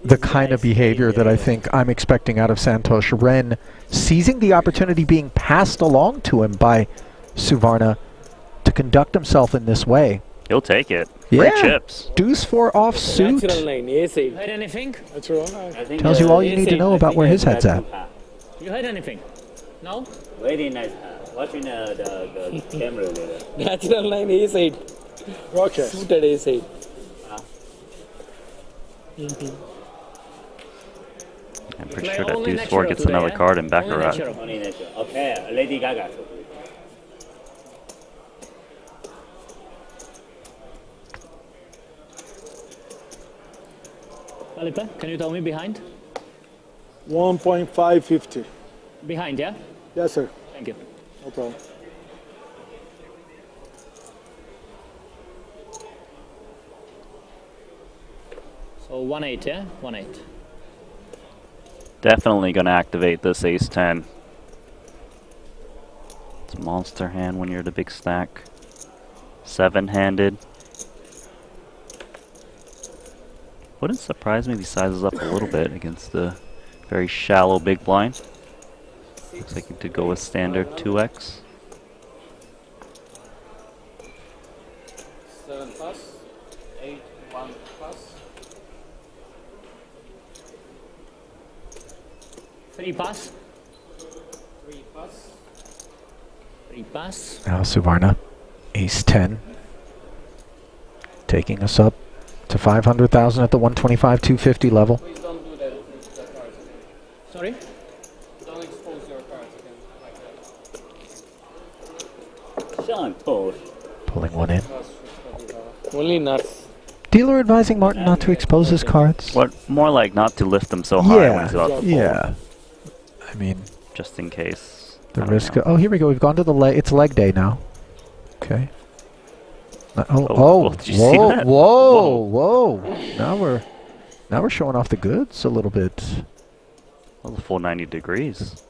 the kind of behavior that I think I'm expecting out of Santosh. Ren seizing the opportunity being passed along to him by Suvarna to conduct himself in this way. He'll take it. Yeah. Great chips. Deuce 4 offsuit. Natural line, A6. You heard anything? Natural line. Tells you all you need to know about where his head's at. You heard anything? No? Very nice. Watching the camera there. Natural line A8. Okay. Suited A8. I'm pretty sure that deuce 4 gets another card in Baccarat. Only natural. Okay, Lady Gaga. Felipe, can you tell me behind? 1.550. Behind, yeah? Yes, sir. Thank you. No problem. So 1-8, yeah? 1-8. Definitely going to activate this ace-10. It's a monster hand when you're the big stack. 7-handed. Wouldn't surprise me if he sizes up a little bit against the very shallow big blind. Looks like he did go with standard 2x. 7 plus. 8, 1 plus. 3 pass. 3 plus. 3 pass. Now Suvarna, ace-10. Taking us up to 500,000 at the 125, 250 level. Please don't do that with the cards again. Sorry? Don't expose your cards again like that. Santosh. Pulling one in. Only nuts. Dealer advising Martin not to expose his cards. What? More like not to lift them so high when he's about to fold. Yeah. I mean, just in case. the risk. Oh, here we go. We've gone to the leg. It's leg day now. Okay. Did you see that? Whoa! Now we're showing off the goods a little bit. Well, the full 90 degrees.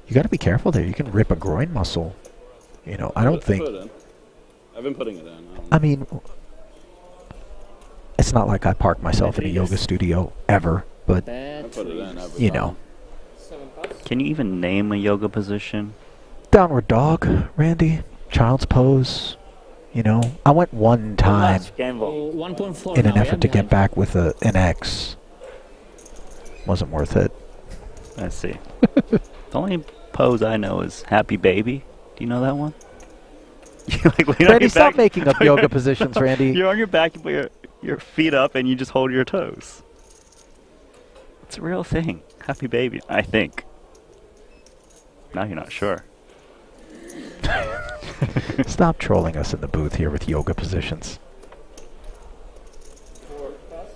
You got to be careful there. You can rip a groin muscle. You know, I don't think. I've been putting it in. I mean, it's not like I park myself in a yoga studio ever, but I put it in every you time. know. Can you even name a yoga position? Downward dog, Randy. Child's pose. You know, I went one time Oh, 1.4 in an now, effort yeah, to get back with an X. Wasn't worth it. I see. The only pose I know is Happy Baby. Do you know that one? Randy, stop making up yoga positions, Randy. You're on your back, you put your feet up, and you just hold your toes. It's a real thing. Happy Baby, I think. Now you're not sure. Stop trolling us in the booth here with yoga positions. 4 plus.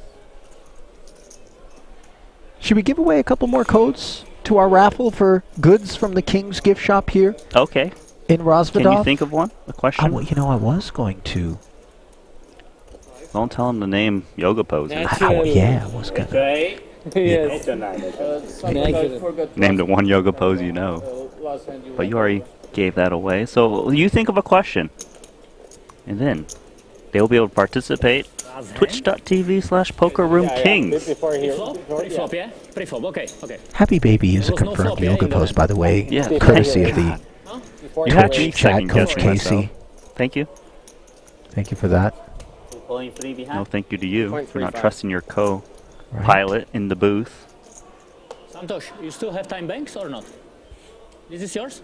Should we give away a couple more codes to our raffle for goods from the King's gift shop here? Okay. In Rosvedov? Can you think of one? A question? You know, I was going to. Don't tell him to name yoga poses. Oh, yeah, I was going to. Right? Yes. Name the one yoga pose you know. But you already gave that away. So you think of a question. And then they'll be able to participate twitch.tv/pokerroomkings. Pre-flop, yeah? Pre-flop, okay, okay. Happy Baby is a confirmed yoga pose, by the way, courtesy of the Twitch chat coach Casey. Thank you. Thank you for that. No, thank you to you for not trusting your co-pilot in the booth. Santosh, you still have time banks or not? This is yours?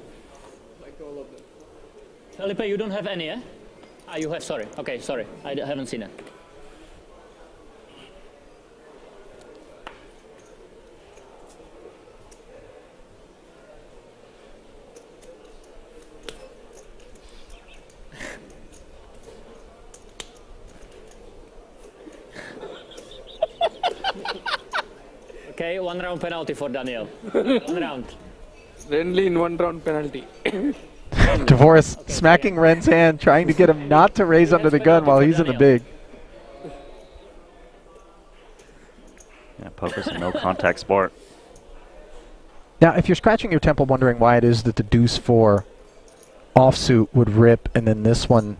Like all of them. Felipe, you don't have any, eh? Ah, you have, sorry. Okay, sorry. I haven't seen it. Okay, 1 round penalty for Daniel. 1 round. Renly in 1 round penalty. Dvoris smacking Ren's hand, trying to get him not to raise under the gun while he's in the big. Yeah, poker's a no-contact sport. Now, if you're scratching your temple wondering why it is that the deuce 4 offsuit would rip and then this one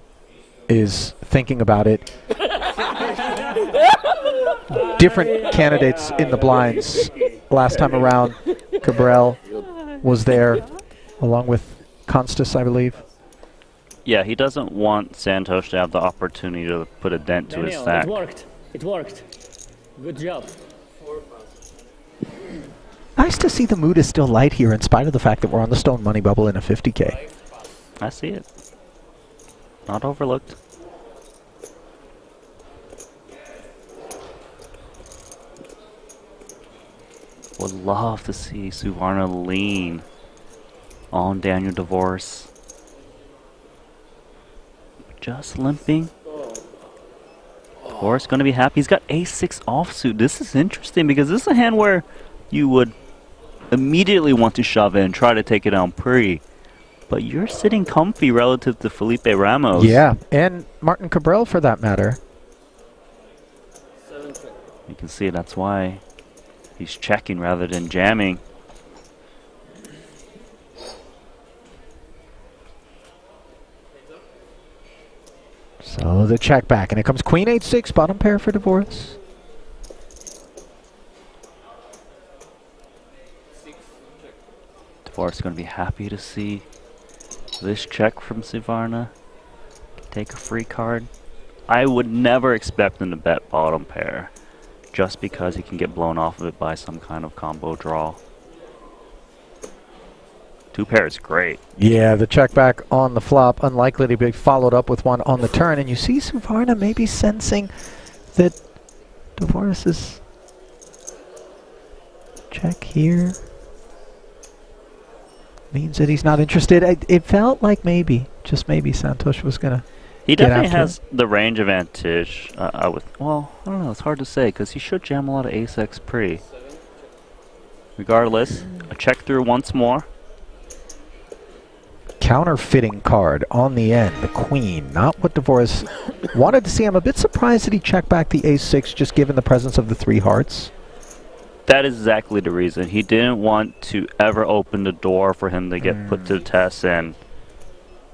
is thinking about it, different candidates in the blinds. Last time around, Cabral was there along with Constas, I believe. Yeah, he doesn't want Santosh to have the opportunity to put a dent to his stack. It worked. It worked. Good job. Nice to see the mood is still light here in spite of the fact that we're on the stone money bubble in a 50K. I see it. Not overlooked. Would love to see Suvarna lean on Daniel Dvoris. Just limping. Dvoris going to be happy. He's got ace-6 offsuit. This is interesting because this is a hand where you would immediately want to shove in, try to take it down pre. But you're sitting comfy relative to Felipe Ramos. Yeah, and Martin Cabral for that matter. You can see that's why he's checking rather than jamming. So the check back, and it comes Queen 8-6, bottom pair for Dvoris. Dvoris is going to be happy to see this check from Suvarna. Take a free card. I would never expect him to bet bottom pair, just because he can get blown off of it by some kind of combo draw. 2 pair is great. Yeah, the check back on the flop, unlikely to be followed up with one on the turn. And you see Suvarna maybe sensing that Dvoris' check here means that he's not interested. It felt like maybe, just maybe, Santosh was going to He definitely has the range advantage. Well, I don't know. It's hard to say because he should jam a lot of ace-x pre. Regardless, a check through once more. Counterfeiting card on the end, the queen. Not what Dvoris wanted to see. I'm a bit surprised that he checked back the ace-6 just given the presence of the 3 hearts. That is exactly the reason. He didn't want to ever open the door for him to get put to the test and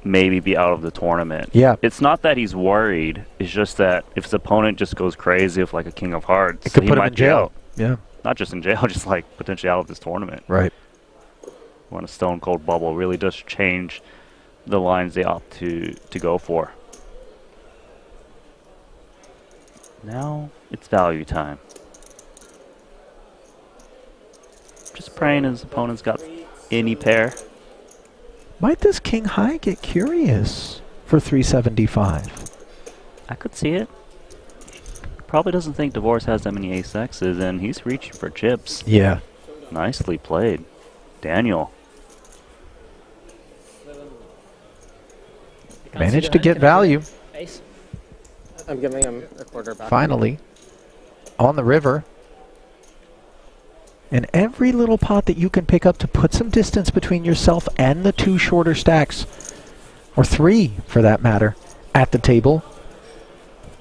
maybe be out of the tournament. Yeah. It's not that he's worried. It's just that if his opponent just goes crazy with like a king of hearts, it could he put him might in jail. be out. Yeah. Not just in jail, just like potentially out of this tournament. Right. When a stone cold bubble really does change the lines they opt to go for. Now it's value time. Just praying his opponent's got any pair. Might this king high get curious for 375? I could see it. Probably doesn't think Dvoris has that many ace-x's, and he's reaching for chips. Yeah. Nicely played. Daniel. Managed to get value. Ace. I'm giving him a quarter back. Finally. On the river. And every little pot that you can pick up to put some distance between yourself and the 2 shorter stacks, or 3 for that matter, at the table.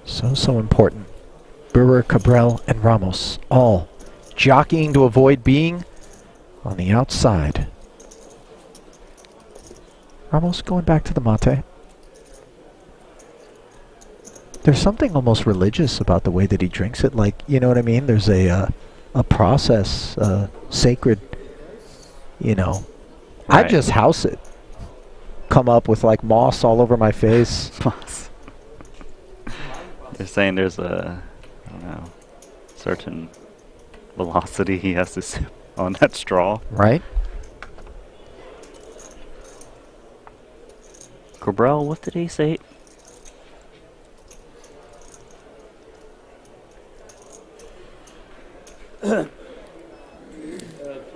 So important. Brewer, Cabral, and Ramos all jockeying to avoid being on the outside. Ramos going back to the mate. There's something almost religious about the way that he drinks it. Like, you know what I mean? There's a process, sacred, you know. Right. I just house it. Come up with like moss all over my face. They're saying there's a, I don't know, certain velocity he has to sip on that straw. Right. Cabral, what did he say?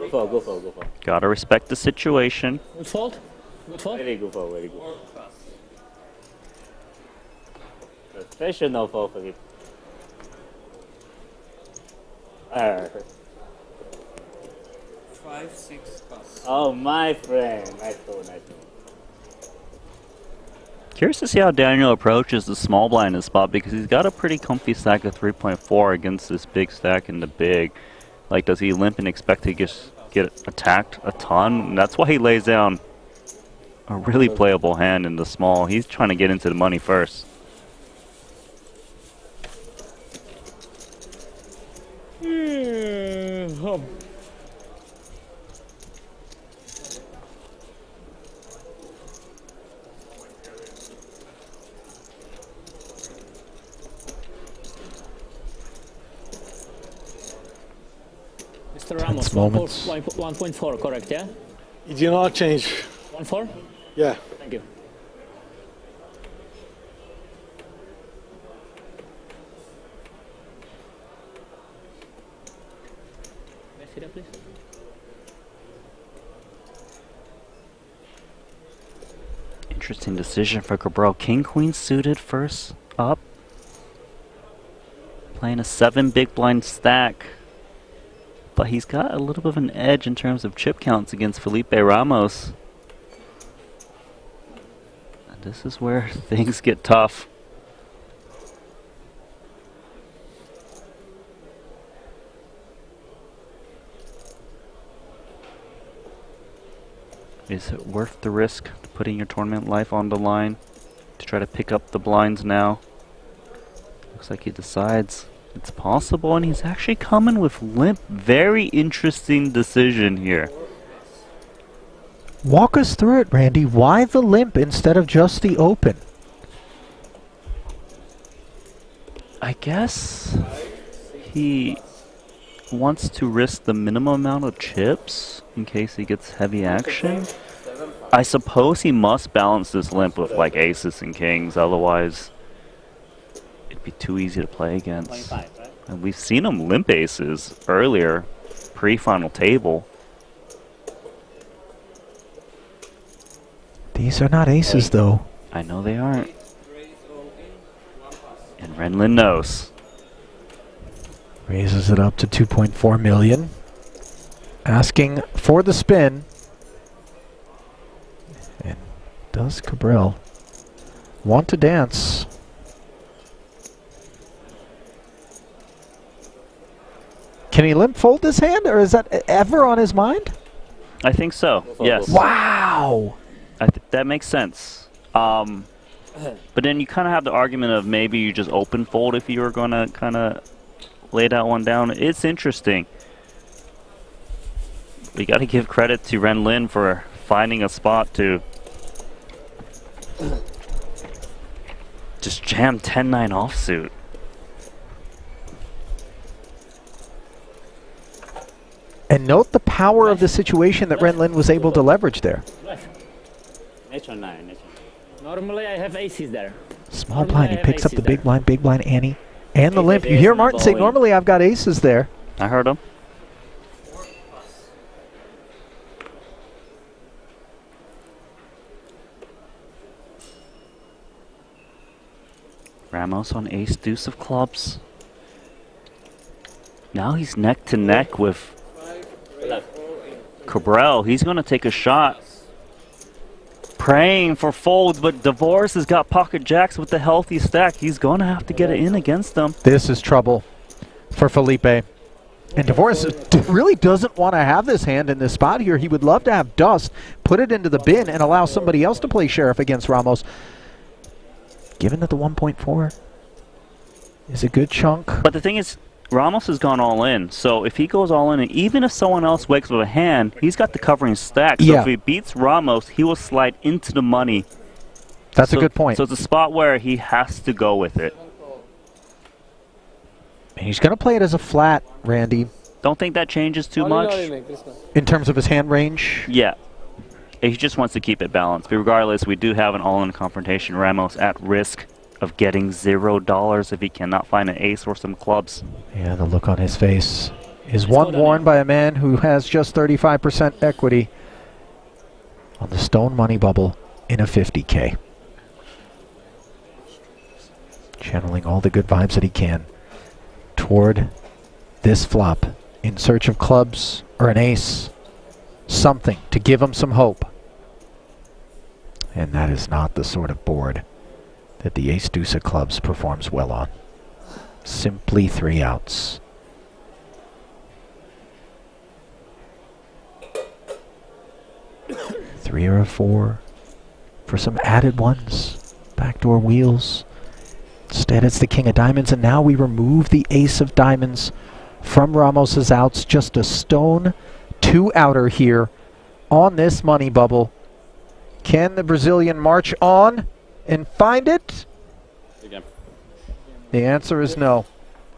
Go for. Gotta respect the situation. Good fault. Good fault. Very good fault, very good. Professional fault for him. 5-6 pass. Oh, my friend. Nice throw, nice throw. Curious to see how Daniel approaches the small blind in this spot because he's got a pretty comfy stack of 3.4 against this big stack in the big. Like, does he limp and expect to get attacked a ton? And that's why he lays down a really playable hand in the small. He's trying to get into the money first. Mr. Ramos, moments. 1.4, correct, yeah? It did not change. 1.4? Yeah. Thank you. May I see that, please? Interesting decision for Cabral. King Queen suited first up. Playing a 7 big blind stack. But he's got a little bit of an edge in terms of chip counts against Felipe Ramos. And this is where things get tough. Is it worth the risk putting your tournament life on the line to try to pick up the blinds now? Looks like he decides it's possible, and he's actually coming with limp. Very interesting decision here. Walk us through it, Randy. Why the limp instead of just the open? I guess he wants to risk the minimum amount of chips in case he gets heavy action. I suppose he must balance this limp with like aces and kings, otherwise it'd be too easy to play against. And we've seen him limp aces earlier, pre-final table. These are not aces, though. I know they aren't. And Renlin knows. Raises it up to 2.4 million. Asking for the spin. And does Cabral want to dance? Can he limp fold this hand, or is that ever on his mind? I think so, yes. Wow! That makes sense. But then you kind of have the argument of maybe you just open fold if you were going to kind of lay that one down. It's interesting. We got to give credit to Ren Lin for finding a spot to just jam 10-9 offsuit. And note the power of the situation that Ren Lin was able to leverage there. Nature 9. Normally I have aces there. Small blind, he picks up the big blind Annie, and the limp. You hear Martin say, normally I've got aces there. I heard him. Ramos on ace deuce of clubs. Now he's neck to neck with Cabral. He's going to take a shot. Praying for folds, but Divorce has got pocket jacks with the healthy stack. He's going to have to get it in against them. This is trouble for Felipe. And Divorce really doesn't want to have this hand in this spot here. He would love to have dust, put it into the bin, and allow somebody else to play sheriff against Ramos. Given that the 1.4 is a good chunk. But the thing is, Ramos has gone all in. So if he goes all in, and even if someone else wakes with a hand, he's got the covering stack. So if he beats Ramos, he will slide into the money. That's a good point. So it's a spot where he has to go with it. And he's going to play it as a flat, Randy. Don't think that changes too much. In terms of his hand range? Yeah. He just wants to keep it balanced. But regardless, we do have an all-in confrontation. Ramos at risk of getting $0 if he cannot find an ace or some clubs. Yeah, the look on his face is one worn by a man who has just 35% equity on the stone money bubble in a 50K. Channeling all the good vibes that he can toward this flop in search of clubs or an ace, something to give him some hope. And that is not the sort of board that the ace deuce of clubs performs well on. Simply 3 outs. Three or a 4 for some added ones. Backdoor wheels. Instead, it's the king of diamonds, and now we remove the ace of diamonds from Ramos's outs. Just a stone 2-outer here on this money bubble. Can the Brazilian march on and find it? Again. The answer is no.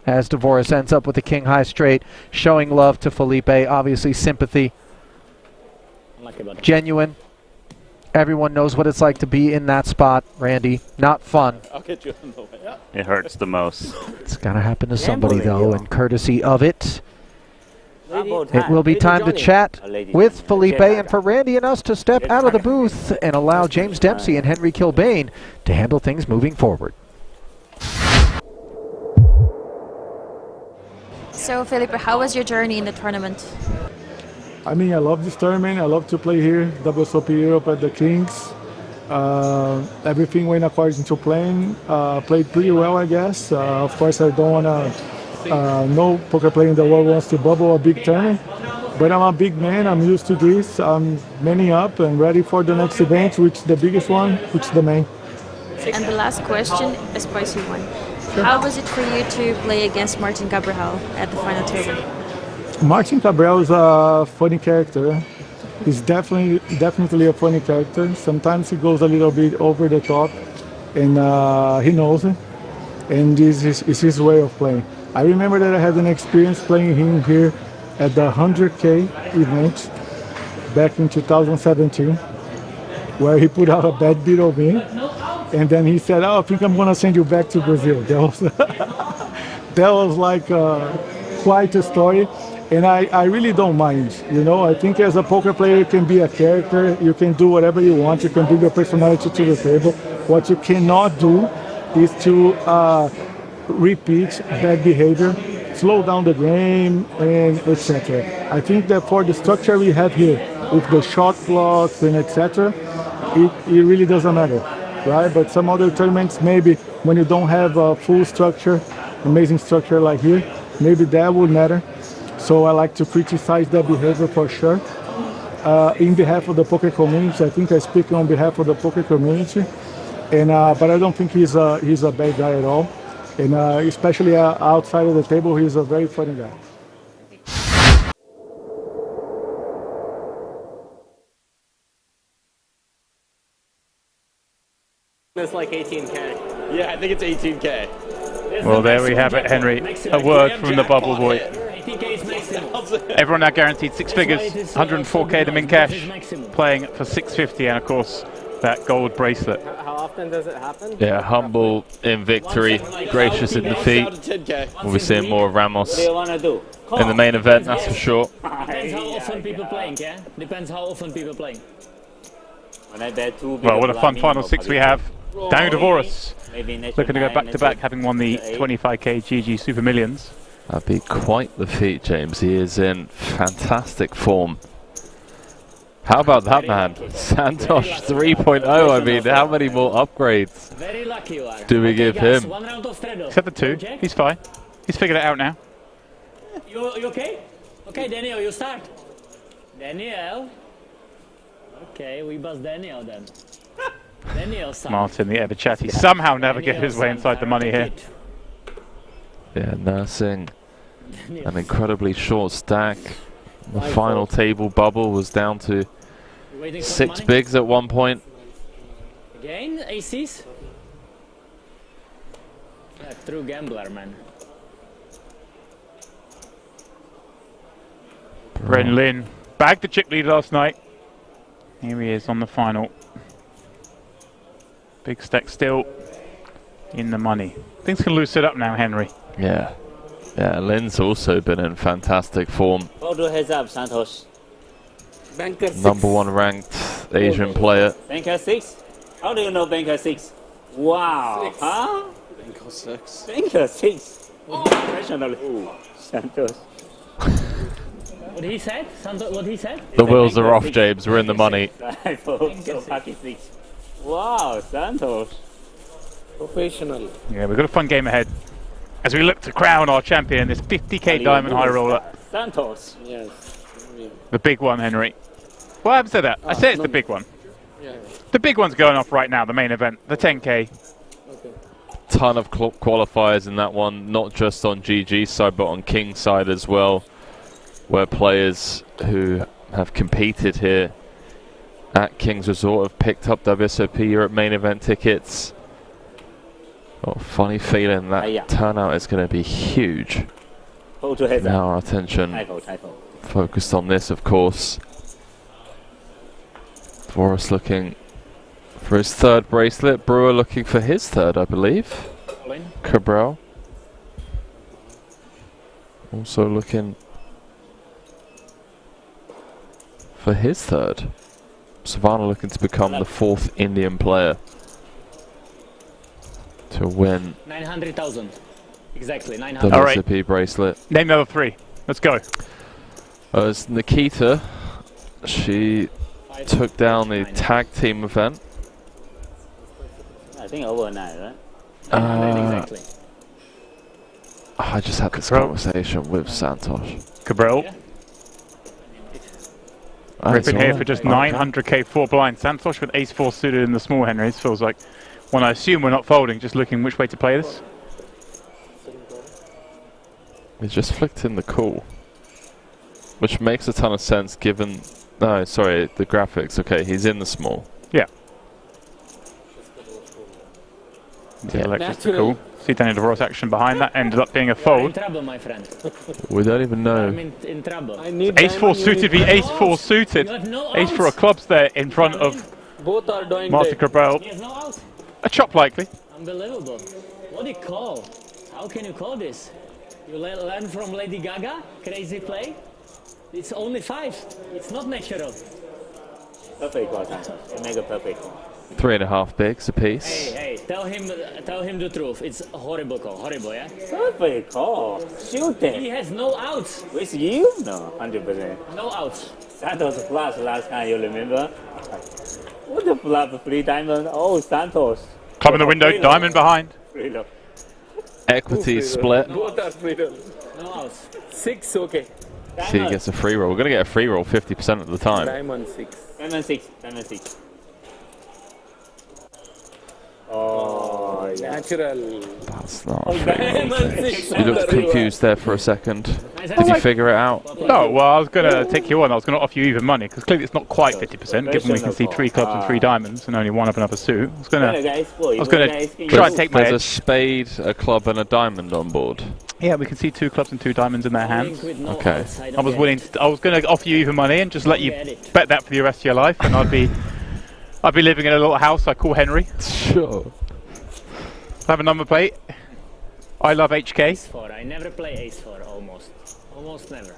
As Dvoris ends up with the king high straight, showing love to Felipe. Obviously sympathy. Genuine. Everyone knows what it's like to be in that spot, Randy. Not fun. I'll get you on the way. It hurts the most. It's got to happen to somebody, though, and courtesy of it, it will be time to chat with Felipe and for Randy and us to step out of the booth and allow James Dempsey and Henry Kilbane to handle things moving forward. So, Felipe, how was your journey in the tournament? I mean, I love this tournament. I love to play here, WSOP Europe at the Kings. Everything went according to plan. Played pretty well, I guess. Of course, I don't want to. No poker player in the world wants to bubble a big tournament. But I'm a big man. I'm used to this. I'm manning up and ready for the next event, which is the biggest one, which is the main. And the last question, a spicy one. Sure. How was it for you to play against Martin Cabral at the final table? Martin Cabral is a funny character. He's definitely a funny character. Sometimes he goes a little bit over the top, and he knows it. And this is his way of playing. I remember that I had an experience playing him here at the 100K event back in 2017, where he put out a bad beat on me, and then he said, "Oh, I think I'm gonna send you back to Brazil." That was like quite a story. And I really don't mind, you know. I think as a poker player, you can be a character. You can do whatever you want. You can bring your personality to the table. What you cannot do is to repeat bad behavior, slow down the game, and etc. I think that for the structure we have here, with the shot blocks and etc., it really doesn't matter, right? But some other tournaments, maybe when you don't have a full structure, amazing structure like here, maybe that would matter. So I like to criticize that behavior for sure. In behalf of the poker community, I think I speak on behalf of the poker community. And but I don't think he's a bad guy at all. And especially outside of the table, he's a very funny guy. It's like 18K. Yeah, I think it's 18K. Well, there we have it, Henry. A word from the bubble boy. Everyone now guaranteed 6 figures, 104K the min cash, playing for 650, and of course that gold bracelet. How often does it happen? Yeah, humble in victory, gracious in defeat. We'll be seeing more of Ramos in the main event, that's for sure. Depends how often people playing, yeah? Depends how often people playing. Well, what a fun final 6 we have. Daniel Dvoris looking to go back-to-back, having won the 25K GG Super Millions. That'd be quite the feat, James. He is in fantastic form. How about that, man? Santosh 3.0. I mean, how many more upgrades do we give him? Except the 2. He's fine. He's figured it out now. You okay? Okay, Daniel, you start. Daniel. Okay, we buzz Daniel then. Daniel, Martin, the ever chatty, somehow navigated his way inside the money here. Yeah, nursing an incredibly short stack. The final table bubble was down to 6 bigs at one point. Again, aces? Yeah, true gambler, man. Ren Lin bagged the chip lead last night. Here he is on the final. Big stack still in the money. Things can loosen up now, Henry. Yeah. Yeah, Lin's also been in fantastic form. Photo heads up, Santos. Banker 6. #1 ranked Asian player. Banker 6? How do you know Banker 6? Wow, 6. huh? Banker 6. Banker 6. Professional. Santos. What he said? What he said? The wheels are off, James. We're in the money. Pocket 6. Wow, Santos. Professional. Yeah, we've got a fun game ahead as we look to crown our champion, this 50k diamond high roller. Santos. Yes. The big one, Henry. Well, I haven't said that. I said it's the big one. Yeah. The big one's going off right now, the main event, the 10k. Okay. Ton of qualifiers in that one, not just on GG's side, but on King's side as well, where players who have competed here at King's Resort have picked up WSOP Europe main event tickets. Got a funny feeling that turnout is going to be huge. Now our attention focused on this, of course. Forrest looking for his 3rd bracelet. Brewer looking for his 3rd, I believe. Cabral also looking for his 3rd. Savannah looking to become the 4th Indian player to win 900,000. Exactly, 900. the All right. WSOP bracelet. Name the other 3. Let's go. As Nikita, she took down the tag team event. I think overnight, right? Exactly. I just had this conversation with Santos. Cabral. Ripping here for just 900k 4 blind. Santos with ace-4 suited in the small Henrys. Feels like one I assume we're not folding, just looking which way to play this. He just flicked in the call, which makes a ton of sense given... No, sorry, the graphics. Okay, he's in the small. Yeah. Yeah. Cool. See Daniel DeVos action behind that, ended up being a fold. In trouble, my friend. We don't even know. I'm in trouble. Ace-4 suited v ace-4 suited. Ace-4 of clubs there in front of Both are doing Martin great. Cabral. He has no out. A chop likely. Unbelievable. What do you call? How can you call this? You learn from Lady Gaga? Crazy play? It's only 5. It's not natural. Perfect call, Santos. You make a perfect call. 3.5 bigs apiece. Hey, tell him the truth. It's a horrible call. Horrible, yeah? Perfect call. Shoot it. He has no outs. With you? No, 100%. No outs. Santos flush last time, you remember? What the flop? 3 diamond? Oh, Santos. Club in the window, diamond behind. Freedom. Equity split. Both are freedom. No outs. 6, okay. See, he gets a free roll. We're going to get a free roll 50% of the time. Diamond 6. Diamond 6. Diamond 6. Oh, yeah. Natural. That's not Oh, Diamond 6. You looked confused there for a second. Did you figure it out? No, well, I was going to take you on. I was going to offer you even money, because clearly it's not quite 50%, given we can see 3 clubs and 3 diamonds, and only 1 of another suit. I was going to try and take my There's a edge. spade, a club, and a diamond on board. Yeah, we can see 2 clubs and 2 diamonds in their hands. Okay. I was willing. I was going to offer you even money and just let you bet that for the rest of your life, and I'd be living in a little house I call Henry. Sure. Have a number plate. I love HK. Ace-4. I never play ace-4, almost. Almost never.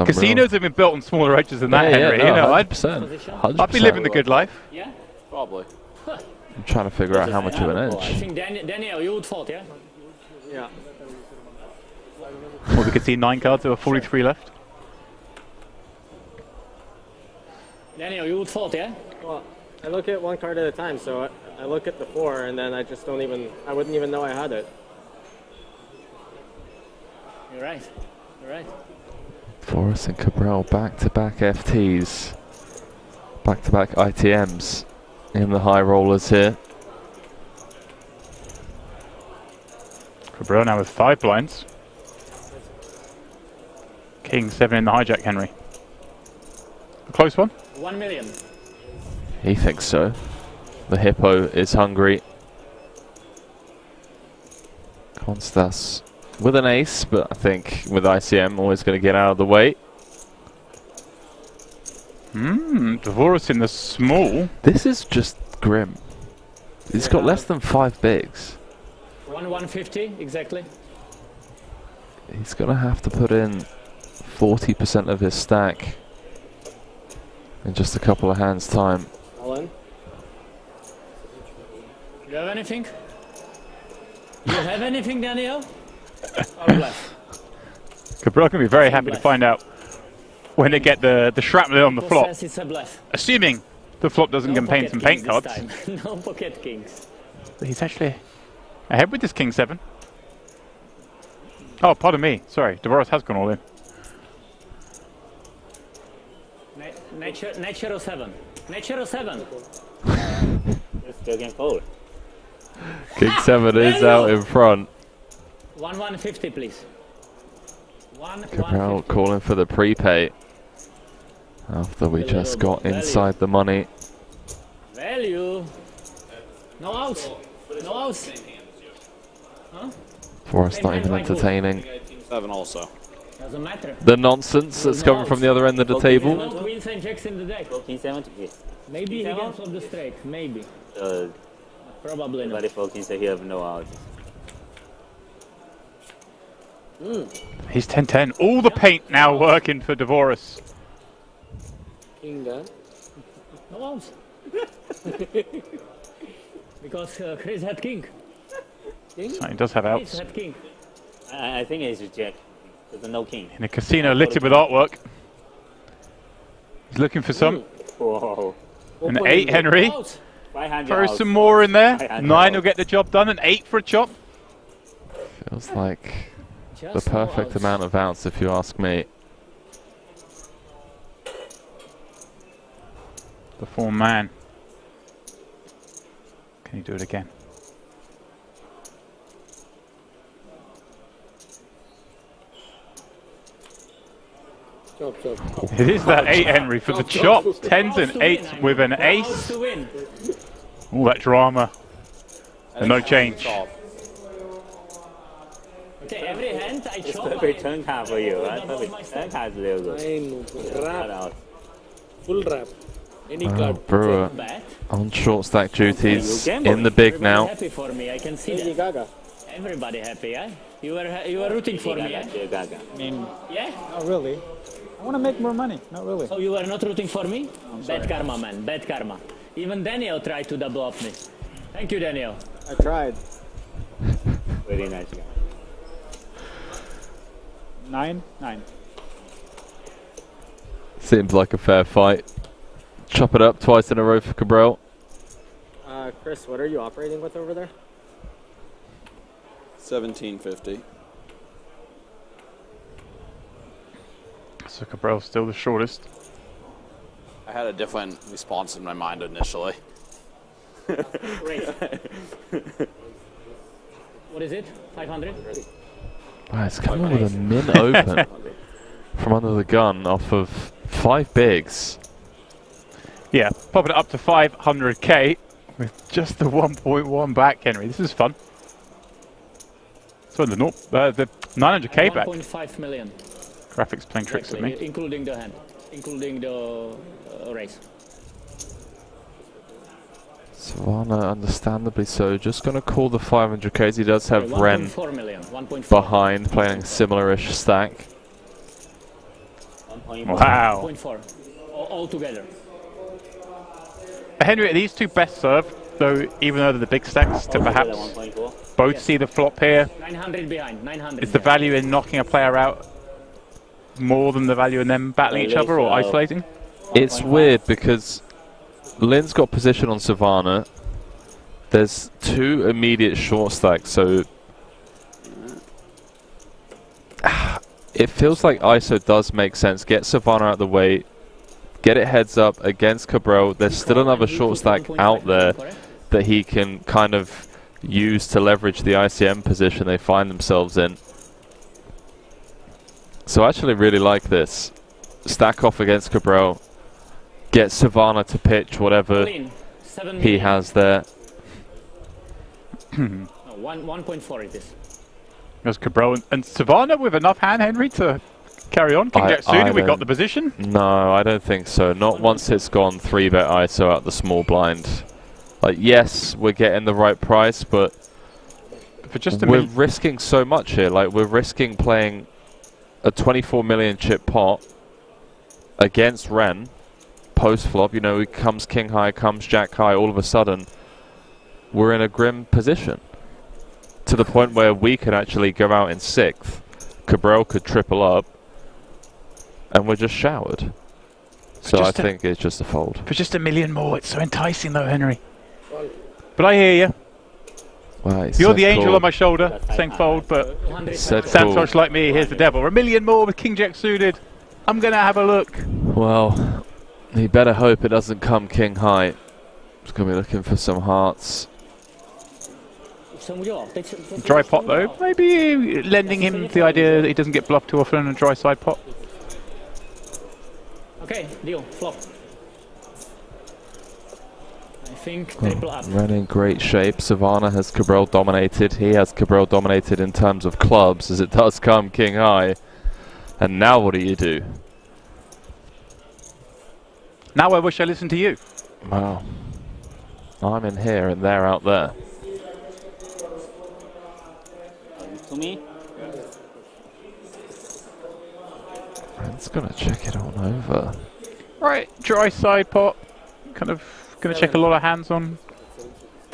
Casinos have been built on smaller edges than that, Henry. Yeah, no, you know, 100%. I'd be living the good life. Yeah? Probably. I'm trying to figure out how much of an I edge. think Daniel, you would fold, yeah? Yeah. Well, we could see 9 cards. There were 43 left. Daniel, you would fold, yeah? Well, I look at 1 card at a time, so I look at the 4, and then I just don't even, I wouldn't even know I had it. You're right. You're right. Forrest and Cabral back-to-back FTs. Back-to-back ITMs in the high rollers here. Cabral now with 5 blinds. King 7 in the hijack, Henry. A close one? 1 million. He thinks so. The hippo is hungry. Konstas with an ace, but I think with ICM always going to get out of the way. Dvoris in the small. This is just grim. He's got less than 5 bigs. 150 exactly. He's going to have to put in 40% of his stack in just a couple of hands' time. All in. You have anything? You have anything, Daniel? Or bluff? Cabral can be very happy to find out when they get the shrapnel on the flop. Says it's a bluff. Assuming the flop doesn't contain some paint cards. No pocket kings. He's actually ahead with this King 7. Oh, pardon me. Sorry, Dvoris has gone all in. Natural 7. Natural 7. Still can fold. King 7 is out in front. 150, please. Cabral calling for the prepay after we just got inside the money. Value. No outs. No outs. Huh? Forrest not even entertaining 7 also. Doesn't matter. the nonsense that's coming from the other end of the table. Queens and jacks in the deck. King 7? Yes. Maybe he can flop the straight. Maybe. Probably not. But if King said he have no outs. He's 10-10. All the paint now working for Dvoris. King gun. No outs. Because Chris had king. So he does have outs. Chris had king. I think it's jack. There's no king. In a casino littered with artwork. He's looking for some. Whoa. An 8, Henry. 500 Throw outs. some more in there. 500 9 will outs. get the job done. An 8 for a chop. Feels like the Just perfect amount of outs, if you ask me. The 4-man. Can he do it again? Chop, chop. It is that 8, Henry, for the chop. 10s and 8s with an ace. All that drama. And no change. Okay, every hand I It's chop. perfect turn card for you, right? Perfect turn card is real good. Wrap. Full wrap. Any card. Brewer on short stack duties in the big now. Happy for me, I can see that. Gaga. Everybody happy, yeah? You were rooting for me, yeah? Gaga. I mean, Yeah? not really. I want to make more money. Not really. So you were not rooting for me? sorry. Bad karma, man. Bad karma. Even Daniel tried to double up me. Thank you, Daniel. I tried. Very nice guy. 9. Seems like a fair fight. Chop it up twice in a row for Cabral. Chris, what are you operating with over there? 1750. So Cabral's still the shortest. I had a different response in my mind initially. Great. What is it? 500? Wow, it's coming with a min open from under the gun off of 5 bigs. Yeah, popping it up to 500k with just the 1.1 back, Henry. This is fun. So the 900k back. 1.5 million. Graphics playing tricks with me. Including the hand. Including the race. Savannah, understandably so, just going to call the 500k. He does have 1.4 Ren million. 1.4. behind, playing a similar-ish stack. Wow. 1.4. All together. Henry, are these two best served, though, even though they're the big stacks, to perhaps both see the flop here? 900 behind. 900. Is the value in knocking a player out more than the value in them battling each other or isolating? It's weird because Lynn's got position on Savannah. There's 2 immediate short stacks, so it feels like ISO does make sense. Get Savannah out of the way, get it heads up against Cabral. There's still another short stack out there that he can kind of use to leverage the ICM position they find themselves in. So I actually really like this. Stack off against Cabral. Get Savannah to pitch whatever he has there. 1.4 it is. There's Cabral and Savannah with enough hand, Henry, to carry on. King Jack suited, we got the position. No, I don't think so. Not once it's gone 3-bet ISO out the small blind. Like, yes, we're getting the right price, but for just we're risking so much here. Like, we're risking playing a 24 million chip pot against Ren post flop. You know, he comes king high, comes jack high. All of a sudden, we're in a grim position to the point where we could actually go out in 6th. Cabral could triple up, and we're just showered. So I think it's just a fold. For just $1 million more, it's so enticing though, Henry. But I hear you. Wow, You're the angel on my shoulder, saying fold, but Santosh like me, here's the devil. $1 million more with King Jack suited. I'm going to have a look. Well, he better hope it doesn't come king high. He's going to be looking for some hearts. Dry pot though, maybe lending him the idea that he doesn't get bluffed too often in a dry side pot. Okay, deal, flop. I think triple up. Ren in great shape. Savannah has Cabral dominated. He has Cabral dominated in terms of clubs as it does come king high. And now what do you do? Now I wish I listened to you. Wow. I'm in here and they're out there. To me? Ren's gonna check it on over. Right, dry side pot. Kind of gonna check a lot of hands on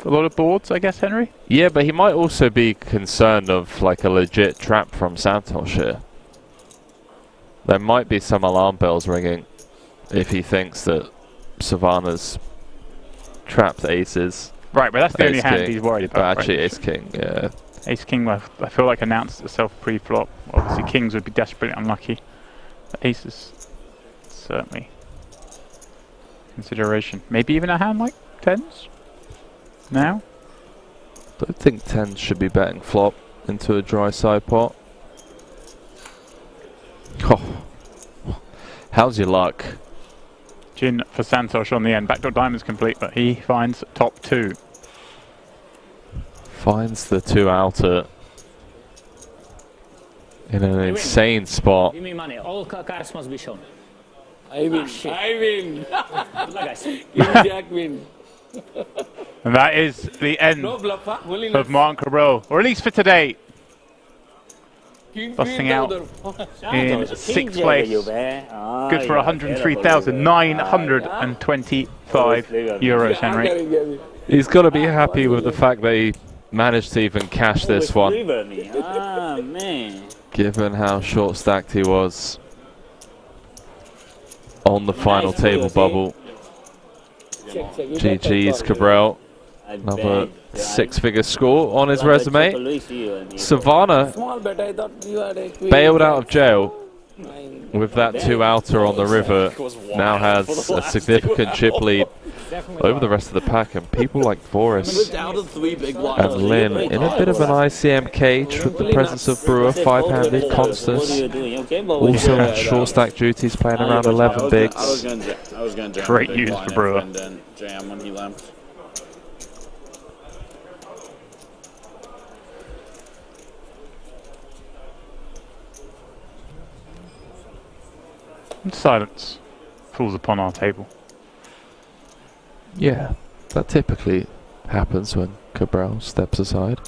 a lot of boards, I guess, Henry? Yeah, but he might also be concerned of like a legit trap from Santosh here. There might be some alarm bells ringing if he thinks that Savannah's trapped aces. Right, but that's the only hand he's worried about. But actually, right? ace king, yeah. Ace king, I feel like announced itself pre-flop. Obviously, kings would be desperately unlucky. But aces, certainly consideration. Maybe even a hand like tens. Now, Don't think tens should be betting flop into a dry side pot. Oh, how's your luck? Gin for Santosh on the end. Backdoor diamond's complete, but he finds top 2. Finds the 2 outer in an insane spot. Give me money. All cards must be shown. I win. I win. Good luck, guys. King Jack win. And that is the end of Martin Cabral, or at least for today. Busting out in 6th place. Good for €103,925, Henry. He's got to be happy with the fact that he managed to even cash this one. Given how short stacked he was on the final table bubble. GG's Cabral. Another 6-figure score on his resume. Savannah bailed out of jail with that 2 outer on the river. Now has a significant chip lead over the rest of the pack, and people like Boris and Lin in a bit of an ICM cage with the presence of Brewer, 5-handed, Constus, also on short stack duties, playing around 11 bigs. Great use for Brewer. And silence falls upon our table. Yeah, that typically happens when Cabral steps aside.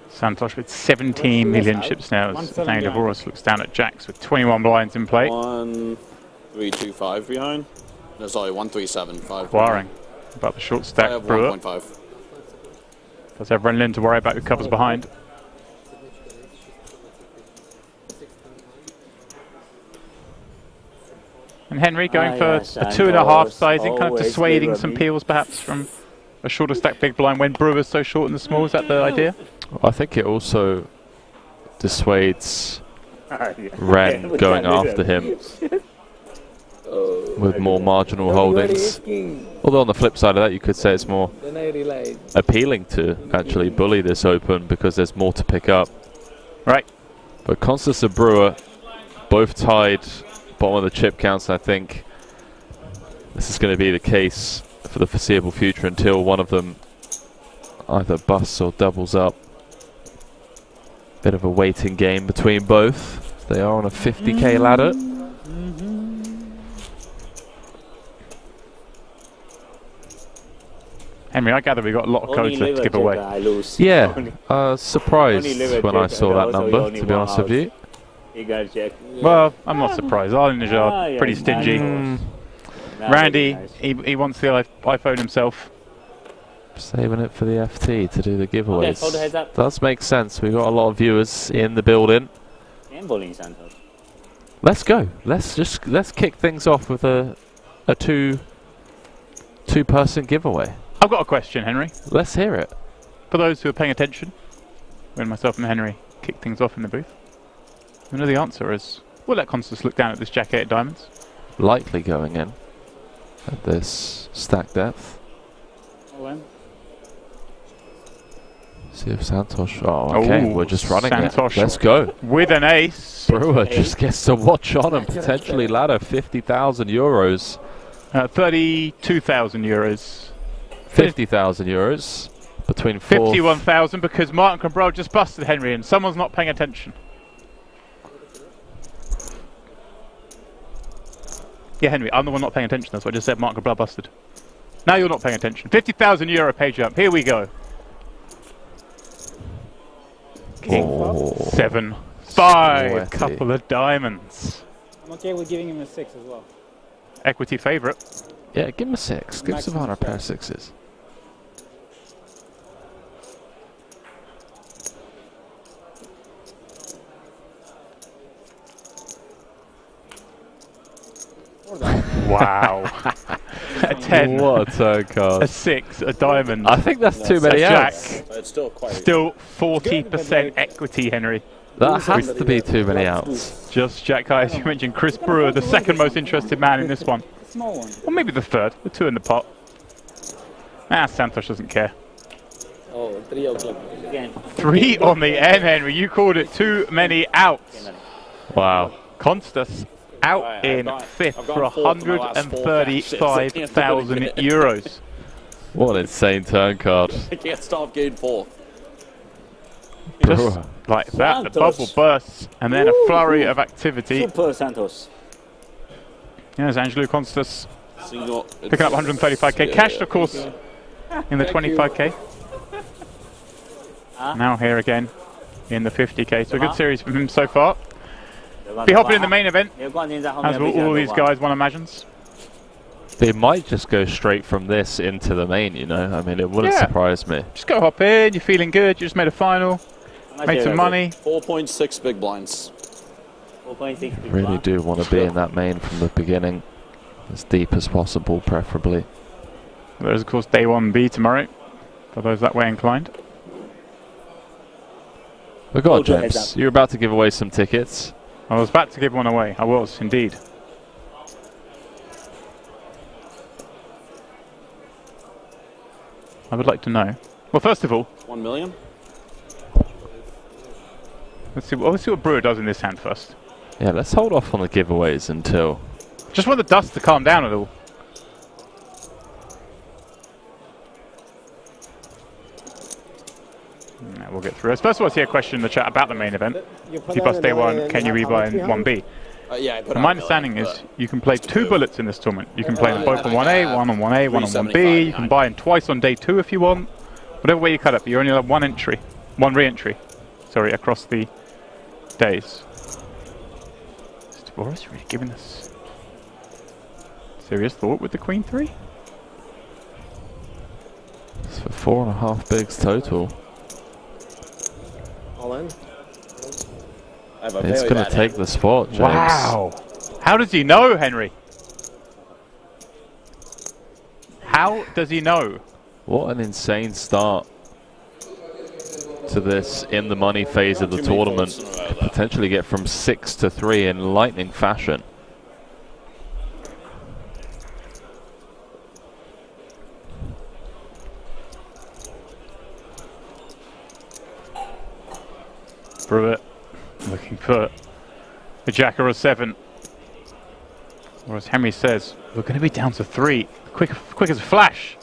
Santosh with 17 million chips now as Daniel Boris looks down at jacks with 21 blinds in play. 1-3-2-5 behind. No, sorry, 1-3-7-5. Acquiring about the short stack Brewer. 1.5. Does have Ren Lin to worry about who covers behind. And Henry going for a 2.5 sizing, kind of dissuading some peels perhaps from a shorter stack big blind when Brewer's so short in the small. Is that the idea? I think it also dissuades Ren going after him with more marginal holdings. Although on the flip side of that, you could say it's more Then I realized. appealing to actually bully this open because there's more to pick up. Right. But Constance and Brewer both tied bottom of the chip counts. I think this is going to be the case for the foreseeable future until one of them either busts or doubles up. Bit of a waiting game between both. They are on a 50k ladder. Henry, I gather we got a lot of codes left to give away. Yeah, surprised when I saw that number, to be honest with you. You gotta check. Well, I'm not surprised. Ireland are pretty stingy. Randy, he wants the iPhone himself. Saving it for the FT to do the giveaways. hold the heads up. Does make sense. We've got a lot of viewers in the building. Let's go. Let's kick things off with a two-person giveaway. I've got a question, Henry. Let's hear it. For those who are paying attention, when myself and Henry kick things off in the booth, we know the answer is, we'll let Constance look down at this Jack 8 diamonds. Likely going in at this stack depth. See if Santosh... Oh, okay, we're just running Santosh it. Let's go. With an ace. Brewer just gets to watch on and potentially ladder 50,000 euros. 32,000 euros. 50,000 euros between 51,000 because Martin Cabral just busted Henry and someone's not paying attention. Yeah, Henry, I'm the one not paying attention. That's what I just said. Martin Cabral busted. Now you're not paying attention. 50,000 euro pay jump. Here we go. King 7 5. Couple of diamonds. I'm okay with giving him a 6 as well. Equity favourite. Yeah, give him a 6. Give Savannah a pair of 6s. Wow. A 10. What a turn card. A 6, a diamond. I think that's too many outs. It's still quite... Still 40% equity, Henry. That has to be too many outs. Just Jack High, as you mentioned, Chris Brewer, the second most interested man in this one. Small one. Or maybe the third. The 2 in the pot. Santosh doesn't care. Oh, 3 o'clock. 3 on the N, Henry. You called it too many outs. Wow. Constance out in 5th for 135,000 euros. What an insane turn card. I can't stop getting 4. Just like that, the bubble bursts, and then a flurry of activity. Super Santos. Yes, Angelou Constance picking up 135k. Cashed, of course, in the 25k. Now here again in the 50k. So a good series from him so far. Be hopping in the main event, as all these guys, one imagines. They might just go straight from this into the main, you know. I mean, it wouldn't surprise me. Just go hop in, you're feeling good, you just made a final, made some money. 4.6 big blinds. 4.6 Really do want to be in that main from the beginning. As deep as possible, preferably. There's, of course, day 1B tomorrow, for those that way inclined. Oh God, James, you're about to give away some tickets. I was about to give one away. I was, indeed. I would like to know. Well, first of all, 1 million. Let's see what Brewer does in this hand first. Yeah, let's hold off on the giveaways until... Just want the dust to calm down a little. We'll get through it. First of all, I see a question in the chat about the main event. If you bust day 1, can you rebuy in 1B? Yeah, my understanding is you can play 2 bullets in this tournament. You can play them both on 1A, one on 1A, one on 1B. You can buy in twice on day 2 if you want. Whatever way you cut up, you only have one re-entry. Sorry, across the days. Is Boris really giving us serious thought with the Queen 3? It's for 4.5 bigs total. All in. It's going to take the spot, James. Wow. How does he know, Henry? How does he know? What an insane start. to this in the money phase of the tournament. Could potentially get from 6 to 3 in lightning fashion. Brewer looking for the jack or a 7. Or as Henry says, we're going to be down to 3. Quick as a flash.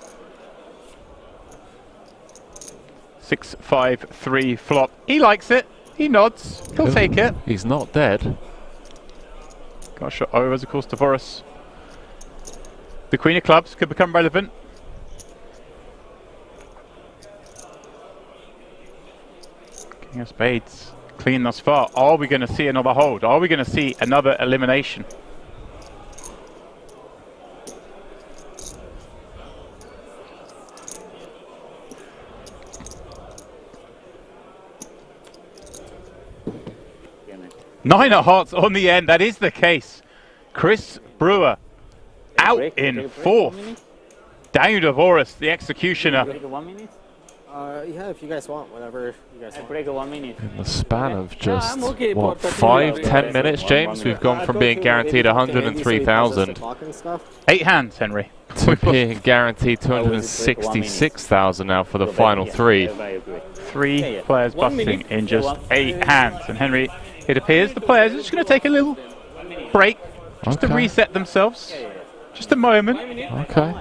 6, 5, 3 flop. He likes it. He nods. He'll take it. He's not dead. Got a shot over, of course, to Boris. The Queen of Clubs could become relevant. King of Spades. Clean thus far. Are we going to see another hold? Are we going to see another elimination? Nine of hearts on the end. That is the case. Chris Brewer out in 4th. Daniel Dvorak, the executioner. Yeah, if you guys want, whatever you guys want. Break it 1 minute. In the span of just, what, 5-10 minutes, James? We've gone from being guaranteed 103,000. 8 hands, Henry. To being guaranteed 266,000 now for the final 3. 3 players busting in just 8 hands. And Henry, it appears the players are just going to take a little break just to reset themselves. Just a moment. Okay.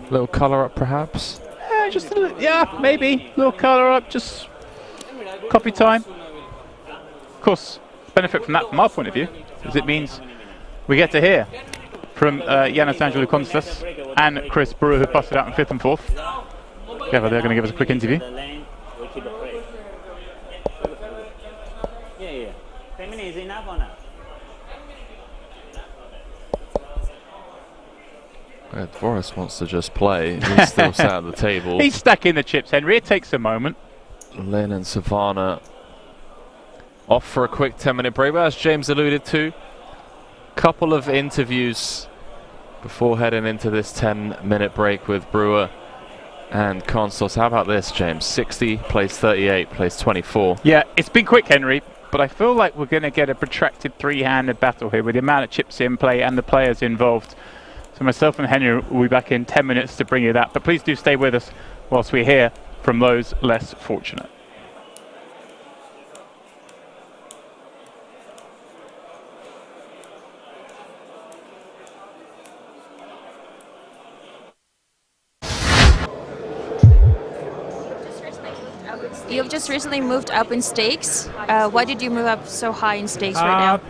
Little colour up, perhaps. Just a little, yeah, maybe. Little colour up, just coffee time. Of course, benefit from that from our point of view, because it means we get to hear from Yanis Angelou-Constas and Chris Brewer, who busted out in 5th and 4th. Together, they're going to give us a quick interview. 10 minutes is enough or not? Dvorak wants to just play. He's still sat at the table. He's stacking the chips, Henry. It takes a moment. Lynn and Savannah off for a quick 10-minute break. But as James alluded to, couple of interviews before heading into this 10-minute break with Brewer and Constas. How about this, James? 60 plays 38, plays 24. Yeah, it's been quick, Henry, but I feel like we're going to get a protracted 3-handed battle here with the amount of chips in play and the players involved. So myself and Henry will be back in 10 minutes to bring you that. But please do stay with us whilst we hear from those less fortunate. You've just recently moved up in stakes. Why did you move up so high in stakes right now?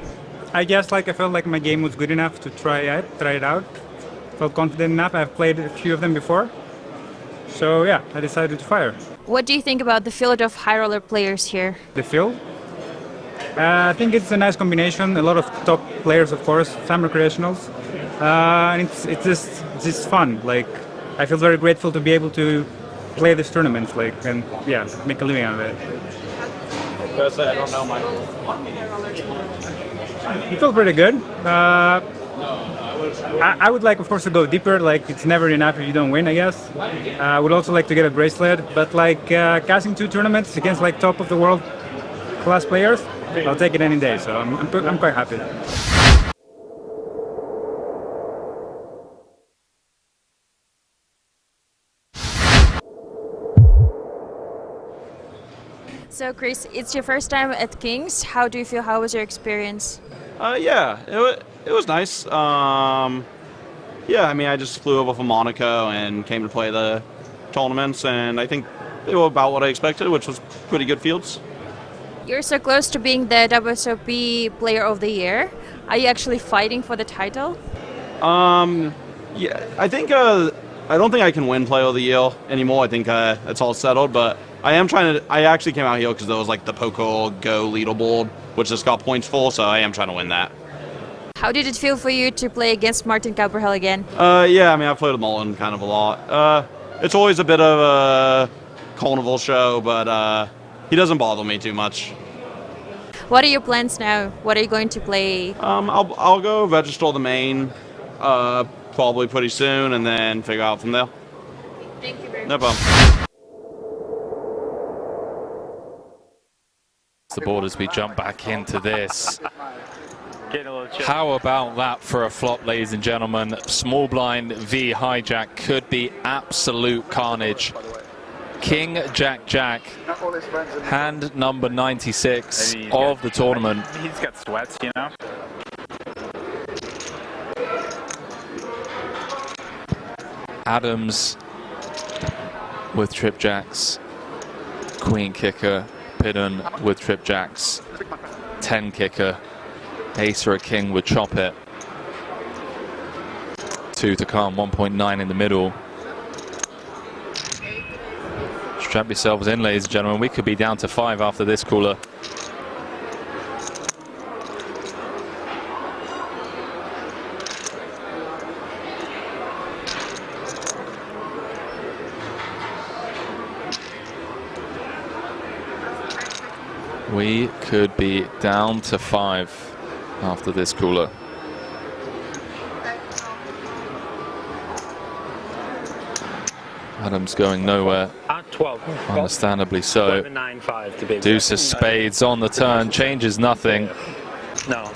I guess I felt like my game was good enough to try it out. Felt confident enough. I've played a few of them before. So yeah, I decided to fire. What do you think about the field of high roller players here? The field? I think it's a nice combination. A lot of top players, of course, some recreationals. And it's just fun. Like, I feel very grateful to be able to play this tournament, and yeah, make a living out of it. Personally, I don't know my. It felt pretty good. I would like, of course, to go deeper. Like, it's never enough if you don't win, I guess. I would also like to get a bracelet, but casting 2 tournaments against top of the world class players, I'll take it any day. So I'm quite happy. So Chris, it's your first time at Kings. How do you feel? How was your experience? Yeah, it was nice. Yeah, I mean, I just flew over from Monaco and came to play the tournaments, and I think they were about what I expected, which was pretty good fields. You're so close to being the WSOP Player of the Year. Are you actually fighting for the title? Yeah, I think I don't think I can win Player of the Year anymore. I think it's all settled, but I am trying to. I actually came out here because there was the Poker Go leaderboard, which just got points for, so I am trying to win that. How did it feel for you to play against Martin Cabral again? Yeah, I mean, I've played with Mullen kind of a lot. It's always a bit of a carnival show, but he doesn't bother me too much. What are your plans now? What are you going to play? I'll go register the main probably pretty soon, and then figure out from there. Thank you very much. No problem. the board as we jump back into this. How about that for a flop, ladies and gentlemen? Small blind v hijack could be absolute carnage. King, Jack, Jack, hand number 96 of the tournament. He's got sweats, you know. Adams with trip jacks, queen kicker, Pidden with trip jacks, 10 kicker, ace or a king would chop it. 2 to come, 1.9 in the middle. Strap yourselves in, ladies and gentlemen. We could be down to 5 after this cooler. We could be down to 5 after this cooler. Adams going nowhere. 12. Understandably so. 11.95 to be exact. Deuce of spades on the turn, changes nothing. No.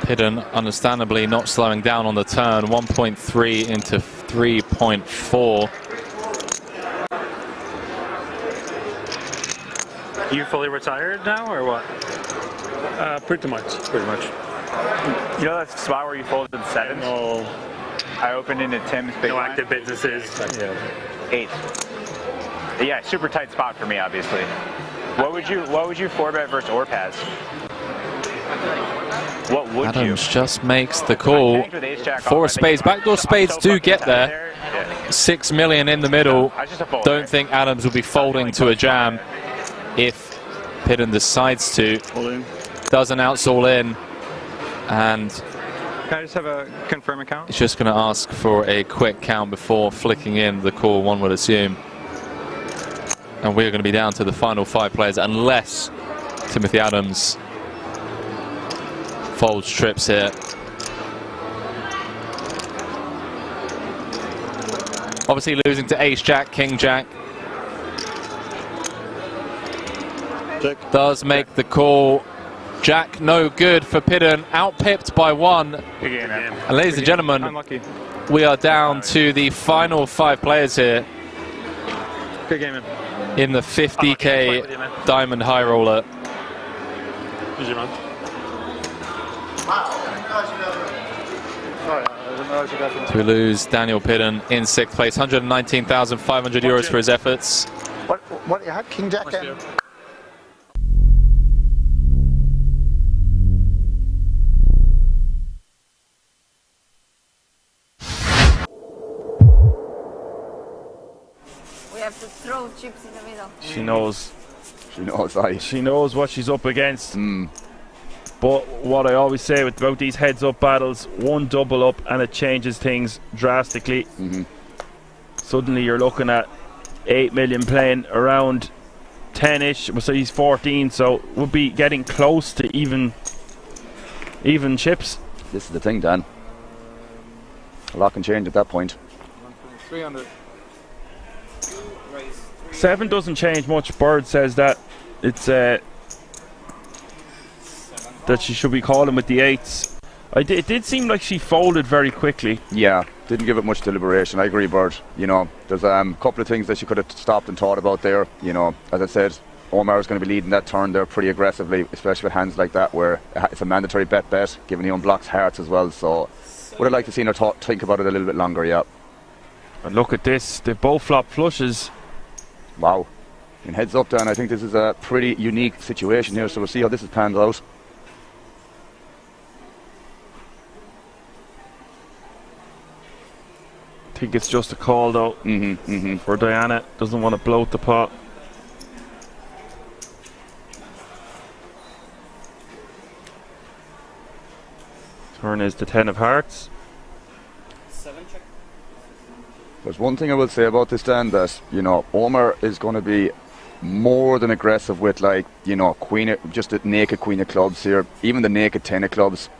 Pidden, understandably not slowing down on the turn. 1.3 into 3.4. You fully retired now, or what? Pretty much. Pretty much. You know that spot where you folded 7? No. I opened into Tim's big No line. active businesses. Yeah. 8. Yeah, super tight spot for me, obviously. What would you 4-bet versus Orpaz? What would Adams just makes the call. 4 spades. Backdoor spades do get there. 6 million in the middle. Don't think Adams will be folding to a jam if Pidden decides to. Does announce all in. And can I just have a confirm account? it's just going to ask for a quick count before flicking in the call, one would assume. And we're going to be down to the final 5 players unless Timothy Adams folds trips here. Obviously losing to ace jack, king jack. Check. Does make the call. Jack no good for Pidden, outpipped by 1. And ladies and gentlemen, we are down to the final 5 players here Good game, man. in the 50k diamond high roller. Who's your man? To lose Daniel Pidden in 6th place, 119,500 euros for his efforts. What you had, King Jack? We have to throw chips in the middle. She knows. She knows, aye. She knows what she's up against. But what I always say about these heads-up battles, one double up and it changes things drastically. Suddenly you're looking at 8 million playing around 10-ish. So he's 14, so we'll be getting close to even chips. This is the thing, Dan. A lot can change at that point. 300. 7 doesn't change much. Bird says that it's that she should be calling with the 8s. It did seem like she folded very quickly. Yeah, didn't give it much deliberation. I agree, Bird. You know, there's a couple of things that she could have stopped and thought about there. You know, as I said, Omar is going to be leading that turn there pretty aggressively, especially with hands like that where it's a mandatory bet, given he unblocks hearts as well. So would have liked to see her think about it a little bit longer, yeah. And look at this, they both flop flushes. Wow. And heads up, Dan, I think this is a pretty unique situation here, so we'll see how this is panned out. I think it's just a call though for Diana. Doesn't want to bloat the pot. Turn is the 10 of hearts. 7 check. There's one thing I will say about this, Dan, that, you know, Omar is going to be more than aggressive with, like, you know, just the naked queen of clubs here, even the naked 10 of clubs.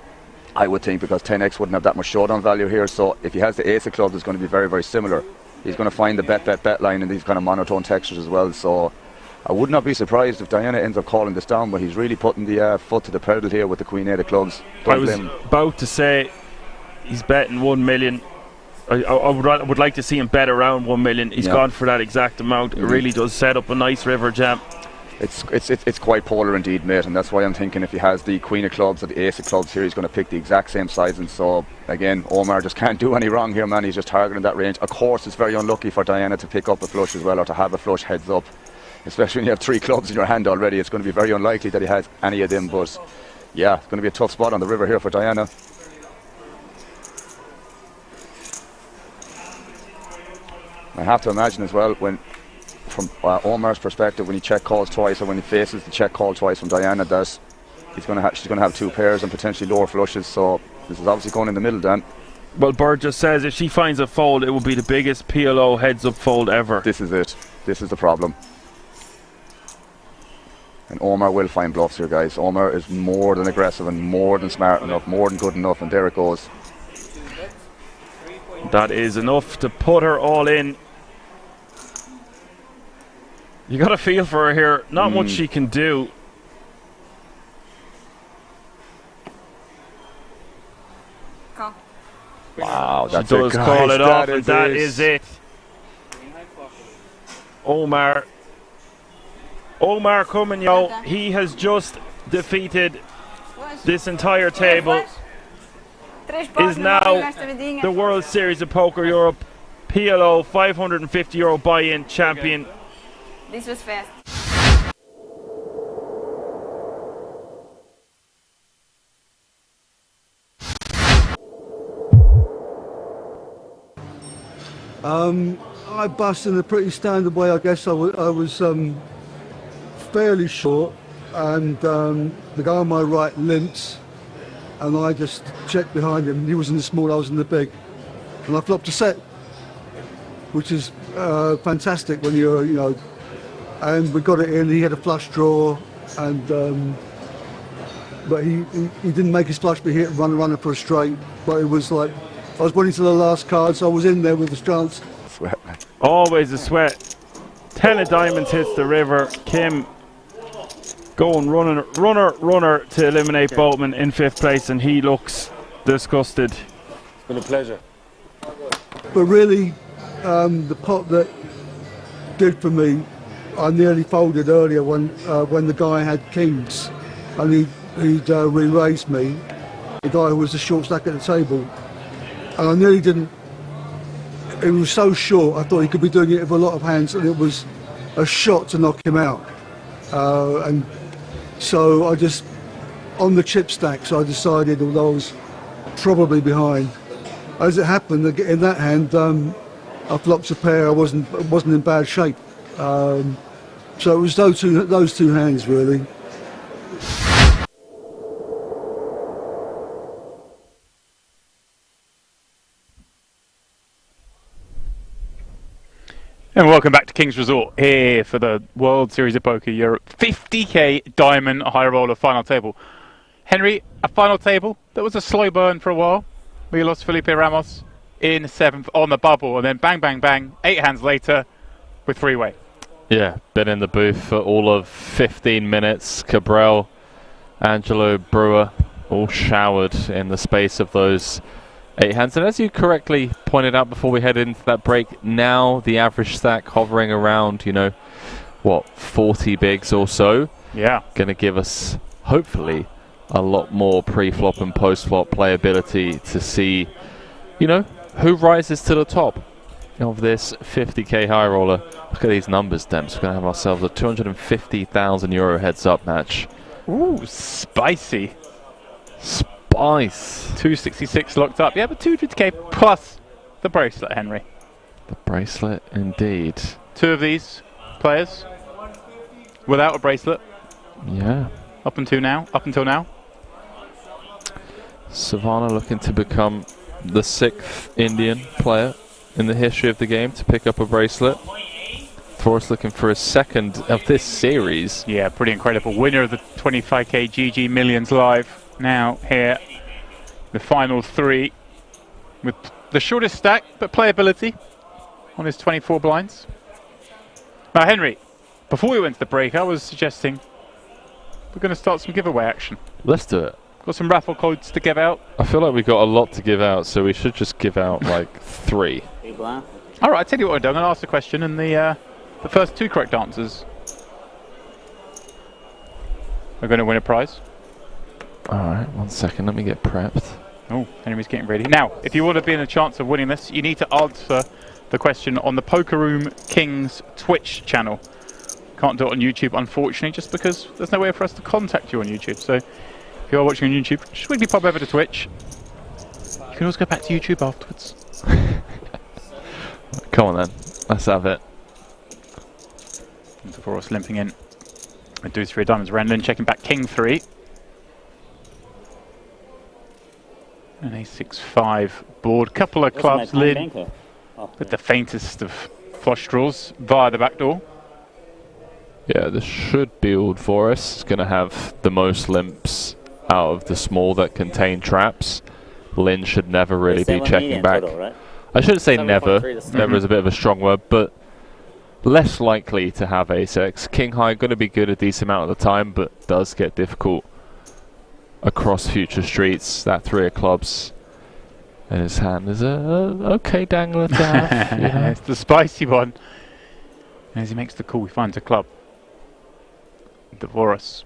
I would think, because 10x wouldn't have that much showdown value here. So if he has the ace of clubs, it's going to be very, very similar. He's going to find the bet line in these kind of monotone textures as well. So I would not be surprised if Diana ends up calling this down, but he's really putting the foot to the pedal here with the Queen 8 of clubs. I was about to say he's betting 1 million. I would like to see him bet around 1 million. He's gone for that exact amount. It really does set up a nice river jam. It's quite polar indeed, mate, and that's why I'm thinking if he has the Queen of clubs or the Ace of clubs here, he's going to pick the exact same size. And so again, Omar just can't do any wrong here, man. He's just targeting that range. Of course, it's very unlucky for Diana to pick up a flush as well, or to have a flush heads up, especially when you have 3 clubs in your hand already. It's going to be very unlikely that he has any of them. But yeah, it's going to be a tough spot on the river here for Diana. I have to imagine as well, when from Omar's perspective, when he check calls twice, or when he faces the check call twice from Diana, that she's going to have 2 pairs and potentially lower flushes. So this is obviously going in the middle, Dan. Well, Bird just says if she finds a fold, it will be the biggest PLO heads-up fold ever. This is it. This is the problem. And Omar will find bluffs here, guys. Omar is more than aggressive and more than smart enough, more than good enough, and there it goes. That is enough to put her all in. You got a feel for her here. Not much she can do. Wow, that's she does it, call it off, that and that is it. Omar coming, yo. He has just defeated this entire table. Is now the World Series of Poker Europe PLO €550 buy-in champion. This was fast. I bust in a pretty standard way. I guess I was fairly short, and the guy on my right limped, and I just checked behind him. He was in the small, I was in the big, and I flopped a set, which is fantastic when you're, you know. And we got it in. He had a flush draw, and but he didn't make his flush, but he hit runner for a straight. But it was like I was waiting to the last card, so I was in there with a chance. Sweat. Always a sweat. 10 of diamonds hits the river. Kim going runner to eliminate Boatman in 5th place, and he looks disgusted. It's been a pleasure. But really, the pot that did for me, I nearly folded earlier when the guy had kings, and he'd re-raised me, the guy who was the short stack at the table, and I nearly didn't. It was so short, I thought he could be doing it with a lot of hands, and it was a shot to knock him out. And so I just, on the chip stack, so I decided, although I was probably behind, as it happened, in that hand, I flopped a pair. I wasn't in bad shape. So it was those two hands really. And welcome back to King's Resort here for the World Series of Poker Europe 50k Diamond High Roller final table. Henry, a final table that was a slow burn for a while. We lost Felipe Ramos in 7th on the bubble, and then bang, bang, bang, 8 hands later with 3-way. Yeah, been in the booth for all of 15 minutes. Cabral, Angelo, Brewer, all showered in the space of those 8 hands. And as you correctly pointed out before we head into that break, now the average stack hovering around, you know, what, 40 bigs or so. Yeah. Going to give us, hopefully, a lot more pre-flop and post-flop playability to see, you know, who rises to the top of this 50k high roller. Look at these numbers, Dems. We're going to have ourselves a €250,000 heads-up match. Ooh, spicy. Spice. 266 locked up. Yeah, but 250k plus the bracelet, Henry. The bracelet, indeed. 2 of these players without a bracelet. Yeah. Up until now. Savannah looking to become the 6th Indian player in the history of the game to pick up a bracelet. Forrest looking for a 2nd of this series. Yeah, pretty incredible. Winner of the 25k GG Millions Live now here the final three with the shortest stack but playability on his 24 blinds. Now, Henry, before we went to the break, I was suggesting we're going to start some giveaway action. Let's do it. Got some raffle codes to give out. I feel like we've got a lot to give out, so we should just give out like 3. All right, I tell you what, I'm going to ask the question, and the first 2 correct answers are going to win a prize. All right, 1 second. Let me get prepped. Oh, Henry's getting ready. Now, if you want to be in a chance of winning this, you need to answer the question on the Poker Room Kings Twitch channel. Can't do it on YouTube, unfortunately, just because there's no way for us to contact you on YouTube. So, if you are watching on YouTube, just quickly pop over to Twitch. You can also go back to YouTube afterwards. Come on then, let's have it. Before us limping in. I do 3 diamonds. Randall checking back King 3. And a 6-5 board. Couple of clubs, Lynn, with the faintest of flush draws via the back door. Yeah, this should build for us. It's going to have the most limps out of the small that contain traps. Lynn should never really be checking back. Total, right? I shouldn't say never. Never is a bit of a strong word, but less likely to have ace-x. King high going to be good a decent amount of the time, but does get difficult across future streets. That 3 of clubs in his hand is a okay dangler to have. You know? It's the spicy one. And as he makes the call, he finds a club. Dvoris,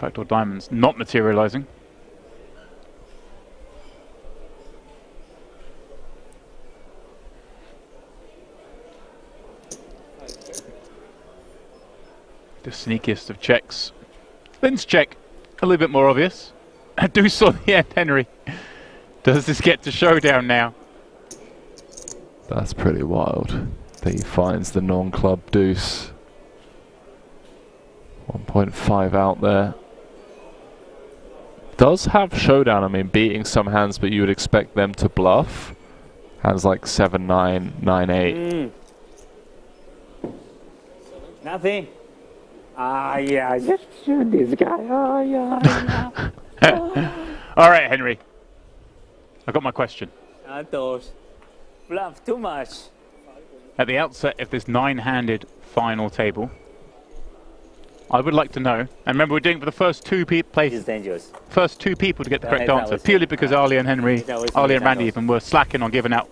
backdoor diamonds, not materializing. The sneakiest of checks. Lynn's check, a little bit more obvious. A deuce on the end, Henry. Does this get to showdown now? That's pretty wild that he finds the non-club deuce. 1.5 out there. Does have showdown, I mean, beating some hands, but you would expect them to bluff. Hands like 7-9, 9-8. Nothing. Yeah, just shoot this guy. Oh, yeah. All right, Henry. I got my question. Those bluff too much. At the outset of this 9-handed final table, I would like to know, and remember we're doing it for the first 2 places. Dangerous. First 2 people to get the correct answer, purely because Ali and Henry, Ali and Randy even were slacking on giving out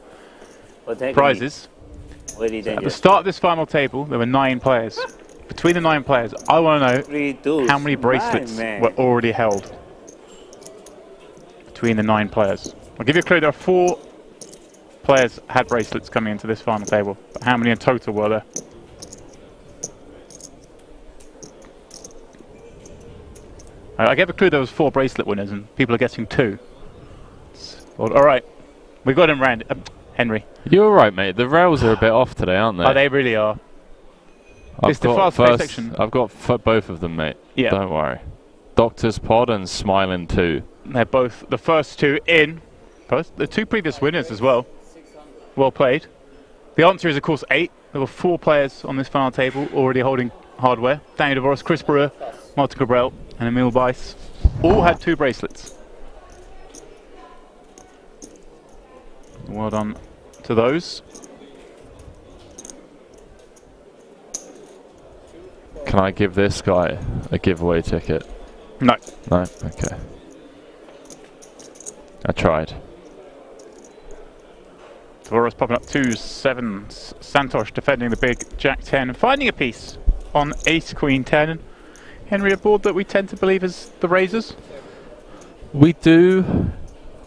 prizes. At the start of this final table, there were 9 players. Between the 9 players, I want to know how many bracelets were already held between the 9 players. I'll give you a clue, there are 4 players had bracelets coming into this final table. But how many in total were there? I gave a clue there was 4 bracelet winners and people are guessing 2. All right, we got him, Henry. You're right, mate. The rails are a bit off today, aren't they? Oh, they really are. It's the fast-paced section. I've got both of them, mate. Yeah. Don't worry. Doctor's Pod and Smiling 2. They're both the first 2 in. The 2 previous winners as well. Well played. The answer is, of course, 8. There were 4 players on this final table already holding hardware. Daniel Dvoris, Chris Brewer, Martin Cabral, and Emil Weiss all had 2 bracelets. Well done to those. Can I give this guy a giveaway ticket? No. No? Okay. I tried. Dvoris popping up 2 7s. Santosh defending the big Jack 10. Finding a piece on Ace Queen 10. Henry, a board that we tend to believe is the Razors? We do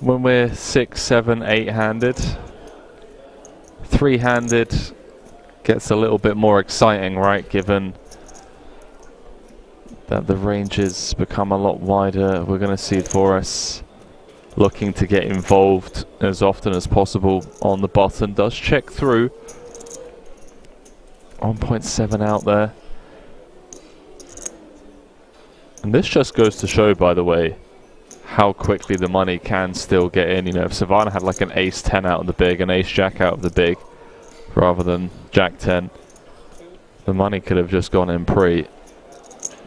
when we're 6, 7, 8-handed. 3-handed gets a little bit more exciting, right? Given that the ranges become a lot wider. We're going to see Dvoris looking to get involved as often as possible on the button. Does check through. 1.7 out there. And this just goes to show, by the way, how quickly the money can still get in. You know, if Savannah had like an ace 10 out of the big, an ace jack out of the big, rather than jack 10, the money could have just gone in pre.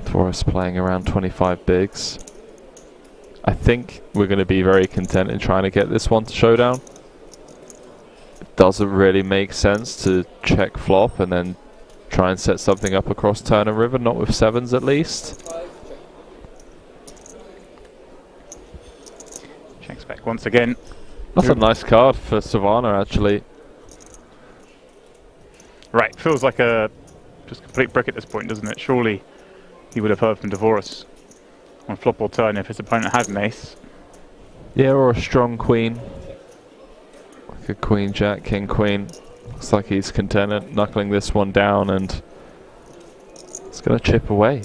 Dvoris playing around 25 bigs. I think we're going to be very content in trying to get this one to showdown. It doesn't really make sense to check flop and then try and set something up across turn and river, not with sevens at least. Checks back once again. That's a nice card for Savannah, actually. Right, feels like a just complete brick at this point, doesn't it? Surely he would have heard from Dvoris on flop or turn if his opponent had an ace. Yeah, or a strong queen. Like a queen, jack, king, queen. Looks like he's content knuckling this one down, and it's going to chip away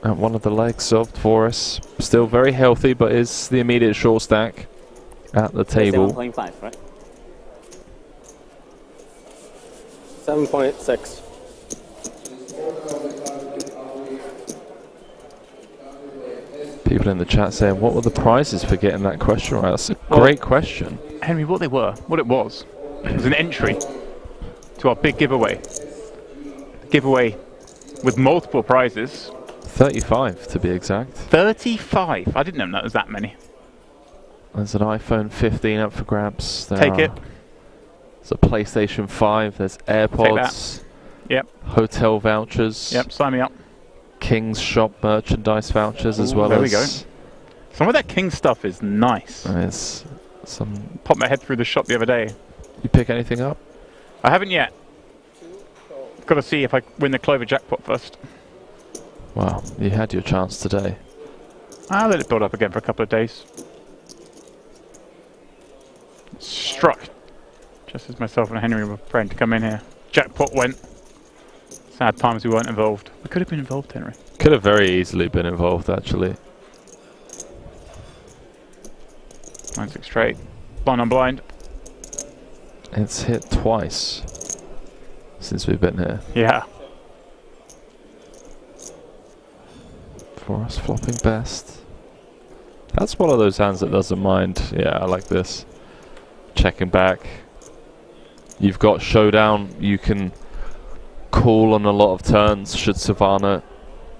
at one of the legs of Dvoris. Still very healthy, but is the immediate short stack at the table. 7.5, right? 7.6. People in the chat saying, what were the prizes for getting that question right? That's a great question. Henry, what it was an entry to our big giveaway. Giveaway with multiple prizes. 35 to be exact. 35? I didn't know that was that many. There's an iPhone 15 up for grabs. Take it. There's a PlayStation 5. There's AirPods. Yep. Hotel vouchers. Yep, sign me up. King's shop merchandise vouchers as well. There we go. Some of that King stuff is nice. It's some. Popped my head through the shop the other day. You pick anything up? I haven't yet. Got to see if I win the Clover jackpot first. Wow, you had your chance today. I'll let it build up again for a couple of days. Struck. Just as myself and Henry were praying to come in here. Jackpot went. Sad times we weren't involved. We could have been involved, Henry. Could have very easily been involved, actually. 9-6 straight. Blind on blind. It's hit twice since we've been here. Yeah. For us, flopping best. That's one of those hands that doesn't mind. Yeah, I like this. Checking back. You've got showdown. You can call on a lot of turns should Savannah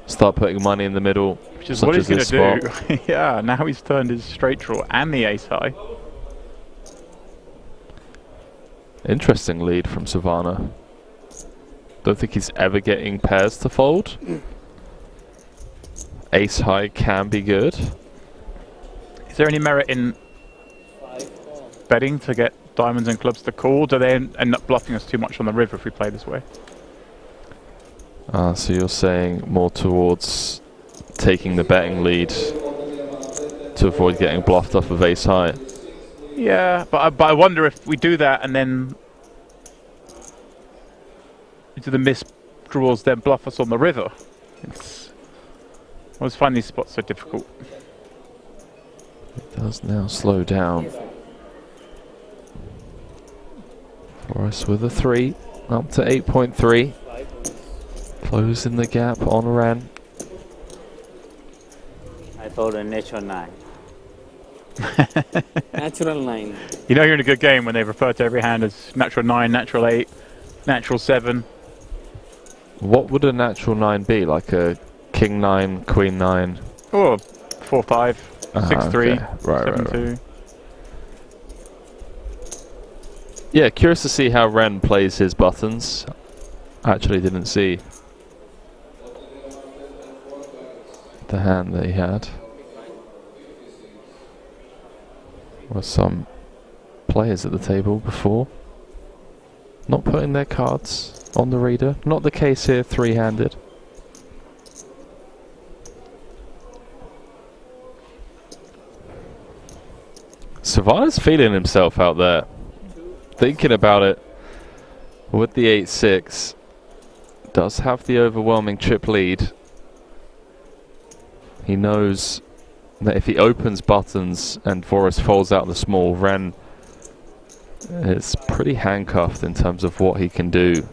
start putting money in the middle. Which is what he's going to do. Yeah, now he's turned his straight draw and the ace high. Interesting lead from Savannah. Don't think he's ever getting pairs to fold. Ace high can be good. Is there any merit in betting to get diamonds and clubs to call? Do they end up bluffing us too much on the river if we play this way? So you're saying more towards taking the betting lead to avoid getting bluffed off of ace high? Yeah, but I wonder if we do that and then do the missed draws then bluff us on the river. I always find these spots so difficult. It does now slow down. For us with a 3, up to 8.3. Closing the gap on Ren. I thought a natural 9. Natural 9. You know you're in a good game when they refer to every hand as natural 9, natural 8, natural 7. What would a natural 9 be? Like a king 9, queen 9? Or 4-5, 6-3, 7-2. Yeah, curious to see how Ren plays his buttons. Actually didn't see the hand that he had. Were some players at the table before not putting their cards on the reader. Not the case here, three-handed. Savannah's feeling himself out there. Thinking about it with the 8-6. Does have the overwhelming chip lead. He knows that if he opens buttons and Forrest folds out the small, Ren is pretty handcuffed in terms of what he can do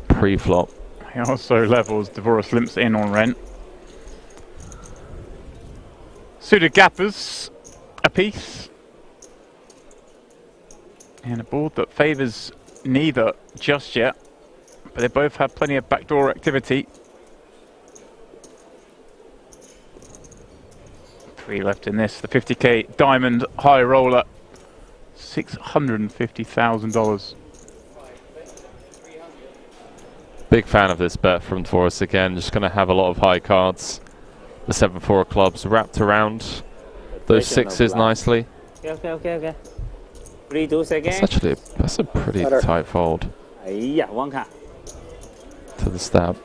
pre-flop. He also levels Dvoris limps in on Ren. Suited gappers a piece. And a board that favours neither just yet. But they both have plenty of backdoor activity. 3 left in this. The 50k diamond high roller. $650,000. Big fan of this bet from Dvoris again. Just going to have a lot of high cards. The 7-4 clubs wrapped around those sixes nicely. Okay. 3, 2 seconds. That's a pretty tight fold. Yeah, 1 card. To the stab.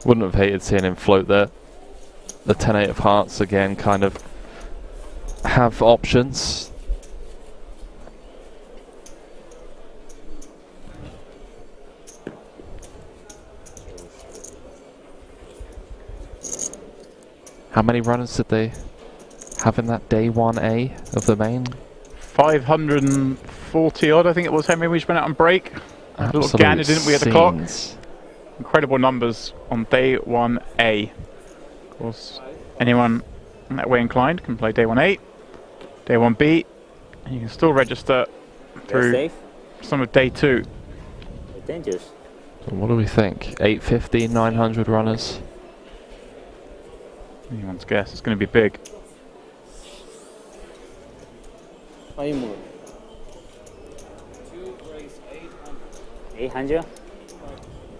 Wouldn't have hated seeing him float there. The 10-8 of hearts again kind of have options. How many runners did they have in that day 1A of the main? 540 odd, I think it was, Henry. We just went out on break. A little gander, didn't we, at the clock? Incredible numbers on day 1A. Of course, anyone that way inclined can play day 1A, day 1B, and you can still register through some of day 2. Dangerous. So what do we think? 850, 900 runners? Anyone's guess. It's going to be big. 800.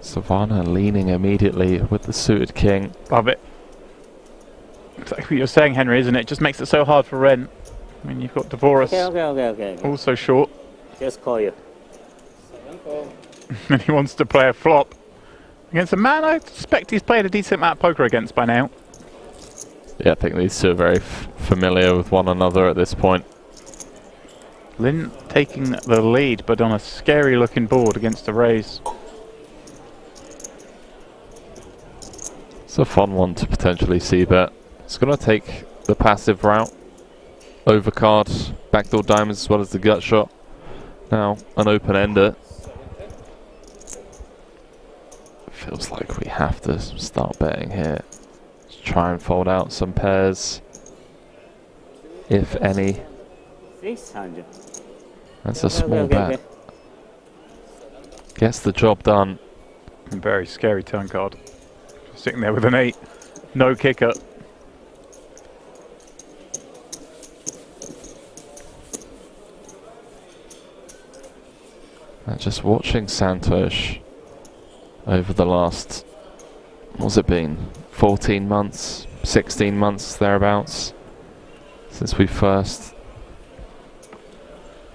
Savannah leaning immediately with the suited king. Love it. It's like what you're saying, Henry, isn't it? It just makes it so hard for Ren. I mean, you've got Dvoris. Okay. Also short. Just call you. And he wants to play a flop against a man I suspect he's played a decent amount of poker against by now. Yeah, I think these two are very familiar with one another at this point. Lin taking the lead, but on a scary looking board against a raise. It's a fun one to potentially see bet. It's going to take the passive route. Overcard, backdoor diamonds as well as the gut shot. Now, an open-ender. Feels like we have to start betting here. Let's try and fold out some pairs, if any. 600. That's a small bet. Gets the job done. Very scary turn card. Sitting there with an 8. No kicker. And just watching Santosh over the last, what's it been, 14 months, 16 months thereabouts, since we first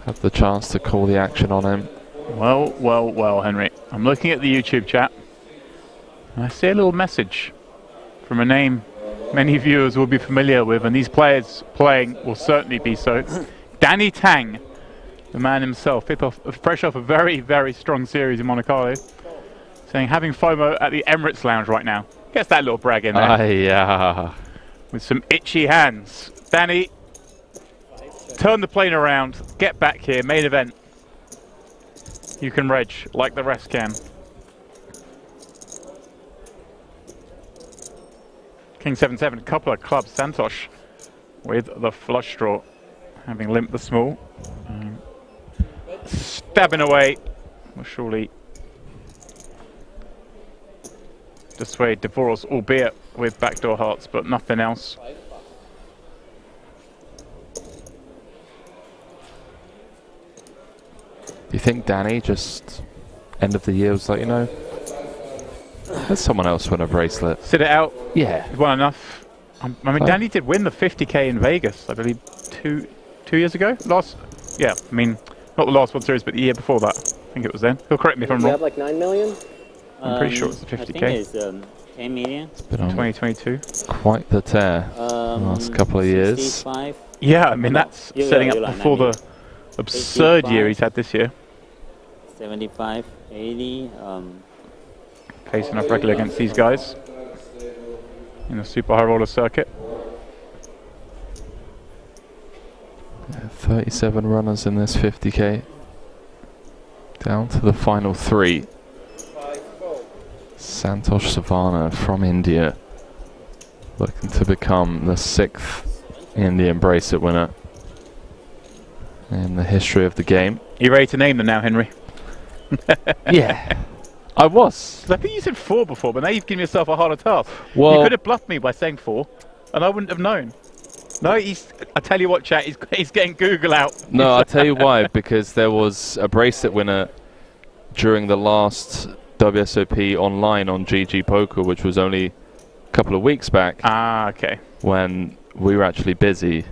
had the chance to call the action on him. Well, Henry. I'm looking at the YouTube chat, and I see a little message from a name many viewers will be familiar with, and these players playing will certainly be so. Danny Tang, the man himself, fresh off a very, very strong series in Monte Carlo, saying having FOMO at the Emirates Lounge right now. Gets that little brag in there. Yeah. With some itchy hands. Danny, turn the plane around, get back here, main event. You can reg like the rest can. King 7-7, couple of clubs. Santosh with the flush draw, having limped the small. Stabbing away will surely dissuade Dvoris, albeit with backdoor hearts, but nothing else. Do you think Danny just end of the year was like, you know, let someone else win a bracelet? Sit it out. Yeah. He's won enough. I mean, Danny did win the 50k in Vegas, I believe, two years ago. Yeah, I mean, not the last World Series, but the year before that. I think it was then. He'll correct me if I'm wrong. You have like 9 million? I'm pretty sure it's the 50k. I think it's 10 million. It's been on 2022. Quite the tear the last couple of years. 65. Yeah, I mean, that's setting up before the absurd year he's had this year. 75, 80. Facing up regular against these guys in the super high roller circuit. Yeah, 37 runners in this 50k. Down to the final 3. Santosh Savannah from India, looking to become the 6th Indian bracelet winner in the history of the game. You ready to name them now, Henry? Yeah, I was. I think you said 4 before, but now you've given yourself a harder task. Well, you could have bluffed me by saying 4. and I wouldn't have known. No, I tell you what, chat, he's getting Google out. No, I'll tell you why. Because there was a bracelet winner during the last WSOP online on GG Poker, which was only a couple of weeks back. Ah, okay. When we were actually busy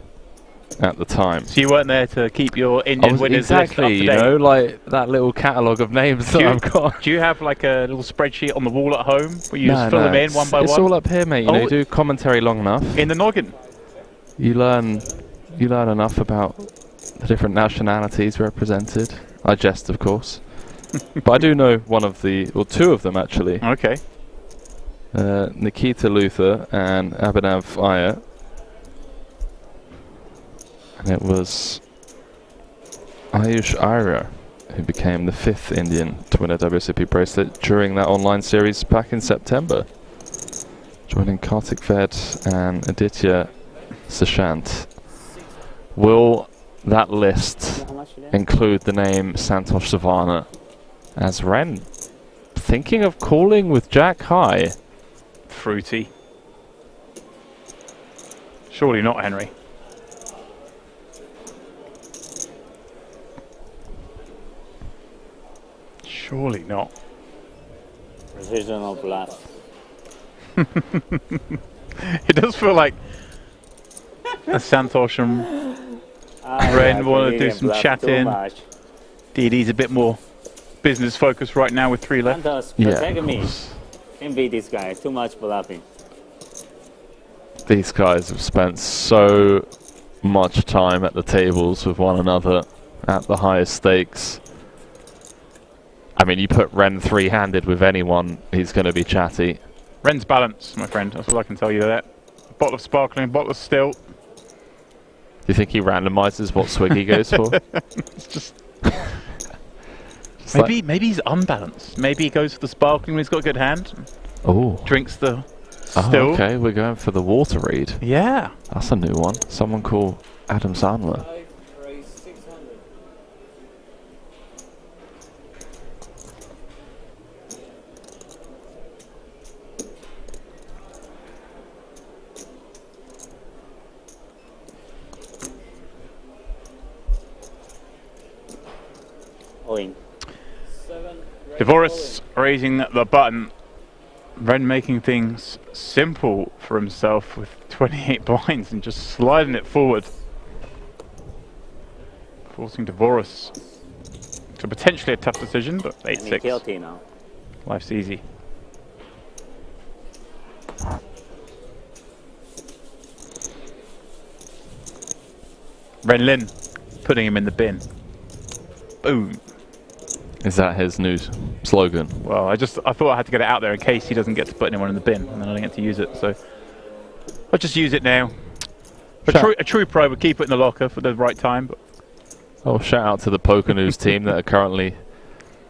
at the time. So you weren't there to keep your Indian winners list up to exactly, you date? know, like that little catalogue of names that I've got. Do you have like a little spreadsheet on the wall at home where you just fill them in one by one? It's all up here, mate. You know, you do commentary long enough. In the noggin. You learn enough about the different nationalities represented. I jest, of course. But I do know one of the, or two of them actually. Okay. Nikita Luther and Abhinav Iyer. And it was Ayush Iyer who became the 5th Indian to win a WSOP bracelet during that online series back in September. Joining Kartik Ved and Aditya Sushant. Will that list include the name Santosh Savana as Ren thinking of calling with Jack high? Fruity. Surely not, Henry. Surely not. Precision of bluff. It does feel like Santosh and Ren want to do some chatting. DD's a bit more business focused right now with 3 left. Santosh, protect me. Can't beat this guy. Too much bluffing. These guys have spent so much time at the tables with one another at the highest stakes. I mean, you put Ren 3-handed with anyone, he's going to be chatty. Ren's balance, my friend. That's all I can tell you there. A bottle of sparkling, bottle of still. Do you think he randomizes what swig he goes for? It's just maybe he's unbalanced. Maybe he goes for the sparkling when he's got a good hand. Oh. Drinks the Oh, still. okay, we're going for the water read. Yeah. That's a new one. Someone called Adam Sandler. Devoris raising the button. Ren making things simple for himself with 28 blinds and just sliding it forward. Forcing Devoris to potentially a tough decision, but 8-6. Now. Life's easy. Ren Lin putting him in the bin. Boom. Is that his new slogan? Well, I thought I had to get it out there in case he doesn't get to put anyone in the bin, and then I don't get to use it. So I'll just use it now. A true pro would keep it in the locker for the right time. But oh, shout out to the Poker News team that are currently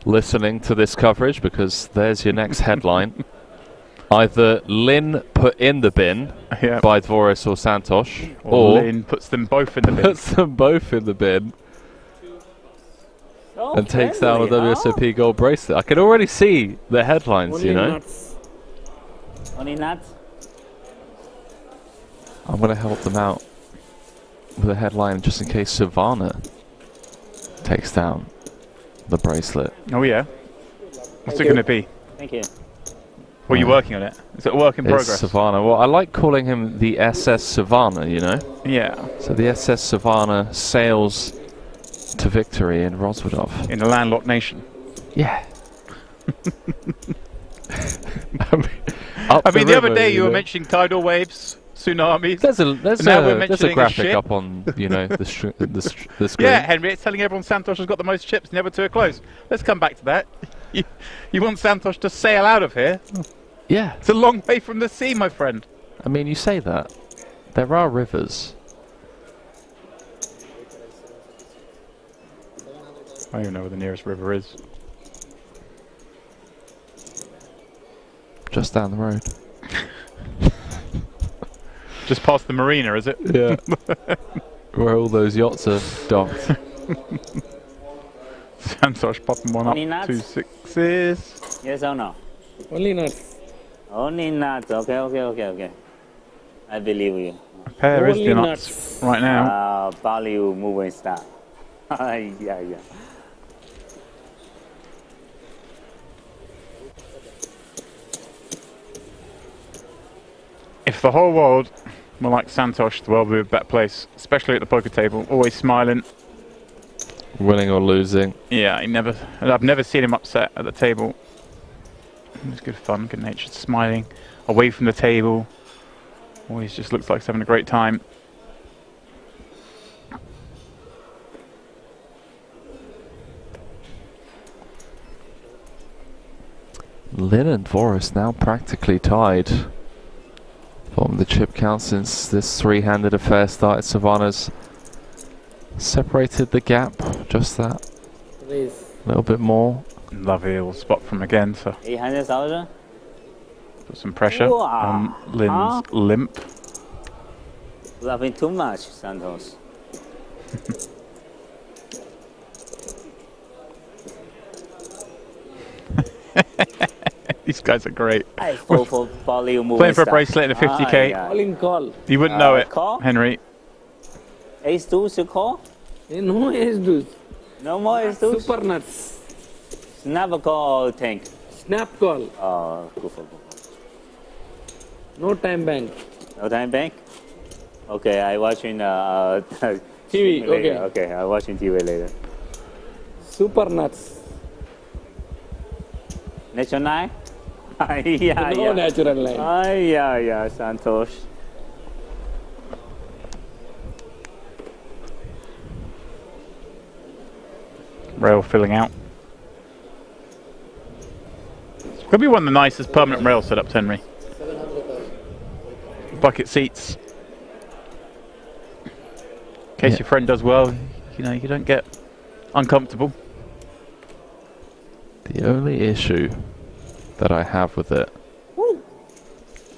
listening to this coverage, because there's your next headline. Either Lin put in the bin by Dvoris or Santosh, or Lin puts them both in the bin. Puts them both in the bin. And takes down a WSOP gold bracelet. I can already see the headlines, Only you know. Nuts. Only nuts. I'm going to help them out with a headline just in case Savannah takes down the bracelet. Oh yeah. What's it going to be? Thank you. Or are you working on it? Is it a work in progress? It's Savannah. Well, I like calling him the SS Savannah, you know. Yeah. So the SS Savannah sails to victory in Roswadov. In a landlocked nation. Yeah. I mean, the other day you were mentioning tidal waves, tsunamis. There's a graphic ship. up on, you know, the screen. Yeah, Henry, it's telling everyone Santosh has got the most chips, never to a close. Let's come back to that. You want Santosh to sail out of here? Yeah. It's a long way from the sea, my friend. I mean, you say that. There are rivers. I don't even know where the nearest river is. Just down the road. Just past the marina, is it? Yeah. Where all those yachts are docked. Santosh popping one Only up. nuts? 2 6s. Yes or no? Only nuts. Only nuts. Okay. I believe you. A pair is the nuts right now. Value moving star. Yeah. If the whole world were like Santosh, the world would be a better place, especially at the poker table. Always smiling. Winning or losing. Yeah, I've never seen him upset at the table. It was good fun, good natured, smiling, away from the table. Always just looks like he's having a great time. Lynn and Voris now practically tied from the chip count since this three-handed affair started. Savannah's separated the gap, just that. A little bit more. Lovely little spot from again, so 800,000. put some pressure on Lynn's limp. Laughing too much, Santos. These guys are great. Playing for a bracelet and a 50k. Calling call. You wouldn't know it, call? Henry. Ace deuce, you call? No ace deuce. No more ace deuce? Super nuts. Snap call, tank. Snap call. Oh, go for. No time bank. No time bank? Okay, I watching TV, okay. Okay, I watching TV later. Super nuts. Natural 9? Yeah, no natural line. Yeah, Santosh. Rail filling out. Could be one of the nicest permanent rail setups, Henry. Bucket seats. In case your friend does well, you know, you don't get uncomfortable. The only issue that I have with it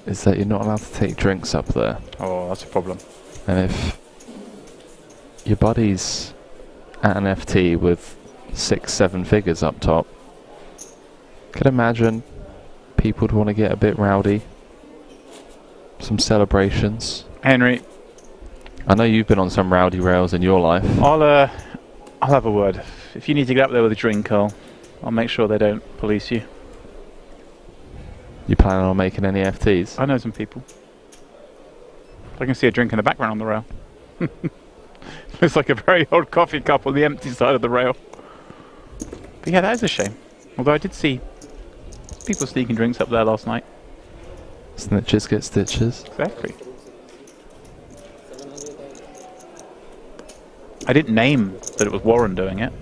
is that you're not allowed to take drinks up there. Oh, that's a problem. And if your buddy's at an FT with 6-7 figures up top, could imagine people would want to get a bit rowdy. Some celebrations. Henry, I know you've been on some rowdy rails in your life. I'll have a word. If you need to get up there with a drink, I'll make sure they don't police you. You planning on making any FTs? I know some people. I can see a drink in the background on the rail. Looks like a very old coffee cup on the empty side of the rail. But yeah, that is a shame. Although I did see people sneaking drinks up there last night. Snitches get stitches. Exactly. I didn't name that it was Warren doing it.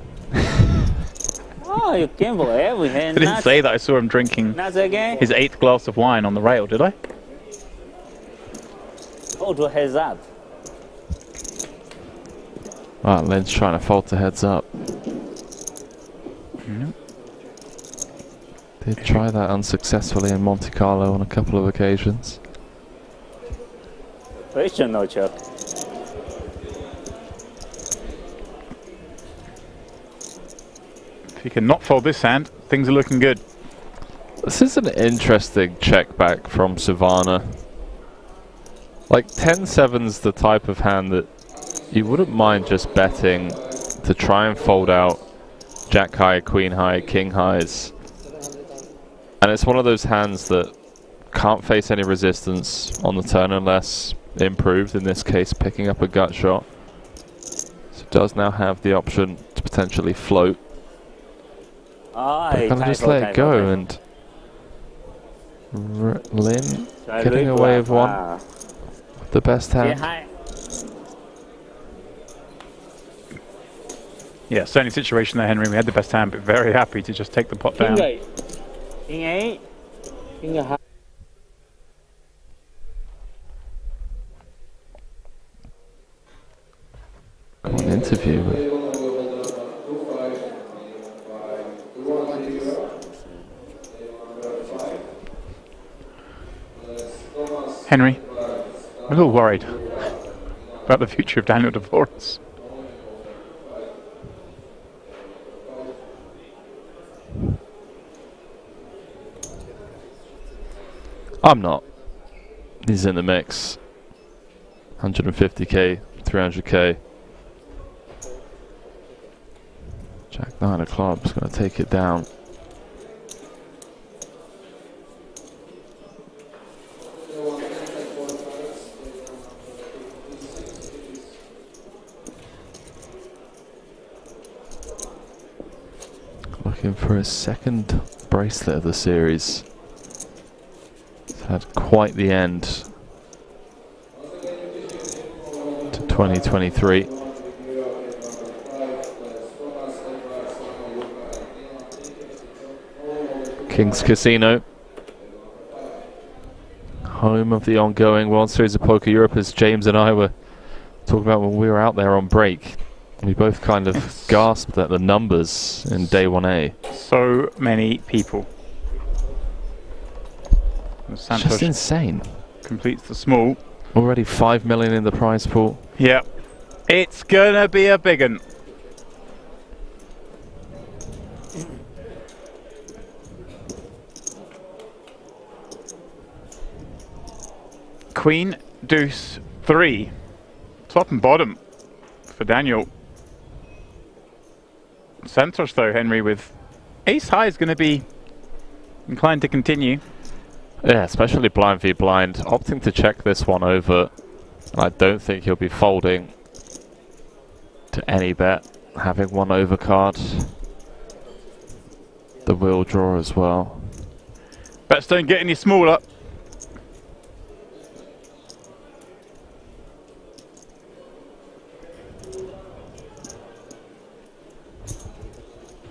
Oh, you gamble everything. I didn't say that I saw him drinking his 8th glass of wine on the rail, did I? Oh, to heads up. Right, Lynn's trying to fold to heads up. Did try that unsuccessfully in Monte Carlo on a couple of occasions. Question, no Chuck. If you can not fold this hand, things are looking good. This is an interesting check back from Savannah. Like 10-7's the type of hand that you wouldn't mind just betting to try and fold out Jack high, Queen high, King highs. And it's one of those hands that can't face any resistance on the turn unless improved, in this case picking up a gut shot. So it does now have the option to potentially float. But kind of just let it go, and Lynn getting away with one. The best hand. Yeah, certainly situation there, Henry. We had the best hand, but very happy to just take the pot down. King 8. King high. Come on, interview. Henry, I'm a little worried about the future of Daniel DeVoris. I'm not. He's in the mix. 150k, 300k. Jack 9 of clubs, going to take it down. Looking for his second bracelet of the series. He's had quite the end to 2023. King's Casino, home of the ongoing World Series of Poker Europe, as James and I were talking about when we were out there on break. We both kind of gasped at the numbers in day 1A. So many people. It's just insane. Completes the small. Already 5 million in the prize pool. Yep. It's gonna be a big one. Queen, deuce, 3. Top and bottom for Daniel. Santos though, Henry, with ace high is going to be inclined to continue. Yeah, especially blind v blind. Opting to check this one over. And I don't think he'll be folding to any bet. Having one overcard. The wheel draw as well. Bets don't get any smaller.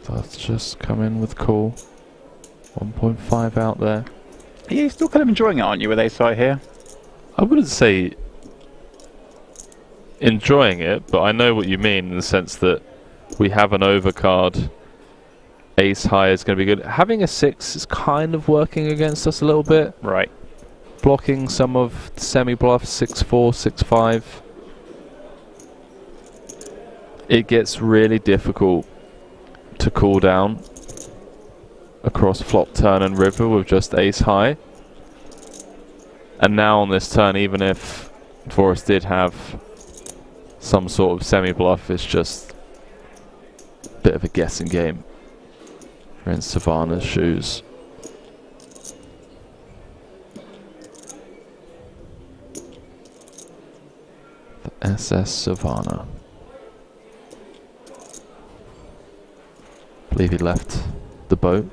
That's just come in with call. 1.5 out there. Yeah, you're still kind of enjoying it, aren't you, with ace high here? I wouldn't say enjoying it, but I know what you mean in the sense that we have an overcard. Ace high is going to be good. Having a 6 is kind of working against us a little bit. Right. Blocking some of the semi-bluffs, 6-4, 6-5. It gets really difficult to cool down across flop, turn and river with just ace high. And now on this turn, even if Dvoris did have some sort of semi-bluff, it's just a bit of a guessing game. We're in Savannah's shoes. The SS Savannah. I believe he left the boat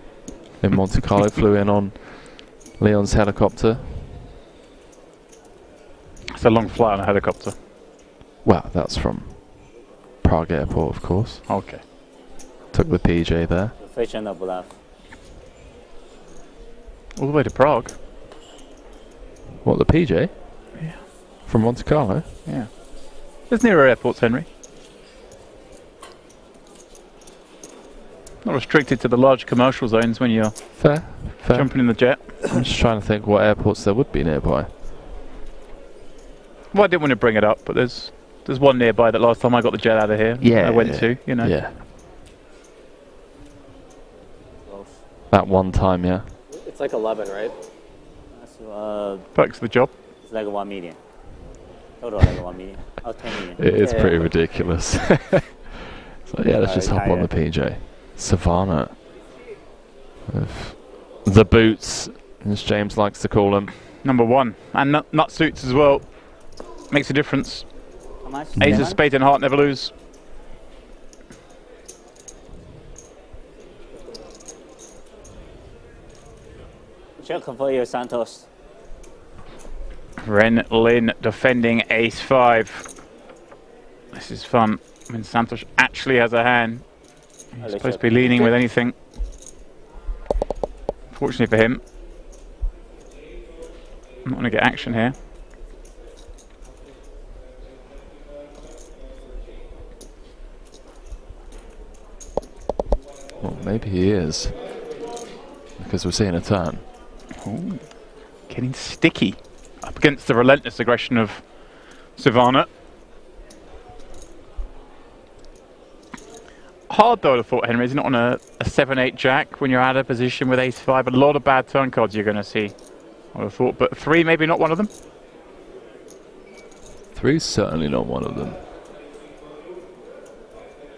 in Monte Carlo, flew in on Leon's helicopter. It's a long flight on a helicopter. Well, that's from Prague Airport, of course. Okay. Took the PJ there. All the way to Prague. What, the PJ? Yeah. From Monte Carlo? Yeah. There's nearer airports, Henry. Not restricted to the large commercial zones when you're fair. Jumping in the jet. I'm just trying to think what airports there would be nearby. Well, I didn't want to bring it up, but there's one nearby that last time I got the jet out of here. Yeah, I went to, you know. Yeah. That one time, yeah. It's like 11, right? Perks of the job. It's like 1 million. Total like 1 million. Oh, 10 million. It is pretty ridiculous. So yeah, let's just hop on the PJ. Savannah. With the boots, as James likes to call them. Number 1. And nut suits as well. Makes a difference. How much? Ace of spades and heart never lose. Check for you, Santos. Ren Lin defending ace 5. This is fun. I mean, Santos actually has a hand. He's supposed to be leaning with anything. Fortunately for him. I'm not going to get action here. Well, maybe he is. Because we're seeing a turn. Ooh, getting sticky up against the relentless aggression of Savannah. Hard though, I thought, Henry, isn't it, on a 7-8 jack when you're out of position with ace 5? A lot of bad turn cards you're going to see, I would have thought, but 3 maybe not one of them. 3 is certainly not one of them.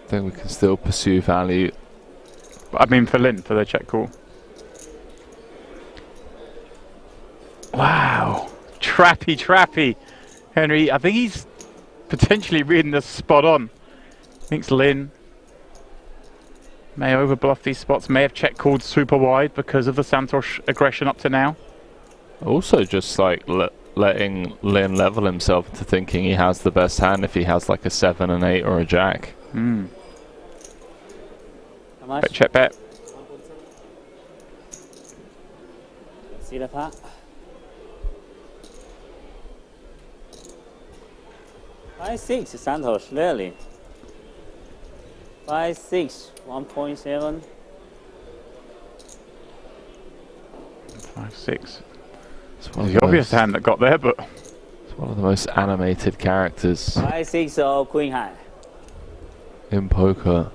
I think we can still pursue value. I mean for Lynn, for the check call. Wow. Trappy. Henry, I think he's potentially reading this spot on. Thinks Lynn may overbluff these spots, may have check called super wide because of the Santos aggression up to now. Also just like letting Lynn level himself into thinking he has the best hand if he has like a 7, an 8 or a jack. Bet, check, bet. See the pot. 5-6 Santos, really? 5-6, 1.7. 5-6. It's the obvious hand that got there, but it's one of the most animated characters 5-6 or Queen High. in poker.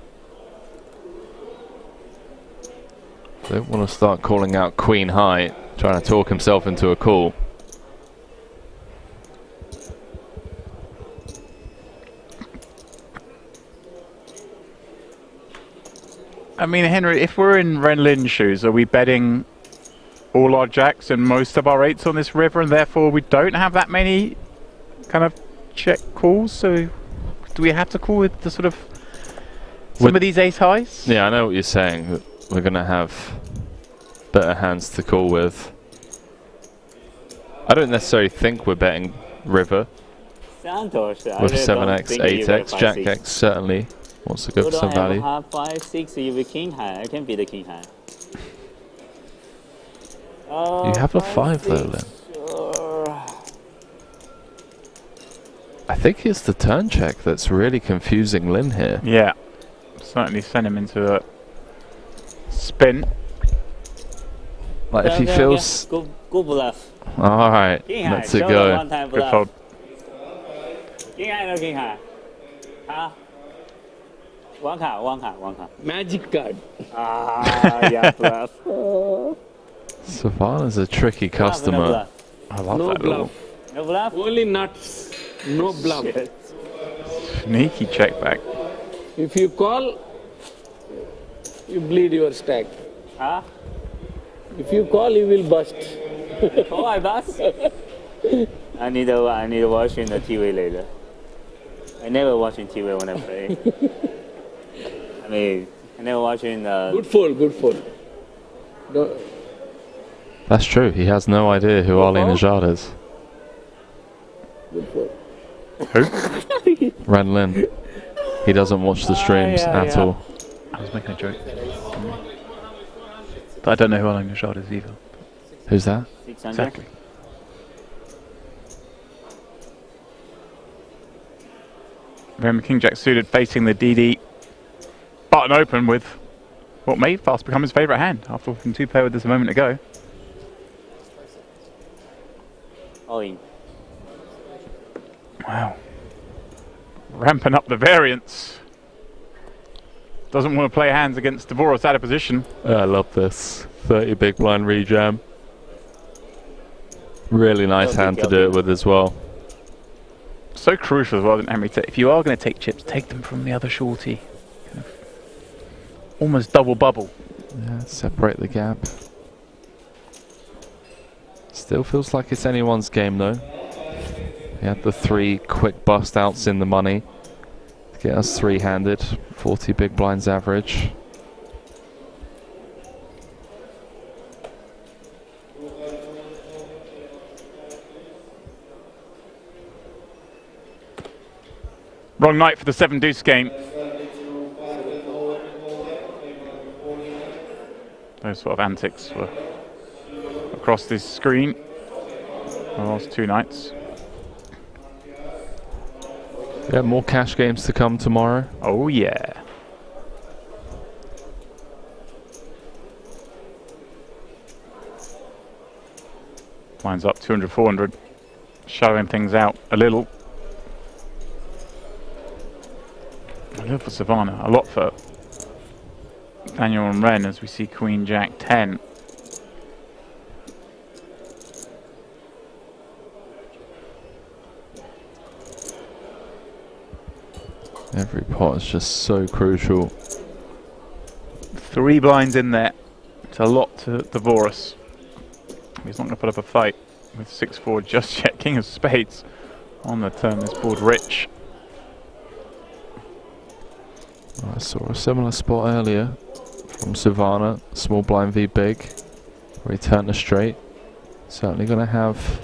Don't want to start calling out Queen High, trying to talk himself into a call. I mean, Henry, if we're in Ren Lin's shoes, are we betting all our jacks and most of our 8s on this river, and therefore we don't have that many kind of check calls? So do we have to call with the sort of some of these ace highs? Yeah, I know what you're saying. We're going to have better hands to call with. I don't necessarily think we're betting river Santos, with 7x, 8x, Jack X certainly wants to go for some value. Have 5-6, you with King High. I can beat the King High. You have a 5 though, Lynn. Sure. I think it's the turn check that's really confusing Lynn here. Yeah, certainly send him into a spin. Like if he feels... Good bluff. Alright, King High, let's it show go. the one-time Good bluff. fold. King High, no King High. Huh? One card. Magic card. Ah, yeah, bluff. Savannah's a tricky customer. I love No that bluff. No bluff? Only nuts. No bluff. Sneaky check back. If you call, you bleed your stack. Huh? If you call, you will bust. Oh, I bust? I need to watch in the TV later. I never watch in TV when I play. I mean, I never watch in the... Good fold. No. That's true, he has no idea who Ali Nejad is. Good fold. Who? Ren Lin. He doesn't watch the streams at all. I was making a joke. But I don't know who Ali Nejad is either. Who's that? 600? Exactly. Remember, King Jack suited facing the DD. Button open with what may fast become his favourite hand after walking 2-pair with this a moment ago. All in. Wow. Ramping up the variance. Doesn't want to play hands against Dvoros out of position. I love this. 30 big blind rejam. Really nice hand to do it with as well. So crucial as well, isn't it, Henry? If you are going to take chips, take them from the other shorty. Kind of almost double bubble. Yeah, separate the gap. Still feels like it's anyone's game though. He had the 3 quick bust outs in the money to get us 3-handed, 40 big blinds average. Wrong night for the 7-deuce game. Those sort of antics were across this screen the last 2 nights. Yeah, more cash games to come tomorrow. Oh yeah. Lines up 200, 400. Showing things out a little. A little for Savannah, a lot for Daniel and Ren as we see Queen Jack 10. Every pot is just so crucial. 3 blinds in there. It's a lot to Dvorak. He's not going to put up a fight with 6-4 just yet. King of Spades on the turn. This board rich. I saw a similar spot earlier from Savannah. Small blind v big. Where he turned a straight. Certainly going to have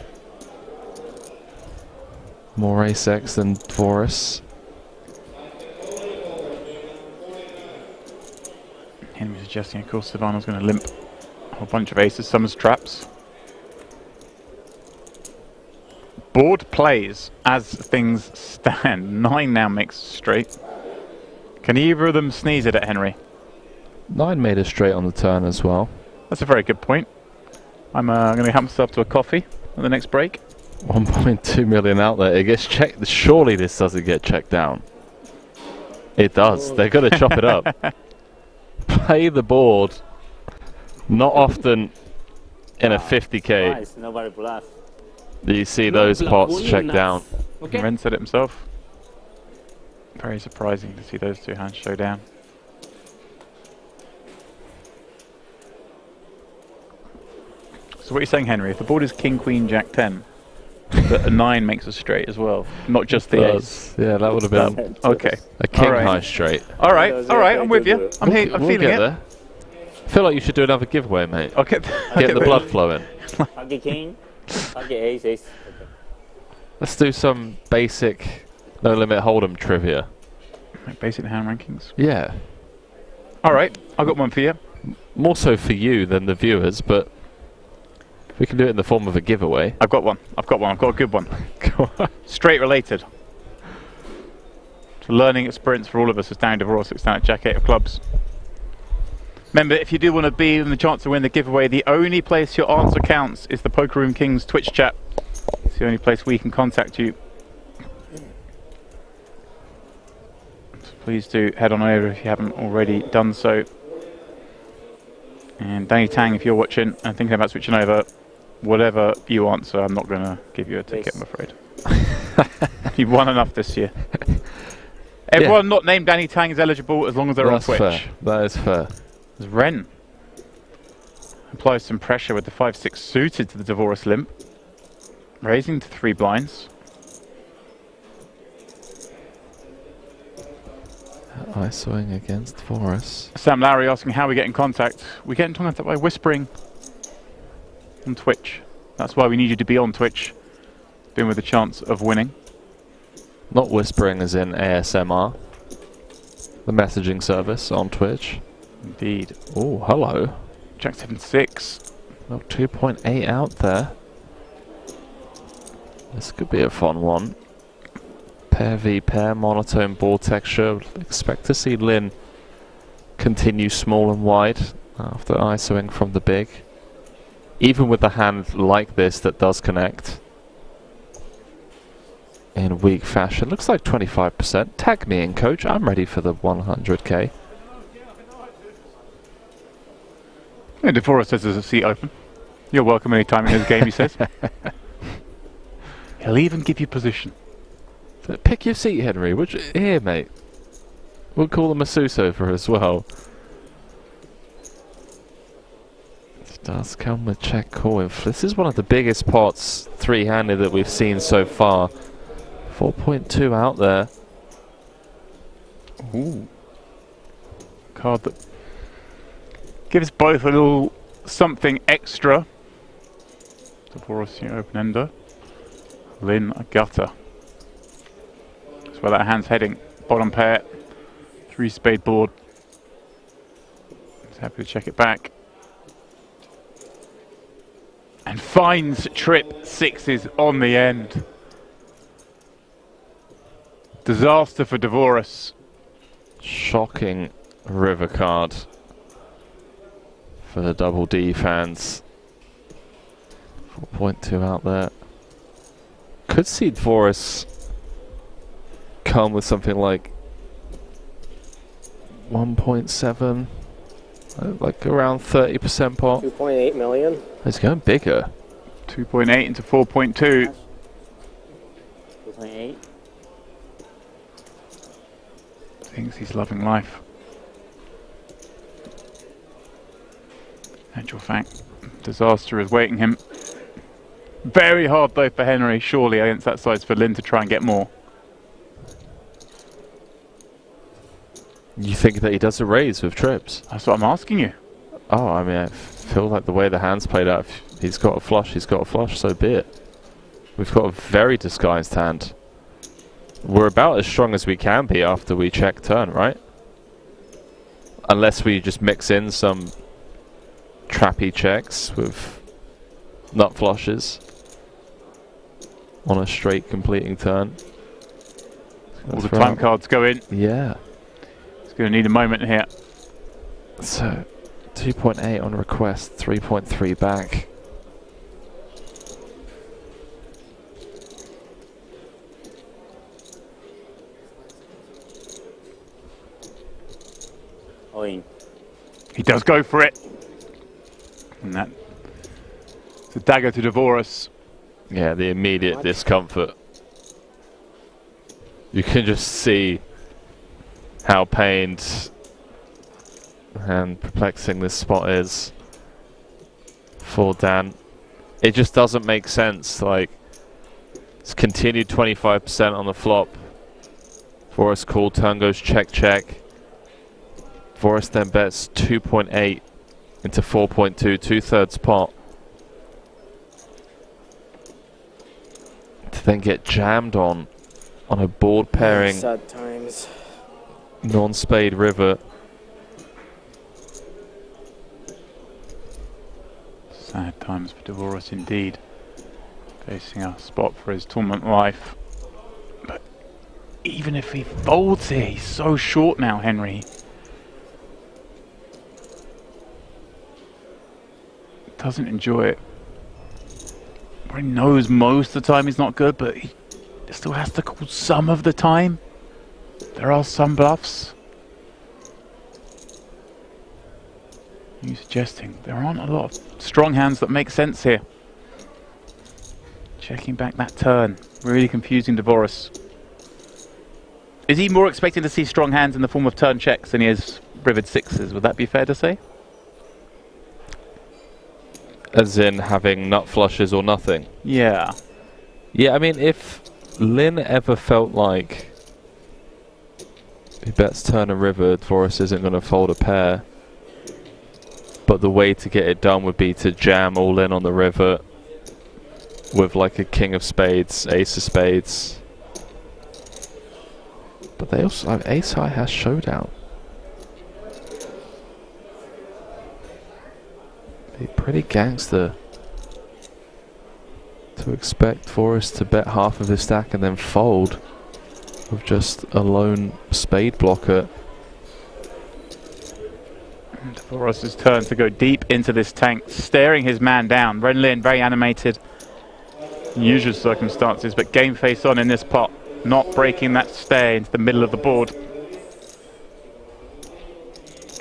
more ace-x than Dvorak. Henry suggesting, of course, Savannah's going to limp a whole bunch of aces, some as traps. Board plays as things stand. 9 now makes straight. Can either of them sneeze it at Henry? 9 made a straight on the turn as well. That's a very good point. I'm going to help myself to a coffee at the next break. 1.2 million out there. It gets checked. Surely this doesn't get checked down. It does. They're going to chop it up. Play the board. Not often in a 50k. Nice, nobody bluff. Do you see those pots checked down? Okay. Ren said it himself. Very surprising to see those 2 hands show down. So what are you saying, Henry? If the board is King, Queen, Jack 10, that a 9 makes a straight as well, not just the ace. Yeah, that would have been okay. A king high straight. All right, I'm with you. I'm feeling it. There. I feel like you should do another giveaway, mate. Okay. Get the blood flowing. Pocket king, pocket ace, ace. Okay. Let's do some basic no limit hold'em trivia. Like basic hand rankings. Yeah. All right, I've got one for you. More so for you than the viewers, but we can do it in the form of a giveaway. I've got one. I've got a good one. Straight related. It's a learning experience for all of us as Danny Dvorak sits down at Jack 8 of clubs. Remember, if you do want to be in the chance to win the giveaway, the only place your answer counts is the Poker Room Kings Twitch chat. It's the only place we can contact you. So please do head on over if you haven't already done so. And Danny Tang, if you're watching and thinking about switching over, whatever you answer, I'm not going to give you a ticket, I'm afraid. You've won enough this year. Everyone not named Danny Tang is eligible as long as they're on Twitch. Fair. That is fair. There's Ren. Applies some pressure with the 5-6 suited to the Dvorak limp. Raising to 3 blinds. ISOing against Dvorak. Sam Lowry asking how we get in contact. We get in contact by whispering on Twitch. That's why we need you to be on Twitch. Been with a chance of winning. Not whispering as in ASMR. The messaging service on Twitch. Indeed. Oh, hello. Jack 7-6. Well, 2.8 out there. This could be a fun one. Pair v pair, monotone board texture. Expect to see Lynn continue small and wide after ISOing from the big. Even with a hand like this that does connect in weak fashion. Looks like 25%. Tag me in, coach. I'm ready for the 100k. Yeah, Dvorak says there's a seat open. You're welcome any time in his game, he says. He'll even give you position. So pick your seat, Henry. Here, mate. We'll call the masseuse over as well. This does come with check call. This is one of the biggest pots, 3-handed, that we've seen so far. 4.2 out there. Ooh. Card that gives both a little something extra. Dvorak, open-ender. Lynn, a gutter. That's where that hand's heading. Bottom pair. 3-spade board. He's happy to check it back. And finds trip 6s on the end. Disaster for Dvorak. Shocking river card for the double D fans. 4.2 out there. Could see Dvorak come with something like 1.7, like around 30% pot. 2.8 million. It's going bigger. 2.8 into 4.2. 2.8. Thinks he's loving life. Actual fact, disaster is waiting him. Very hard though for Henry, surely, against that size for Lin to try and get more. You think that he does a raise with trips? That's what I'm asking you. Oh, I mean, I feel like the way the hand's played out, if he's got a flush, he's got a flush, so be it. We've got a very disguised hand. We're about as strong as we can be after we check turn, right? Unless we just mix in some trappy checks with nut flushes on a straight completing turn. All the time cards go in. Yeah. It's going to need a moment here. So, 2.8 on request, 3.3 back. He does go for it. And that, it's a dagger to Dvorak. Yeah, the immediate discomfort. You can just see how pained and perplexing this spot is for Dan. It just doesn't make sense. Like, it's continued 25% on the flop. Dvorak call, turn goes check, check. Dvorak then bets 2.8 into 4.2, 2/3 pot. To then get jammed on a board pairing Sad times. non-spade river. Sad times for Dvorak indeed. Facing a spot for his tournament life. But even if he folds here, he's so short now, Henry. Doesn't enjoy it. He knows most of the time he's not good, but he still has to call some of the time. There are some bluffs. Are you suggesting there aren't a lot of strong hands that make sense here? Checking back that turn. Really confusing Dvorak. Is he more expecting to see strong hands in the form of turn checks than he is rivered sixes? Would that be fair to say? As in having nut flushes or nothing? Yeah. Yeah, I mean, if Lin ever felt like he bets turn and river, Dvorak isn't going to fold a pair. But the way to get it done would be to jam all in on the river with like a king of spades, ace of spades. But they also have ace high has showdown. Be pretty gangster to expect Dvorak to bet half of his stack and then fold with just a lone spade blocker. Dvorak's turn to go deep into this tank, staring his man down. Ren Lin very animated. Usual circumstances, but game face on in this pot, not breaking that stare into the middle of the board.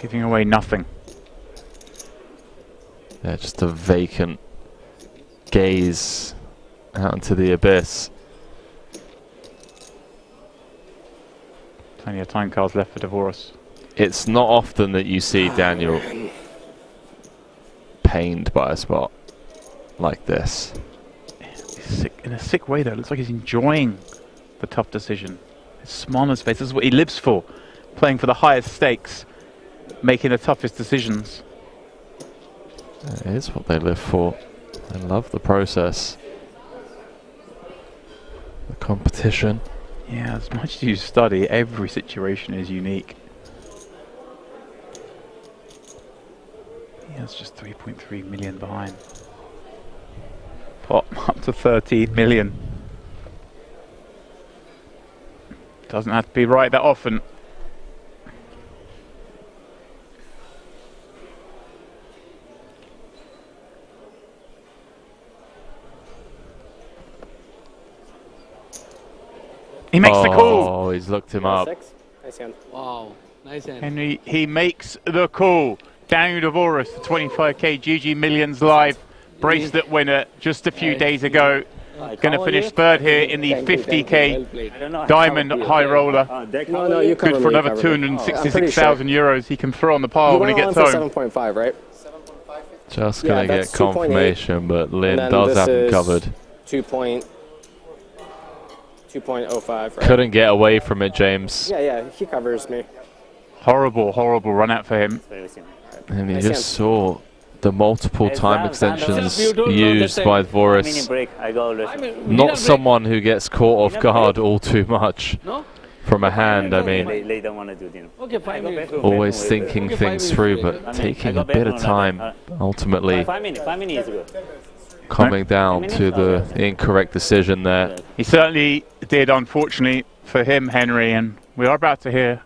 Giving away nothing. Yeah, just a vacant gaze out into the abyss. Plenty of time cards left for Dvorak. It's not often that you see Daniel pained by a spot like this. In a sick way though, it looks like he's enjoying the tough decision. His smile on his face, this is what he lives for. Playing for the highest stakes, making the toughest decisions. It is what they live for. They love the process. The competition. Yeah, as much as you study, every situation is unique. He has just 3.3 million behind. Pot up to 13 million. Doesn't have to be right that often. He makes the call. Oh, he's looked him up. Nice hand. Wow, nice hand. Henry, he makes the call. Daniel Dvorak, the 25k GG Millions Live bracelet winner just a few days ago. Going to finish third here in the 50k diamond high roller. Good for another 266,000 euros he can throw on the pile when he gets home. 7.5, right? Just going to get confirmation, but Lynn does have him covered. 2.05, right? Couldn't get away from it, James. Yeah, he covers me. Horrible, horrible run out for him. And you just saw the multiple time extensions used by Voris. Not someone who gets caught off guard all too much from a hand. I mean, always thinking things through, but taking a bit of time, ultimately coming down to the incorrect decision there. He certainly did, unfortunately for him, Henry, and we are about to hear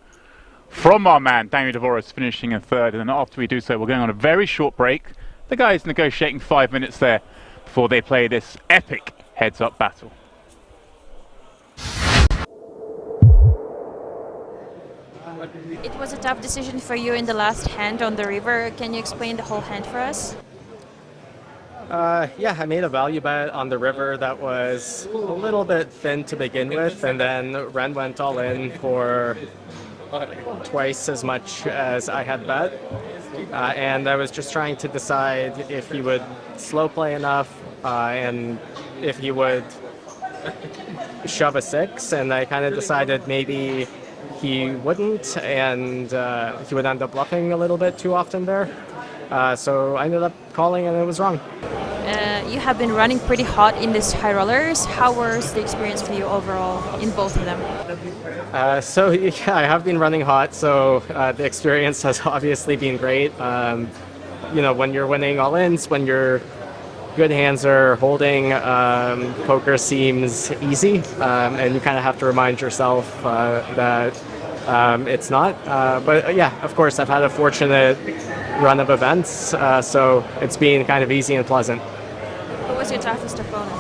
from our man, Daniel Dvorak, finishing in third, and then after we do so, we're going on a very short break. The guys negotiating 5 minutes there before they play this epic heads-up battle. It was a tough decision for you in the last hand on the river. Can you explain the whole hand for us? Yeah, I made a value bet on the river that was a little bit thin to begin with, and then Ren went all in for twice as much as I had bet. And I was just trying to decide if he would slow play enough and if he would shove a 6, and I kind of decided maybe he wouldn't, and he would end up bluffing a little bit too often there. So I ended up calling, and it was wrong. You have been running pretty hot in these high rollers. How was the experience for you overall in both of them? So yeah, I have been running hot, so the experience has obviously been great. You know, when you're winning all-ins, when your good hands are holding, poker seems easy, and you kind of have to remind yourself that it's not. But yeah, of course, I've had a fortunate run of events, so it's been kind of easy and pleasant. Who was your toughest opponent?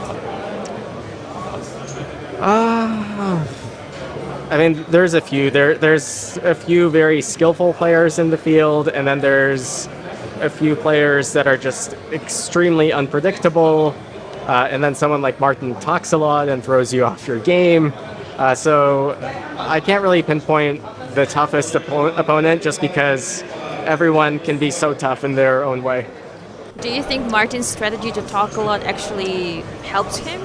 I mean, there's a few. There's a few very skillful players in the field, and then there's a few players that are just extremely unpredictable, and then someone like Martin talks a lot and throws you off your game. So I can't really pinpoint the toughest opponent just because everyone can be so tough in their own way. Do you think Martin's strategy to talk a lot actually helps him?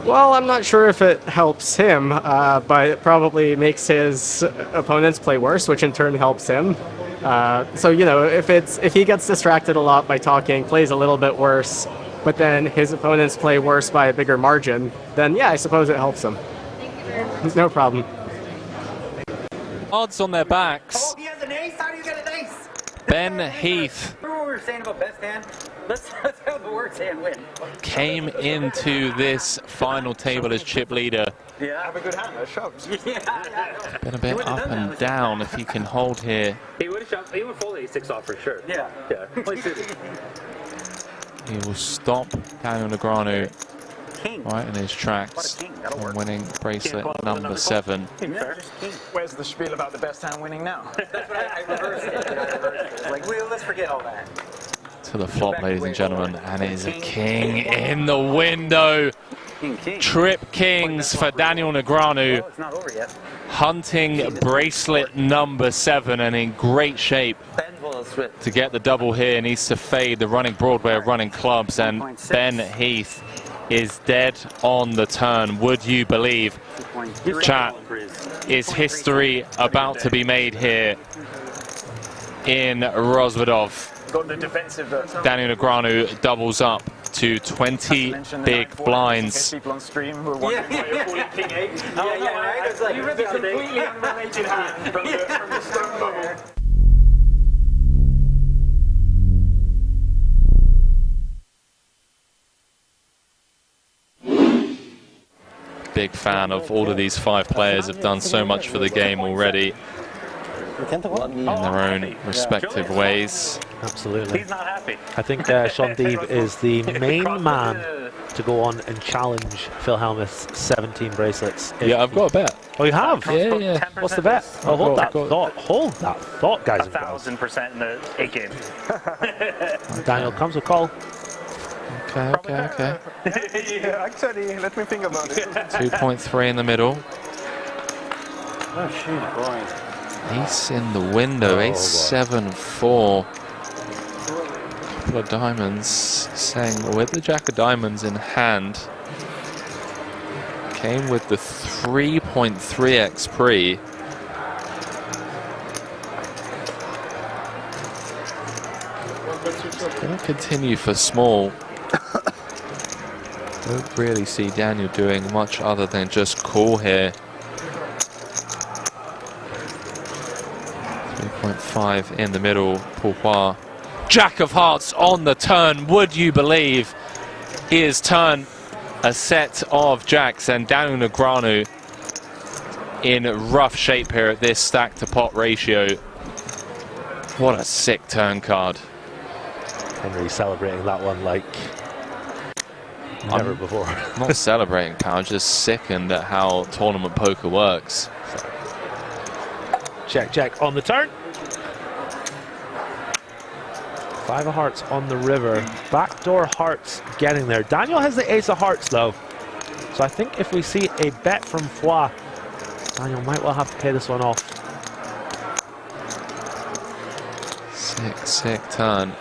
Well, I'm not sure if it helps him, but it probably makes his opponents play worse, which in turn helps him. So, you know, if he gets distracted a lot by talking, plays a little bit worse, but then his opponents play worse by a bigger margin, then yeah, I suppose it helps him. No problem. Odds on their backs. Oh, he has an ace? How do you get an ace? Ben Heath. Remember what we were saying about best hand? Let's have the worst hand win. Came into this final table as chip leader. Yeah, have a good hand. I shoved. Yeah. Been a bit up and down if he can hold here. He would have shoved. He would fold a6 off for sure. Yeah. Yeah. He will stop Daniel Negreanu right in his tracks and winning bracelet number 7. Where's the spiel about the best hand winning now? That's what I reversed it. Like, well, let's forget all that. To the flop, ladies and gentlemen, and it is a king in the window. Trip kings for Daniel Negreanu. Oh, it's not over yet. Hunting bracelet number 7 and in great shape to get the double here. Needs to fade the running Broadway of running clubs, and Ben Heath is dead on the turn. Would you believe? Chat, is history about to be made here in Rozvadov? Daniel Negreanu doubles up to 20 big blinds. People on stream who are wondering why you're calling King 8. Right? It's like the completely unrelated hand from the stone bubble. Big fan of all of these 5 players, have done so much for the game already in their own respective ways. Absolutely. He's not happy. I think Sean Deeb is the main man to go on and challenge Phil Hellmuth's 17 bracelets. Yeah, I've got a bet. Oh, you have? Yeah. What's the bet? Oh, hold that thought. Hold that thought, guys. 1,000% in the 8 game. Daniel comes with call. Okay. Yeah, actually, let me think about it. 2.3 in the middle. Oh, shoot, boy. Ace in the window, ace 7-4. Couple of diamonds, saying with the jack of diamonds in hand. Came with the 3.3x pre. Going to continue for small. Don't really see Daniel doing much other than just call here. 3.5 in the middle, Pourquoi. Jack of hearts on the turn, would you believe? He has turned a set of jacks, and Daniel Negreanu in rough shape here at this stack to pot ratio. What a sick turn card. Henry celebrating that one like never before. Not celebrating, pal, I'm just sickened at how tournament poker works. Check on the turn. 5 of hearts on the river. Backdoor hearts getting there. Daniel has the ace of hearts though. So I think if we see a bet from Foix, Daniel might well have to pay this one off. Sick turn.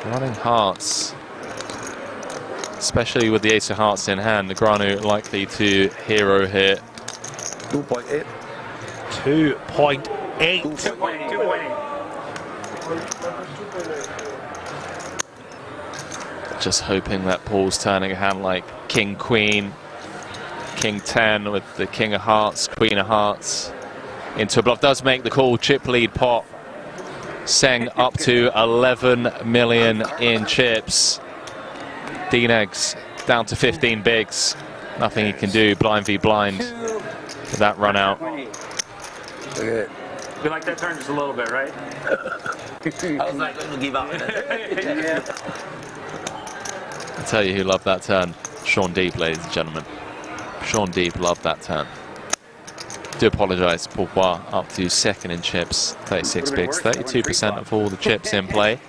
Running hearts. Especially with the ace of hearts in hand, Negreanu likely to hero here. 2.8. 2.8. Just hoping that Paul's turning a hand like King Queen, King 10 with the King of Hearts, Queen of Hearts into a bluff. Does make the call. Chip lead pot. Seng up to 11 million in chips. D-Negs down to 15 bigs. Nothing he can do. Blind v blind with that run out. Okay. We like that turn just a little bit, right? I was not going to give up. I tell you who loved that turn. Sean Deep, ladies and gentlemen. Sean Deep loved that turn. Do apologise, Pourquoi up to second in chips, 36 bigs, 32% of all the chips in play.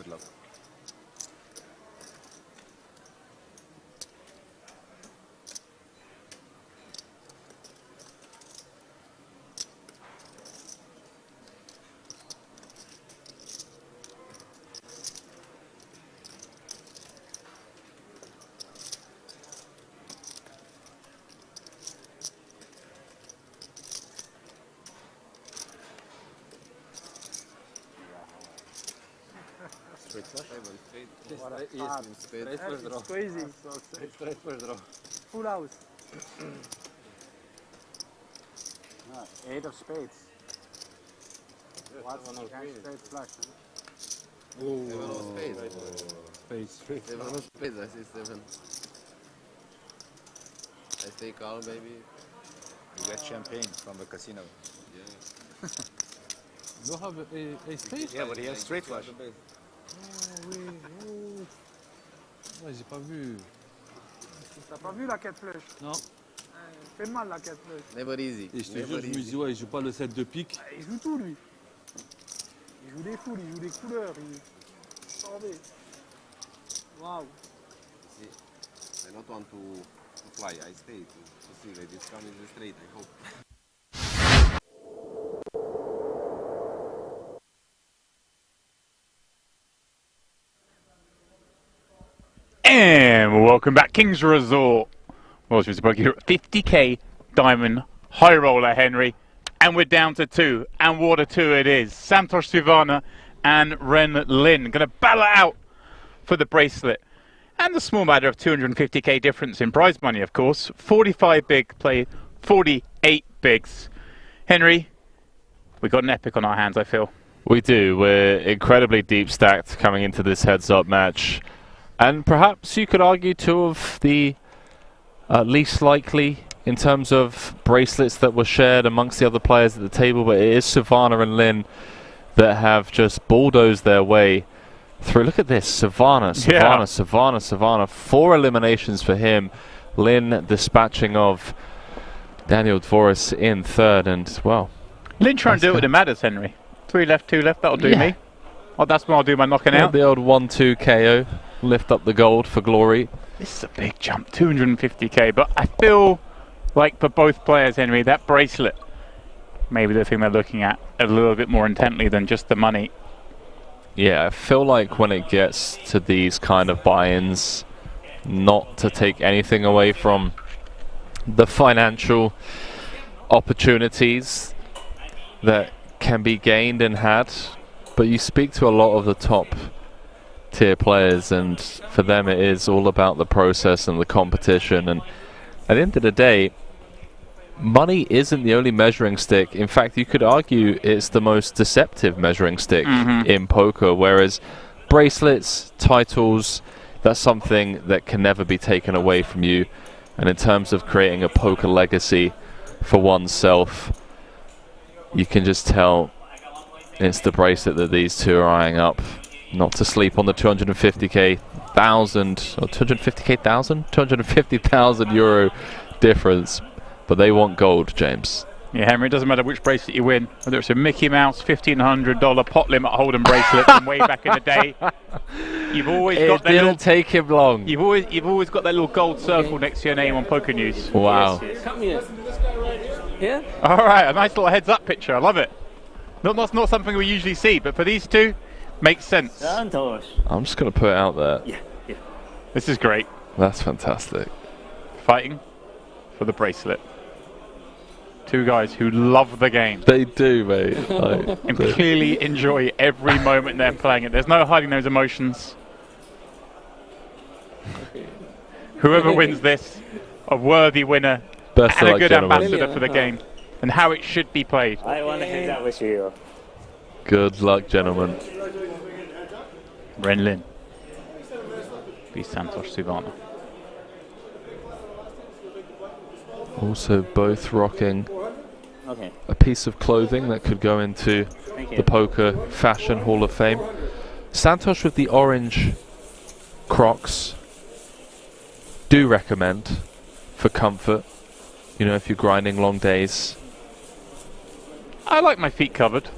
Good luck. Straight flush? Straight flush draw. Crazy. Straight flush draw. Full house. 8 of spades. What's straight flush? Seven of spades. Spades. Seven of spades, I see 7. I stay calm, baby. You get champagne from the casino. Yeah. You have a straight? Yeah, but he has straight flush. Oh oui, oh. Ouais, j'ai pas vu. T'as pas vu la 4 flush? Non. Fait mal la 4 flush. Never easy. Et je te jure, je me dis, ouais, il joue pas le 7 de pique. Il joue tout lui. Il joue des foules, il joue des couleurs. Sortez. Wow. See, I don't want to fly. I stay to see that this come is straight, I hope. And welcome back, King's Resort. Well, it's Mr. Here at 50k diamond high roller, Henry. And we're down to 2. And what a 2 it is. Santosh Sivana and Ren Lin going to battle it out for the bracelet. And the small matter of 250k difference in prize money, of course. 45 big play, 48 bigs. Henry, we got an epic on our hands, I feel. We do. We're incredibly deep stacked coming into this heads-up match. And perhaps you could argue 2 of the least likely in terms of bracelets that were shared amongst the other players at the table, but it is Sivana and Lin that have just bulldozed their way through. Look at this, Sivana. 4 eliminations for him. Lin dispatching of Daniel Dvoris in 3rd, and well, Lin trying to do it with the matters, Henry. 3 left, 2 left, that'll do me. Oh, that's when I'll do my knocking out. The old 1-2 KO. Lift up the gold for glory. This is a big jump, 250k, but I feel like for both players, Henry, that bracelet, maybe the thing they're looking at a little bit more intently than just the money. Yeah, I feel like when it gets to these kind of buy-ins, not to take anything away from the financial opportunities that can be gained and had, but you speak to a lot of the top tier players, and for them it is all about the process and the competition, and at the end of the day, money isn't the only measuring stick. In fact, you could argue it's the most deceptive measuring stick in poker, whereas bracelets, titles, that's something that can never be taken away from you. And in terms of creating a poker legacy for oneself, you can just tell it's the bracelet that these 2 are eyeing up. Not to sleep on the 250k thousand or 250,000 euro difference, but they want gold, James. Yeah, Henry, it doesn't matter which bracelet you win, whether it's a Mickey Mouse $1,500 pot limit Hold'em bracelet from way back in the day. You've always got that. It didn't take him long. You've always got that little gold circle next to your name on Poker News. Wow. Come here. Here? All right, a nice little heads-up picture. I love it. Not something we usually see, but for these 2, makes sense. I'm just going to put it out there. Yeah. This is great. That's fantastic. Fighting for the bracelet. 2 guys who love the game. They do, mate. And clearly enjoy every moment they're playing it. There's no hiding those emotions. Whoever wins this, a worthy winner, Best and of a good luck, gentlemen. ambassador for the game, and how it should be played. I want to hang out with you. Good luck, gentlemen. Ren Lin v Santosh Sivana. Also both rocking Okay. a piece of clothing that could go into the Poker Fashion Hall of Fame. Santosh with the orange Crocs. Do recommend for comfort, you know, if you're grinding long days. I like my feet covered.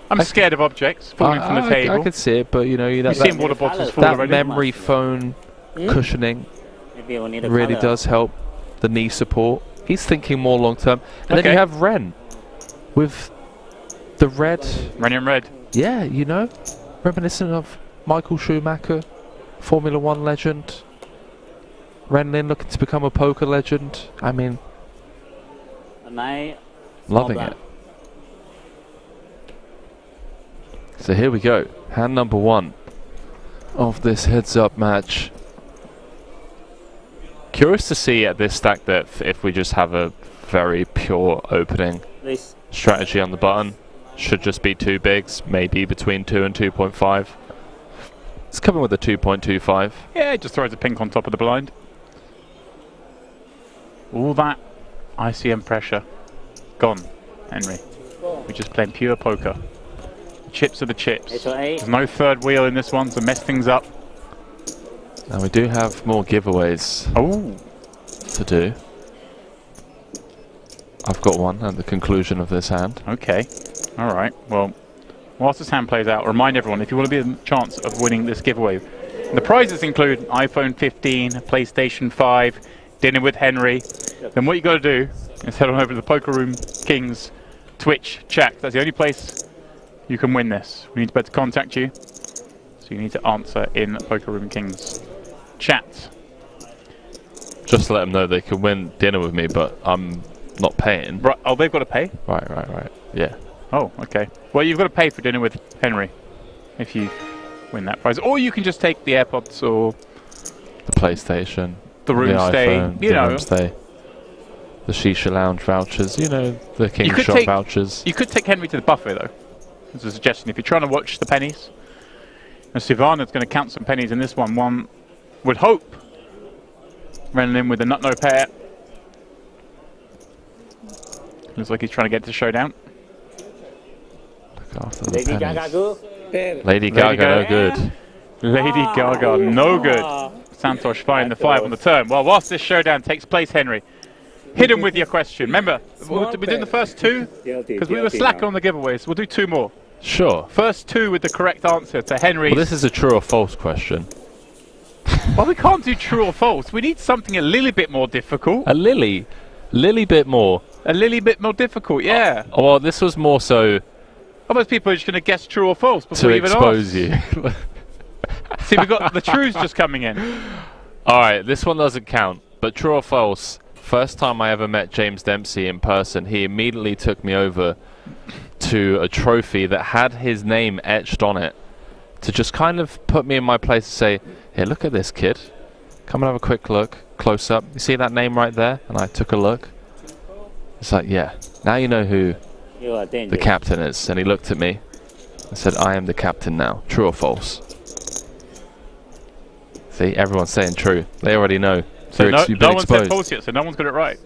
I'm scared of objects falling from the table. I could see it, but you know, You've seen water bottles fall that already. memory foam cushioning really does help the knee support. He's thinking more long term. And then you have Ren with the red. Ren in red. Yeah, you know, reminiscent of Michael Schumacher, Formula One legend. Ren Lin looking to become a poker legend. I mean, loving it. So here we go. Hand number 1 of this heads-up match. Curious to see at this stack depth if we just have a very pure opening strategy on the button. Should just be 2 bigs, maybe between 2 and 2.5. It's coming with a 2.25. Yeah, it just throws a pink on top of the blind. All that ICM pressure gone, Henry. We're just playing pure poker. Chips are the chips. There's no third wheel in this one to mess things up. And we do have more giveaways to do. I've got one at the conclusion of this hand. Okay. All right. Well, whilst this hand plays out, remind everyone, if you want to be a chance of winning this giveaway, the prizes include iPhone 15, PlayStation 5, dinner with Henry. Then what you got to do is head on over to the Poker Room Kings Twitch chat. That's the only place you can win this. We need to be able to contact you, so you need to answer in Poker Room Kings chat. Just to let them know they can win dinner with me, but I'm not paying. Right. Oh, they've got to pay? Right. Yeah. Oh, okay. Well, you've got to pay for dinner with Henry if you win that prize. Or you can just take the AirPods or the PlayStation, the room the stay, iPhone, you the know. room stay, the Shisha Lounge vouchers, you know, the King Shop vouchers. You could take Henry to the buffet, though. As a suggestion, if you're trying to watch the pennies. And Sivana's going to count some pennies in this one. One would hope. Ren Lin with the nut no pair. Looks like he's trying to get to showdown. Look after the Lady pennies. Gaga good? Lady Gaga, no good. Lady Gaga, no good. Santosh finding the 5 on the turn. Well, whilst this showdown takes place, Henry, hit him with your question. Remember, we're doing the first 2 because we were slacking on the giveaways. We'll do 2 more. Sure. First 2 with the correct answer to Henry. Well, this is a true or false question. Well, we can't do true or false. We need something a little bit more difficult. A lily bit more. A little bit more difficult, yeah. Oh, well, this was more so. Otherwise, people are just going to guess true or false before To you even expose ask. you. See, we've got the trues just coming in. Alright, this one doesn't count. But true or false, first time I ever met James Dempsey in person, he immediately took me over to a trophy that had his name etched on it to just kind of put me in my place and say, here, look at this kid. Come and have a quick look, close up. You see that name right there? And I took a look. It's like, yeah, now you know who the captain is. And he looked at me and said, I am the captain now. True or false? See, everyone's saying true. They already know. So You've been no one said exposed. false yet, so no one's got it right.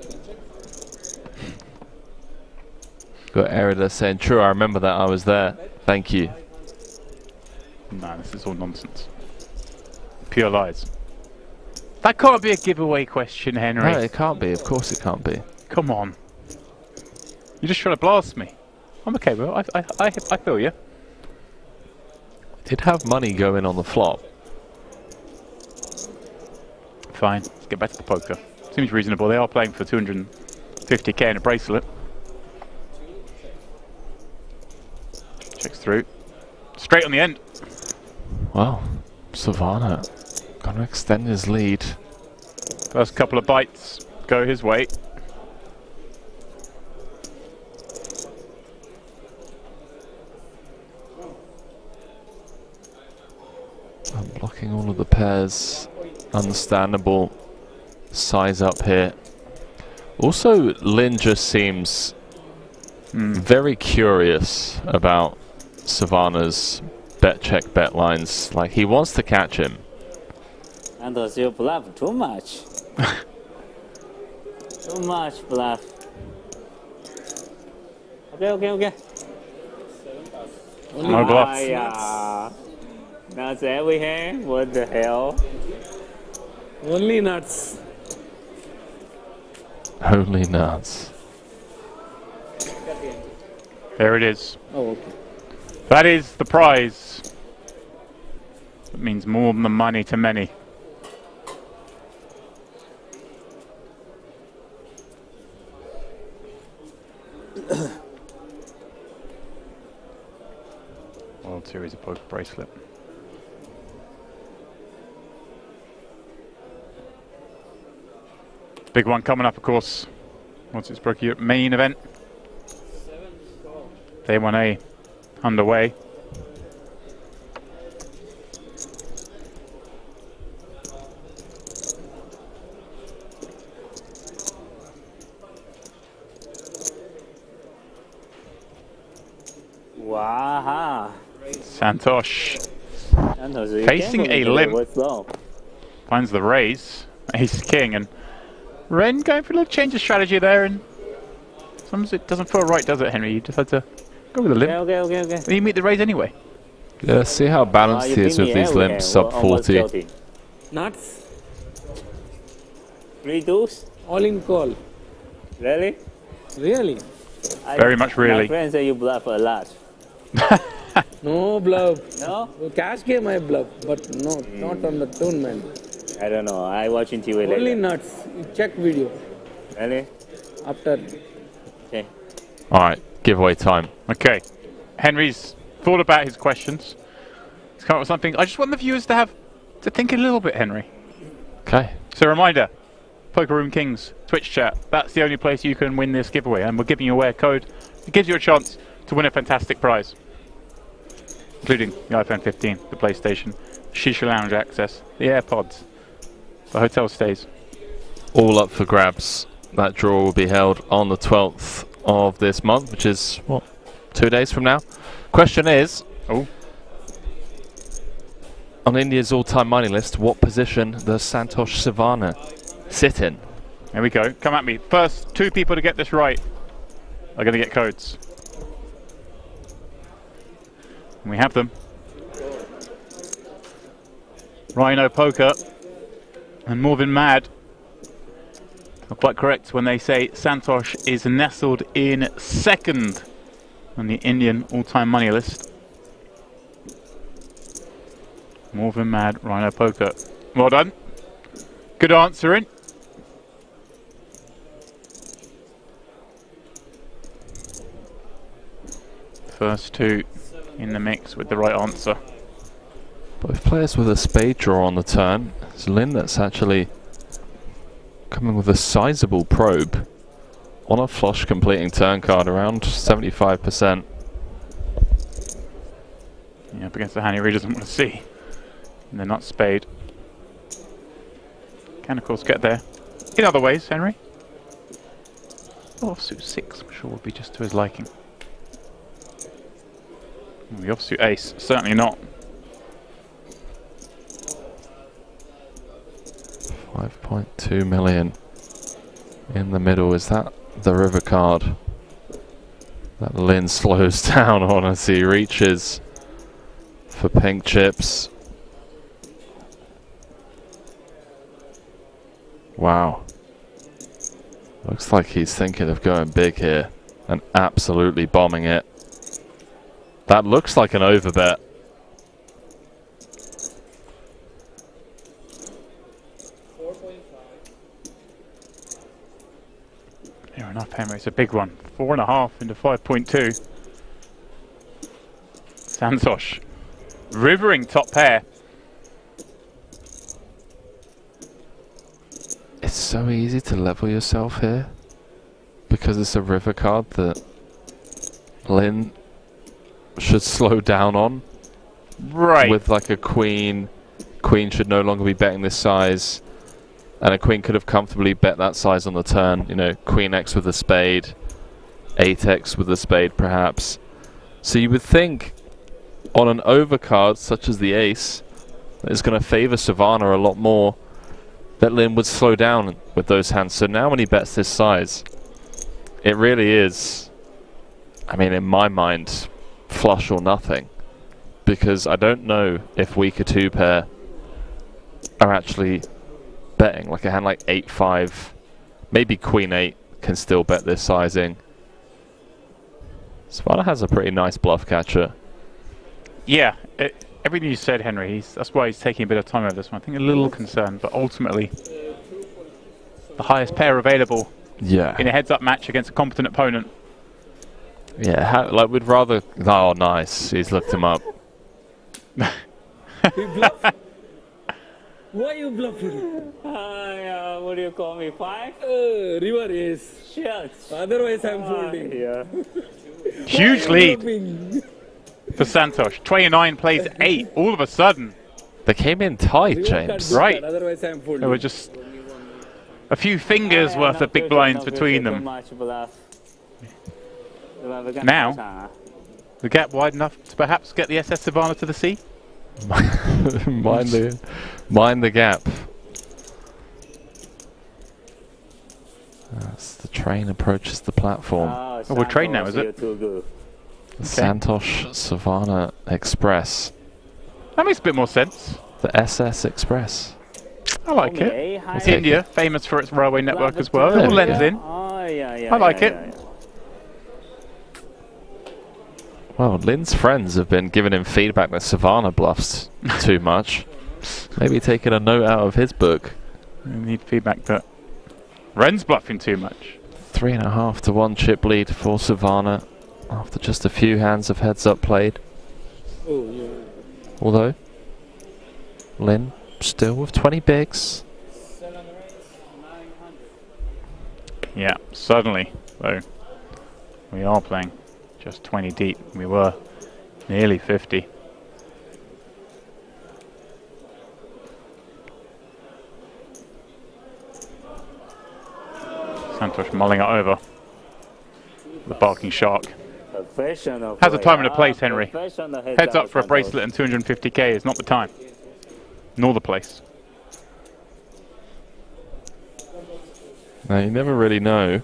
Got Erida saying true. I remember that. I was there. Thank you. No, this is all nonsense. Pure lies. That can't be a giveaway question, Henry. No, it can't be. Of course it can't be. Come on. You're just trying to blast me. I'm okay, bro. I feel you. Did have money go in on the flop. Fine. Let's get back to the poker. Seems reasonable. They are playing for 250k in a bracelet. Checks through. Straight on the end. Wow. Savannah gonna extend his lead. First couple of bites go his way. I'm blocking all of the pairs. Understandable size up here. Also, Lin just seems very curious about Savannah's bet check bet lines. Like, he wants to catch him. And you bluff too much. Too much bluff. Okay. No bluffs. Yeah. That's every hand. What the hell? Only nuts. Only nuts. There it is. Oh, okay. That is the prize. That means more than the money to many. World Series of Poker bracelet. Big one coming up, of course. Once it's Poker Europe main event. Day 1A underway. Wow. Santosh facing a limp. Finds the raise. Ace King, and Ren going for a little change of strategy there, and sometimes it doesn't feel right, does it, Henry? You just had to go with the limp. Okay. You meet the raise anyway. Yeah, see how balanced he is with these limps, sub 40. Nuts. 3 deuce? All in call. Really? Really? Very much really. My friends say you bluff a lot. No bluff. No? Cash game I bluff, but no, not on the tournament. I don't know. I watching TV Only later. nuts. You check video. Really? After. Okay. Alright, giveaway time. Okay. Henry's thought about his questions. He's come up with something. I just want the viewers to think a little bit, Henry. Okay. So a reminder, Poker Room Kings Twitch chat. That's the only place you can win this giveaway, and we're giving you away a code. It gives you a chance to win a fantastic prize, including the iPhone 15, the PlayStation, Shisha Lounge access, the AirPods, the hotel stays. All up for grabs. That draw will be held on the 12th of this month, which is, what, 2 days from now? Question is, on India's all-time money list, what position does Santosh Sivana sit in? There we go. Come at me. First 2 people to get this right are going to get codes. And we have them. Rhino Poker and Morvin Mad are quite correct when they say Santosh is nestled in second on the Indian all-time money list. Morvin Mad, Rhino Poker. Well done. Good answering. First 2 in the mix with the right answer. Both players with a spade draw on the turn. It's Lynn that's actually coming with a sizable probe on a flush completing turn card, around 75%. Yeah, up against the hand he really doesn't want to see. And they're not spade. Can of course get there in other ways, Henry. Offsuit 6, I'm sure would be just to his liking. The offsuit ace, certainly not. 5.2 million in the middle. Is that the river card that Lynn slows down on as he reaches for pink chips? Wow. Looks like he's thinking of going big here and absolutely bombing it. That looks like an overbet. Fair enough, Henry. It's a big one. 4.5 into 5.2. Santosh. Rivering top pair. It's so easy to level yourself here because it's a river card that Lynn should slow down on. Right. With like a queen. Queen should no longer be betting this size. And a queen could have comfortably bet that size on the turn. You know, queen X with a spade. 8X with a spade perhaps. So you would think on an overcard such as the ace that is going to favour Sivana a lot more, that Lynn would slow down with those hands. So now when he bets this size, it really is, I mean, in my mind, flush or nothing. Because I don't know if weaker 2-pair are actually betting. Like a hand like 8-5, maybe queen 8 can still bet this sizing. Sivana has a pretty nice bluff catcher. Yeah, everything you said, Henry, that's why he's taking a bit of time over this one. I think a little concerned, but ultimately, the highest pair available in a heads-up match against a competent opponent. Yeah, like we'd rather... Oh, nice. He's looked him up. You bluff. Why you bluffing? What do you call me? 5? River is. Shit. Otherwise, I'm folding. Yeah. Huge lead for Santosh. 29 plays 8 all of a sudden. They came in tight, James. Right. Otherwise, I'm folding. There were just a few fingers worth of big blinds between them. Now, the gap wide enough to perhaps get the SS Savannah to the sea? mind the gap. As the train approaches the platform. Oh, we're train now, is it? The Santosh Savannah Express. That makes a bit more sense. The SS Express. I like it. It's India, famous for its railway network as well. It all lends in. I like it. Well, Lin's friends have been giving him feedback that Savannah bluffs too much. Maybe taking a note out of his book. We need feedback that Ren's bluffing too much. 3.5 to 1 chip lead for Savannah after just a few hands of heads up played. Oh, yeah. Although, Lin still with 20 bigs. Yeah, suddenly, though, we are playing just 20 deep. We were nearly 50. Santosh mulling it over. The barking shark. Has a time and a place, Henry. Heads up for a bracelet and 250k is not the time. Nor the place. Now, you never really know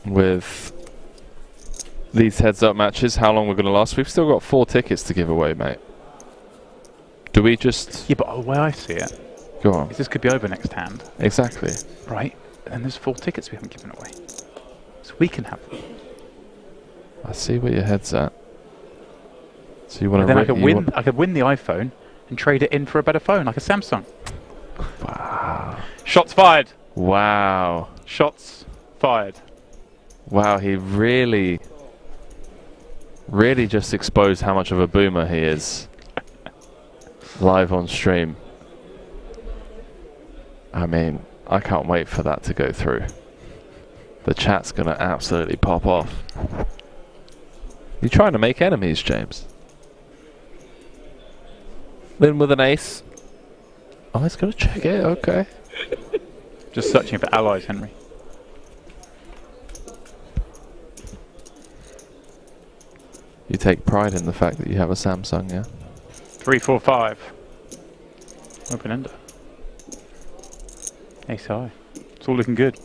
with these heads-up matches how long we're going to last. We've still got 4 tickets to give away, mate. Do we just... Yeah, but the way I see it... Go on. Is this could be over next hand. Exactly. Right? And there's 4 tickets we haven't given away. So we can have them. I see where your head's at. So you want to... Then I could win the iPhone and trade it in for a better phone, like a Samsung. Wow. Shots fired. Wow. Shots fired. Wow, he really just exposed how much of a boomer he is. Live on stream. I mean, I can't wait for that to go through. The chat's gonna absolutely pop off. You trying to make enemies, James? Lin with an ace. Oh, he's gonna check it, okay. Just searching for allies, Henry. You take pride in the fact that you have a Samsung, yeah? 3, 4, 5. Open ender. Ace high. It's all looking good.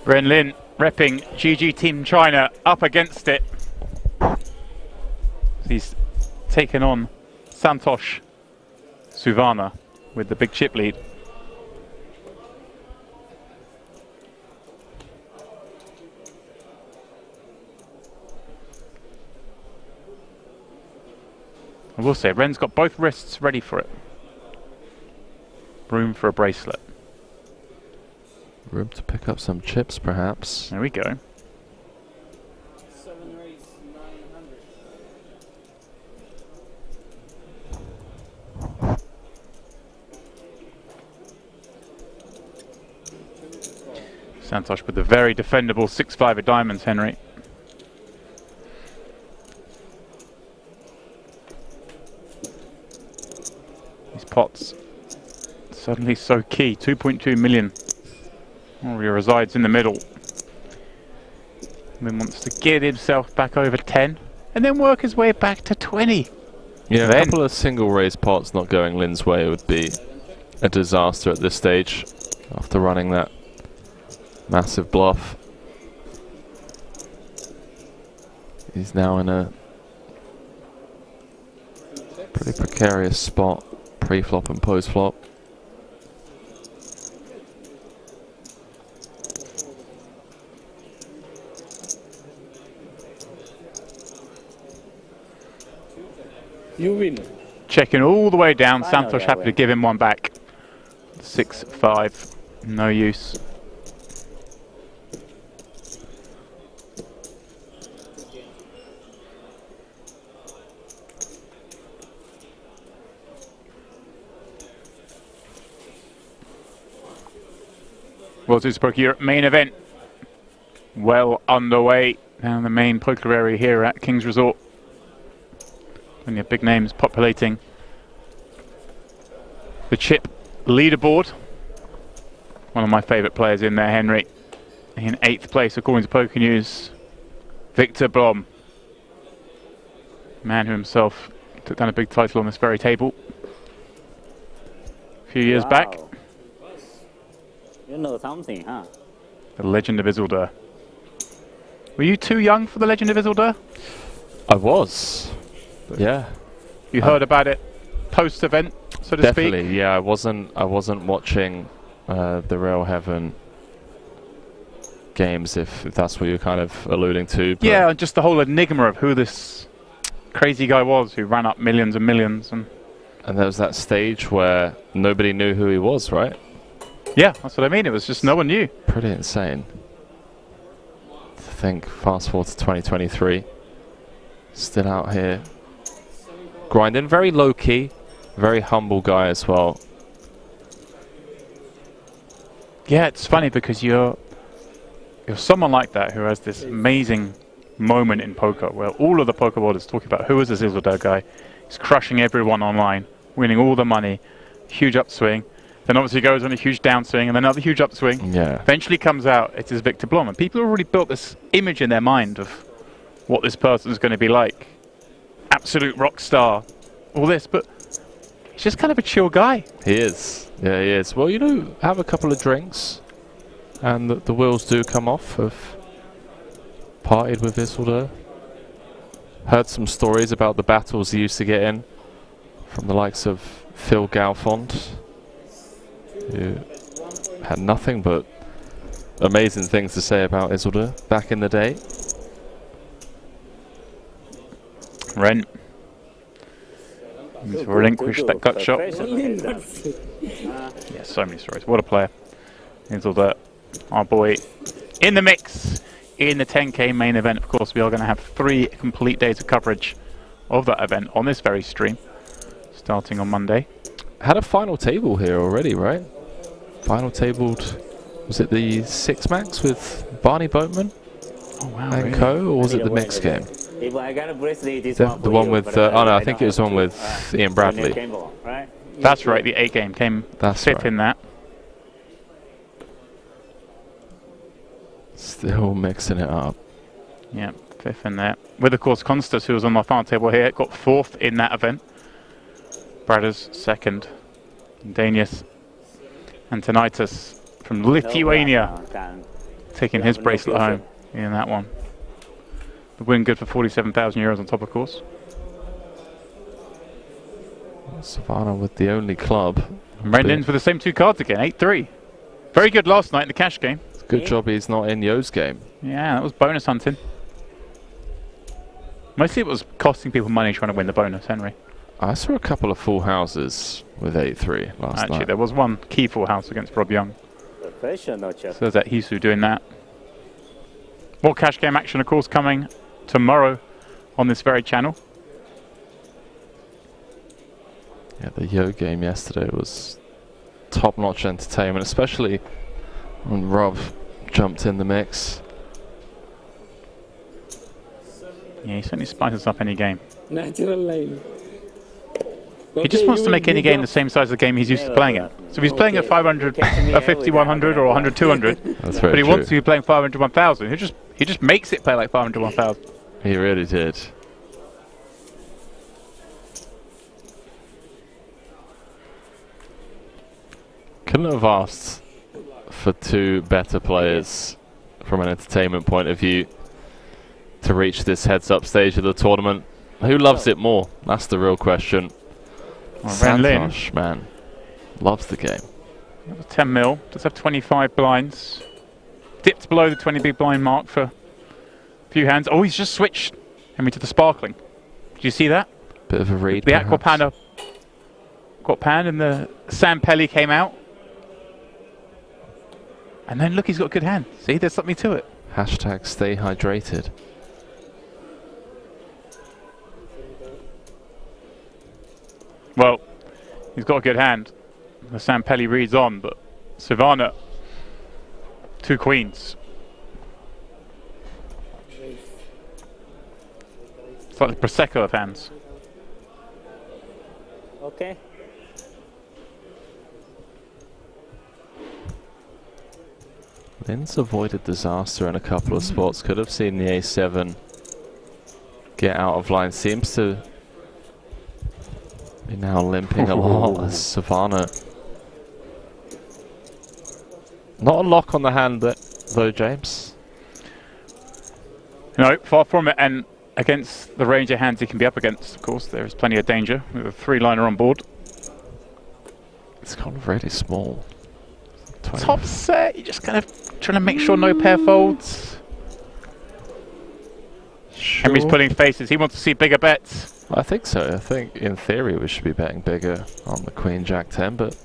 Ren Lin repping GG Team China up against it. He's taken on Santosh Savannah with the big chip lead. I will say, Ren's got both wrists ready for it. Room for a bracelet. Room to pick up some chips, perhaps. There we go. Santosh with the very defendable 6-5 of diamonds, Henry. These pots suddenly so key. 2.2 million. Oh, he resides in the middle. Then wants to get himself back over 10 and then work his way back to 20. Yeah, a couple of single raise pots not going Lin's way would be a disaster at this stage after running that massive bluff. He's now in a precarious spot, pre-flop and post-flop. You win. Checking all the way down. Final Santos that happy way. to give him one back. 6-5. No use. WSOP Europe main event. Well underway down the main poker area here at King's Resort. Plenty of big names populating the chip leaderboard. One of my favourite players in there, Henry. In 8th place, according to Poker News, Victor Blom. Man who himself took down a big title on this very table a few years back. You know something, huh? The Legend of Isildur. Were you too young for the Legend of Isildur? I was. Yeah. You heard about it post-event, so to speak? Definitely, yeah. I wasn't watching the Real Heaven games, if that's what you're kind of alluding to. But Yeah, just the whole enigma of who this crazy guy was who ran up millions and millions. And there was that stage where nobody knew who he was, right? yeah, that's what I mean. It was just no one knew. Pretty insane. To think, fast forward to 2023, still out here grinding. Very low key, very humble guy as well. Yeah, it's funny because you're someone like that who has this amazing moment in poker where all of the poker world is talking about who is this Isildur guy. He's crushing everyone online, winning all the money, huge upswing. Then obviously goes on a huge downswing and then another huge upswing. Yeah. Eventually comes out, it is Victor Blom. And people have already built this image in their mind of what this person's going to be like. Absolute rock star, all this, but he's just kind of a chill guy. He is. Yeah, he is. Well, you know, have a couple of drinks and the wheels do come off. I've partied with Isildur. Heard some stories about the battles he used to get in from the likes of Phil Galfond, who had nothing but amazing things to say about Isildur back in the day. Ren. To relinquish that gut shot. Yeah, so many stories. What a player. Isildur, our boy, in the mix in the 10K main event. Of course, we are going to have 3 complete days of coverage of that event on this very stream, starting on Monday. Had a final table here already, right? Final tabled, was it the 6 max with Barney Boatman and co, or was it the mixed game? If I got a bracelet, this The one with, oh no, I think it was the one with Ian Bradley. Right? That's right, the 8 game came 5th in that. Still mixing it up. Yeah, 5th in there. With, of course, Konstas, who was on my final table here, got 4th in that event. Bradas 2nd. Danius Antonitis from Lithuania taking his bracelet home in that one. The win good for 47,000 euros on top, of course. Savannah with the only club. And Brendan's with the same 2 cards again, 8-3. Very good last night in the cash game. Good job he's not in Yo's game. Yeah, that was bonus hunting. Mostly it was costing people money trying to win the bonus, Henry. I saw a couple of full houses with 8-3 last night. Actually, there was one key full house against Rob Young. Professional chess. So there's that Hisu doing that. More cash game action, of course, coming tomorrow on this very channel. Yeah, the Yo game yesterday was top-notch entertainment, especially when Rob jumped in the mix. Yeah, he certainly spices up any game. Natural line. He just wants to make any game the same size of the game he's used to playing it. So if he's playing at 500, 50, 100 or 100, 200, That's but very he true. wants to be playing 500, 1000, he just makes it play like 500, 1000. He really did. Couldn't have asked for 2 better players from an entertainment point of view to reach this heads-up stage of the tournament. Who loves it more? That's the real question. Ren Lin. Santosh, man, loves the game. 10 mil, does have 25 blinds. Dipped below the 20 big blind mark for a few hands. Oh, he's just switched Henry to the sparkling. Did you see that? Bit of a read. The Aquapan and the Sam Pelly came out. And then look, he's got a good hand. See, there's something to it. Hashtag stay hydrated. Well, he's got a good hand. The Sam Pelly reads on, but Savannah, 2 queens. It's like the Prosecco of hands. Okay. Lin's avoided disaster in a couple of spots. Could have seen the A7 get out of line. Seems to be now limping a lot as Savannah. Not a lock on the hand though, James. No, far from it. And against the range of hands he can be up against, of course, there is plenty of danger with a 3-liner on board. It's kind of really small. Top set, you're just kind of trying to make sure no pair folds. Sure. Henry's pulling faces. He wants to see bigger bets. I think so. I think in theory we should be betting bigger on the Queen Jack 10, but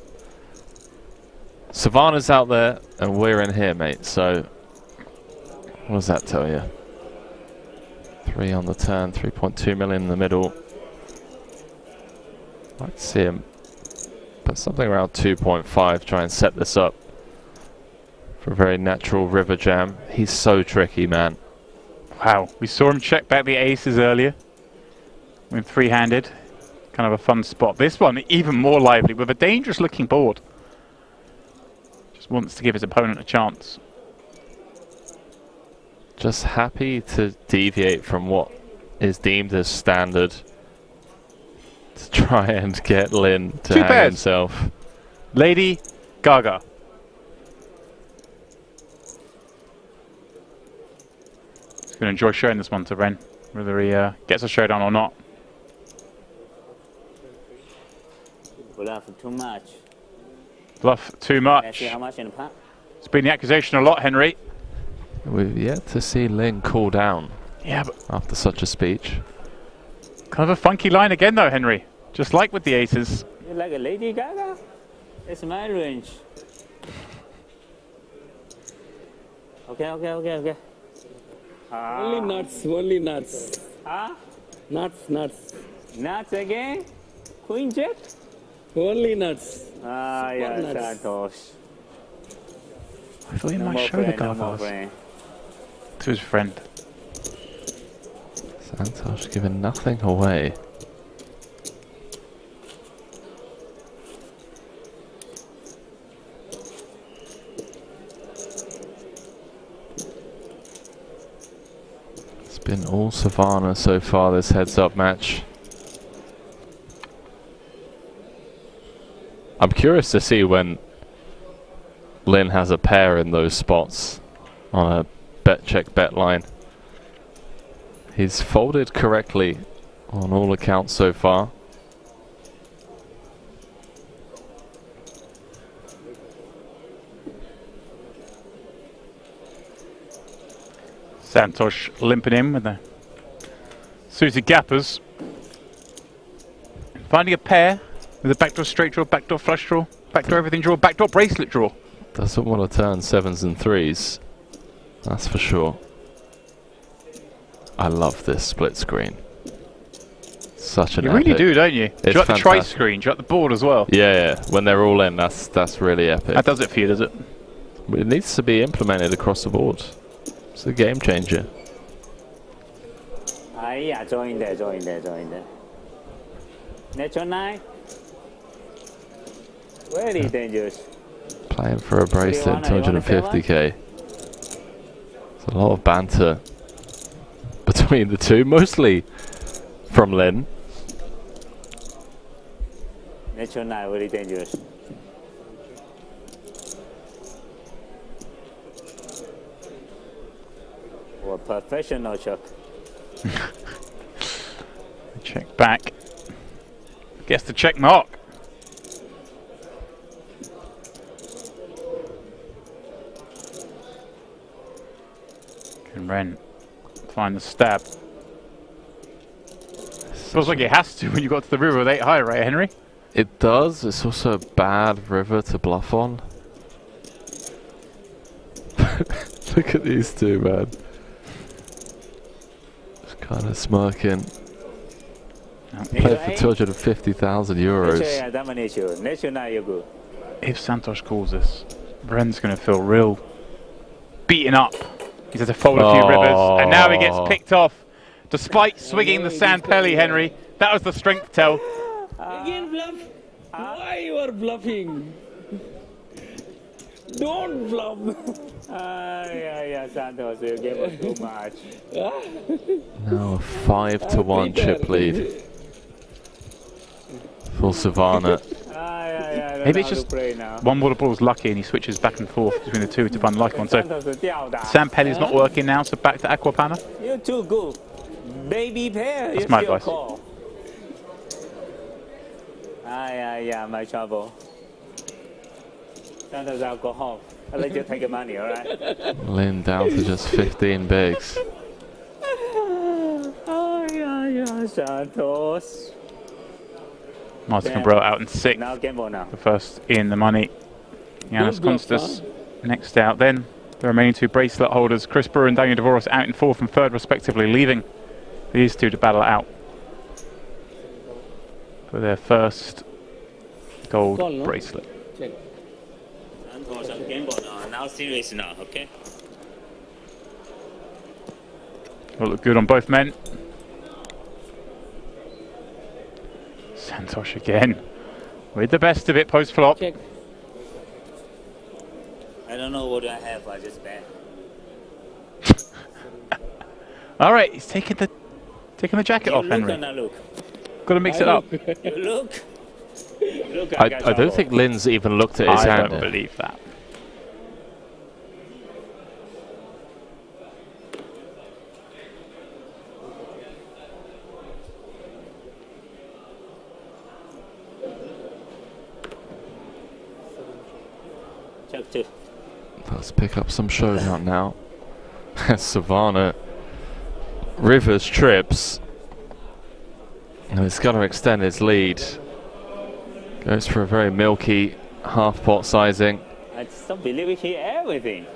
Savannah's out there and we're in here, mate. So what does that tell you? 3 on the turn, 3.2 million in the middle. I'd see him put something around 2.5, try and set this up for a very natural river jam. He's so tricky, man. Wow, we saw him check back the aces earlier. With 3-handed. Kind of a fun spot. This one, even more lively, with a dangerous looking board. Just wants to give his opponent a chance. Just happy to deviate from what is deemed as standard to try and get Lin to hang himself. Lady Gaga. He's going to enjoy showing this one to Ren, whether he gets a showdown or not. Bluff too much. Bluff too much. Let's see how much in the pot. It's been the accusation a lot, Henry. We've yet to see Lin cool down. Yeah, but after such a speech. Kind of a funky line again, though, Henry. Just like with the aces. You like a Lady Gaga? It's my range. Okay. Only nuts, only nuts. Huh? Nuts. Nuts again? Queen Jack? Only nuts. Ah, yeah, Santosh. I thought he might show the Gagas to his friend. Santosh giving nothing away. It's been all Savannah so far this heads-up match. I'm curious to see when Lin has a pair in those spots on a bet check bet line. He's folded correctly on all accounts so far. Santosh limping in with the suited gappers. Finding a pair with a backdoor straight draw, backdoor flush draw, backdoor everything draw, backdoor bracelet draw. Doesn't want to turn 7s and 3s, that's for sure. I love this split screen. Such an You really do, don't you? Do you like the tri-screen? Do you like the board as well? Yeah, when they're all in, that's really epic. That does it for you, does it? It needs to be implemented across the board. It's a game changer. Yeah, join there. Natural 9. Very dangerous. Playing for a bracelet, 250k. There's a lot of banter between the two, mostly from Lin. Natural 9, very dangerous. Oh, professional shot. Check back. Gets the check mark. Can Ren find the stab? Feels like he has to when you got to the river with 8 high, right, Henry? It does. It's also a bad river to bluff on. Look at these two, man. Just kind of smirking. Played for 250,000 euros. If Santos calls this, Ren's going to feel real beaten up. He's had to fold a few rivers, and now he gets picked off. Despite swinging the sand pelly, Henry, that was the strength tell. Again bluff? Why you are bluffing? Don't bluff. Yeah, Santos, you gave us too much. Now a 5-1 chip lead for Savannah. Maybe it's just one water ball's lucky and he switches back and forth between the two to find the lucky one. So sand pelly's not working now, so back to Aquapana. You're too good. Baby pair, that's my advice. Yeah, my trouble. Santos alcohol. I'll let you take the money, alright? Lynn down to just 15 bigs. Yeah, Santos. Martin Cabrera out in 6th. Now game ball now. The first in the money. Janis Konstas next out. Then the remaining 2 bracelet holders, Chris Brewer and Daniel Dvorak, out in 4th and 3rd respectively, leaving these 2 to battle out for their first gold bracelet. Santos, I'm game ball now. Now serious now, okay? Will look good on both men. Santos again with the best of it post flop. I don't know what I have, I just bet. All right, he's taking the jacket off, Henry. Got to mix it up. I don't think Lynn's even looked at his hand. I don't believe that. Let's pick up some showdown now. Savannah Rivers trips, and it's going to extend his lead. Goes for a very milky half pot sizing. I just don't believe we hear everything.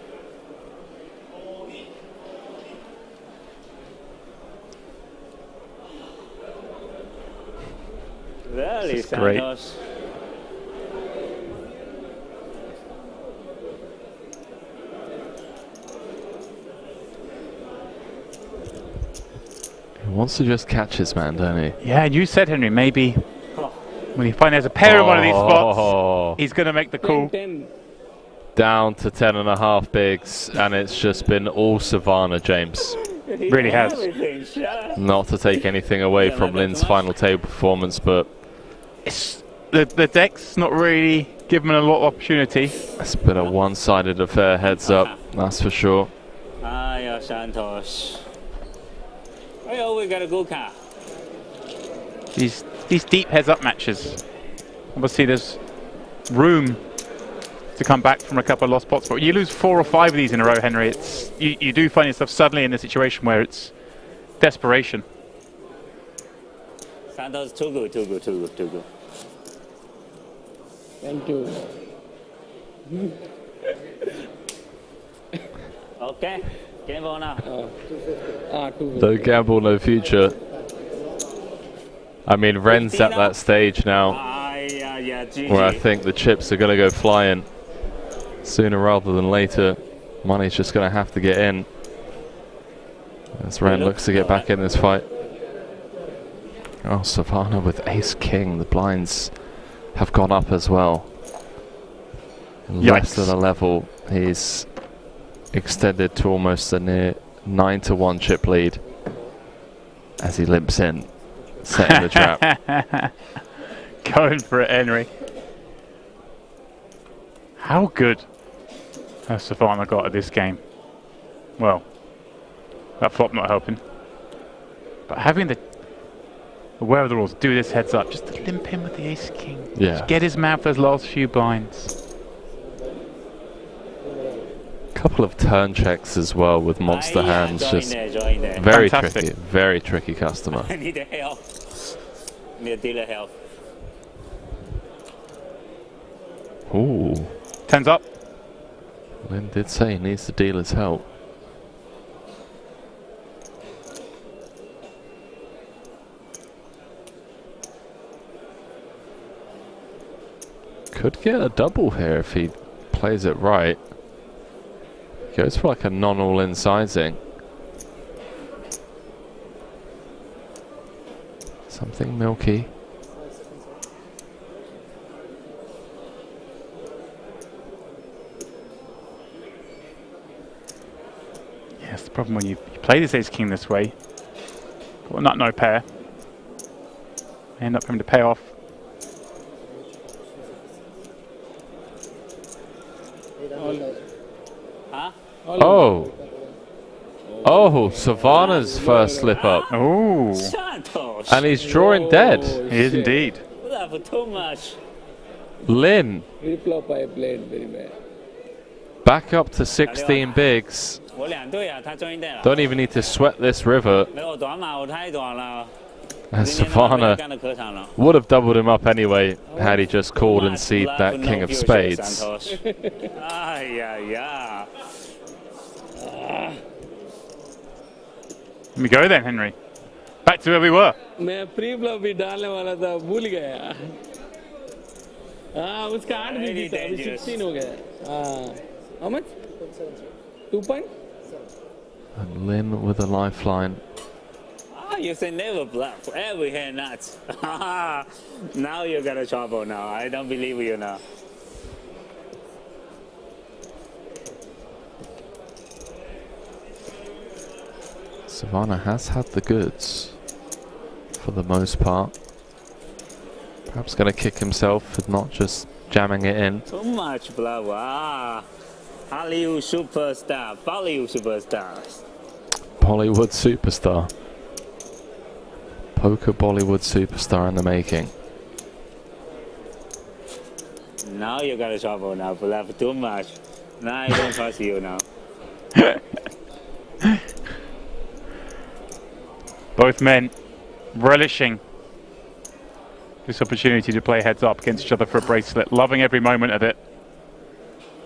Really, Santos. He wants to just catch his man, don't he? Yeah, and you said, Henry, maybe when he finally has a pair of one of these spots, he's going to make the call. Down to 10.5 bigs, and it's just been all Savannah, James. Really has. Not to take anything away from Lynn's final table performance, but it's the deck's not really given a lot of opportunity. It's been a one-sided affair, heads up, that's for sure. Yeah, Santos. Oh, we got a good car. These deep heads-up matches, obviously there's room to come back from a couple of lost pots, but when you lose 4 or 5 of these in a row, Henry, it's you do find yourself suddenly in a situation where it's desperation. Santos, too good. Thank you. Okay, game on now. No gamble, no future. I mean, Ren's at that stage now where I think the chips are going to go flying sooner rather than later. Money's just going to have to get in as Ren looks to get back in this fight. Oh, Savannah with ace-king. The blinds have gone up as well. Less than a level. He's extended to almost a near 9-1 chip lead as he limps in, setting the trap. Going for it, Henry. How good has Savannah got at this game? Well, that flop not helping. But having the Aware of the rules. Do this heads up. Just to limp him with the ace king. Yeah. Just get his man for those last few blinds. Couple of turn checks as well with monster hands. Just very tricky customer. I need help. Need dealer help. Ooh. 10's up. Lynn did say he needs the dealer's help. Could get a double here if he plays it right. Goes for like a non-all-in sizing. Something milky. Yes, the problem when you play this ace king this way, well, not no pair, end up having to pay off. Oh! Oh, Savannah's first slip up. Oh! And he's drawing dead. He is indeed. Too much. Lynn. Flop I played very bad. Back up to 16 bigs. Don't even need to sweat this river. And Savannah would have doubled him up anyway had he just called and seed that king of spades. Let me go then, Henry. Back to where we were. मैं pre flop भी डालने वाला था भूल गया हाँ उसका 8 भी था अभी 16 हो गया हाँ how much 2 point And Lynn with a lifeline. You say never bluff. Every hand nuts. Now you got a trouble now. I don't believe you now. Savannah has had the goods for the most part. Perhaps going to kick himself for not just jamming it in. Too much bluff. Hollywood superstar. Bollywood superstars. Bollywood superstar. Poker Bollywood superstar in the making. Now you got a trouble now. Bluff too much. Now I don't trust you now. Both men relishing this opportunity to play heads up against each other for a bracelet, loving every moment of it.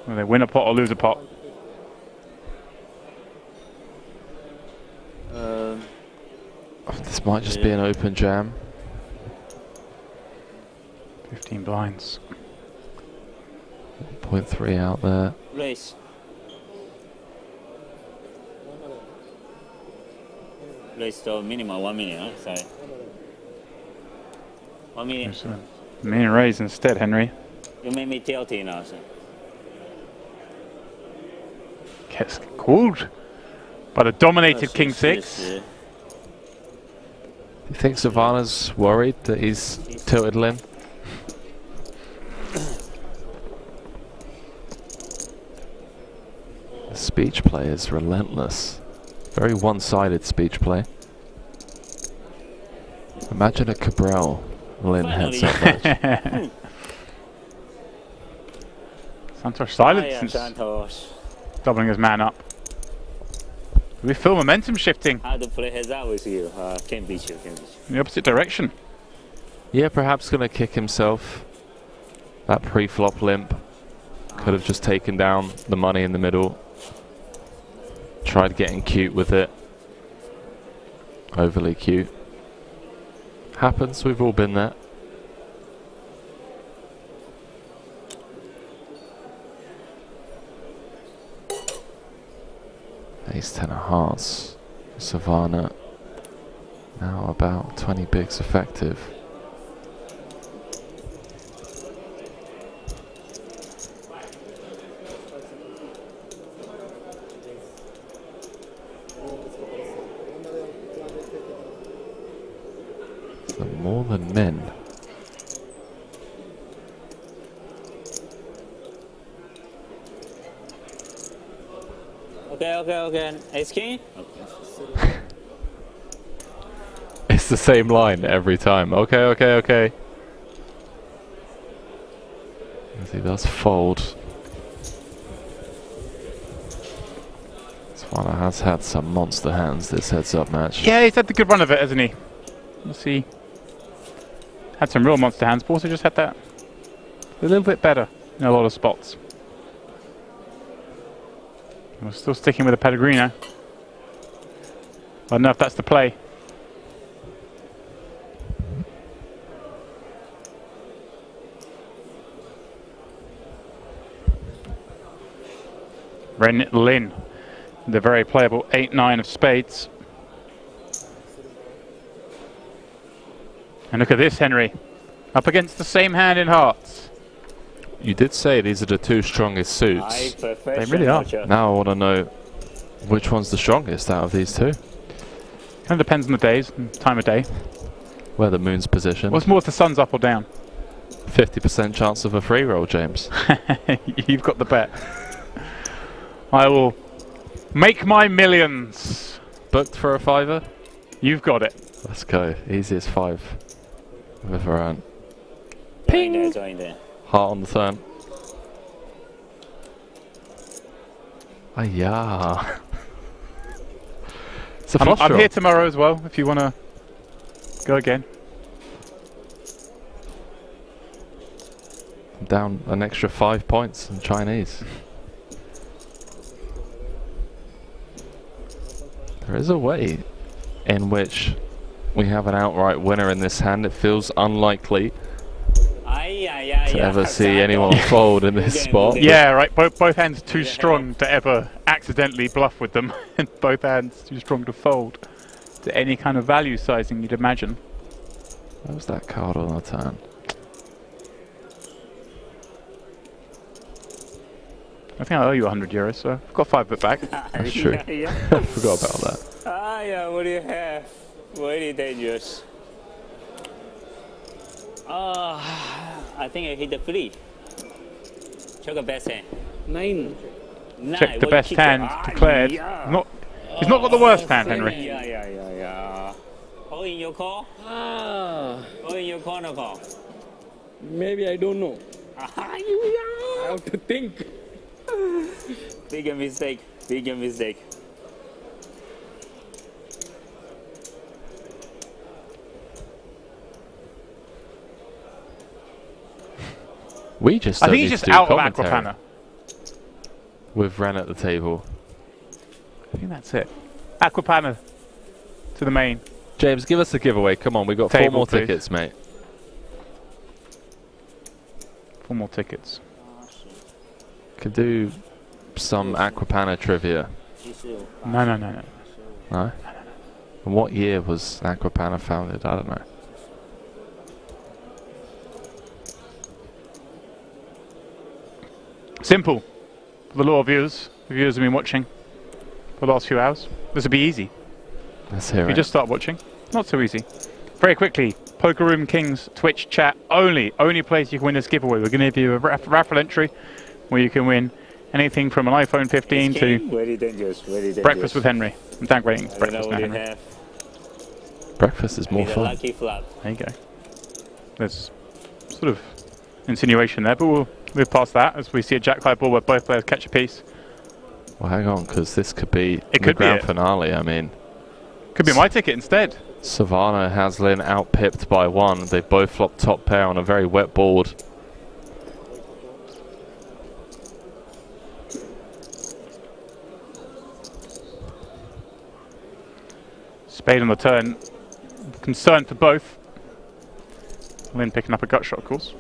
Whether they win a pot or lose a pot. This might just be an open jam. 15 blinds. 1.3 out there. Race. Race to minimum 1 million. Sorry. 1 million. Million raise instead, Henry. You made me tilty now, sir. Gets called by the dominated King 6. Do you think Savannah's worried that he's tilted Lynn? The speech play is relentless. Very one-sided speech play. Imagine a Cabral Lynn heads up match. Santos silence. Santos. Doubling his man up. We feel momentum shifting. How to play heads up with you? Can't beat you. Can't beat you. In the opposite direction. Yeah, perhaps going to kick himself. That pre-flop limp. Could have just taken down the money in the middle. Tried getting cute with it. Overly cute. Happens, we've all been there. Ace 10 of hearts. Savannah now about 20 bigs effective. So more than men. Okay. Ace king? It's the same line every time. Okay, okay, okay. As he does fold. Swana has had some monster hands this heads-up match. Yeah, he's had the good run of it, hasn't he? We'll see. Had some real monster hands, but also just had that a little bit better in a lot of spots. We're still sticking with the pedigree now. I don't know if that's the play. Ren Lin, the very playable 8-9 of spades. And look at this, Henry. Up against the same hand in hearts. You did say these are the two strongest suits. They really are. Now I want to know which one's the strongest out of these two. Kind of depends on the days and time of day. Where the moon's positioned. What's more, if the sun's up or down? 50% chance of a free roll, James. You've got the bet. I will make my millions. Booked for a fiver? You've got it. Let's go. Easiest 5 I've ever earned. Ping! There. Heart on the turn. Ah, yeah. It's a flush I'm draw. here tomorrow as well, if you want to go again. I'm down an extra 5 points in Chinese. There is a way in which we have an outright winner in this hand. It feels unlikely to ever see anyone fold in this spot. Yeah, right. Both hands too strong to ever accidentally bluff with them, and both hands too strong to fold to any kind of value sizing you'd imagine. What was that card on the turn? I think I owe you €100, so I've got 5 of it back. That's true. I forgot about that. Ah, yeah, what do you have? Very dangerous. I think I hit the 3. Check the best hand. 9. Check the best hand declared. Yeah. He's not got the worst hand, Henry. Yeah. Hold in your call. Hold in your corner call. Maybe I don't know. I have to think. Big mistake. Big mistake. We just I don't think he's need just to do out of commentary Aquapana. with Ren at the table. I think that's it. Aquapana to the main. James, give us a giveaway. Come on, we got Table, 4 more please. tickets, mate. 4 more tickets. Could do some Aquapana trivia. No. No? And what year was Aquapana founded? I don't know. Simple. For the loyal viewers have been watching for the last few hours, this would be easy. Let's hear If you it. just start watching, not so easy. Very quickly, Poker Room Kings Twitch chat only place you can win this giveaway. We're going to give you a raffle entry where you can win anything from an iPhone 15 to Very dangerous. Breakfast with Henry. And Tank Ratings, Breakfast with what you Henry. have. Breakfast is more Need a fun. lucky flop. There you go. There's sort of insinuation there, but we'll move past that as we see a jack-high ball where both players catch a piece. Well, hang on, because this could be It the could be grand it. finale. I mean, Could be my ticket instead. Savannah Haslin out-pipped by 1. They both flopped top pair on a very wet board. Spade on the turn. Concern for both. Lynn picking up a gut shot, of course.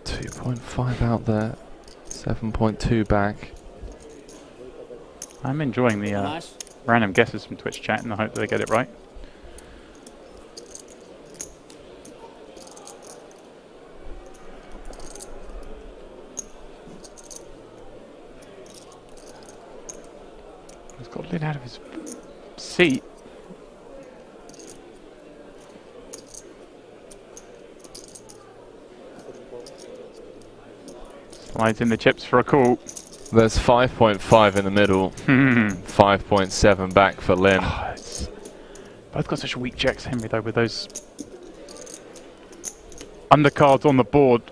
2.5 out there. 7.2 back. I'm enjoying the random guesses from Twitch chat and I hope that they get it right. He's got Lynn out of his seat. Slides in the chips for a call. There's 5.5 in the middle. 5.7 back for Lynn. Both Both got such weak jacks, Henry, though, with those undercards on the board.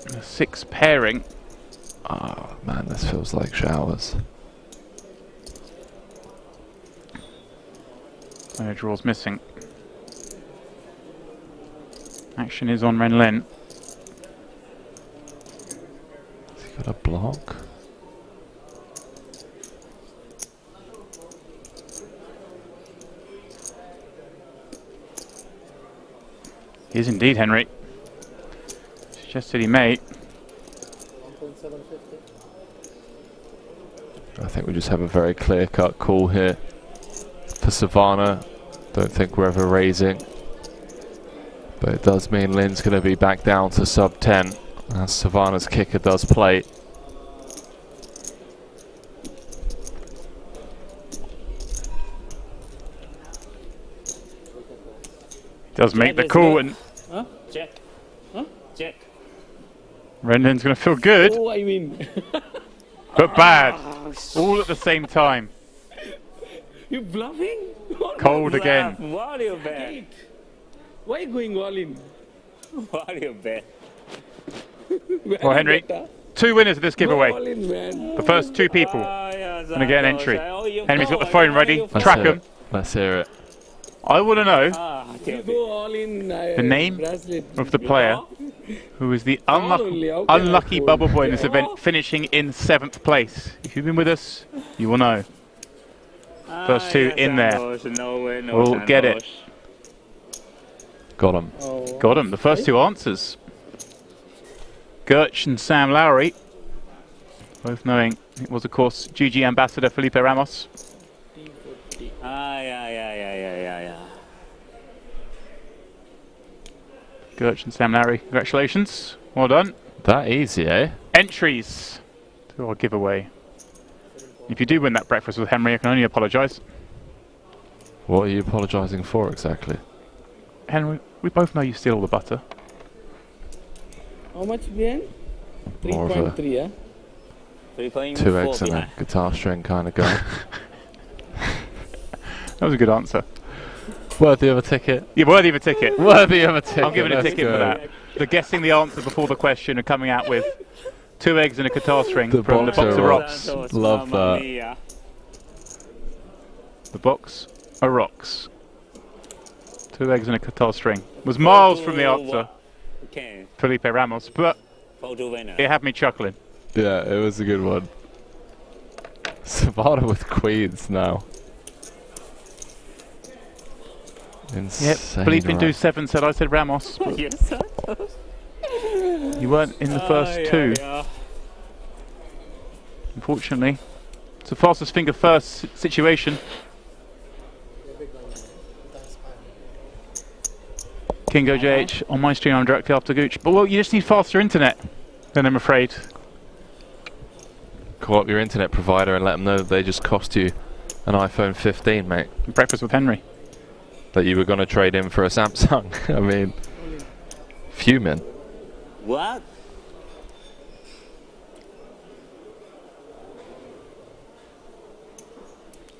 A 6 pairing. Oh man, this feels like showers. No draws missing. Action is on Ren Lin. Has he got a block? He is indeed, Henry. Suggested he may. I think we just have a very clear-cut call here for Savannah. Don't think we're ever raising. But it does mean Lin's going to be back down to sub 10 as Savannah's kicker does play. Does make the call and Huh? Jack. Huh? Jack. Rendon's going to feel good, Oh, I mean. but bad. All at the same time. You bluffing? Cold again. What are you bet? Why going all in? What are you bet? Well, Henry, 2 winners of this giveaway. All in, man. The first 2 people going to get an entry. Henry's got the phone ready. Let's Track hear him. it. Let's hear it. I want to know You go all in. the name of the player who is the unlucky bubble boy in this event, finishing in 7th place. If you've been with us, you will know. First 2 in there. We'll get it. Got him. Got him. The first 2 answers. Gertch and Sam Lowry, both knowing it was, of course, GG ambassador Felipe Ramos. Yeah. Gertch and Sam Lowry, congratulations. Well done. That easy, eh? Entries to our giveaway. If you do win that breakfast with Henry, I can only apologise. What are you apologising for exactly? Henry, we both know you steal all the butter. How much again? More of a 3.3, yeah? 2 eggs and a guitar string kind of guy. That was a good answer. Worthy of a ticket. Yeah, worthy of a ticket. Worthy of a ticket. I'm giving a ticket for that. The guessing the answer before the question and coming out with 2 eggs and a guitar string from the box of rocks. Love that. The box of rocks. 2 eggs and a guitar string. Was miles from the answer. Felipe Ramos, but it had me chuckling. Yeah, it was a good one. Savannah with queens now. Insane. Yep, Bleeping Do 7 said I said Ramos. But you weren't in the first 2. Unfortunately. It's a fastest finger first situation. Kingo JH on my stream, I'm directly after Gooch. But well, you just need faster internet, then I'm afraid. Call up your internet provider and let them know that they just cost you an iPhone 15, mate. Breakfast with Henry. That you were going to trade in for a Samsung. I mean, fuming. What?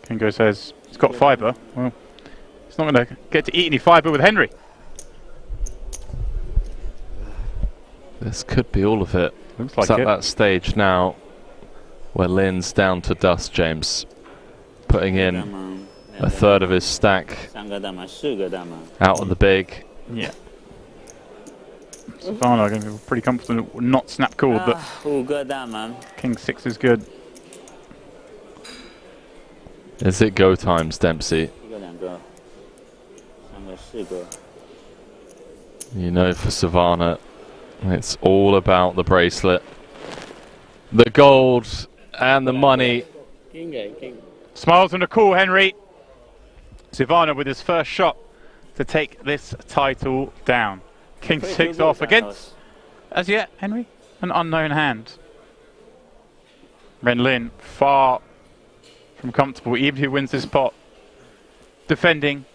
Kingo says he's got fibre. Well, he's not going to get to eat any fibre with Henry. This could be all of it. Looks like it's at it. that stage now where Lin's down to dust, James. Putting in a third of his stack out of the big. Yeah. Savannah going to be pretty confident not snap called, but King 6 is good. Is it go times, Dempsey? You know, for Savannah, it's all about the bracelet, the gold, and the money. King. Smiles on the call, Henry. Savannah with his first shot to take this title down. King 6 off against, as yet, Henry, an unknown hand. Ren Lin, far from comfortable, even who wins this pot. Defending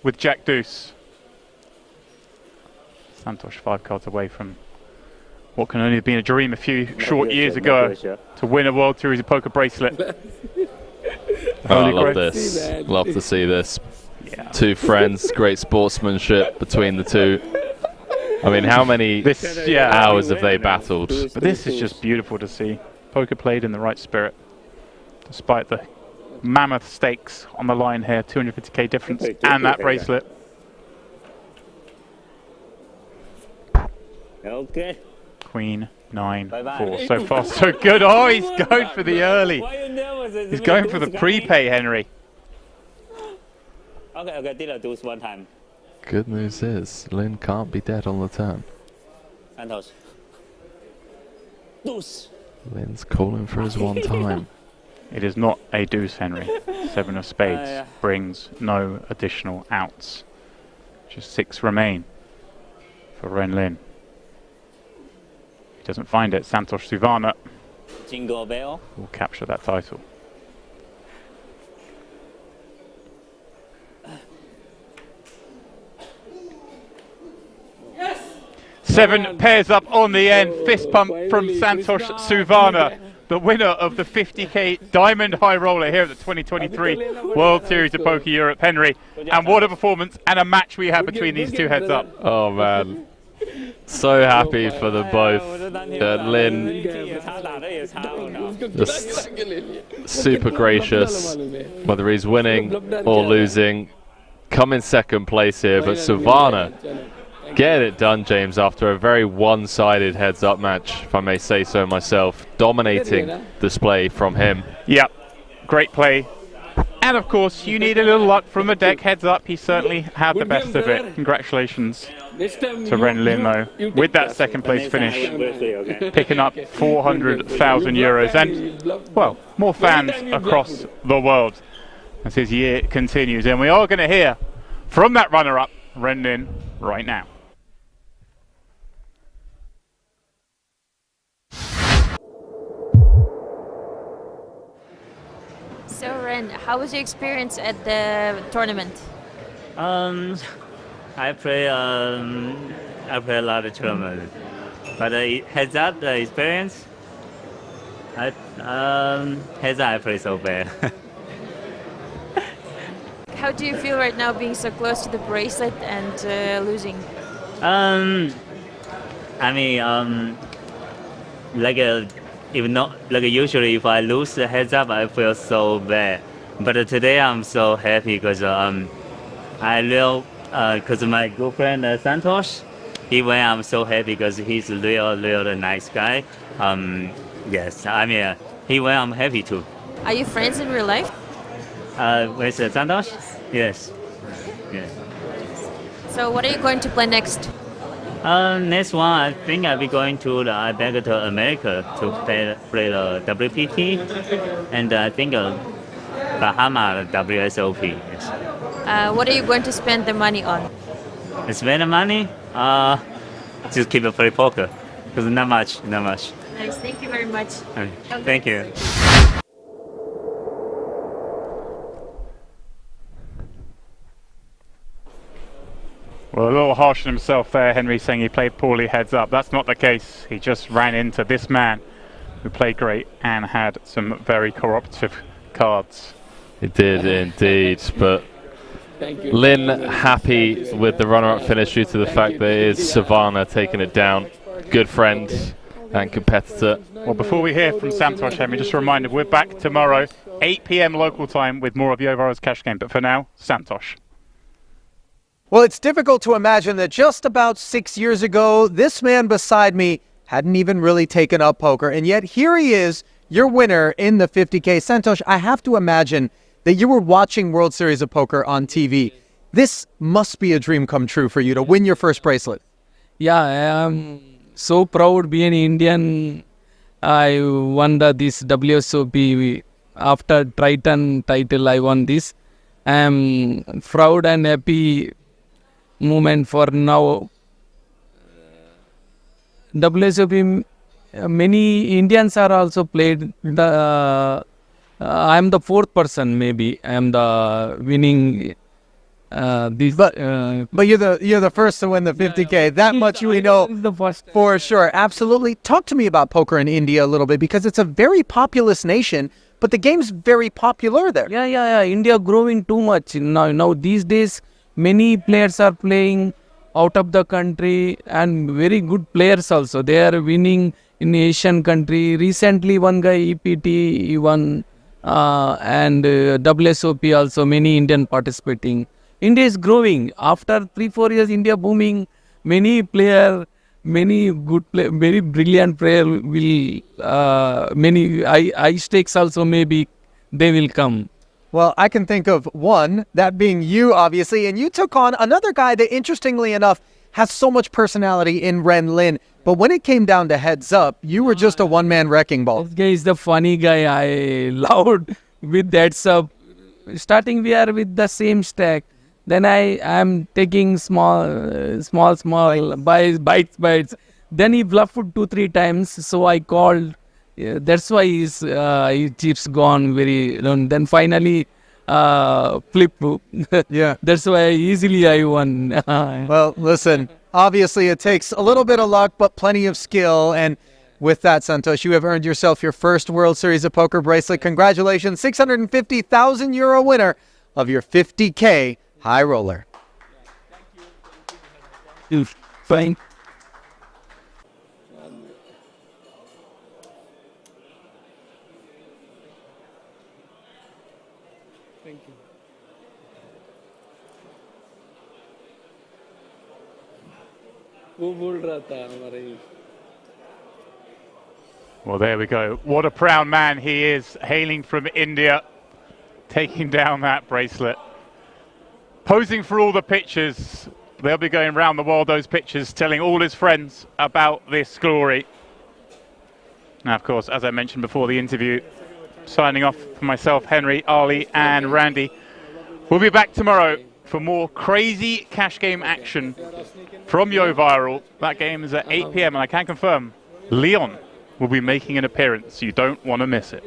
with Jack Deuce. Santosh 5 cards away from what can only have been a dream a few short years ago to win a World Series of Poker bracelet. Oh, I love this. Love to see this. Yeah. Two friends, great sportsmanship between the two. I mean, how many hours have they battled? But this is just beautiful to see. Poker played in the right spirit, despite the mammoth stakes on the line here, 250k difference, and that bracelet. Okay. Queen 9-4. So far, so good. Oh, he's going for the early. He's going for the prepay, Henry. Okay, did I do this one time? Good news is, Lin can't be dead on the turn. Santos. Deuce. Lin's calling for his one time. It is not a deuce, Henry. 7 of spades brings no additional outs. Just 6 remain for Ren Lin. He doesn't find it. Santos Suvana Jingle bell. will capture that title. Yes! 7 pairs up on the end. Fist pump from Santos Suvana, the winner of the 50k Diamond High Roller here at the 2023 World Series of Poker Europe. Henry, and what a performance and a match we had between these two heads up. Oh man, so happy for them both. Lin, just super gracious, whether he's winning or losing. Come in second place here, but Suvana get it done, James, after a very one-sided heads-up match, if I may say so myself. Dominating display from him. Yep, great play. And of course, you need a little luck from the deck heads up. He certainly had the best of it. Congratulations to Ren Lin, though, with that second place finish, picking up 400,000 euros and, well, more fans across the world as his year continues. And we are going to hear from that runner-up, Ren Lin, right now. So Ren, how was your experience at the tournament? I play a lot of tournaments, but heads up the experience. Heads up, I play so bad. How do you feel right now being so close to the bracelet and losing? I mean, even not usually if I lose the heads up, I feel so bad. But today I'm so happy because because my good friend Santos, I'm so happy because he's a real nice guy. Yes, I mean I'm happy too. Are you friends in real life? With Santos? Yes. Yes. So what are you going to play next? Next one, I think I'll be going to back to America to play the WPT, and I think Bahama WSOP. Yes. What are you going to spend the money on? Spend the money? Just keep it play poker, because not much. Nice. Thank you very much. Thank you. Well, a little harsh on himself there, Henry, saying he played poorly heads up. That's not the case. He just ran into this man who played great and had some very cooperative cards. He did indeed, but Lin happy with the runner-up finish due to the fact that it is Suvana taking it down. Good friend and competitor. Well, before we hear from Santosh, Henry, just a reminder, we're back tomorrow, 8 p.m. local time with more of Yovaro's Cash Game. But for now, Santosh. Well, it's difficult to imagine that just about 6 years ago, this man beside me hadn't even really taken up poker. And yet here he is, your winner in the 50K. Santosh, I have to imagine that you were watching World Series of Poker on TV. This must be a dream come true for you to win your first bracelet. Yeah, I am so proud being Indian. I won this WSOP after Triton title. I won this. I am proud and happy moment for now. WSOP, many Indians are also played. I am the fourth person, maybe. I am the winning. But you're the first to win the 50K. That much we know for sure. Absolutely. Talk to me about poker in India a little bit, because it's a very populous nation, but the game's very popular there. Yeah. India growing too much now. These days, many players are playing out of the country and very good players also. They are winning in Asian country. Recently, one guy EPT he won, and WSOP also. Many Indian participating. India is growing. After 3-4 years, India booming. Many player. Many good play, very brilliant player will, many high stakes also maybe they will come. Well, I can think of one, that being you, obviously, and you took on another guy that, interestingly enough, has so much personality in Ren Lin. But when it came down to heads up, you were just a one-man wrecking ball. This guy is the funny guy. I loved with heads up. Starting we are with the same stack. Then I am taking small bites. Then he bluffed 2-3 times. So I called. That's why his chips gone very long. Then finally flip. Yeah. That's why easily I won. Well, listen. Obviously, it takes a little bit of luck, but plenty of skill. And with that, Santosh, you have earned yourself your first World Series of Poker bracelet. Congratulations, €650,000 winner of your 50K high roller. Fine. Thank you. वो बोल रहा था हमारे. Well, there we go. What a proud man he is, hailing from India, taking down that bracelet. Posing for all the pictures. They'll be going around the world, those pictures, telling all his friends about this glory. Now, of course, as I mentioned before the interview, signing off for myself, Henry, Ali, and Randy. We'll be back tomorrow for more crazy cash game action from Yo Viral. That game is at 8 p.m. and I can confirm Leon will be making an appearance. You don't want to miss it.